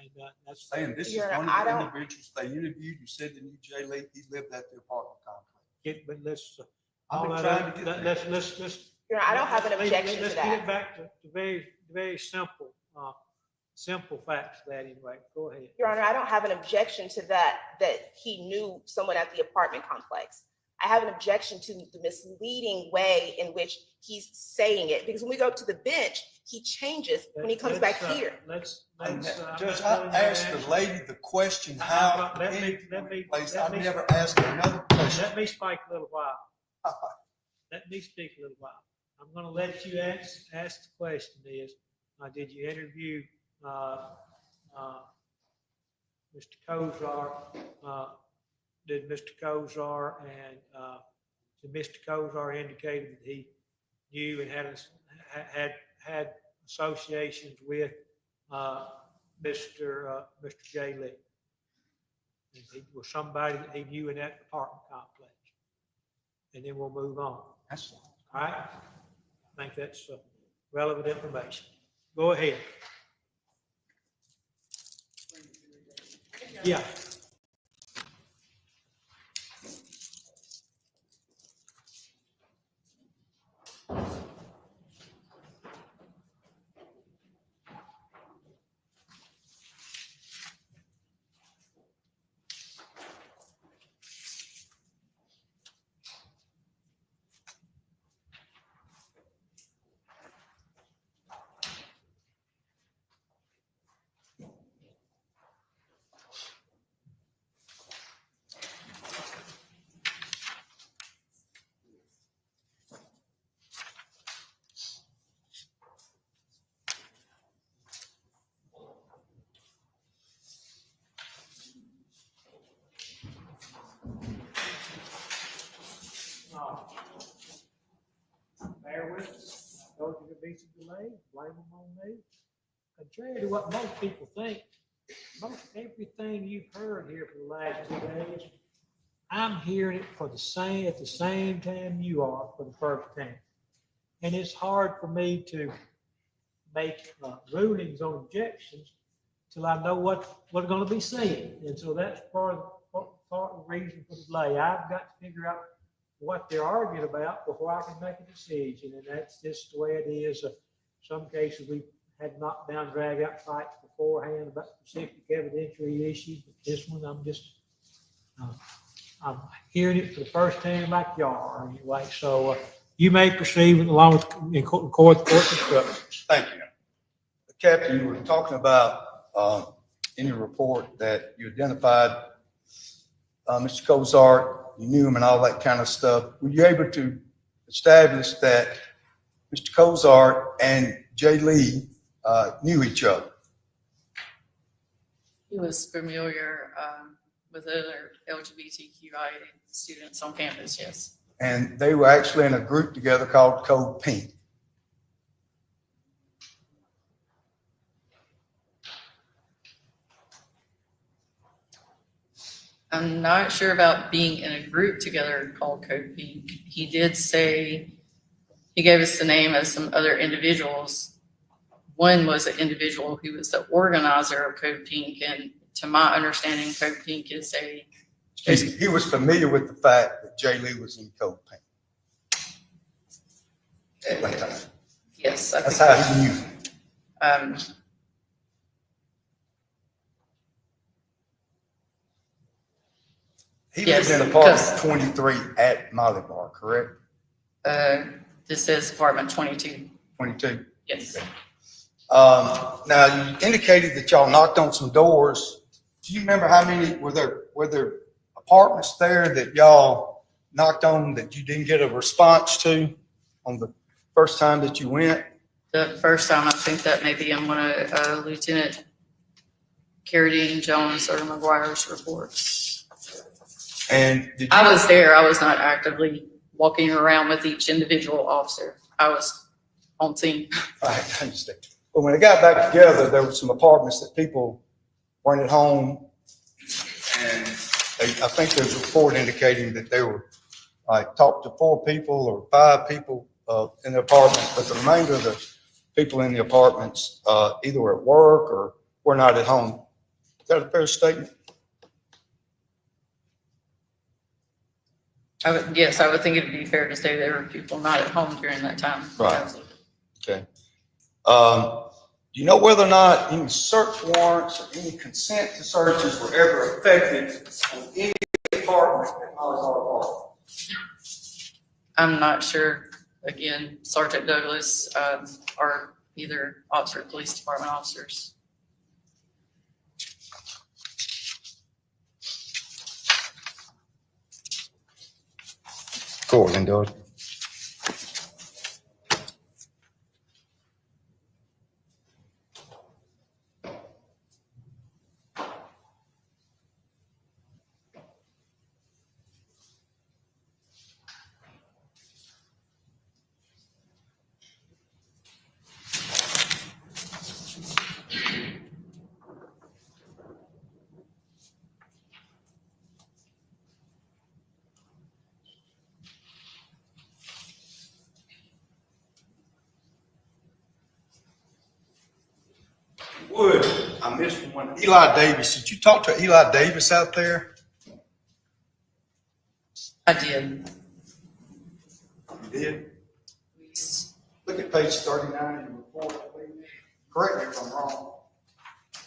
Speaker 4: And, that's
Speaker 3: Saying this is
Speaker 9: Your
Speaker 3: one
Speaker 9: Honor,
Speaker 3: of the
Speaker 9: I don't-
Speaker 3: individuals they interviewed, you said they knew Jay Lee, he lived at the apartment complex.
Speaker 4: But let's,
Speaker 3: I've been
Speaker 4: all
Speaker 3: trying
Speaker 4: that,
Speaker 3: to get
Speaker 4: let's.
Speaker 9: Your Honor, I don't have an objection to
Speaker 4: Let's
Speaker 9: that.
Speaker 4: get it back to very simple, simple facts of that anyway. Go ahead.
Speaker 9: Your Honor, I don't have an objection to that he knew someone at the apartment complex. I have an objection to the misleading way in which he's saying it, because when we go up to the bench, he changes when he comes back here.
Speaker 3: Judge, I asked the lady the question, how
Speaker 4: Let me-
Speaker 3: anything
Speaker 4: let me-
Speaker 3: took place.
Speaker 4: let
Speaker 3: I've
Speaker 4: me-
Speaker 3: never asked another question.
Speaker 4: Let me speak a little while. Let me speak a little while. I'm gonna let you ask the question is, did you interview, Mr. Kozar? Did Mr. Kozar did Mr. Kozar indicated that he knew and had associations with, Mr. Jay Lee? And he was somebody that he knew in that apartment complex. And then we'll move on.
Speaker 3: That's
Speaker 4: All right? I think that's relevant information. Go ahead. Yeah. Bear with us. Those are the be some delay, blame them on me. Contrary to what most people think, most everything you've heard here for the last 2 days, I'm hearing it at the same time you are for the first time. And it's hard for me to make rulings on objections till I know what we're going to be saying. And so that's part of the reason for the delay. I've got to figure out what they're arguing about before I can make a decision. And that's just the way it is. Some cases we had knockdown, drag out fights beforehand about specific evidentiary issues. But this one, I'm hearing it for the first time like you are anyway. So you may proceed along with in court instructions.
Speaker 3: Thank you. Captain, you were talking about in your report that you identified Mr. Kozart, you knew him and all that kind of stuff. Were you able to establish that Mr. Kozart and Jay Lee knew each other?
Speaker 10: He was familiar with other LGBTQI students on campus, yes.
Speaker 3: And they were actually in a group together called Code Pink.
Speaker 10: I'm not sure about being in a group together called Code Pink. He did say, he gave us the name of some other individuals. One was an individual who was the organizer of Code Pink, and to my understanding, Code Pink is
Speaker 3: He was familiar with the fact that Jay Lee was in Code Pink. At one time.
Speaker 10: Yes. I
Speaker 3: That's
Speaker 10: think
Speaker 3: how he knew. He
Speaker 10: Yes,
Speaker 3: lived in apartment
Speaker 10: because-
Speaker 3: 23 at Molly Bar, correct?
Speaker 10: This is apartment 22.
Speaker 3: 22.
Speaker 10: Yes.
Speaker 3: Now, you indicated that y'all knocked on some doors. Do you remember how many, were there apartments there that y'all knocked on that you didn't get a response to on the first time that you went?
Speaker 10: The first time, I think that may be in one of Lieutenant Carradine Jones or McGuire's reports.
Speaker 3: And did you?
Speaker 10: I was there. I was not actively walking around with each individual officer. I was on scene.
Speaker 3: I understand. But when they got back together, there were some apartments that people weren't at home. And I think there's a report indicating that they were like talked to 4 people or 5 people in the apartments, but the remainder of the people in the apartments either were at work or were not at home. Is that a fair statement?
Speaker 10: Yes, I would think it'd be fair to say there were people not at home during that time.
Speaker 3: Right.
Speaker 10: Absolutely.
Speaker 3: Okay. Do you know whether or not any search warrants or any consent to searches were ever effected on any apartment at Molly Bar Park?
Speaker 10: I'm not sure. Again, Sergeant Douglas, or either officer, police department officers.
Speaker 3: Go ahead, Doug. Would, I missed one. Eli Davis, did you talk to Eli Davis out there?
Speaker 10: I did.
Speaker 3: You did? Look at page 39 in the report, please. Correct me if I'm wrong.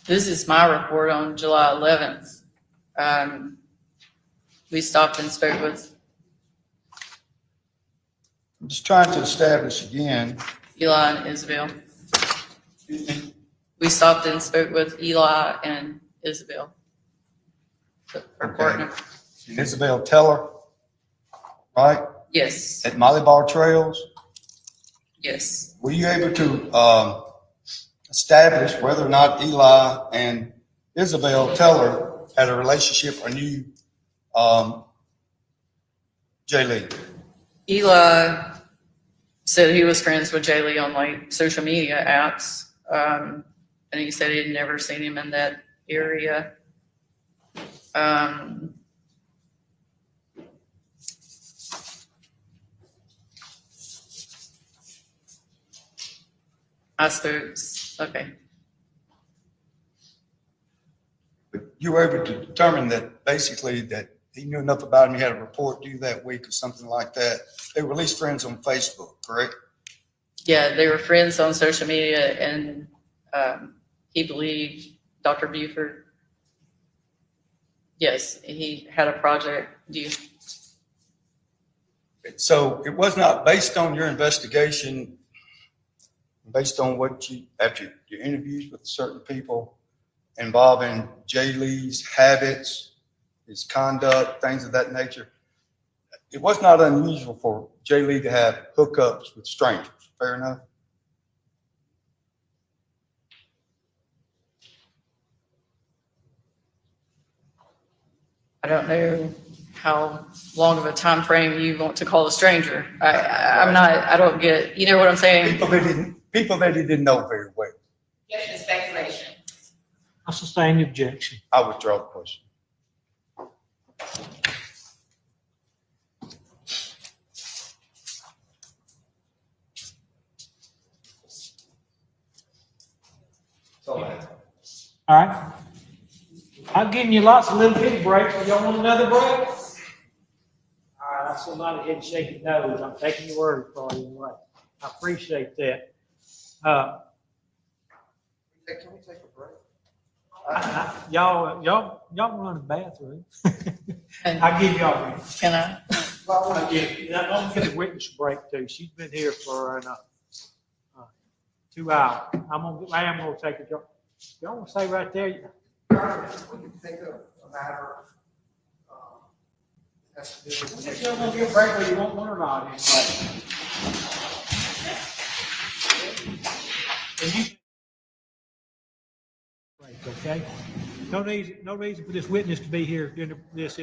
Speaker 10: This is my report on July 11th. We stopped and spoke with
Speaker 3: I'm just trying to establish again.
Speaker 10: Eli and Isabel.
Speaker 3: Excuse me?
Speaker 10: We stopped and spoke with Eli and Isabel. Her
Speaker 3: Okay.
Speaker 10: partner.
Speaker 3: And Isabel Teller, right?
Speaker 10: Yes,
Speaker 3: At Molly Bar Trails.
Speaker 10: yes.
Speaker 3: Were you able to establish whether or not Eli and Isabel Teller had a relationship or knew Jay Lee?
Speaker 10: Eli said he was friends with Jay Lee on like social media apps. And he said he'd never seen him in that area. I spoke, okay.
Speaker 3: But you were able to determine that basically that he knew enough about him, he had a report due that week or something like that. They were at least friends on Facebook, correct?
Speaker 10: Yeah, they were friends on social media, and he believed Dr. Buford. Yes, he had a project due.
Speaker 3: So it was not based on your investigation, based on what you, after your interviews with certain people involving Jay Lee's habits, his conduct, things of that nature. It was not unusual for Jay Lee to have hookups with strangers. Fair enough?
Speaker 10: I don't know how long of a time frame you want to call a stranger. I'm not, I don't get, you know what I'm saying?
Speaker 3: People that he didn't know very well.
Speaker 9: Just speculation.
Speaker 4: I sustain the objection.
Speaker 3: I withdraw the question. That's all I have.
Speaker 4: All right. I'm giving you lots of little bitty breaks. Y'all want another break? All right, I saw somebody head shaking nose. I'm taking your word for it anyway. I appreciate that.
Speaker 1: Hey, can we take a break?
Speaker 4: Y'all run the bathroom. I'll give y'all one.
Speaker 10: Can I?
Speaker 4: I'm gonna get a witness break too. She's been here for 2 hours. I am gonna take a job. Y'all wanna stay right there?
Speaker 1: We can think of a matter, has to do with.
Speaker 4: Y'all gonna get a break whether you want one or not, anyway. And you. Break, okay? No reason for this witness to be here during this.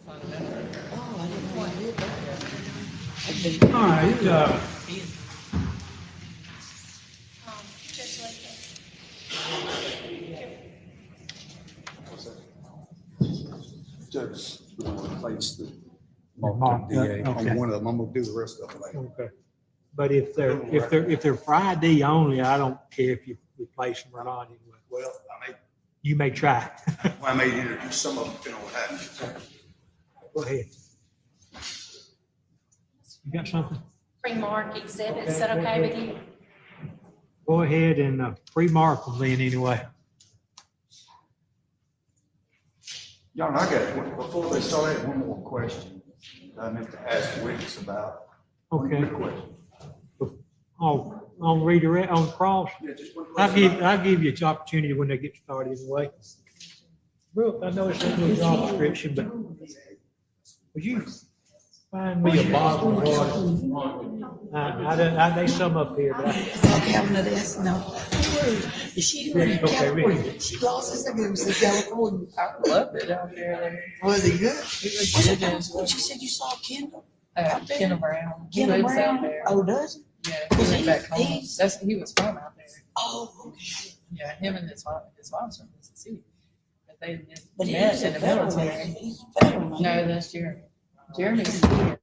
Speaker 4: All right,
Speaker 7: Just like that.
Speaker 3: Judge, we're gonna replace the
Speaker 4: Mark,
Speaker 3: marked DA
Speaker 4: okay.
Speaker 3: on one of them. I'm gonna do the rest of them later.
Speaker 4: okay. But if they're Friday only, I don't care if you replace them or not anyway.
Speaker 3: Well,
Speaker 4: You may try.
Speaker 3: I may introduce some of them, depending on what happens.
Speaker 4: Go ahead. You got something?
Speaker 7: Pre-mark exhibits, is that okay with you?
Speaker 4: Go ahead and pre-mark them then anyway.
Speaker 3: Your Honor, I got, before they start, I had one more question that I meant to ask the witness about. One
Speaker 4: Okay.
Speaker 3: quick question.
Speaker 4: On redirect, on cross,
Speaker 3: Yeah, just one
Speaker 4: I'll
Speaker 3: question.
Speaker 4: give you an opportunity when they get started anyway. Brooke, I know it's in your job description, but would you find me a bottle of water? There's some up here, but
Speaker 11: Okay, I'm not asking no. She went to
Speaker 4: Okay,
Speaker 11: California.
Speaker 4: Ricky.
Speaker 11: She lost her second, it was in California.
Speaker 10: I loved it out there.
Speaker 11: Was it good?
Speaker 10: It was good.
Speaker 11: What you said you saw Kendall?
Speaker 10: Kendall Brown. He
Speaker 11: Kendall
Speaker 10: lives
Speaker 11: Brown?
Speaker 10: out there.
Speaker 11: Oh, does he?
Speaker 10: Yeah, he went back home. He was from out there.
Speaker 11: Oh, okay.
Speaker 10: Yeah, him and his mom's from Mississippi. But they just
Speaker 11: But
Speaker 10: met
Speaker 11: he's
Speaker 10: in
Speaker 11: a
Speaker 10: the
Speaker 11: federal man.
Speaker 10: military.
Speaker 11: He's a federal man.
Speaker 10: No, that's Jeremy. Jeremy's here.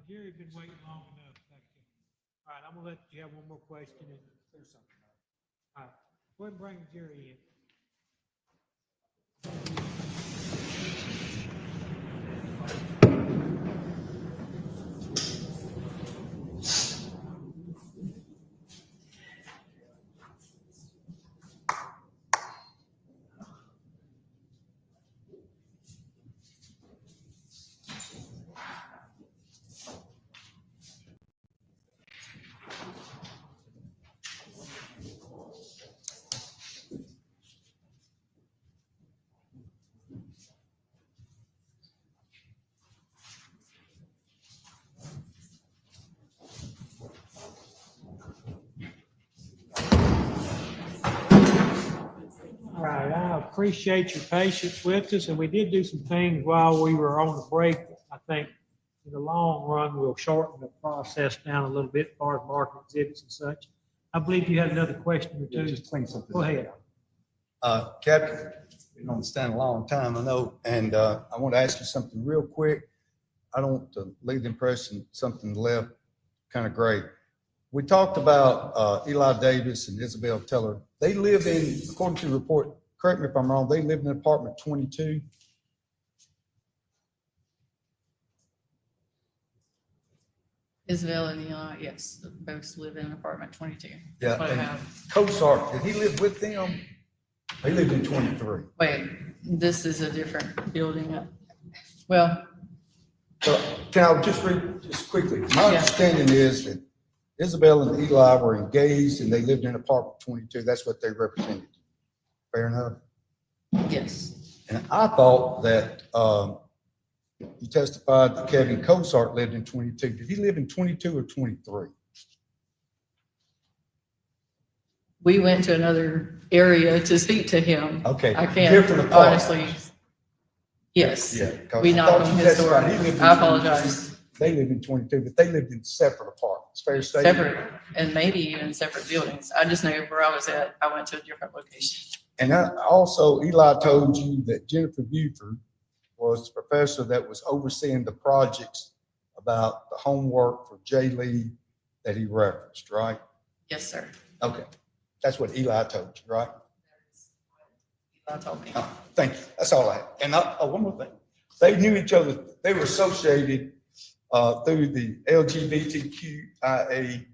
Speaker 4: Jerry's been waiting long enough back there. All right, I'm gonna let you have one more question and. All right, go ahead and bring Jerry in. All right, I appreciate your patience with us, and we did do some things while we were on the break. I think in the long run, we'll shorten the process down a little bit as far as market exhibits and such. I believe you had another question or two.
Speaker 3: Just clean something.
Speaker 4: Go ahead.
Speaker 3: Captain, been on the stand a long time, I know, and I want to ask you something real quick. I don't want to leave the impression something left kind of gray. We talked about Eli Davis and Isabel Teller. They live in, according to the report, correct me if I'm wrong, they live in apartment 22.
Speaker 10: Isabel and Eli, yes, both live in apartment 22.
Speaker 3: Yeah,
Speaker 10: That's what I
Speaker 3: and
Speaker 10: have.
Speaker 3: Cosart, did he live with them? They lived in 23.
Speaker 10: Wait, this is a different building. Well,
Speaker 3: So can I just read just quickly? My
Speaker 10: Yeah.
Speaker 3: understanding is that Isabel and Eli were engaged and they lived in apartment 22. That's what they represented. Fair enough?
Speaker 10: yes,
Speaker 3: And I thought that you testified that Kevin Cosart lived in 22. Did he live in 22 or 23?
Speaker 10: we went to another area to speak to him.
Speaker 3: Okay.
Speaker 10: I can't
Speaker 3: Different apart.
Speaker 10: honestly. Yes,
Speaker 3: Yeah. 'Cause
Speaker 10: we
Speaker 3: I
Speaker 10: knocked
Speaker 3: thought
Speaker 10: on
Speaker 3: you
Speaker 10: his door.
Speaker 3: testified he lived in
Speaker 10: I
Speaker 3: 22.
Speaker 10: apologize.
Speaker 3: They lived in 22, but they lived in separate apartments. Fair to say?
Speaker 10: Separate, and maybe even separate buildings. I just know where I was at. I went to a different location.
Speaker 3: And also Eli told you that Jennifer Buford was the professor that was overseeing the projects about the homework for Jay Lee that he referenced, right?
Speaker 10: Yes, sir.
Speaker 3: Okay, that's what Eli told you, right?
Speaker 10: Eli told me.
Speaker 3: Thank you, that's all I have. And one more thing, they knew each other, they were associated through the LGBTQIA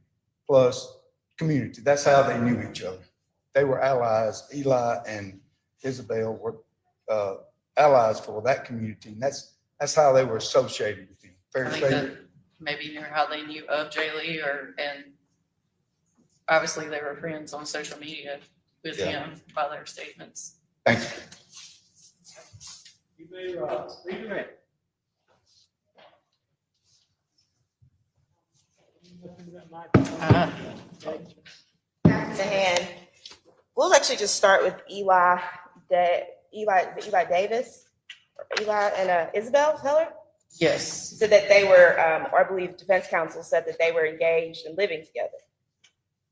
Speaker 3: plus community. That's how they knew each other. They were allies. Eli and Isabel were allies for that community, and that's how they were associated with him. Fair
Speaker 10: I
Speaker 3: to
Speaker 10: think
Speaker 3: say?
Speaker 10: that maybe knew how they knew of Jay Lee and obviously they were friends on social media with
Speaker 3: Yeah.
Speaker 10: him by their statements.
Speaker 3: Thank you.
Speaker 4: You may redirect.
Speaker 9: And we'll actually just start with Eli Davis, or Eli and Isabel Teller.
Speaker 10: Yes,
Speaker 9: Said that they were, or I believe defense counsel said that they were engaged and living together.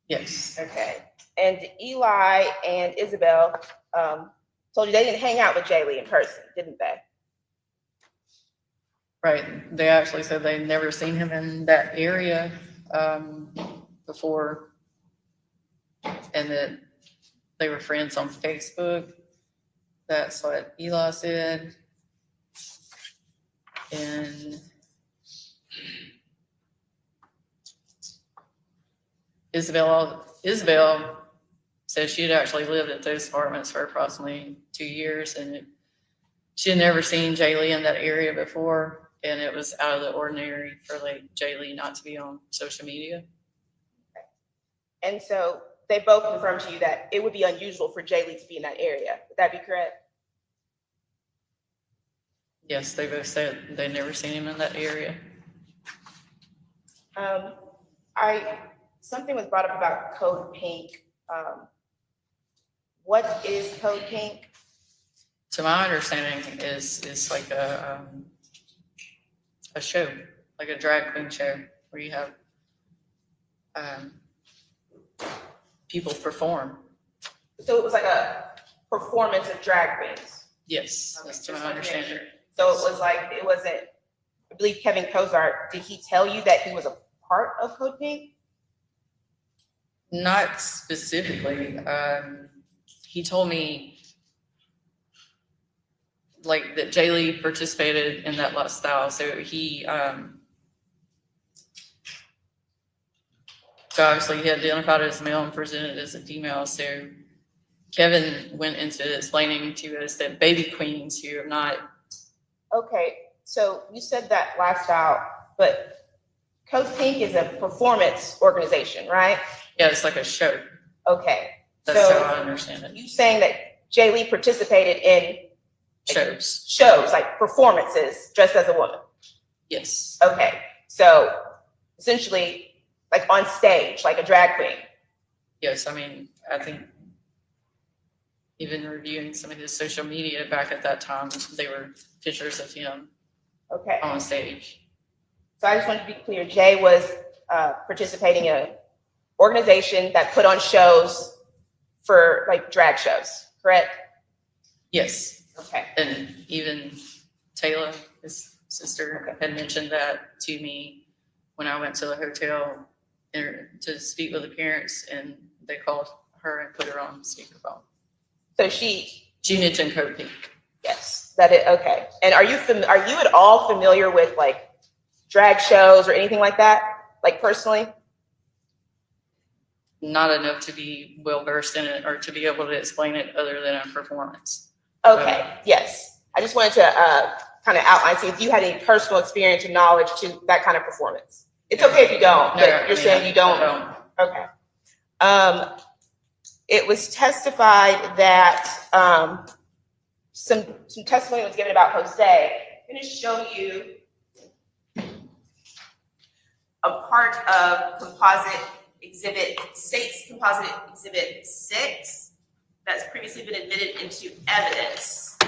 Speaker 10: yes,
Speaker 9: Okay. And Eli and Isabel told you they didn't hang out with Jay Lee in person, didn't they?
Speaker 10: right. They actually said they'd never seen him in that area before, and that they were friends on Facebook. That's what Eli said. And Isabel said she had actually lived at those apartments for approximately 2 years, and she had never seen Jay Lee in that area before, and it was out of the ordinary for like Jay Lee not to be on social media.
Speaker 9: And so they both confirmed to you that it would be unusual for Jay Lee to be in that area. Would that be correct?
Speaker 10: Yes, they both said they'd never seen him in that area.
Speaker 9: Something was brought up about Code Pink. What is Code Pink?
Speaker 10: To my understanding, is like a show, like a drag queen show where you have people perform.
Speaker 9: So it was like a performance of drag queens.
Speaker 10: Yes,
Speaker 9: Okay,
Speaker 10: that's
Speaker 9: just
Speaker 10: to my
Speaker 9: wanted to make
Speaker 10: understanding.
Speaker 9: sure. So it was like, it wasn't I believe Kevin Cozart, did he tell you that he was a part of Code Pink?
Speaker 10: Not specifically. He told me like that Jay Lee participated in that lifestyle. So so obviously he identified as male and presented as a female. So Kevin went into explaining to us that baby queens who are not.
Speaker 9: Okay, so you said that lifestyle, but Code Pink is a performance organization, right?
Speaker 10: Yeah, it's like a show.
Speaker 9: Okay,
Speaker 10: That's
Speaker 9: so
Speaker 10: how I understand it.
Speaker 9: you saying that Jay Lee participated in
Speaker 10: Shows.
Speaker 9: like performances dressed as a woman?
Speaker 10: Yes.
Speaker 9: Okay, so essentially like on stage, like a drag queen.
Speaker 10: Yes, I mean, I think even reviewing some of his social media back at that time, they were pictures of him
Speaker 9: Okay,
Speaker 10: on stage.
Speaker 9: so I just want to be clear, Jay was participating in an organization that put on shows for like drag shows, correct?
Speaker 10: Yes,
Speaker 9: Okay,
Speaker 10: and even Taylor, his sister, had mentioned that to me when I went to the hotel to speak with the parents, and they called her and put her on speakerphone.
Speaker 9: so she
Speaker 10: mentioned Code Pink.
Speaker 9: yes, that it, okay. And are you at all familiar with like drag shows or anything like that? Like personally?
Speaker 10: Not enough to be well versed in it or to be able to explain it other than a performance.
Speaker 9: Okay, yes. I just wanted to kind of outline, see if you had any personal experience or knowledge to that kind of performance. It's okay if you don't, but you're saying you don't. Okay. It was testified that some testimony was given about Jose. I'm going to show you a part of State's Composite Exhibit 6 that's previously been admitted into evidence.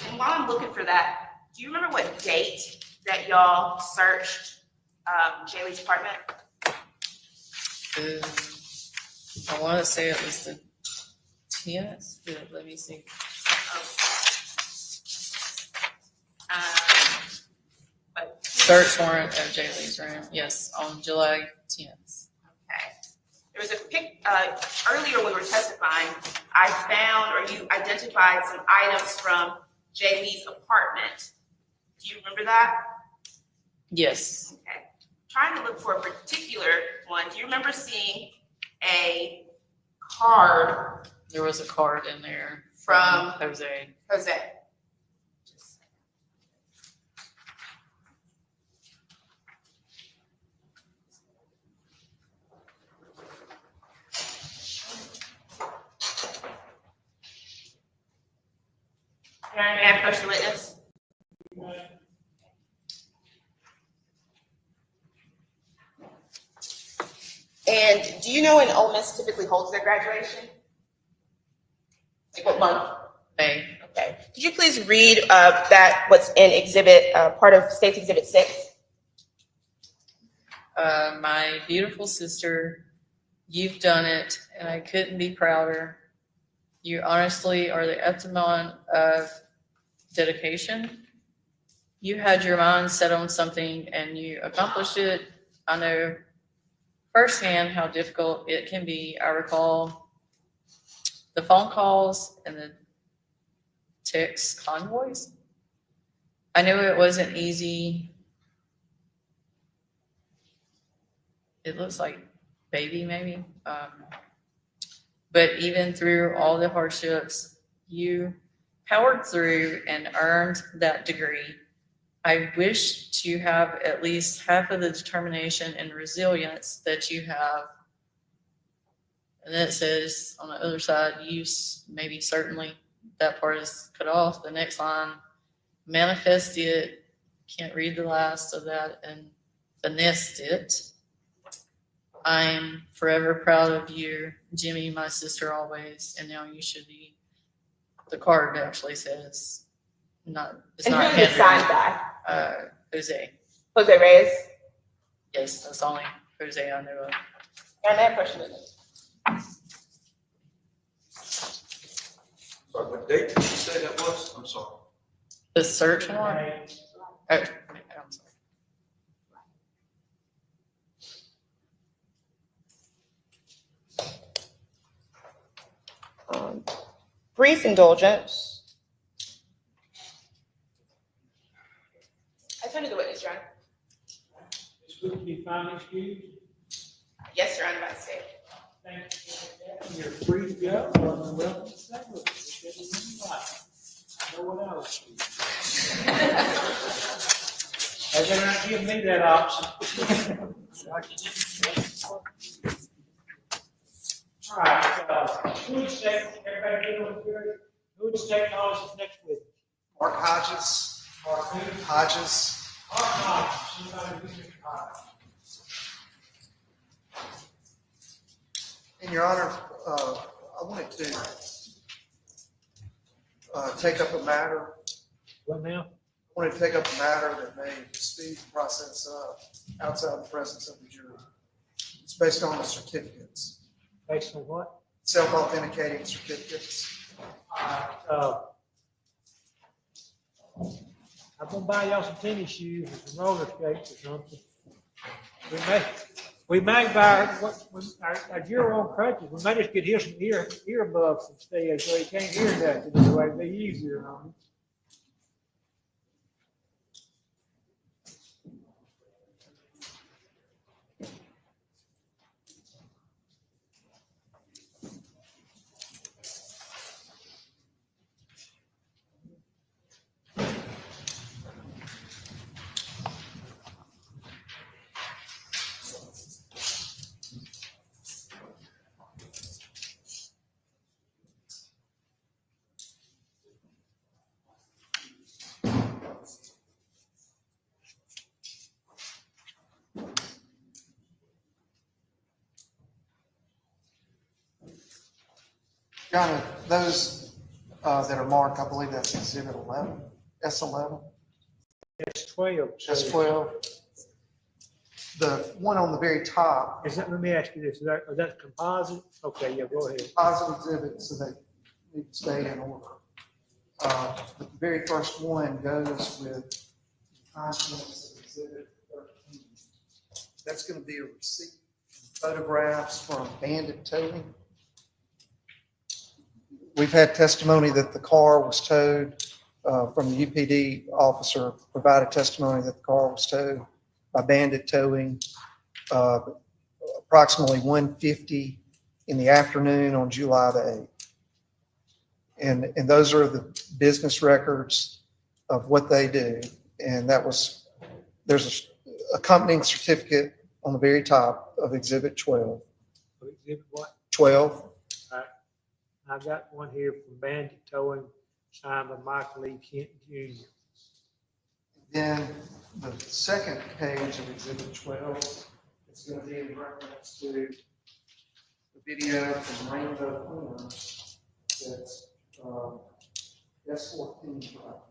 Speaker 9: And while I'm looking for that, do you remember what date that y'all searched Jay Lee's apartment?
Speaker 10: I want to say it was the 10th. Let me see. Search warrant of Jay Lee's room. Yes, on July 10th.
Speaker 9: Okay. There was a pic earlier when we were testifying. I found, or you identified some items from Jay Lee's apartment. Do you remember that?
Speaker 10: Yes.
Speaker 9: Okay. Trying to look for a particular one. Do you remember seeing a card?
Speaker 10: There was a card in there
Speaker 9: From
Speaker 10: Jose.
Speaker 9: Jose. May I approach the witness? And do you know when Ole Miss typically holds their graduation? Like what month?
Speaker 10: May.
Speaker 9: Okay. Could you please read what's in exhibit, part of State's Exhibit 6?
Speaker 10: My beautiful sister, you've done it, and I couldn't be prouder. You honestly are the epitome of dedication. You had your mind set on something and you accomplished it. I know firsthand how difficult it can be. I recall the phone calls and the text convoys. I knew it wasn't easy. It looks like baby maybe. But even through all the hardships, you powered through and earned that degree. I wish to have at least half of the determination and resilience that you have. And then it says on the other side, use, maybe certainly, that part is cut off. The next line, manifest it, can't read the last of that, and finessed it. I'm forever proud of you, Jimmie, my sister always, and now you should be. The card actually says, it's
Speaker 9: And
Speaker 10: not
Speaker 9: who is signed
Speaker 10: Henry,
Speaker 9: by?
Speaker 10: Jose.
Speaker 9: Jose Reyes?
Speaker 10: Yes, that's the only Jose I know of.
Speaker 9: And that question is.
Speaker 5: Sorry, what date did you say that was? I'm sorry.
Speaker 10: The search warrant? Oh, I'm sorry.
Speaker 9: Brief indulgence. I told you the witness, Your Honor.
Speaker 4: It's good to be finally excused.
Speaker 9: Yes, Your Honor, by state.
Speaker 4: Thank you. You're free to go. Welcome to St. Louis. Whichever one you like. I know what I was. They better not give me that option. All right, who would say, everybody get on here? Who would say calls us next week?
Speaker 1: Mark Hodges.
Speaker 4: Mark who?
Speaker 1: Hodges.
Speaker 4: Mark Hodges. Somebody who's Mr. Hodges.
Speaker 1: And Your Honor, I wanted to take up a matter.
Speaker 4: What now?
Speaker 1: I wanted to take up a matter that may speed the process up outside the presence of the jury. It's based on the certificates,
Speaker 4: Based on what?
Speaker 1: self-authenticating certificates.
Speaker 4: I'm gonna buy y'all some tennis shoes and some roller skates or something. We may buy, our juror on crutches, we may just get here some earbuds instead, so he can't hear nothing, anyway, it'd be easier on him.
Speaker 1: Your Honor, those that are marked, I believe that's Exhibit 11, S11,
Speaker 4: That's 12. so-
Speaker 1: S12. The one on the very top,
Speaker 4: Is that, let me ask you this, is that composite? Okay, yeah, go ahead.
Speaker 1: positive exhibit, so they need to stay in order. The very first one goes with contents of Exhibit 13. That's going to be a receipt, photographs from bandit towing. We've had testimony that the car was towed, from the UPD officer provided testimony that the car was towed by bandit towing, approximately 1:50 in the afternoon on July the 8th. And those are the business records of what they do. And there's a accompanying certificate on the very top of Exhibit 12.
Speaker 4: Exhibit what?
Speaker 1: 12.
Speaker 4: I got one here from Bandit Towing, signed by Michael E. Kent Jr.
Speaker 1: Then the second page of Exhibit 12 is going to be in reference to the video from Rainbow Cleaners that's S14 drive.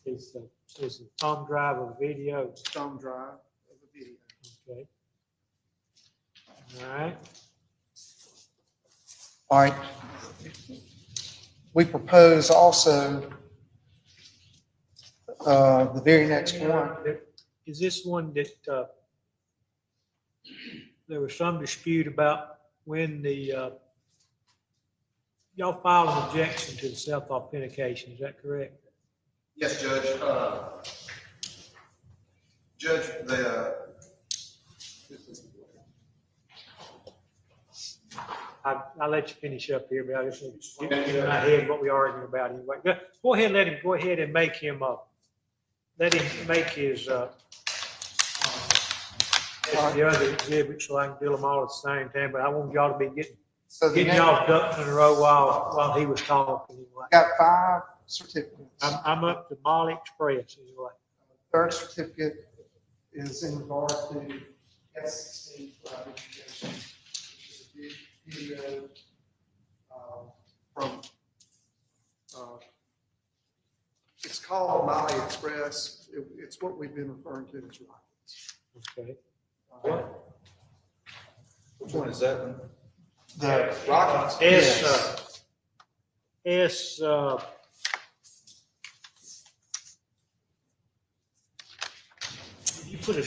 Speaker 4: It's a thumb drive of video.
Speaker 1: Thumb drive of the video.
Speaker 4: Okay. All right.
Speaker 1: All right. We propose also the very next one.
Speaker 4: Is this one that there was some dispute about when the y'all filed an objection to the self-authentication, is that correct?
Speaker 5: Yes, Judge. Judge,
Speaker 4: I'll let you finish up here, but I just need to get in my head what we're arguing about anyway. Go ahead, go ahead and make him let him make his the other exhibit so I can do them all at the same time, but I want y'all to be getting y'all ducks in a row while he was talking anyway.
Speaker 1: Got 5 certificates.
Speaker 4: I'm up to Molly Express anyway.
Speaker 1: Third certificate is in regard to S16 for identification, which is a video from, it's called Mali Express. It's what we've been referring to as rockets.
Speaker 4: Okay.
Speaker 5: Which one is that one?
Speaker 1: The
Speaker 5: Rockets?
Speaker 4: You put a.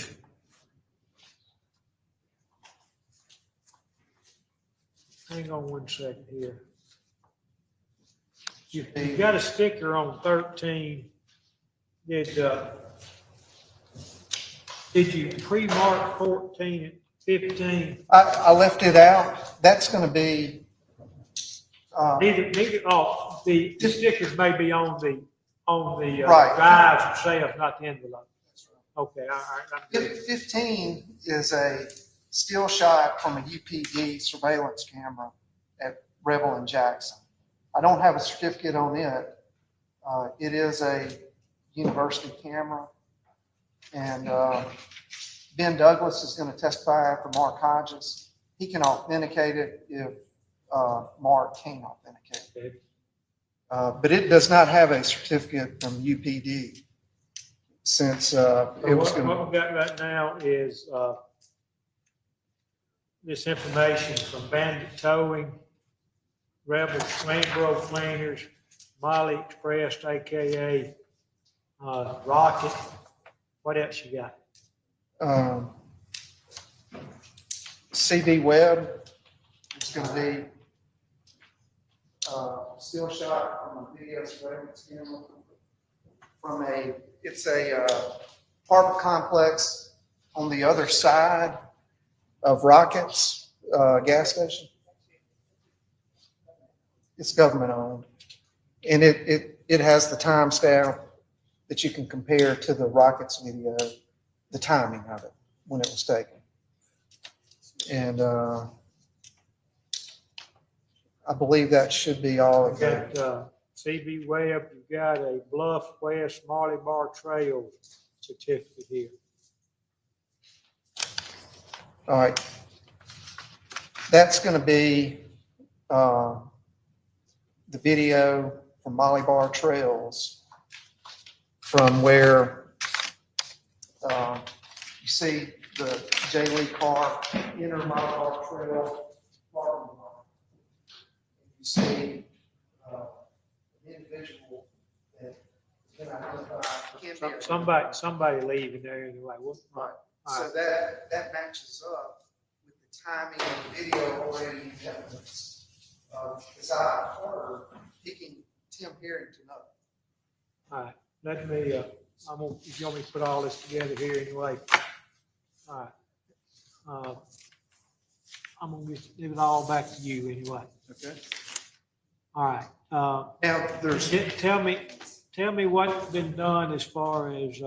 Speaker 4: Hang on one second here. You got a sticker on 13. Did you pre-mark 14 and 15?
Speaker 1: I left it out. That's going to be,
Speaker 4: Neither, the stickers may be on the
Speaker 1: Right.
Speaker 4: drives themselves, not the envelope. Okay, all right. I'm good.
Speaker 1: 15 is a still shot from a UPD surveillance camera at Rebel and Jackson. I don't have a certificate on it. It is a university camera. And Ben Douglas is going to testify after Mark Hodges. He can authenticate it if Mark can't authenticate it.
Speaker 4: Okay.
Speaker 1: But it does not have a certificate from UPD since it was
Speaker 4: So
Speaker 1: going
Speaker 4: what
Speaker 1: to.
Speaker 4: we've got right now is this information from Bandit Towing, Rebel Rainbow Cleaners, Mali Express, AKA Rocket. What else you got?
Speaker 1: CB Webb is going to be still shot from a video surveillance camera from it's a apartment complex on the other side of Rockets gas station. It's government owned, and it has the timestamp that you can compare to the Rockets video, the timing of it when it was taken. And I believe that should be all of
Speaker 4: You've
Speaker 1: it.
Speaker 4: got CB Webb, you've got a Bluff West Marley Bar Trail certificate here.
Speaker 1: All right. That's going to be the video from Molly Bar Trails from where you see the J. Lee car enter Molly Bar Trail parking lot. You see an individual that can identify.
Speaker 4: Somebody leaving there anyway.
Speaker 1: Right.
Speaker 4: All
Speaker 1: So
Speaker 4: right.
Speaker 1: that matches up with the timing of the video already in evidence. Because I heard picking Tim Herrington up.
Speaker 4: All right, let me, I'm gonna, if you want me to put all this together here anyway. All right. I'm gonna just give it all back to you anyway.
Speaker 1: Okay.
Speaker 4: All right.
Speaker 1: Now, there's,
Speaker 4: Tell me what's been done as far as,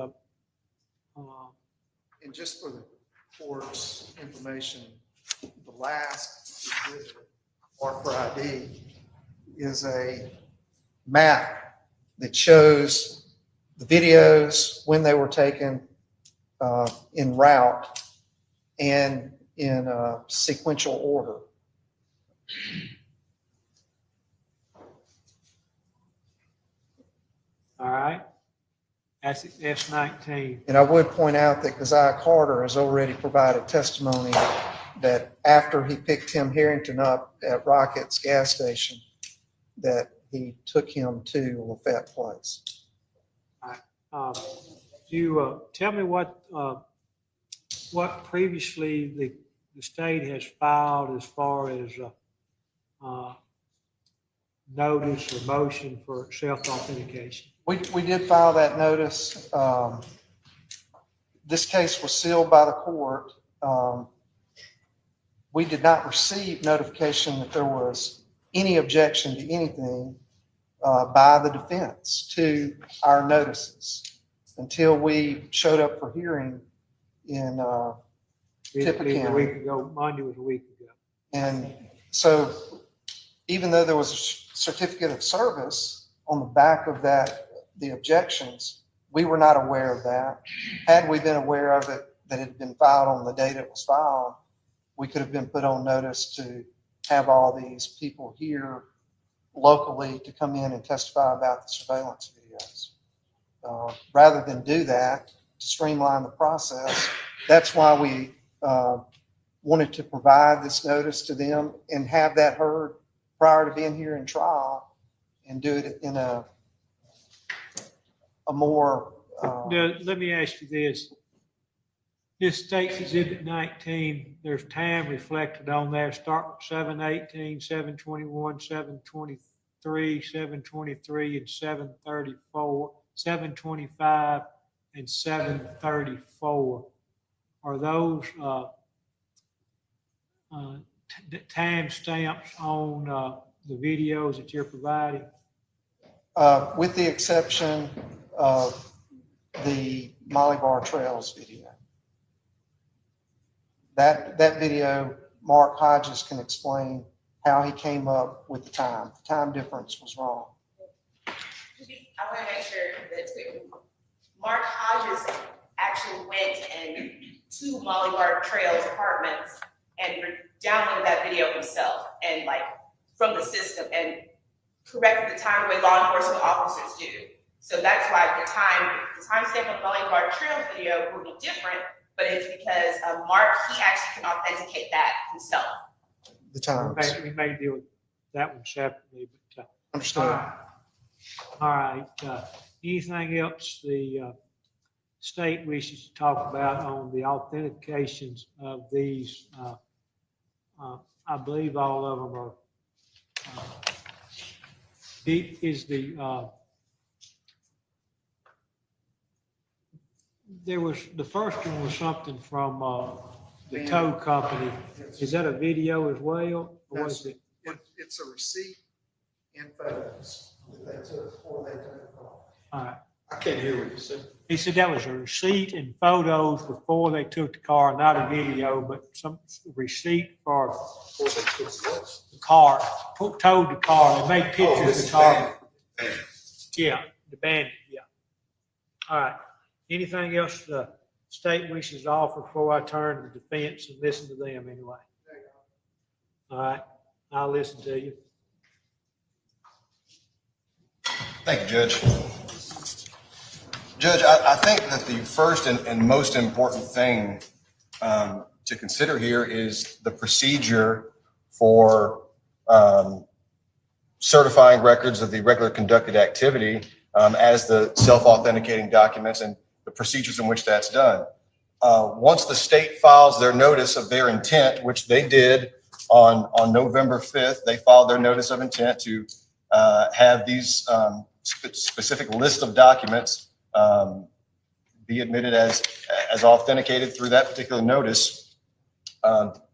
Speaker 1: and just for the court's information, the last exhibit, or for ID, is a map that shows the videos when they were taken in route and in sequential order.
Speaker 4: all right? That's S19.
Speaker 1: And I would point out that Keziah Carter has already provided testimony that after he picked Tim Herrington up at Rockets gas station, that he took him to Lafette Place.
Speaker 4: You tell me what previously the state has filed as far as notice or motion for self-authentication.
Speaker 1: We did file that notice. This case was sealed by the court. We did not receive notification that there was any objection to anything by the defense to our notices until we showed up for hearing in
Speaker 4: Basically, a
Speaker 1: County.
Speaker 4: week ago, Monday was a week ago.
Speaker 1: And so even though there was a certificate of service on the back of that, the objections, we were not aware of that. Had we been aware of it, that had been filed on the date it was filed, we could have been put on notice to have all these people here locally to come in and testify about the surveillance videos. Rather than do that, to streamline the process, that's why we wanted to provide this notice to them and have that heard prior to being here in trial, and do it in a more.
Speaker 4: Now, let me ask you this. This state's exhibit 19, there's time reflected on there, starting with 7:18, 7:21, 7:23, 7:23, and 7:34, 7:25, and 7:34. Are those time stamps on the videos that you're providing?
Speaker 1: With the exception of the Molly Bar Trails video. That video, Mark Hodges can explain how he came up with the time. The time difference was wrong.
Speaker 9: I want to make sure that's clear. Mark Hodges actually went to Molly Bar Trails apartments and downloaded that video himself and from the system and corrected the time the way law enforcement officers do. So that's why the timestamp on the Molly Bar Trails video will be different, but it's because Mark, he actually can authenticate that himself.
Speaker 1: The times.
Speaker 4: We may deal with that one separately, but.
Speaker 1: Understood.
Speaker 4: All right, anything else the state wishes to talk about on the authentications of these? I believe all of them are, the first one was something from the tow company. Is that a video as well? Or was it?
Speaker 1: It's a receipt and photos that they took before they took the car.
Speaker 4: All right.
Speaker 3: I can't hear what you said.
Speaker 4: He said that was a receipt and photos before they took the car, not a video, but some receipt for the car, towed the car. They made pictures of the car. Yeah, the bandit, yeah. All right. Anything else the state wishes to offer before I turn to the defense and listen to them anyway? All right, I'll listen to you.
Speaker 12: Thank you, Judge. Judge, I think that the first and most important thing to consider here is the procedure for certifying records of the regular conducted activity as the self-authenticating documents and the procedures in which that's done. Once the state files their notice of their intent, which they did on November 5th, they filed their notice of intent to have these specific list of documents be admitted as authenticated through that particular notice.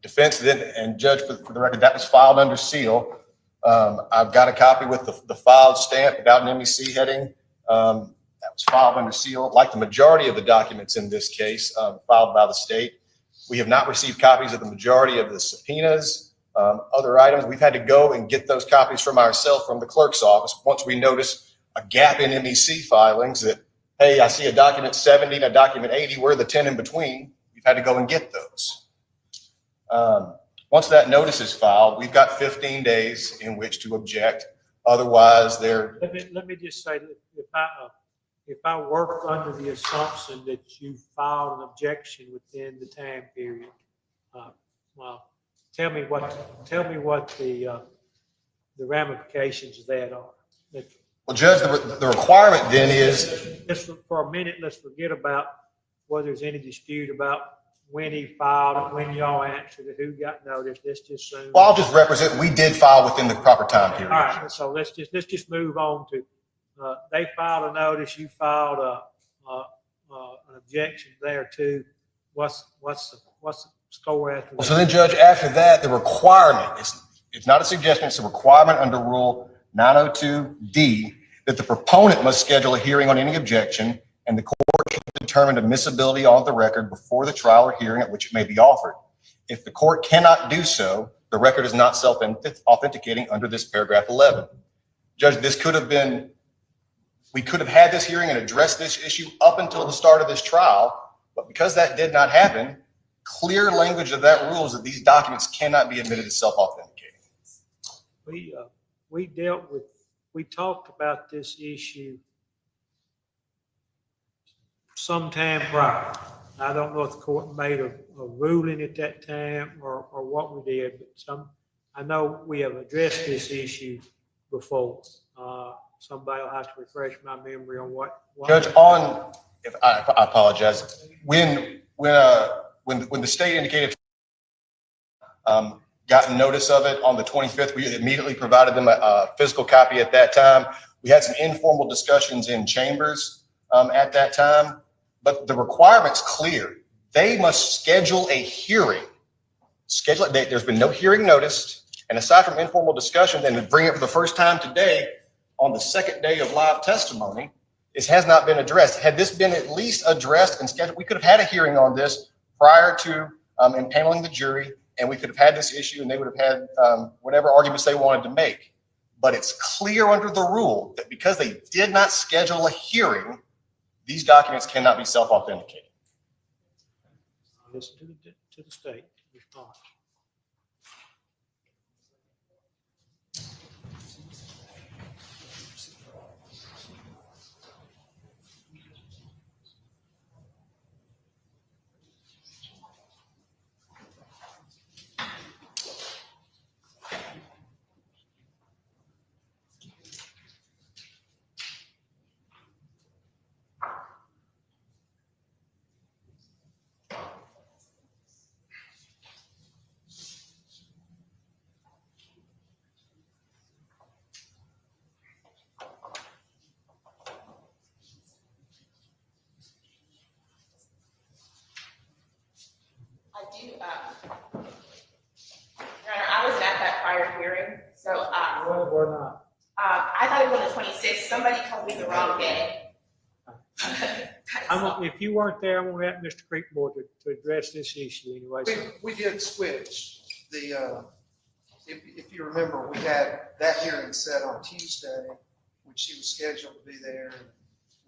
Speaker 12: Defense then, and Judge, for the record, that was filed under seal. I've got a copy with the filed stamp without an MEC heading. That was filed under seal, like the majority of the documents in this case filed by the state. We have not received copies of the majority of the subpoenas, other items. We've had to go and get those copies from ourselves from the clerk's office once we notice a gap in MEC filings that, hey, I see a document 70 and a document 80, where are the 10 in between? We've had to go and get those. Once that notice is filed, we've got 15 days in which to object. Otherwise, they're.
Speaker 4: Let me just say that if I work under the assumption that you filed an objection within the time period, well, tell me what the ramifications of that are.
Speaker 12: Well, Judge, the requirement then is.
Speaker 4: Just for a minute, let's forget about whether there's any dispute about when he filed it, when y'all answered it, who got notice. Let's just assume.
Speaker 12: Well, I'll just represent, we did file within the proper time period.
Speaker 4: All right, so let's just move on to, they filed a notice, you filed an objection there too. What's the score after that?
Speaker 12: Well, so then, Judge, after that, the requirement it's not a suggestion, it's a requirement under Rule 902D that the proponent must schedule a hearing on any objection, and the court should determine admissibility on the record before the trial or hearing at which it may be offered. If the court cannot do so, the record is not self-authenticating under this paragraph 11. Judge, we could have had this hearing and addressed this issue up until the start of this trial, But because that did not happen, clear language of that rule is that these documents cannot be admitted as self-authenticating.
Speaker 4: We talked about this issue sometime prior. I don't know if the court made a ruling at that time or what we did, but I know we have addressed this issue before. Somebody will have to refresh my memory on what.
Speaker 12: Judge, if I apologize, when the state indicated gotten notice of it on the 25th, we immediately provided them a physical copy at that time. We had some informal discussions in chambers at that time, but the requirement's clear. They must schedule a hearing. Schedule it. There's been no hearing noticed, and aside from informal discussion, and to bring it for the first time today on the second day of live testimony, this has not been addressed. Had this been at least addressed and scheduled, we could have had a hearing on this prior to impaneling the jury, and we could have had this issue and they would have had whatever arguments they wanted to make. But it's clear under the rule that because they did not schedule a hearing, these documents cannot be self-authenticated.
Speaker 4: Listen to the state response.
Speaker 9: Your Honor, I wasn't at that prior hearing, so
Speaker 4: We're not.
Speaker 9: I thought it was on the 26th. Somebody told me the wrong day.
Speaker 4: If you weren't there, I'm gonna have Mr. Creekmore to address this issue anyway.
Speaker 1: We did switch the, if you remember, we had that hearing set on Tuesday, when she was scheduled to be there. And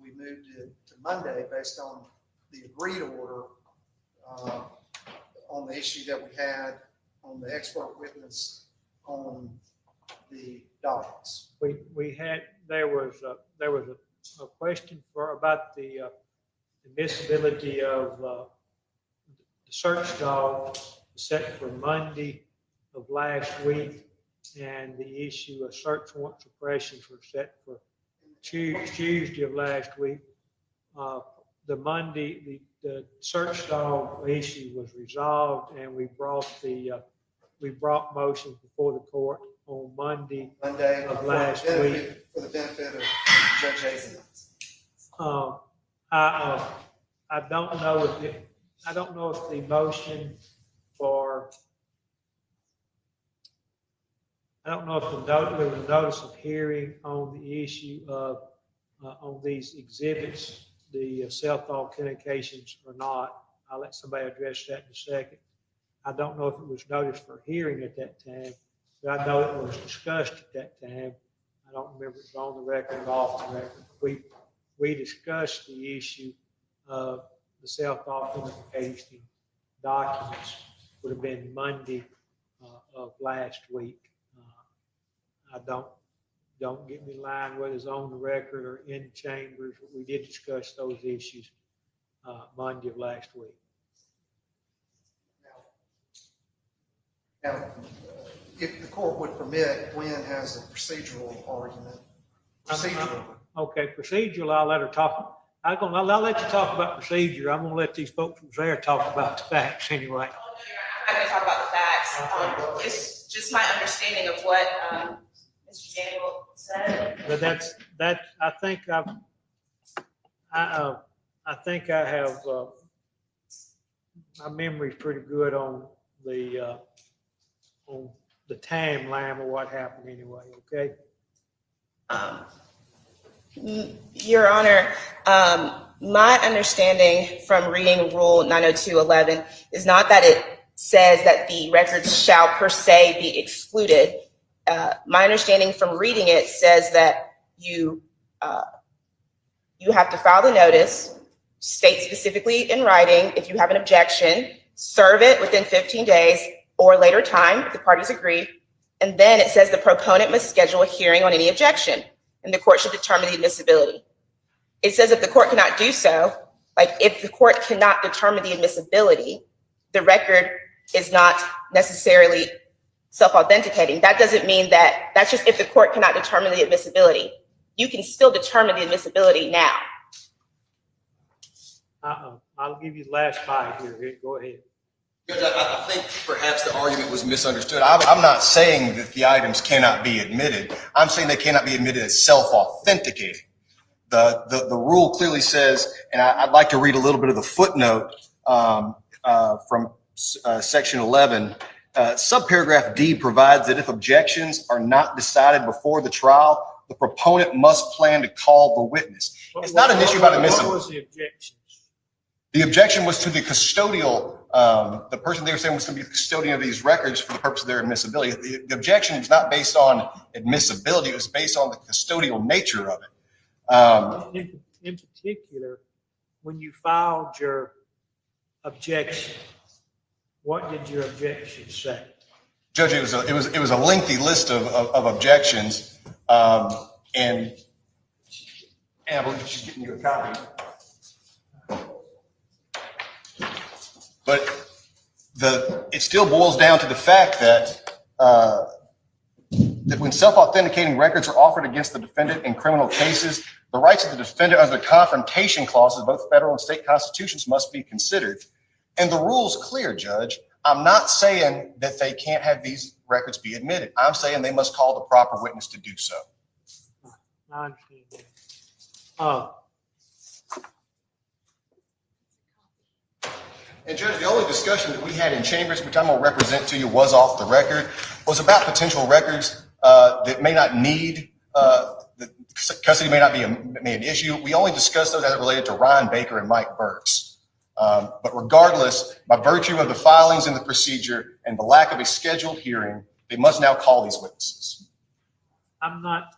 Speaker 1: we moved it to Monday based on the agreed order on the issue that we had on the expert witness on the dockets.
Speaker 4: There was a question about the admissibility of the search dog set for Monday of last week, and the issue of search warrant suppressions were set for Tuesday of last week. The Monday, the search dog issue was resolved, and we brought motions before the court on Monday of last week.
Speaker 1: For the benefit of Judge Hazen.
Speaker 4: I don't know if the motion for, I don't know if there was a notice of hearing on the issue of, on these exhibits, the self-authentications or not. I'll let somebody address that in a second. I don't know if it was noticed for hearing at that time, but I know it was discussed at that time. I don't remember if it was on the record or off the record. We discussed the issue of the self-authentication documents. Would have been Monday of last week. I don't get me lying whether it's on the record or in chambers. We did discuss those issues Monday of last week.
Speaker 1: Now, if the court would permit, Gwen has a procedural argument.
Speaker 4: Okay, procedural, I'll let her talk. I'll let you talk about procedure. I'm gonna let these folks from there talk about the facts anyway.
Speaker 9: I'm not going to talk about the facts. It's just my understanding of what Mr. Daniel said.
Speaker 4: But I think I have, my memory's pretty good on the timeline of what happened anyway, okay?
Speaker 9: Your Honor, my understanding from reading Rule 902.11 is not that it says that the records shall per se be excluded. My understanding from reading it says that you have to file the notice, state specifically in writing, if you have an objection, serve it within 15 days or later time if the parties agree. And then it says the proponent must schedule a hearing on any objection, and the court should determine the admissibility. It says if the court cannot do so, like if the court cannot determine the admissibility, the record is not necessarily self-authenticating. That doesn't mean that, that's just if the court cannot determine the admissibility. You can still determine the admissibility now.
Speaker 4: I'll give you the last bite here. Go ahead.
Speaker 12: Judge, I think perhaps the argument was misunderstood. I'm not saying that the items cannot be admitted. I'm saying they cannot be admitted as self-authenticating. The rule clearly says, and I'd like to read a little bit of the footnote from section 11. Subparagraph D provides that if objections are not decided before the trial, the proponent must plan to call the witness. It's not an issue about admissibility.
Speaker 4: What was the objection?
Speaker 12: The objection was to the custodial, the person they were saying was going to be the custodian of these records for the purpose of their admissibility. The objection was not based on admissibility. It was based on the custodial nature of it.
Speaker 4: In particular, when you filed your objection, what did your objection say?
Speaker 12: Judge, it was a lengthy list of objections, and I believe she's getting you a copy. But it still boils down to the fact that that when self-authenticating records are offered against the defendant in criminal cases, the rights of the defendant under the confrontation clauses of both federal and state constitutions must be considered. And the rule's clear, Judge. I'm not saying that they can't have these records be admitted. I'm saying they must call the proper witness to do so.
Speaker 4: I understand that.
Speaker 12: And Judge, the only discussion that we had in chambers, which I'm going to represent to you, was off the record, was about potential records that may not need, the custody may not be an issue. We only discussed those as it related to Ryan Baker and Mike Burks. But regardless, by virtue of the filings in the procedure and the lack of a scheduled hearing, they must now call these witnesses.
Speaker 4: I'm not,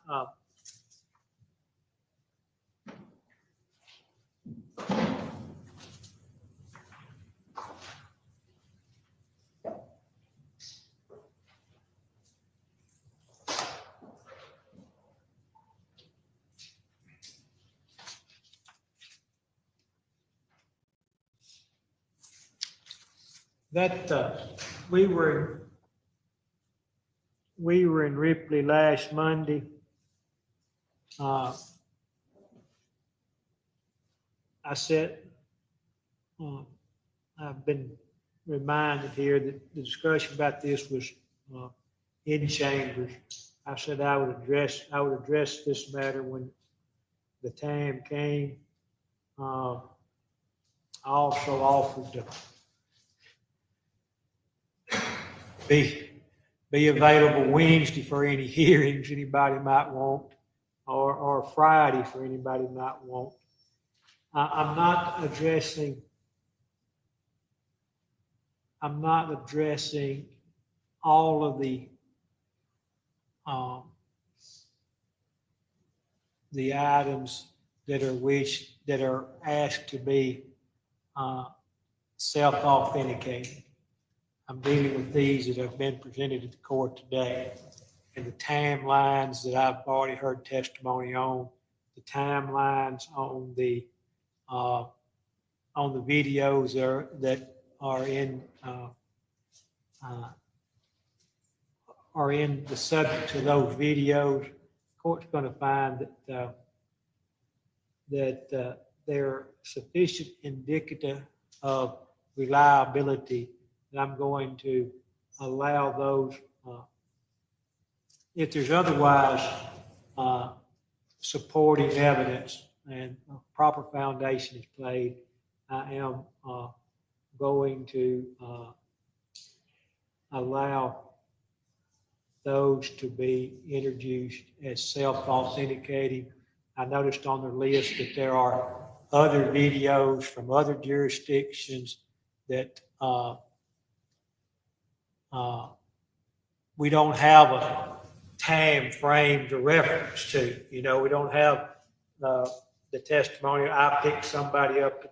Speaker 4: we were in Ripley last Monday. I said, I've been reminded here that the discussion about this was in chambers. I said I would address this matter when the time came. I also offered to be available Wednesday for any hearings anybody might want, or Friday for anybody might want. I'm not addressing all of the items that are asked to be self-authenticated. I'm dealing with these that have been presented to the court today, and the timelines that I've already heard testimony on, the timelines on the videos that are in the subject of those videos. The court's going to find that they're sufficient indicative of reliability. And I'm going to allow those, if there's otherwise supporting evidence and a proper foundation is laid, I am going to allow those to be introduced as self-authenticating. I noticed on the list that there are other videos from other jurisdictions that we don't have a time frame to reference to. You know, we don't have the testimony, I picked somebody up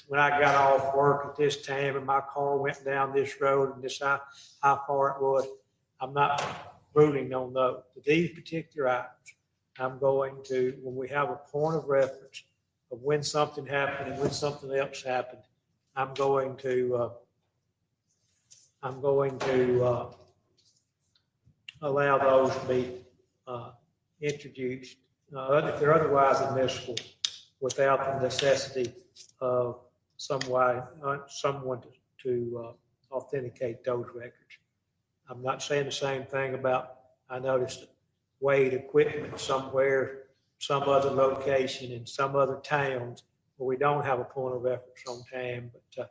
Speaker 4: when I got off work at this time and my car went down this road and this how far it was. I'm not ruling on those. But these particular items, I'm going to, when we have a point of reference of when something happened and when something else happened, I'm going to allow those to be introduced, if they're otherwise admissible, without the necessity of someone to authenticate those records. I'm not saying the same thing about, I noticed weighed equipment somewhere, some other location in some other towns where we don't have a point of reference on time, but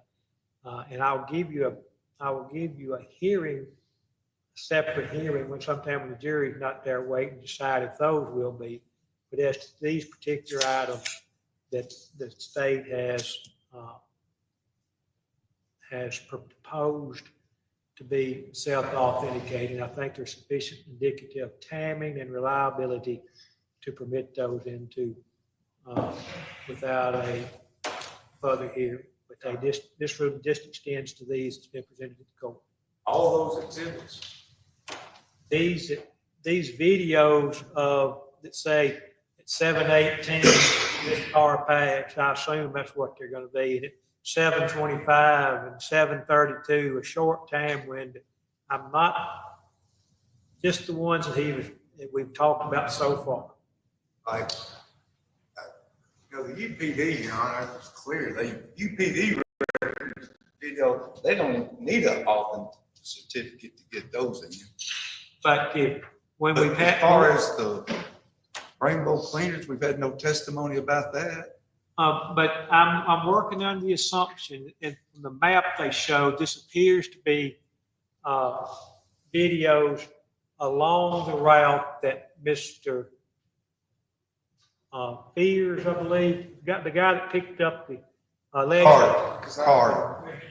Speaker 4: and I will give you a hearing, separate hearing when sometime when the jury's not there waiting to decide if those will be. But as to these particular items that the state has proposed to be self-authenticating, I think there's sufficient indicative timing and reliability to permit those into without a further hearing. But this room just extends to these that's been presented to the court.
Speaker 13: All those exhibits.
Speaker 4: These videos that say at 7:18 this car passed, I assume that's what they're going to be. And at 7:25 and 7:32, a short time window. I'm not just the ones that we've talked about so far.
Speaker 13: Like, the UPD, Your Honor, it's clear, UPD records, video, they don't even need an authentic certificate to get those in.
Speaker 4: But when we've had.
Speaker 13: As far as the rainbow cleaners, we've had no testimony about that.
Speaker 4: But I'm working on the assumption, and from the map they showed, this appears to be videos along the route that Mr. Fears, I believe, got the guy that picked up the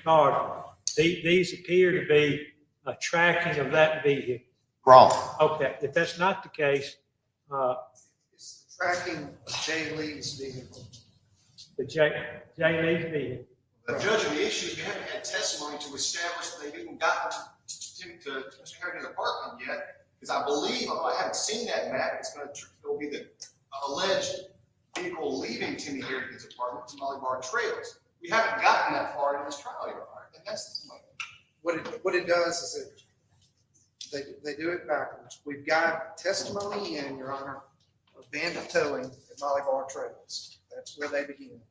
Speaker 4: card. These appear to be a tracking of that vehicle.
Speaker 3: Wrong.
Speaker 4: Okay, if that's not the case,
Speaker 1: It's the tracking of Jay Lee's vehicle.
Speaker 4: the J Lee's vehicle.
Speaker 12: The judge, of the issue is we haven't had testimony to establish that they've even gotten to Mr. Herrington's apartment yet, because I believe, although I haven't seen that map, it'll be the alleged vehicle leaving Timmy Herrington's apartment to Molly Bar Trails. We haven't gotten that far in this trial, Your Honor, and that's the point.
Speaker 1: What it does is they do it backwards. We've got testimony in, Your Honor, of bandit towing at Molly Bar Trails. That's where they begin.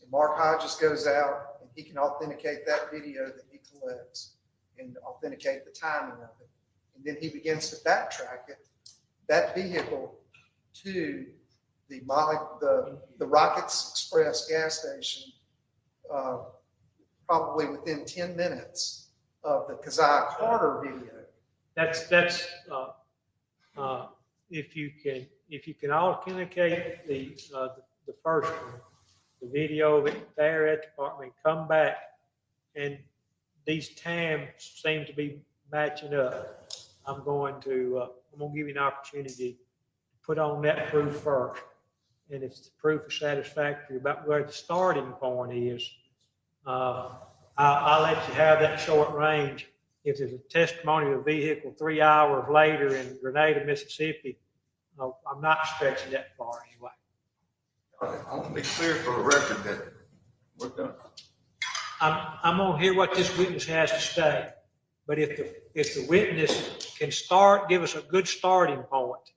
Speaker 1: And Mark Hodges goes out and he can authenticate that video that he collects and authenticate the timing of it. And then he begins to backtrack it, that vehicle, to the Rockets Express gas station, probably within 10 minutes of the Keziah Carter video.
Speaker 4: That's if you can authenticate the first one, the video of it there at the apartment, come back, and these times seem to be matching up. I'm going to give you an opportunity to put on that proof first, and if the proof is satisfactory about where the starting point is, I'll let you have that short range. If there's a testimony of a vehicle 3 hours later in Grenada, Mississippi, I'm not stretching that far anyway.
Speaker 13: I want to be clear for the record that we're done.
Speaker 4: I'm gonna hear what this witness has to say, but if the witness can give us a good starting point,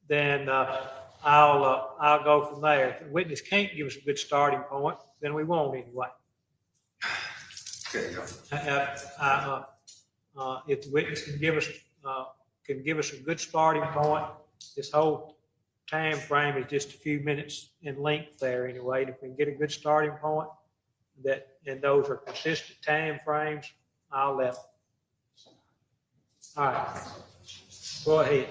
Speaker 4: then I'll go from there. If the witness can't give us a good starting point, then we won't anyway.
Speaker 13: Okay.
Speaker 4: If the witness can give us a good starting point, this whole time frame is just a few minutes in length there anyway. If we can get a good starting point, and those are consistent time frames, I'll let them. All right, go ahead.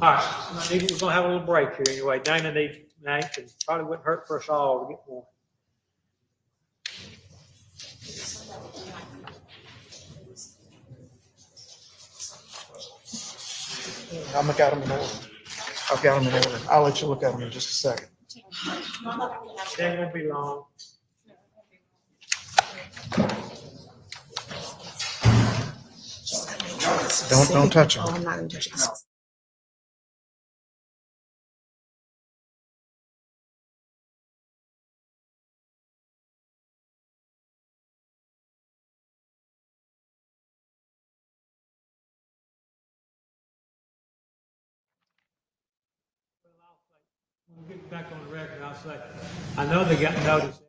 Speaker 4: All right, we're gonna have a little break here anyway. Dana needs snacks, and probably wouldn't hurt for us all to get one.
Speaker 1: I'm gonna got them in order. I've got them in order. I'll let you look at them in just a second.
Speaker 4: That won't be long.
Speaker 1: Don't touch them.
Speaker 9: Oh, I'm not gonna touch it.
Speaker 4: When we get back on the record, I'll say, I know they got notice.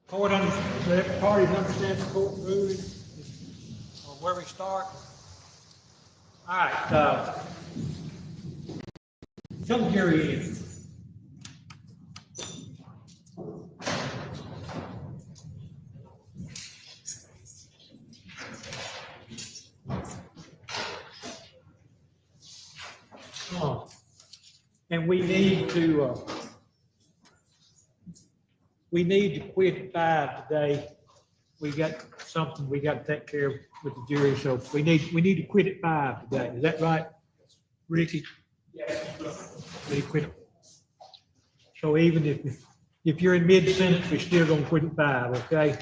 Speaker 4: Court, let parties understand the court ruling, or where we start. All right, come here in. And we need to quit at 5 today. We got something we got to take care of with the jury, so we need to quit at 5 today. Is that right, Ricky? Yes. We quit. So even if you're in mid-sentence, we're still gonna quit at 5, okay?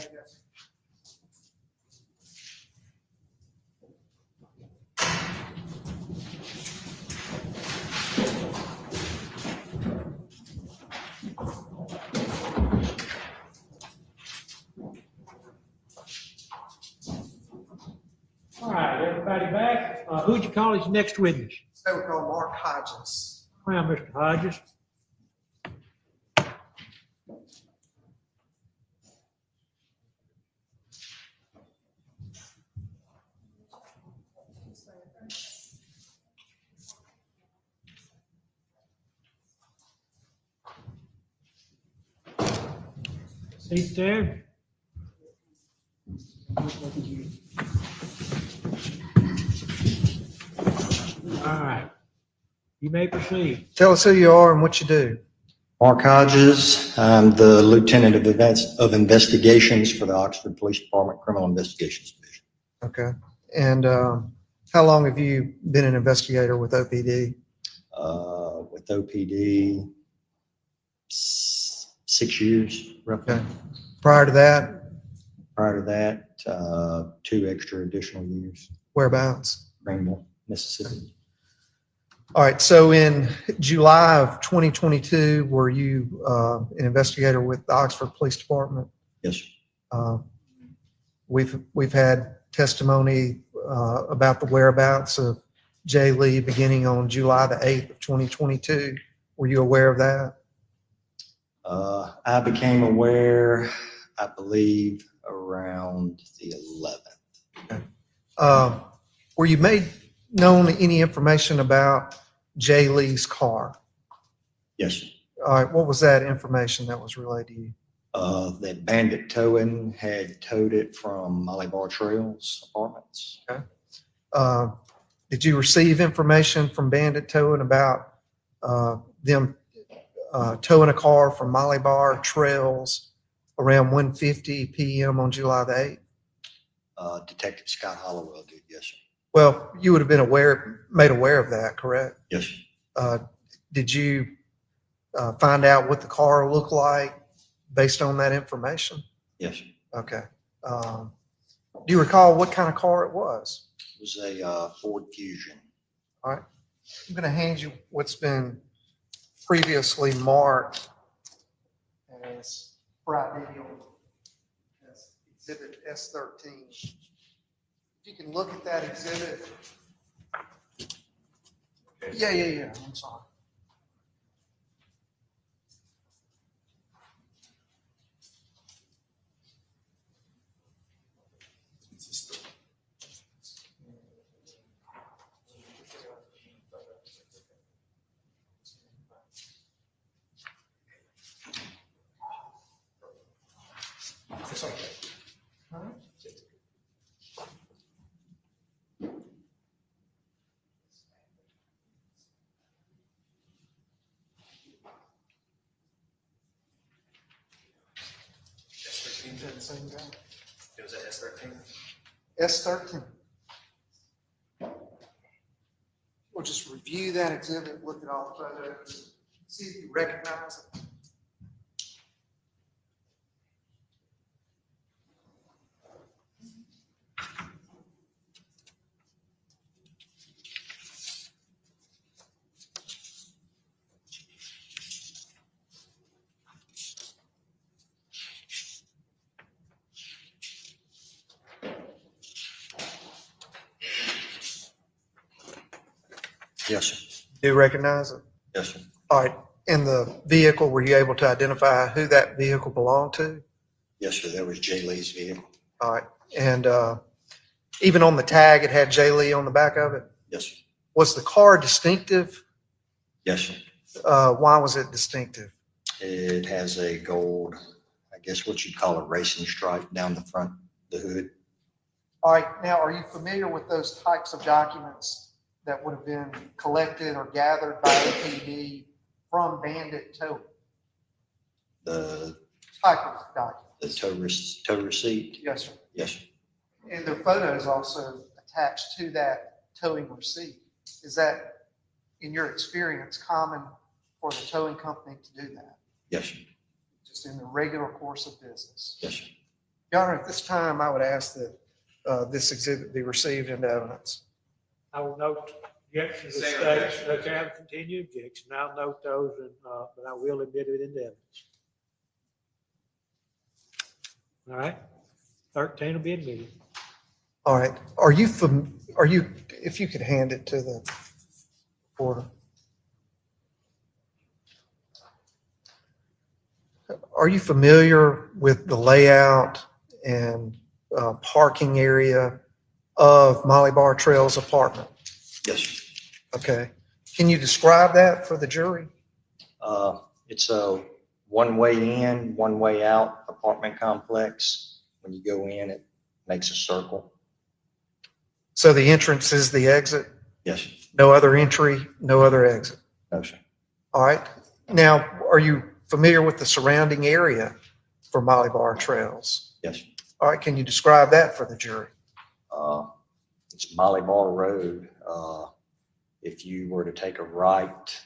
Speaker 4: All right, everybody back. Who'd you call as next witness?
Speaker 1: They would call Mark Hodges.
Speaker 4: Well, Mr. Hodges. Seat there. All right. You may proceed.
Speaker 1: Tell us who you are and what you do.
Speaker 14: Mark Hodges, I'm the Lieutenant of Investigations for the Oxford Police Department Criminal Investigations Division.
Speaker 1: Okay. And how long have you been an investigator with OPD?
Speaker 14: With OPD, 6 years roughly.
Speaker 1: Okay. Prior to that,
Speaker 14: Prior to that, 2 extra additional years,
Speaker 1: whereabouts?
Speaker 14: Greenville, Mississippi.
Speaker 1: All right. So in July of 2022, were you an investigator with the Oxford Police Department?
Speaker 14: Yes,
Speaker 1: We've had testimony about the whereabouts of Jay Lee beginning on July the 8th of 2022. Were you aware of that?
Speaker 14: I became aware, I believe, around the 11th.
Speaker 1: Were you made known any information about Jay Lee's car?
Speaker 14: Yes,
Speaker 1: All right. What was that information that was relayed to you?
Speaker 14: that Bandit Towing had towed it from Molly Bar Trails Apartments.
Speaker 1: Okay. Did you receive information from Bandit Towing about them towing a car from Molly Bar Trails around 1:50 p.m. on July the 8th?
Speaker 14: Detective Scott Hollowell did, yes, sir.
Speaker 1: Well, you would have been made aware of that, correct?
Speaker 14: Yes,
Speaker 1: Did you find out what the car looked like based on that information?
Speaker 14: yes.
Speaker 1: Okay. Do you recall what kind of car it was?
Speaker 14: It was a Ford Fusion.
Speaker 1: All right. I'm going to hand you what's been previously marked as fried video as exhibit S13. If you can look at that exhibit. Yeah. I'm sorry. It's okay. All right. S13 is that the same guy?
Speaker 12: It was a S13.
Speaker 1: S13. We'll just review that exhibit, look at all the photos, see if you recognize it.
Speaker 14: Yes, sir.
Speaker 1: Do you recognize it?
Speaker 14: Yes, sir.
Speaker 1: All right. In the vehicle, were you able to identify who that vehicle belonged to?
Speaker 14: Yes, sir. That was Jay Lee's vehicle.
Speaker 1: All right. And even on the tag, it had J. Lee on the back of it.
Speaker 14: Yes, sir.
Speaker 1: Was the car distinctive?
Speaker 14: Yes, sir.
Speaker 1: Why was it distinctive?
Speaker 14: It has a gold, I guess what you'd call a racing stripe down the front, the hood.
Speaker 1: All right. Now, are you familiar with those types of documents that would have been collected or gathered by APD from bandit towing?
Speaker 14: The
Speaker 1: Type of documents?
Speaker 14: tow receipt.
Speaker 1: Yes, sir.
Speaker 14: Yes, sir.
Speaker 1: And their photos also attached to that towing receipt. Is that, in your experience, common for the towing company to do that?
Speaker 14: Yes, sir.
Speaker 1: Just in the regular course of business?
Speaker 14: Yes, sir.
Speaker 1: Your Honor, at this time, I would ask that this exhibit be received into evidence.
Speaker 4: I will note objections of
Speaker 5: Same
Speaker 4: state,
Speaker 5: objection.
Speaker 4: okay, I have continued objection, I'll note those, and, but I will admit it into evidence. All right, 13 will be admitted.
Speaker 1: All right. If you could hand it to the reporter. Are you familiar with the layout and parking area of Molly Bar Trail's apartment?
Speaker 14: Yes, sir.
Speaker 1: Okay. Can you describe that for the jury?
Speaker 14: It's a one-way in, one-way out apartment complex. When you go in, it makes a circle.
Speaker 1: So the entrance is the exit?
Speaker 14: Yes, sir.
Speaker 1: No other entry, no other exit?
Speaker 14: No, sir.
Speaker 1: All right. Now, are you familiar with the surrounding area for Molly Bar Trails?
Speaker 14: Yes, sir.
Speaker 1: All right. Can you describe that for the jury?
Speaker 14: It's Molly Bar Road. If you were to take a right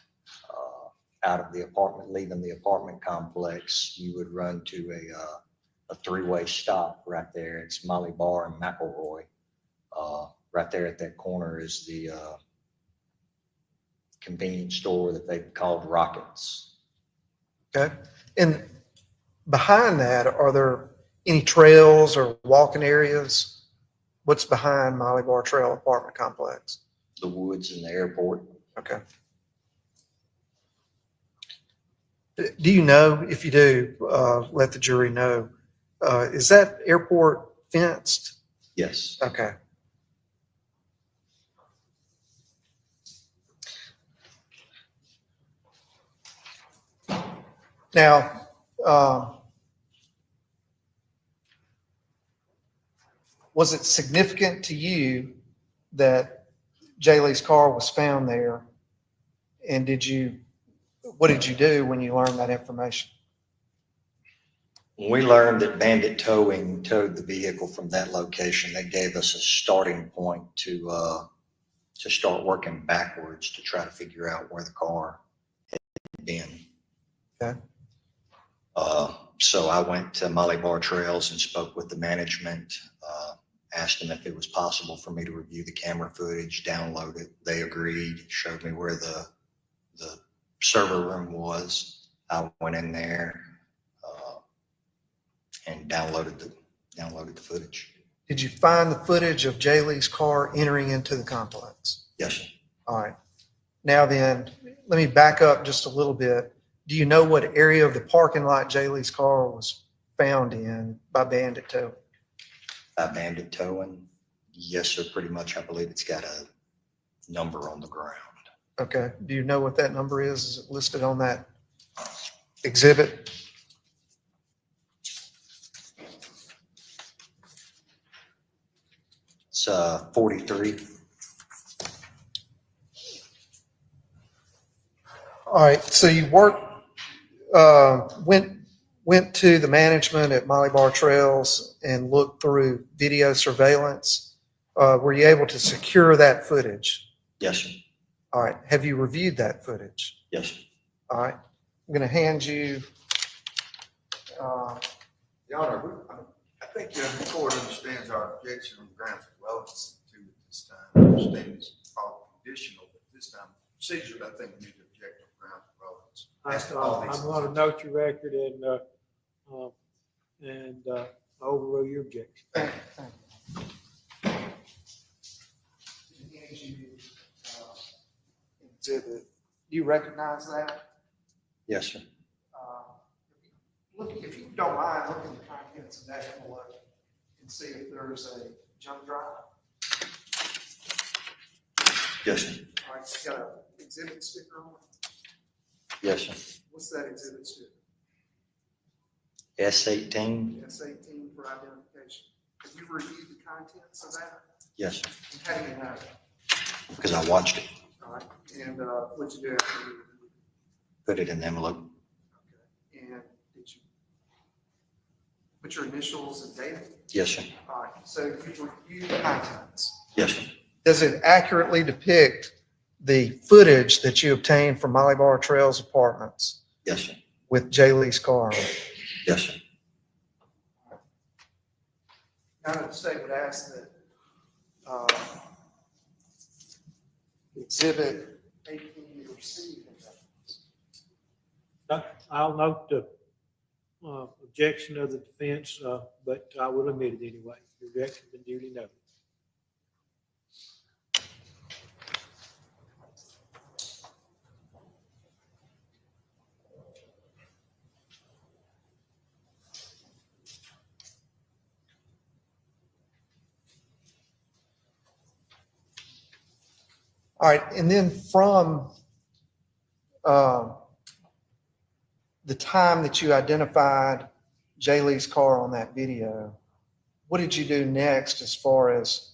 Speaker 14: out of the apartment, leaving the apartment complex, you would run to a three-way stop right there. It's Molly Bar and McElroy. Right there at that corner is the convenience store that they've called Rockets.
Speaker 1: Okay. And behind that, are there any trails or walking areas? What's behind Molly Bar Trail apartment complex?
Speaker 14: The woods and the airport.
Speaker 1: Okay. Do you know, if you do, let the jury know, is that airport fenced?
Speaker 14: Yes.
Speaker 1: Okay. Now, was it significant to you that J. Lee's car was found there? And what did you do when you learned that information?
Speaker 14: When we learned that Bandit Towing towed the vehicle from that location, they gave us a starting point to start working backwards to try to figure out where the car had been.
Speaker 1: Okay.
Speaker 14: So I went to Molly Bar Trails and spoke with the management, asked them if it was possible for me to review the camera footage, download it. They agreed, showed me where the server room was. I went in there and downloaded the footage.
Speaker 1: Did you find the footage of J. Lee's car entering into the complex?
Speaker 14: Yes, sir.
Speaker 1: All right. Now then, let me back up just a little bit. Do you know what area of the parking lot J. Lee's car was found in by Bandit Towing?
Speaker 14: By Bandit Towing? Yes, sir. Pretty much. I believe it's got a number on the ground.
Speaker 1: Okay. Do you know what that number is? Is it listed on that exhibit?
Speaker 14: It's 43.
Speaker 1: All right. So you went to the management at Molly Bar Trails and looked through video surveillance. Were you able to secure that footage?
Speaker 14: Yes, sir.
Speaker 1: All right. Have you reviewed that footage?
Speaker 14: Yes, sir.
Speaker 1: All right. I'm going to hand you.
Speaker 13: Your Honor, I think the court understands our objection on the grounds of relevance to it this time. I understand it's probably conditional, but this time procedure, I think we need to object on grounds of relevance. As to all these
Speaker 4: I'm going to note your record and overrule your objection.
Speaker 1: Thank you. Hand you, exhibit. Do you recognize that?
Speaker 14: Yes, sir.
Speaker 1: Look, if you don't mind looking to try to get contents of that envelope and see if there's a jump drive?
Speaker 14: Yes, sir.
Speaker 1: All right, it's got an exhibit sticker on it.
Speaker 14: Yes, sir.
Speaker 1: What's that exhibit sticker?
Speaker 14: S18.
Speaker 1: S18 for identification. Have you reviewed the contents of that?
Speaker 14: Yes, sir.
Speaker 1: And how do you know?
Speaker 14: Because I watched it.
Speaker 1: All right, and what'd you do after you reviewed it?
Speaker 14: Put it in the envelope.
Speaker 1: Okay, and did you put your initials and date?
Speaker 14: Yes, sir.
Speaker 1: All right, so you reviewed the contents.
Speaker 14: Yes, sir.
Speaker 1: Does it accurately depict the footage that you obtained from Molly Bar Trails Apartments
Speaker 14: Yes, sir.
Speaker 1: with Jay Lee's car?
Speaker 14: Yes, sir.
Speaker 1: Now the state would ask that exhibit 18 be received in that.
Speaker 4: I'll note the objection of the defense, but I will admit it anyway. The objection has been duly noted.
Speaker 1: All right, and then from the time that you identified Jay Lee's car on that video, what did you do next as far as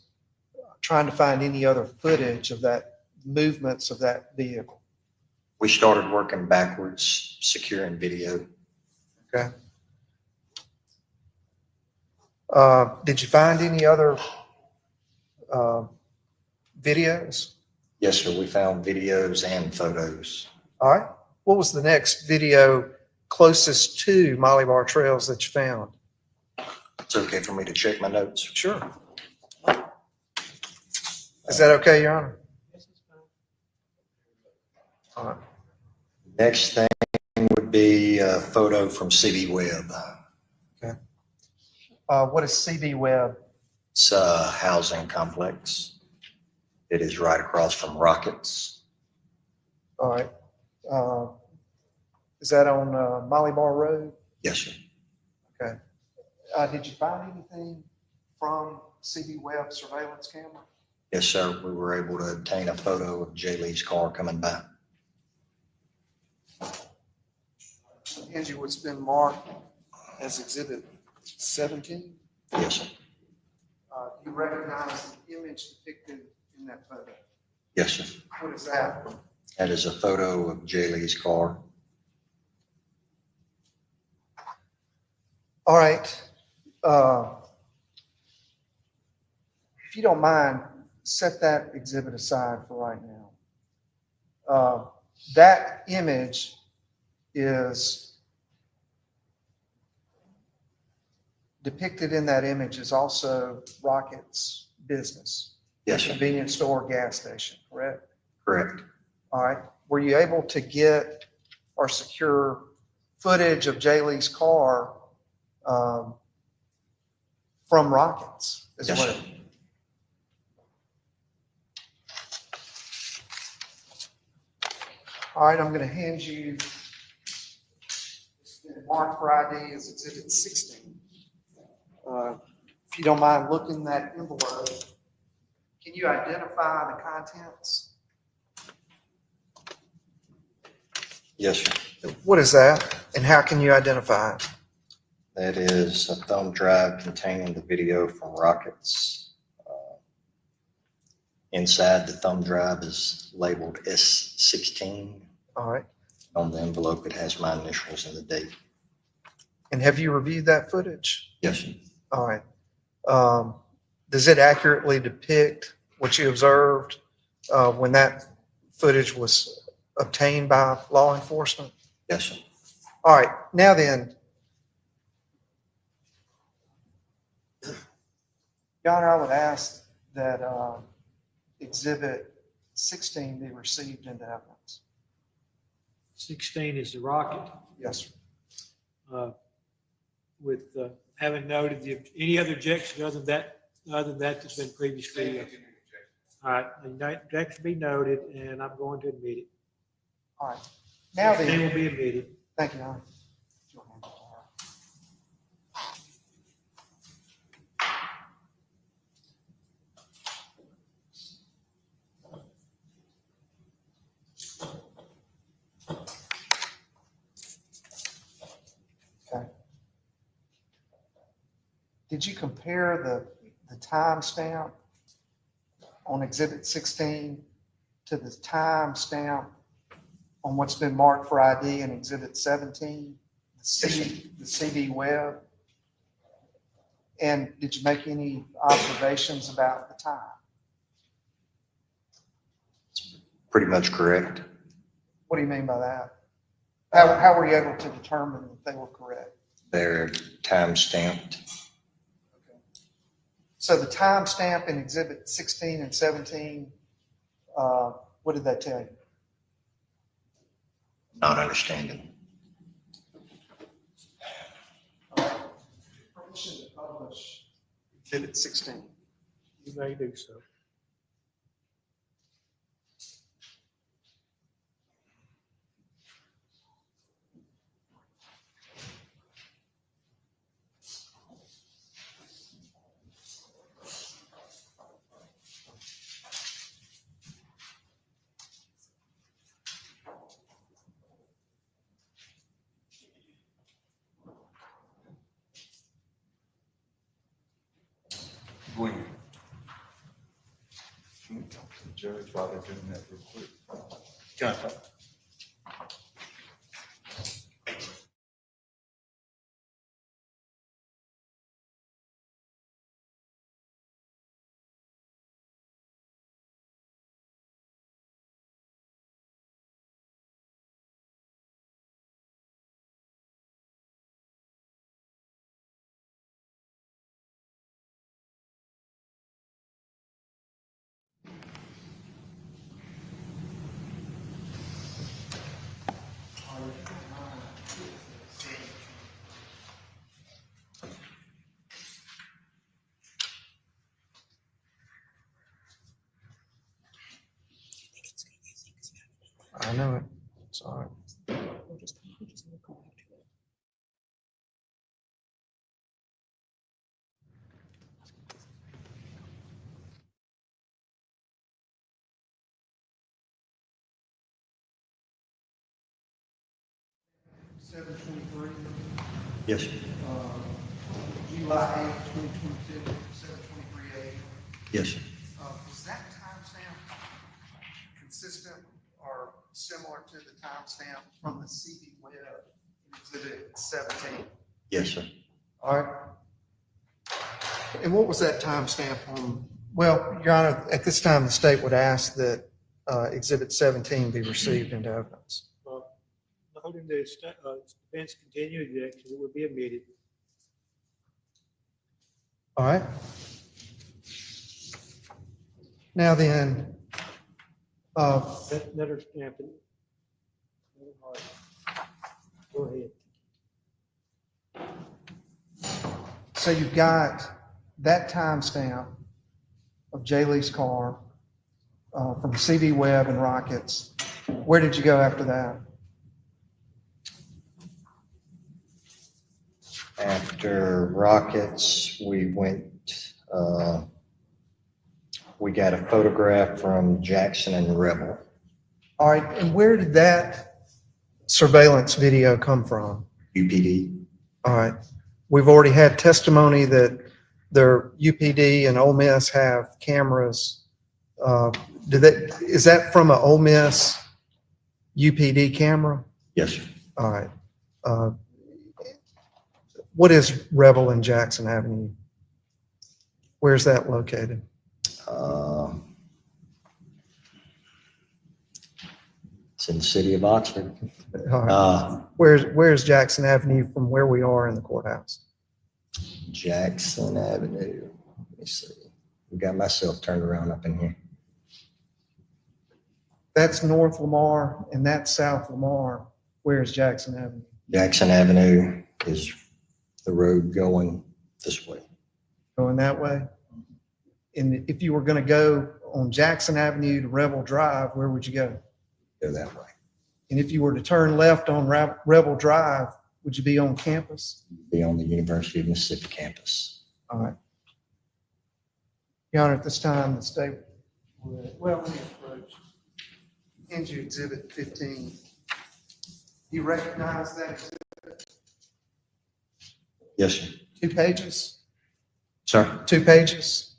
Speaker 1: trying to find any other footage of that movements of that vehicle?
Speaker 14: We started working backwards, securing video.
Speaker 1: Okay. Did you find any other videos?
Speaker 14: Yes, sir. We found videos and photos.
Speaker 1: All right. What was the next video closest to Molly Bar Trails that you found?
Speaker 14: It's okay for me to check my notes.
Speaker 1: Sure. Is that okay, Your Honor? All right.
Speaker 14: Next thing would be a photo from CB Webb.
Speaker 1: Okay. What is CB Webb?
Speaker 14: It's a housing complex. It is right across from Rockets.
Speaker 1: All right. Is that on Molly Bar Road?
Speaker 14: Yes, sir.
Speaker 1: Okay. Did you find anything from CB Webb surveillance camera?
Speaker 14: Yes, sir. We were able to obtain a photo of Jay Lee's car coming by.
Speaker 1: Angie, what's been marked as exhibit 17?
Speaker 14: Yes, sir.
Speaker 1: Do you recognize the image depicted in that photo?
Speaker 14: Yes, sir.
Speaker 1: What is that?
Speaker 14: That is a photo of Jay Lee's car.
Speaker 1: All right. If you don't mind, set that exhibit aside for right now. That image is depicted in that image is also Rocket's business.
Speaker 14: Yes, sir.
Speaker 1: Convenience store, gas station, correct?
Speaker 14: Correct.
Speaker 1: All right. Were you able to get or secure footage of Jay Lee's car from Rockets as
Speaker 14: Yes,
Speaker 1: well?
Speaker 14: sir.
Speaker 1: All right, I'm going to hand you, it's been marked for ID as exhibit 16. If you don't mind looking that envelope, can you identify the contents?
Speaker 14: Yes, sir.
Speaker 1: What is that and how can you identify it?
Speaker 14: That is a thumb drive containing the video from Rockets. Inside the thumb drive is labeled S16.
Speaker 1: All right.
Speaker 14: On the envelope, it has my initials and the date.
Speaker 1: And have you reviewed that footage?
Speaker 14: Yes, sir.
Speaker 1: All right. Does it accurately depict what you observed when that footage was obtained by law enforcement?
Speaker 14: Yes, sir.
Speaker 1: All right. Now then, Your Honor, I would ask that exhibit 16 be received into evidence.
Speaker 4: 16 is the rocket.
Speaker 1: Yes, sir.
Speaker 4: With having noted any other objection other than that that's been previously. All right, and that can be noted, and I'm going to admit it.
Speaker 1: All right. Now
Speaker 4: They
Speaker 1: then,
Speaker 4: will be admitted.
Speaker 1: thank you, Your Honor. Did you compare the timestamp on Exhibit 16 to the timestamp on what's been marked for ID in Exhibit 17, the CD web? And did you make any observations about the time?
Speaker 14: Pretty much correct.
Speaker 1: What do you mean by that? How were you able to determine that they were correct?
Speaker 14: They're time stamped.
Speaker 1: So the timestamp in Exhibit 16 and 17, what did that tell you?
Speaker 14: Not understanding.
Speaker 1: Permission to publish Exhibit 16.
Speaker 4: You may do so.
Speaker 5: Gwen. Can we talk to the judge while they're doing that real quick? Can I talk?
Speaker 1: I know it. It's all right. 723,
Speaker 14: Yes, sir.
Speaker 1: July 8th, 2022, 723 a.m.
Speaker 14: Yes, sir.
Speaker 1: Was that timestamp consistent or similar to the timestamp from the CD web in Exhibit 17?
Speaker 14: Yes, sir.
Speaker 1: All right. And what was that timestamp on? Well, Your Honor, at this time, the state would ask that Exhibit 17 be received into evidence.
Speaker 4: Holding the defense continued, the action will be admitted.
Speaker 1: All right. Now then,
Speaker 4: Letter stamping. Go ahead.
Speaker 1: so you've got that timestamp of Jay Lee's car from CD Web and Rockets. Where did you go after that?
Speaker 14: After Rockets, we got a photograph from Jackson and Rebel.
Speaker 1: All right, and where did that surveillance video come from?
Speaker 14: UPD.
Speaker 1: All right, we've already had testimony that their UPD and Ole Miss have cameras. Is that from an Ole Miss UPD camera?
Speaker 14: Yes, sir.
Speaker 1: All right. What is Rebel and Jackson Avenue? Where's that located?
Speaker 14: It's in the city of Oxford.
Speaker 1: All right. Where's Jackson Avenue from where we are in the courthouse?
Speaker 14: Jackson Avenue. Let me see. We got myself turned around up in here.
Speaker 1: That's North Lamar and that's South Lamar. Where's Jackson Avenue?
Speaker 14: Jackson Avenue is the road going this way.
Speaker 1: Going that way? And if you were going to go on Jackson Avenue to Rebel Drive, where would you go?
Speaker 14: Go that way.
Speaker 1: And if you were to turn left on Rebel Drive, would you be on campus?
Speaker 14: Be on the University of Mississippi campus.
Speaker 1: All right. Your Honor, at this time, the state would, well, let me approach. Hand you Exhibit 15. You recognize that exhibit?
Speaker 14: Yes, sir.
Speaker 1: 2 pages?
Speaker 14: Sir?
Speaker 1: 2 pages?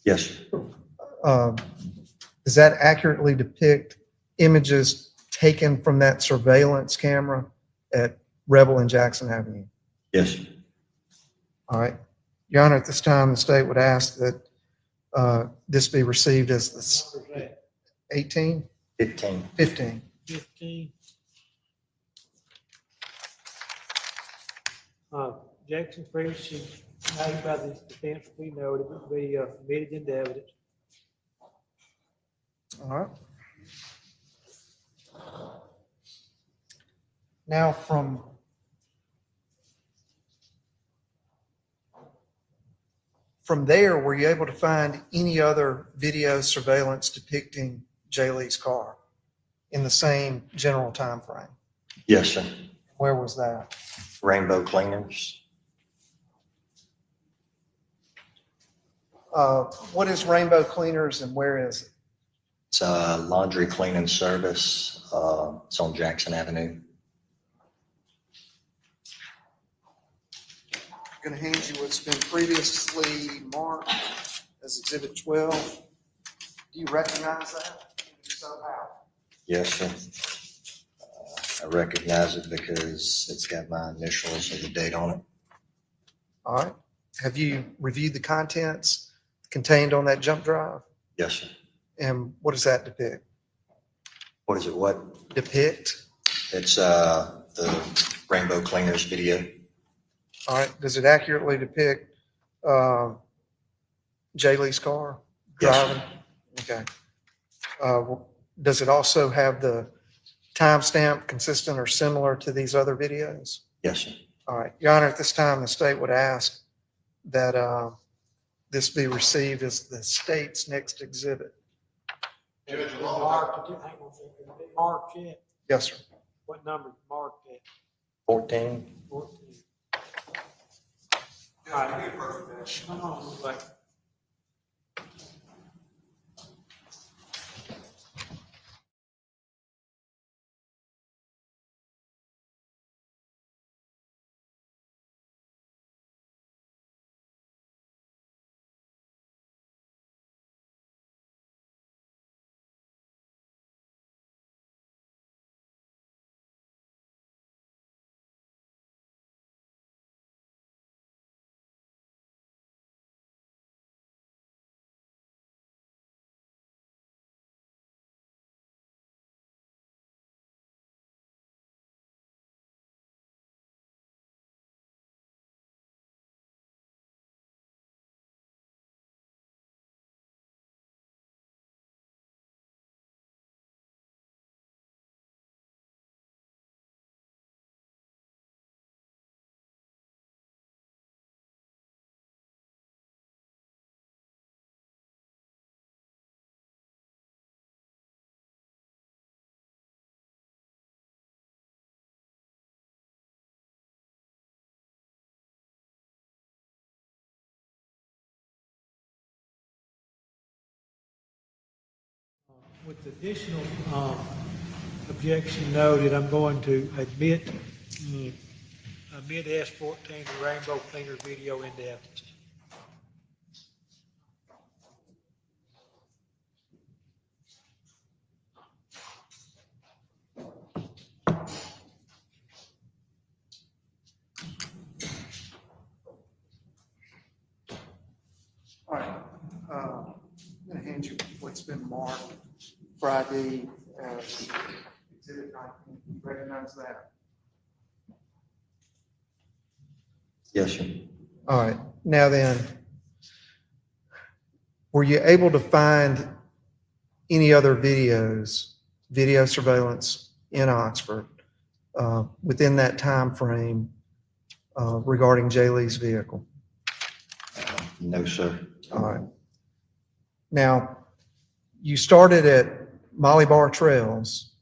Speaker 14: Yes.
Speaker 1: Does that accurately depict images taken from that surveillance camera at Rebel and Jackson Avenue?
Speaker 14: Yes.
Speaker 1: All right. Your Honor, at this time, the state would ask that this be received as the 18,
Speaker 14: 15.
Speaker 1: 15.
Speaker 4: 15. Jackson previously made by the defense, we know it would be admitted into evidence.
Speaker 1: All right. Now, from there, were you able to find any other video surveillance depicting Jay Lee's car in the same general time frame?
Speaker 14: Yes, sir.
Speaker 1: Where was that?
Speaker 14: Rainbow Cleaners.
Speaker 1: What is Rainbow Cleaners and where is it?
Speaker 14: It's a laundry cleaning service. It's on Jackson Avenue.
Speaker 1: I'm going to hand you what's been previously marked as Exhibit 12. Do you recognize that? If so, how?
Speaker 14: Yes, sir. I recognize it because it's got my initials and the date on it.
Speaker 1: All right. Have you reviewed the contents contained on that jump drive?
Speaker 14: Yes, sir.
Speaker 1: And what does that depict?
Speaker 14: What is it? What?
Speaker 1: Depict?
Speaker 14: It's the Rainbow Cleaners video.
Speaker 1: All right. Does it accurately depict Jay Lee's car
Speaker 14: Yes,
Speaker 1: driving? Okay. Does it also have the timestamp consistent or similar to these other videos?
Speaker 14: Yes, sir.
Speaker 1: All right. Your Honor, at this time, the state would ask that this be received as the state's next exhibit.
Speaker 4: Marked, hang on a second. Is it marked yet?
Speaker 1: Yes, sir.
Speaker 4: What number is marked at?
Speaker 14: 14.
Speaker 4: 14. All right. Come on, wait. With additional objection noted, I'm going to admit S14, the Rainbow Cleaner video into evidence.
Speaker 1: All right. I'm going to hand you what's been marked Friday as Exhibit 19. You recognize that?
Speaker 14: Yes, sir.
Speaker 1: All right. Now then, were you able to find any other videos, video surveillance in Oxford within that time frame regarding Jay Lee's vehicle?
Speaker 14: No, sir.
Speaker 1: All right. Now, you started at Molly Bar Trails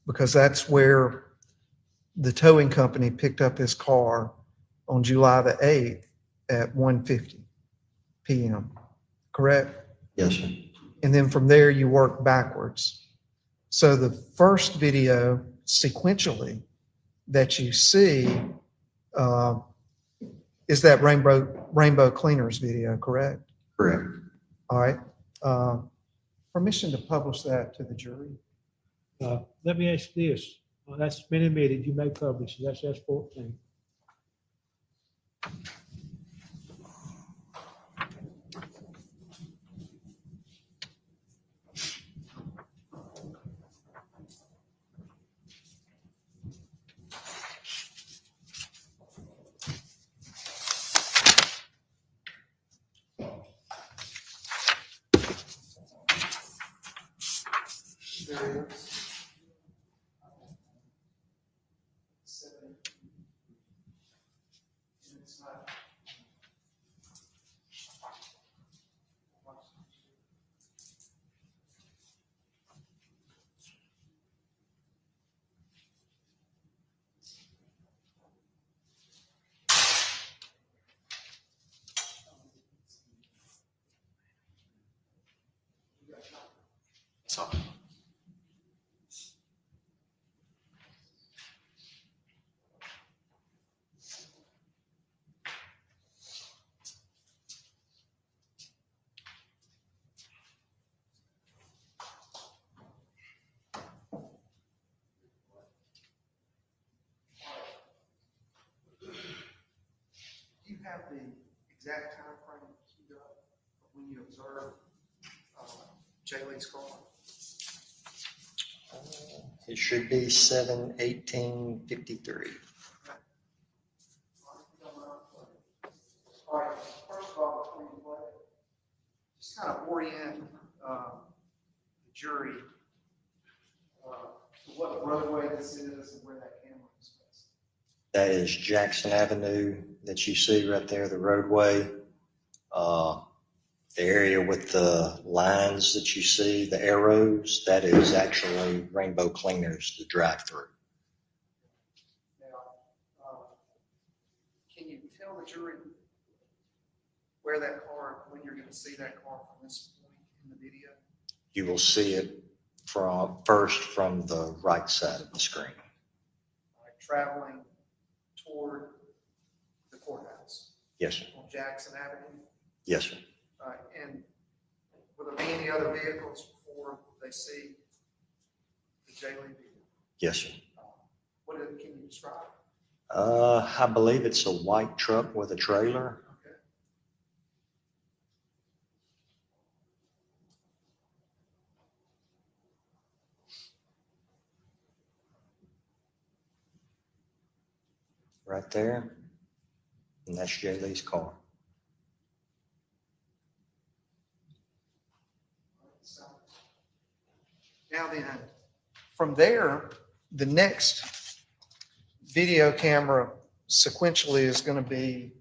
Speaker 1: because that's where the towing company picked up his car on July the 8th at 1:50 p.m., correct?
Speaker 14: Yes, sir.
Speaker 1: And then from there, you work backwards. So the first video sequentially that you see is that Rainbow Cleaners video, correct?
Speaker 14: Correct.
Speaker 1: All right. Permission to publish that to the jury?
Speaker 4: Let me ask you this. That's been admitted. You may publish it. That's S-14.
Speaker 12: So,
Speaker 1: Do you have the exact time frame queued up when you observed Jay Lee's car?
Speaker 14: It should be 7/18/53.
Speaker 1: All right, first of all, before you play, just kind of orient the jury to what roadway this is and where that camera is placed.
Speaker 14: That is Jackson Avenue that you see right there, the roadway. The area with the lines that you see, the arrows, that is actually Rainbow Cleaners, the drive-through.
Speaker 1: Now, can you tell the jury where that car, when you're going to see that car from this point in the video?
Speaker 14: You will see it first from the right side of the screen.
Speaker 1: All right, traveling toward the courthouse
Speaker 14: Yes, sir.
Speaker 1: on Jackson Avenue.
Speaker 14: Yes, sir.
Speaker 1: And will there be any other vehicles before they see the Jay Lee vehicle?
Speaker 14: Yes, sir.
Speaker 1: Can you describe?
Speaker 14: I believe it's a white truck with a trailer.
Speaker 1: Okay.
Speaker 14: Right there. And that's Jay Lee's car.
Speaker 1: Now then, from there, the next video camera sequentially is going to be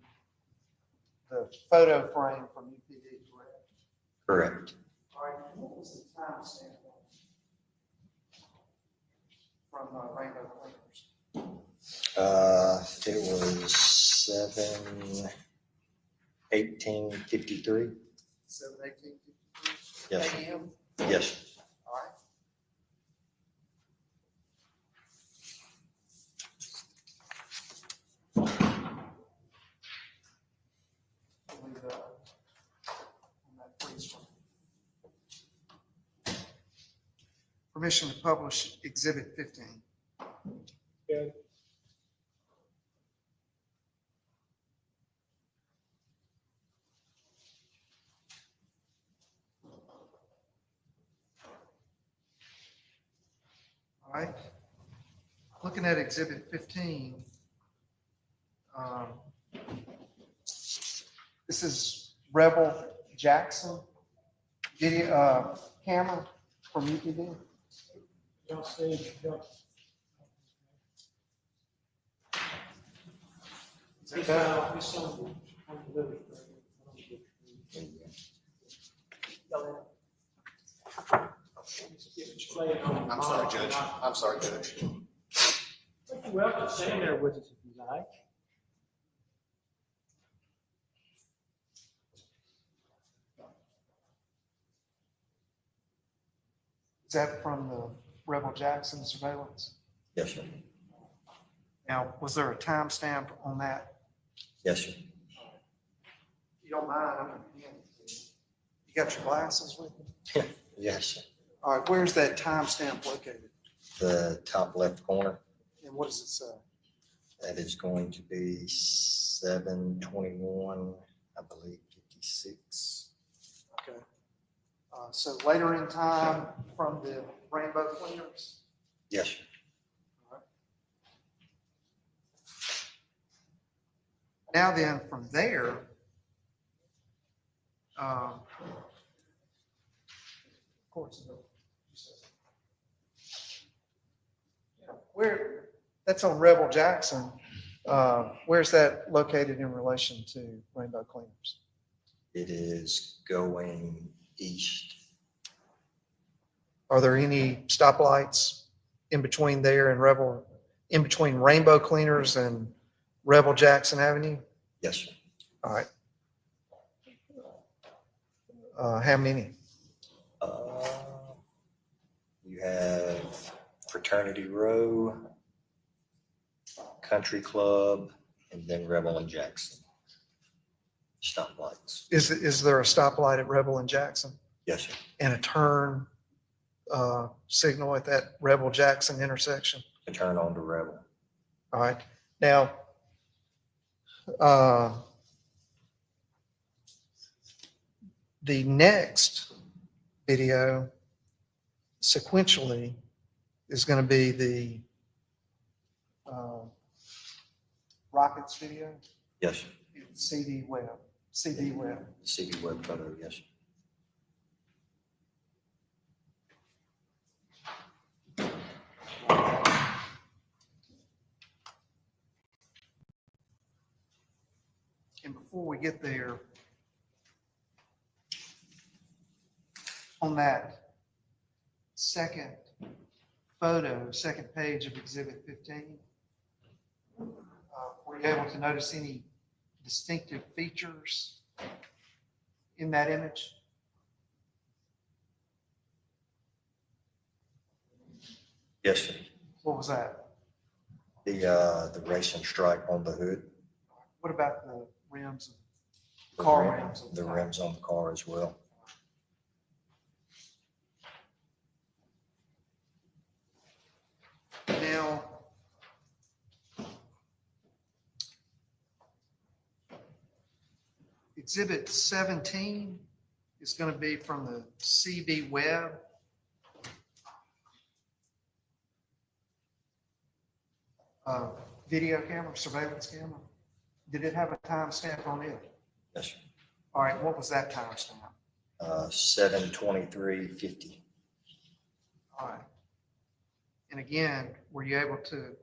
Speaker 1: the photo frame from UPD, correct?
Speaker 14: Correct.
Speaker 1: All right, what was the time stamp from Rainbow Cleaners?
Speaker 14: It was 7/18/53.
Speaker 1: 7/18/53
Speaker 14: Yes.
Speaker 1: AM?
Speaker 14: Yes.
Speaker 1: All right. Leave that on that freeze frame. Permission to publish Exhibit 15.
Speaker 4: Okay.
Speaker 1: All right. Looking at Exhibit 15, this is Rebel Jackson video camera from UPD.
Speaker 4: Don't say, don't.
Speaker 1: Is that
Speaker 4: It's on the list right here.
Speaker 12: I'm sorry, Judge. I'm sorry, Judge.
Speaker 4: You're welcome to stand there with us if you like.
Speaker 1: Is that from the Rebel Jackson surveillance?
Speaker 14: Yes, sir.
Speaker 1: Now, was there a timestamp on that?
Speaker 14: Yes, sir.
Speaker 1: you don't mind, I'm gonna hand it to you. You got your glasses with you?
Speaker 14: Yes, sir.
Speaker 1: All right, where's that timestamp located?
Speaker 14: The top left corner,
Speaker 1: And what does it say?
Speaker 14: that is going to be 7/21, I believe, 56.
Speaker 1: Okay. So later in time from the rainbow cleaners?
Speaker 14: Yes, sir.
Speaker 1: Now then, from there, of course, where, that's on Rebel Jackson. Where's that located in relation to rainbow cleaners?
Speaker 14: It is going east.
Speaker 1: Are there any stoplights in between there and Rebel, in between rainbow cleaners and Rebel Jackson Avenue?
Speaker 14: Yes, sir.
Speaker 1: All right. How many?
Speaker 14: You have Fraternity Row, Country Club, and then Rebel and Jackson. Stoplights.
Speaker 1: Is there a stoplight at Rebel and Jackson
Speaker 14: Yes, sir.
Speaker 1: and a turn signal at that Rebel Jackson intersection?
Speaker 14: To turn on to Rebel.
Speaker 1: All right. Now, the next video sequentially is going to be the Rockets video.
Speaker 14: Yes, sir.
Speaker 1: CD web. CD web.
Speaker 14: CD web photo, yes, sir.
Speaker 1: And before we get there, on that second photo, second page of Exhibit 15, were you able to notice any distinctive features in that image?
Speaker 14: Yes, sir.
Speaker 1: What was that?
Speaker 14: The racing stripe on the hood.
Speaker 1: What about the rims,
Speaker 14: The
Speaker 1: car
Speaker 14: rim-
Speaker 1: rims?
Speaker 14: The rims on the car as well.
Speaker 1: Now, Exhibit 17 is going to be from the CB web. Video camera, surveillance camera. Did it have a timestamp on it?
Speaker 14: Yes, sir.
Speaker 1: All right, what was that timestamp?
Speaker 14: 7/23/50.
Speaker 1: All right. And again, were you able to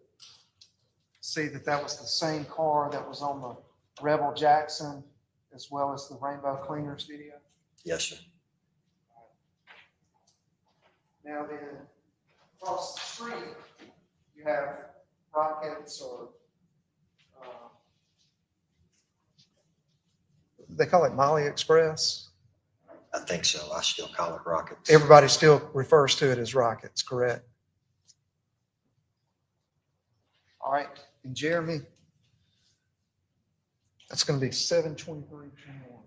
Speaker 1: see that that was the same car that was on the Rebel Jackson as well as the Rainbow Cleaners video?
Speaker 14: Yes, sir.
Speaker 1: Now then, across the street, you have Rockets or they call it Molly Express.
Speaker 14: I think so. I still call it Rockets.
Speaker 1: Everybody still refers to it as Rockets, correct? All right, and Jeremy, that's going to be 7/23/21.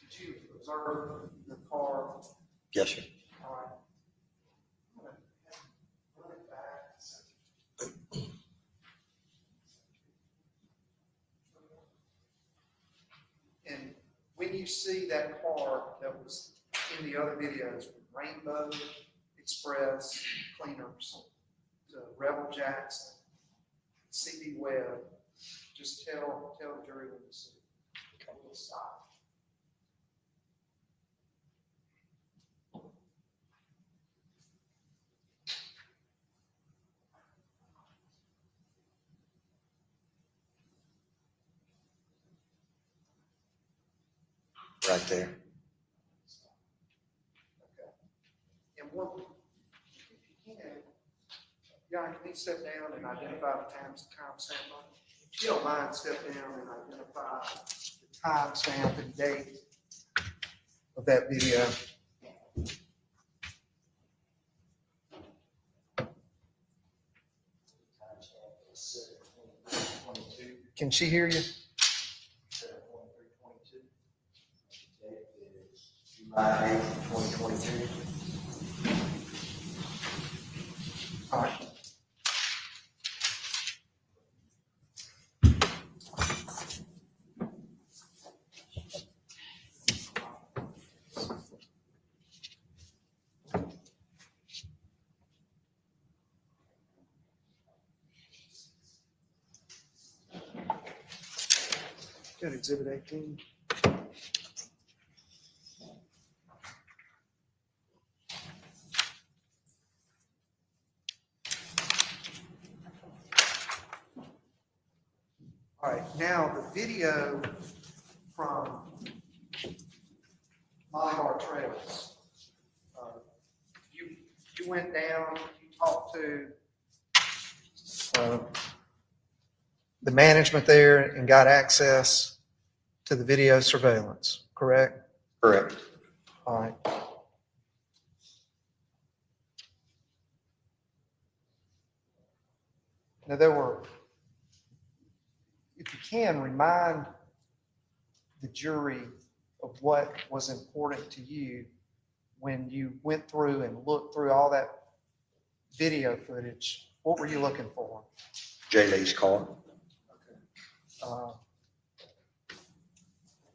Speaker 1: Did you observe the car?
Speaker 14: Yes, sir.
Speaker 1: All right. Run it back. And when you see that car that was in the other videos, Rainbow Express Cleaners, to Rebel Jackson, CB Webb, just tell the jury when you see it. We'll stop.
Speaker 14: right there.
Speaker 1: And what, if you can, John, can you step down and identify the timestamp? If you don't mind, step down and identify the timestamp and date of that video. Can she hear you?
Speaker 14: July 8th, 2022.
Speaker 1: All right. Good, exhibit 18. All right, now the video from Molly Bar Trails. You went down, you talked to the management there and got access to the video surveillance, correct?
Speaker 14: Correct.
Speaker 1: All right. Now there were, if you can, remind the jury of what was important to you when you went through and looked through all that video footage. What were you looking for?
Speaker 14: Jaylee's car.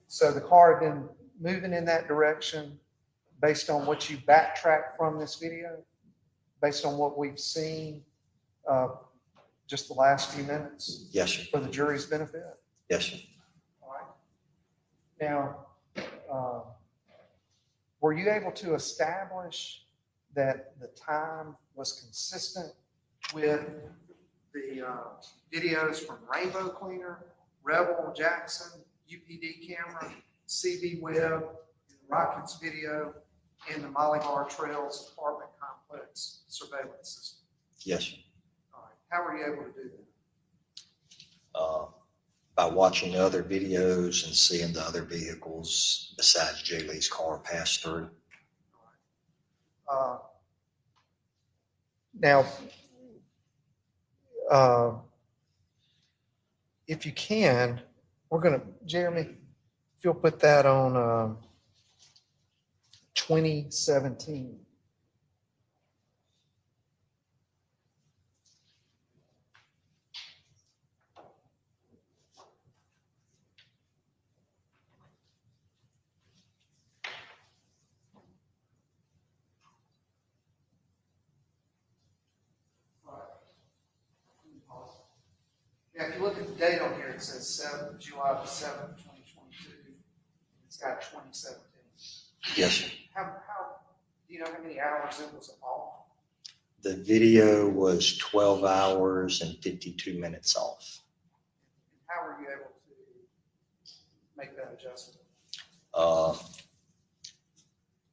Speaker 1: So the car had been moving in that direction based on what you backtracked from this video, based on what we've seen just the last few minutes
Speaker 14: Yes, sir.
Speaker 1: for the jury's benefit?
Speaker 14: Yes, sir.
Speaker 1: All right. Now, were you able to establish that the time was consistent with the videos from Rainbow Cleaner, Rebel, Jackson, UPD camera, CB Web, Rockets video, and the Molly Bar Trails apartment complex surveillance system?
Speaker 14: Yes, sir.
Speaker 1: All right. How were you able to do that?
Speaker 14: By watching other videos and seeing the other vehicles besides Jaylee's car pass through.
Speaker 1: Now, if you can, we're going to, Jeremy, if you'll put that on 2017. Now, if you look at the date on here, it says July 7th, 2022. It's got 2017.
Speaker 14: Yes, sir.
Speaker 1: How, do you know how many hours it was off?
Speaker 14: The video was 12 hours and 52 minutes off.
Speaker 1: How were you able to make that adjustment?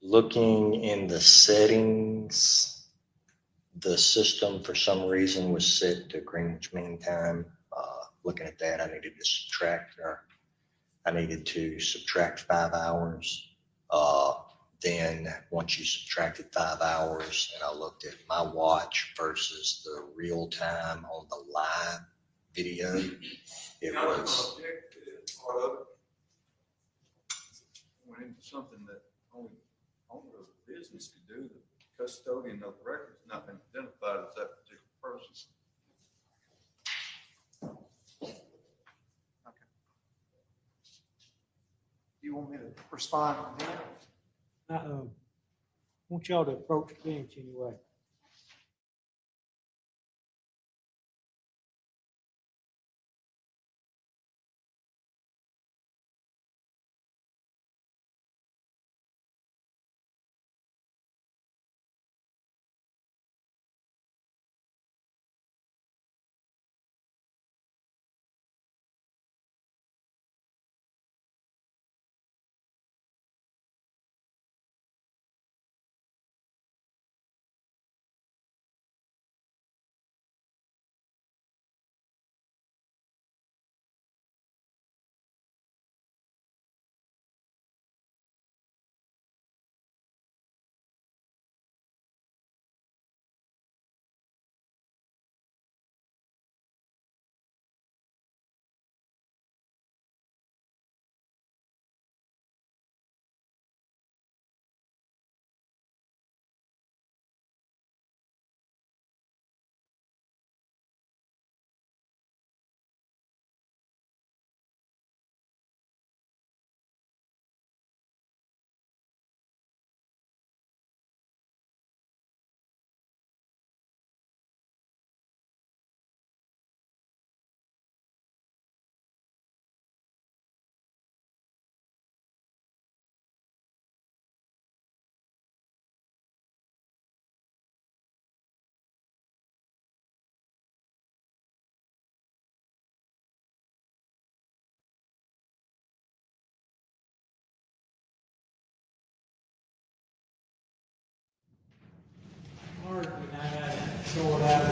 Speaker 14: Looking in the settings, the system for some reason was set to Greenwich Mean Time. Looking at that, I needed to subtract 5 hours. Then once you subtracted 5 hours and I looked at my watch versus the real time on the live video, it was.
Speaker 5: Part of it went into something that only owner of the business could do. The custodian of the records not been identified as that particular person.
Speaker 1: Do you want me to respond to that?
Speaker 4: I want y'all to approach the bench anyway.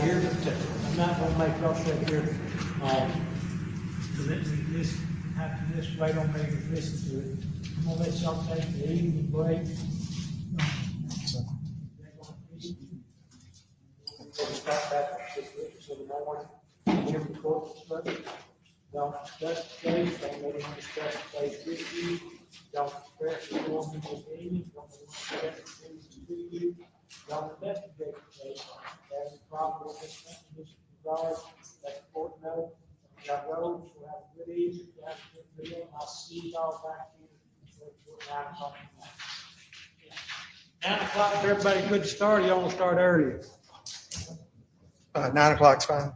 Speaker 4: here, but I'm not gonna make y'all sit here. This, after this, wait on me to listen to it. I'm gonna let y'all take the evening break. Start back at 6 in the morning. Here we go. Don't discuss the case, don't let anyone discuss the case with you. Don't express your formal opinion, don't let anyone express opinions to you. Don't investigate the case. As a problem with this regard, let the court know. Y'all go, we'll have a good evening, have a good meal. I'll see y'all back here at 9 o'clock tonight. 9 o'clock, everybody good to start, or y'all wanna start earlier?
Speaker 1: 9 o'clock's fine.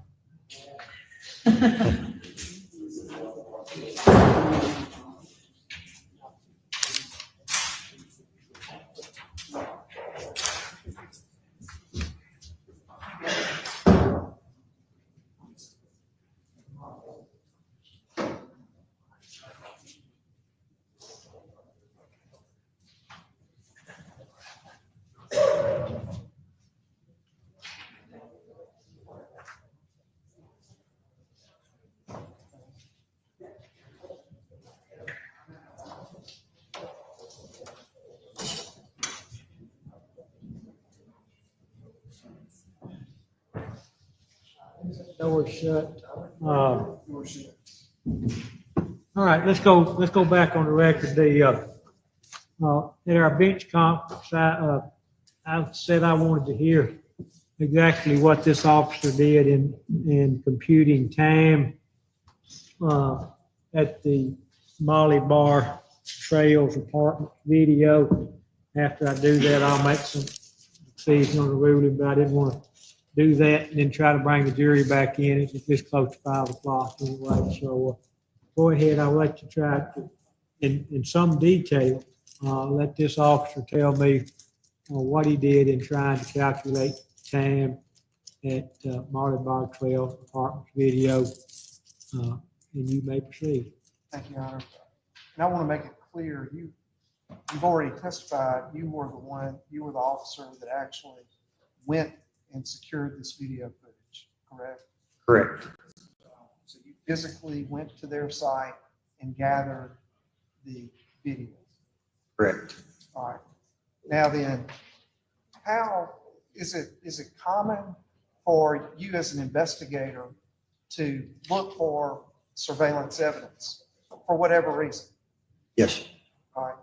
Speaker 4: Door shut. All right, let's go back on the record. At our bench conference, I said I wanted to hear exactly what this officer did in computing time, at the Molly Bar Trails Apartment video. After I do that, I'll make some decision on the ruling, but I didn't want to do that and then try to bring the jury back in. It's just close to 5 o'clock anyway. So go ahead. I'll let you try to, in some detail, let this officer tell me what he did in trying to calculate time at Marley Bar Trail Apartments video. And you may proceed.
Speaker 1: Thank you, Your Honor. And I want to make it clear, you've already testified, you were the officer that actually went and secured this video footage, correct?
Speaker 14: Correct.
Speaker 1: So you physically went to their site and gathered the video.
Speaker 14: Correct.
Speaker 1: All right. Now then, how is it common for you as an investigator to look for surveillance evidence for whatever reason?
Speaker 14: Yes.
Speaker 1: All right.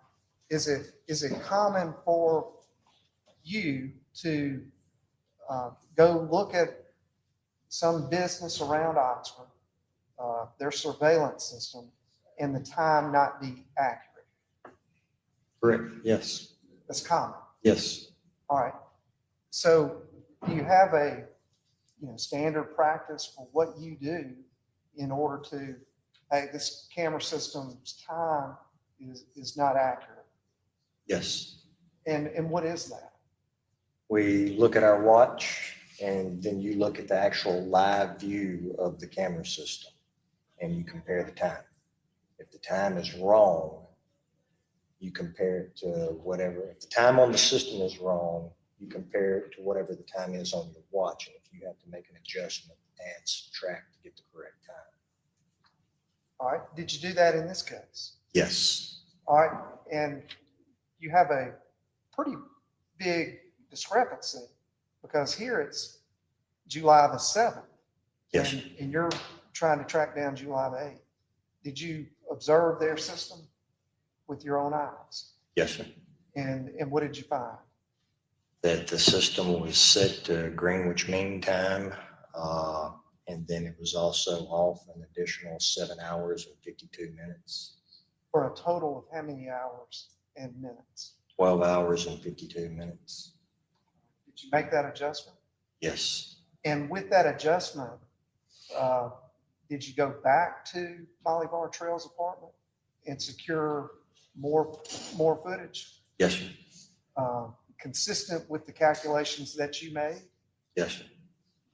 Speaker 1: Is it common for you to go look at some business around Oxford, their surveillance system, and the time not be accurate?
Speaker 14: Correct. Yes.
Speaker 1: That's common.
Speaker 14: Yes.
Speaker 1: All right. So do you have a standard practice for what you do in order to, hey, this camera system's time is not accurate?
Speaker 14: Yes.
Speaker 1: And what is that?
Speaker 14: We look at our watch, and then you look at the actual live view of the camera system, and you compare the time. If the time is wrong, you compare it to whatever. If the time on the system is wrong, you compare it to whatever the time is on your watch. And if you have to make an adjustment, add, subtract to get the correct time.
Speaker 1: All right. Did you do that in this case?
Speaker 14: Yes.
Speaker 1: All right. And you have a pretty big discrepancy because here it's July the 7th.
Speaker 14: Yes.
Speaker 1: And you're trying to track down July the 8th. Did you observe their system with your own eyes?
Speaker 14: Yes, sir.
Speaker 1: And what did you find?
Speaker 14: That the system was set to Greenwich Mean Time, and then it was also off an additional 7 hours and 52 minutes.
Speaker 1: For a total of how many hours and minutes?
Speaker 14: 12 hours and 52 minutes.
Speaker 1: Did you make that adjustment?
Speaker 14: Yes.
Speaker 1: And with that adjustment, did you go back to Molly Bar Trail's apartment and secure more footage?
Speaker 14: Yes, sir.
Speaker 1: Consistent with the calculations that you made?
Speaker 14: Yes, sir.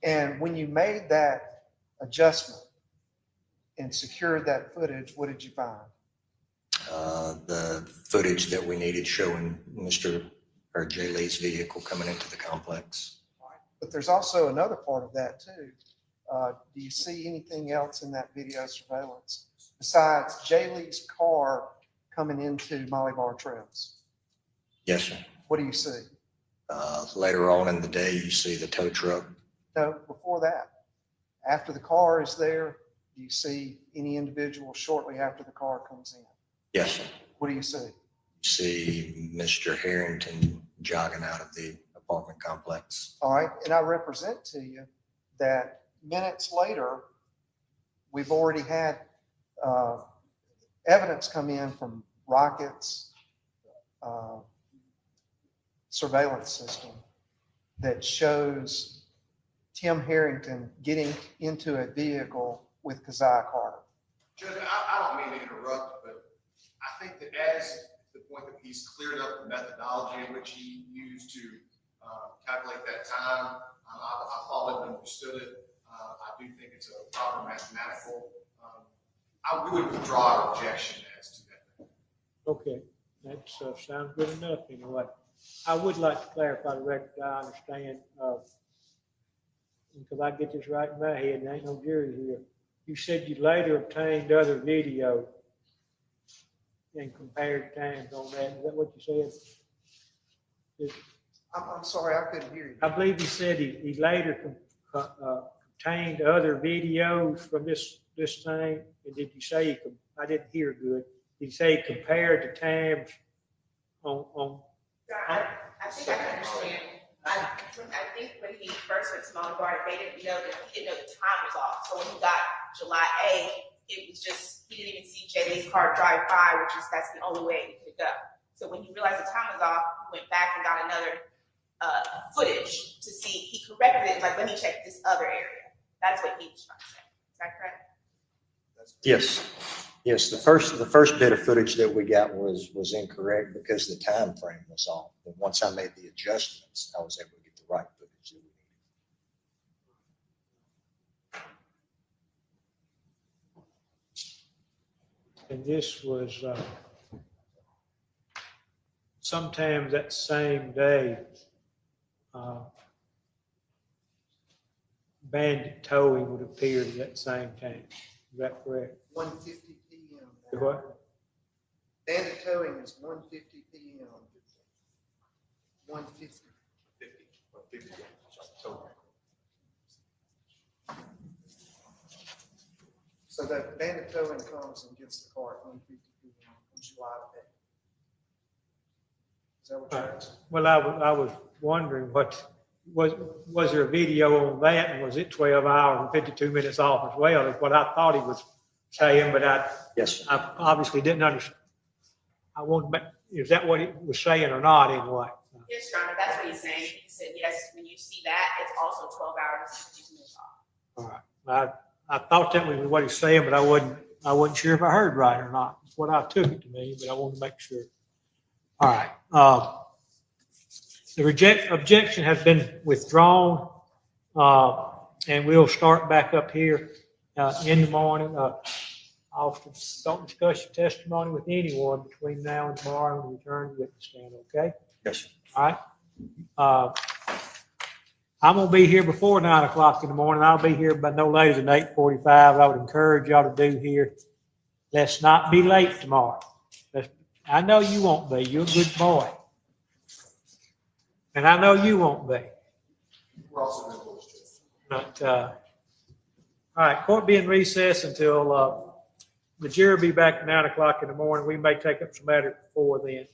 Speaker 1: And when you made that adjustment and secured that footage, what did you find?
Speaker 14: The footage that we needed showing Jay Lee's vehicle coming into the complex.
Speaker 1: But there's also another part of that too. Do you see anything else in that video surveillance besides Jay Lee's car coming into Molly Bar Trails?
Speaker 14: Yes, sir.
Speaker 1: What do you see?
Speaker 14: Later on in the day, you see the tow truck.
Speaker 1: No, before that. After the car is there, do you see any individual shortly after the car comes in?
Speaker 14: Yes, sir.
Speaker 1: What do you see?
Speaker 14: You see Mr. Herrington jogging out of the apartment complex.
Speaker 1: All right, and I represent to you that minutes later, we've already had evidence come in from Rocket's surveillance system that shows Tim Herrington getting into a vehicle with Keziah Carter.
Speaker 12: Judge, I don't mean to interrupt, but I think that as the point that he's cleared up the methodology in which he used to calculate that time, I followed and understood it. I do think it's a proper mathematical. We would withdraw our objection as to that.
Speaker 4: Okay, that sounds good enough anyway. I would like to clarify the record, I understand, because I get this right in my head, and there ain't no jury here. You said you later obtained other video and compared times on that. Is that what you said?
Speaker 1: I'm sorry, I couldn't hear you.
Speaker 4: I believe he said he later obtained other videos from this thing. And did you say, I didn't hear good. Did you say he compared the times on?
Speaker 9: I think I can understand. I think when he first went to Molly Bar, he didn't know the time was off. So when he got July 8th, it was just, he didn't even see Jay Lee's car drive by, that's the only way he could go. So when he realized the time was off, he went back and got another footage to see, he corrected it, like, let me check this other area. That's what he was trying to say. Is that correct?
Speaker 14: Yes, yes. The first bit of footage that we got was incorrect because the time frame was off. But once I made the adjustments, I was able to get the right footage that we needed.
Speaker 4: And this was sometime that same day, bandit towing would appear at that same time. Is that correct?
Speaker 1: 1:50 p.m.
Speaker 4: What?
Speaker 1: Bandit towing is 1:50 p.m. 1:50. So that bandit towing comes and gets the car at 1:50 p.m. on July 8th. Is that what you're asking?
Speaker 4: Well, I was wondering was there a video on that, and was it 12 hours and 52 minutes off as well? Is what I thought he was saying, but
Speaker 14: Yes, sir.
Speaker 4: I obviously didn't understand. I want to make, is that what he was saying or not anyway?
Speaker 9: Yes, Your Honor, that's what he's saying. He said, yes, when you see that, it's also 12 hours and 52 minutes off.
Speaker 4: All right. I thought that was what he's saying, but I wasn't sure if I heard right or not. That's what I took it to mean, but I wanted to make sure. All right. The objection has been withdrawn, and we'll start back up here in the morning. Austin, don't discuss your testimony with anyone between now and tomorrow and return to the witness stand, okay?
Speaker 14: Yes, sir.
Speaker 4: All right. I'm gonna be here before 9 o'clock in the morning. I'll be here by no later than 8:45. I would encourage y'all to do here. Let's not be late tomorrow. I know you won't be. You're a good boy. And I know you won't be.
Speaker 12: We're also going to voice
Speaker 4: But, all right, court be in recess until the jury will be back at 9 o'clock in the morning. We may take up some matter before then.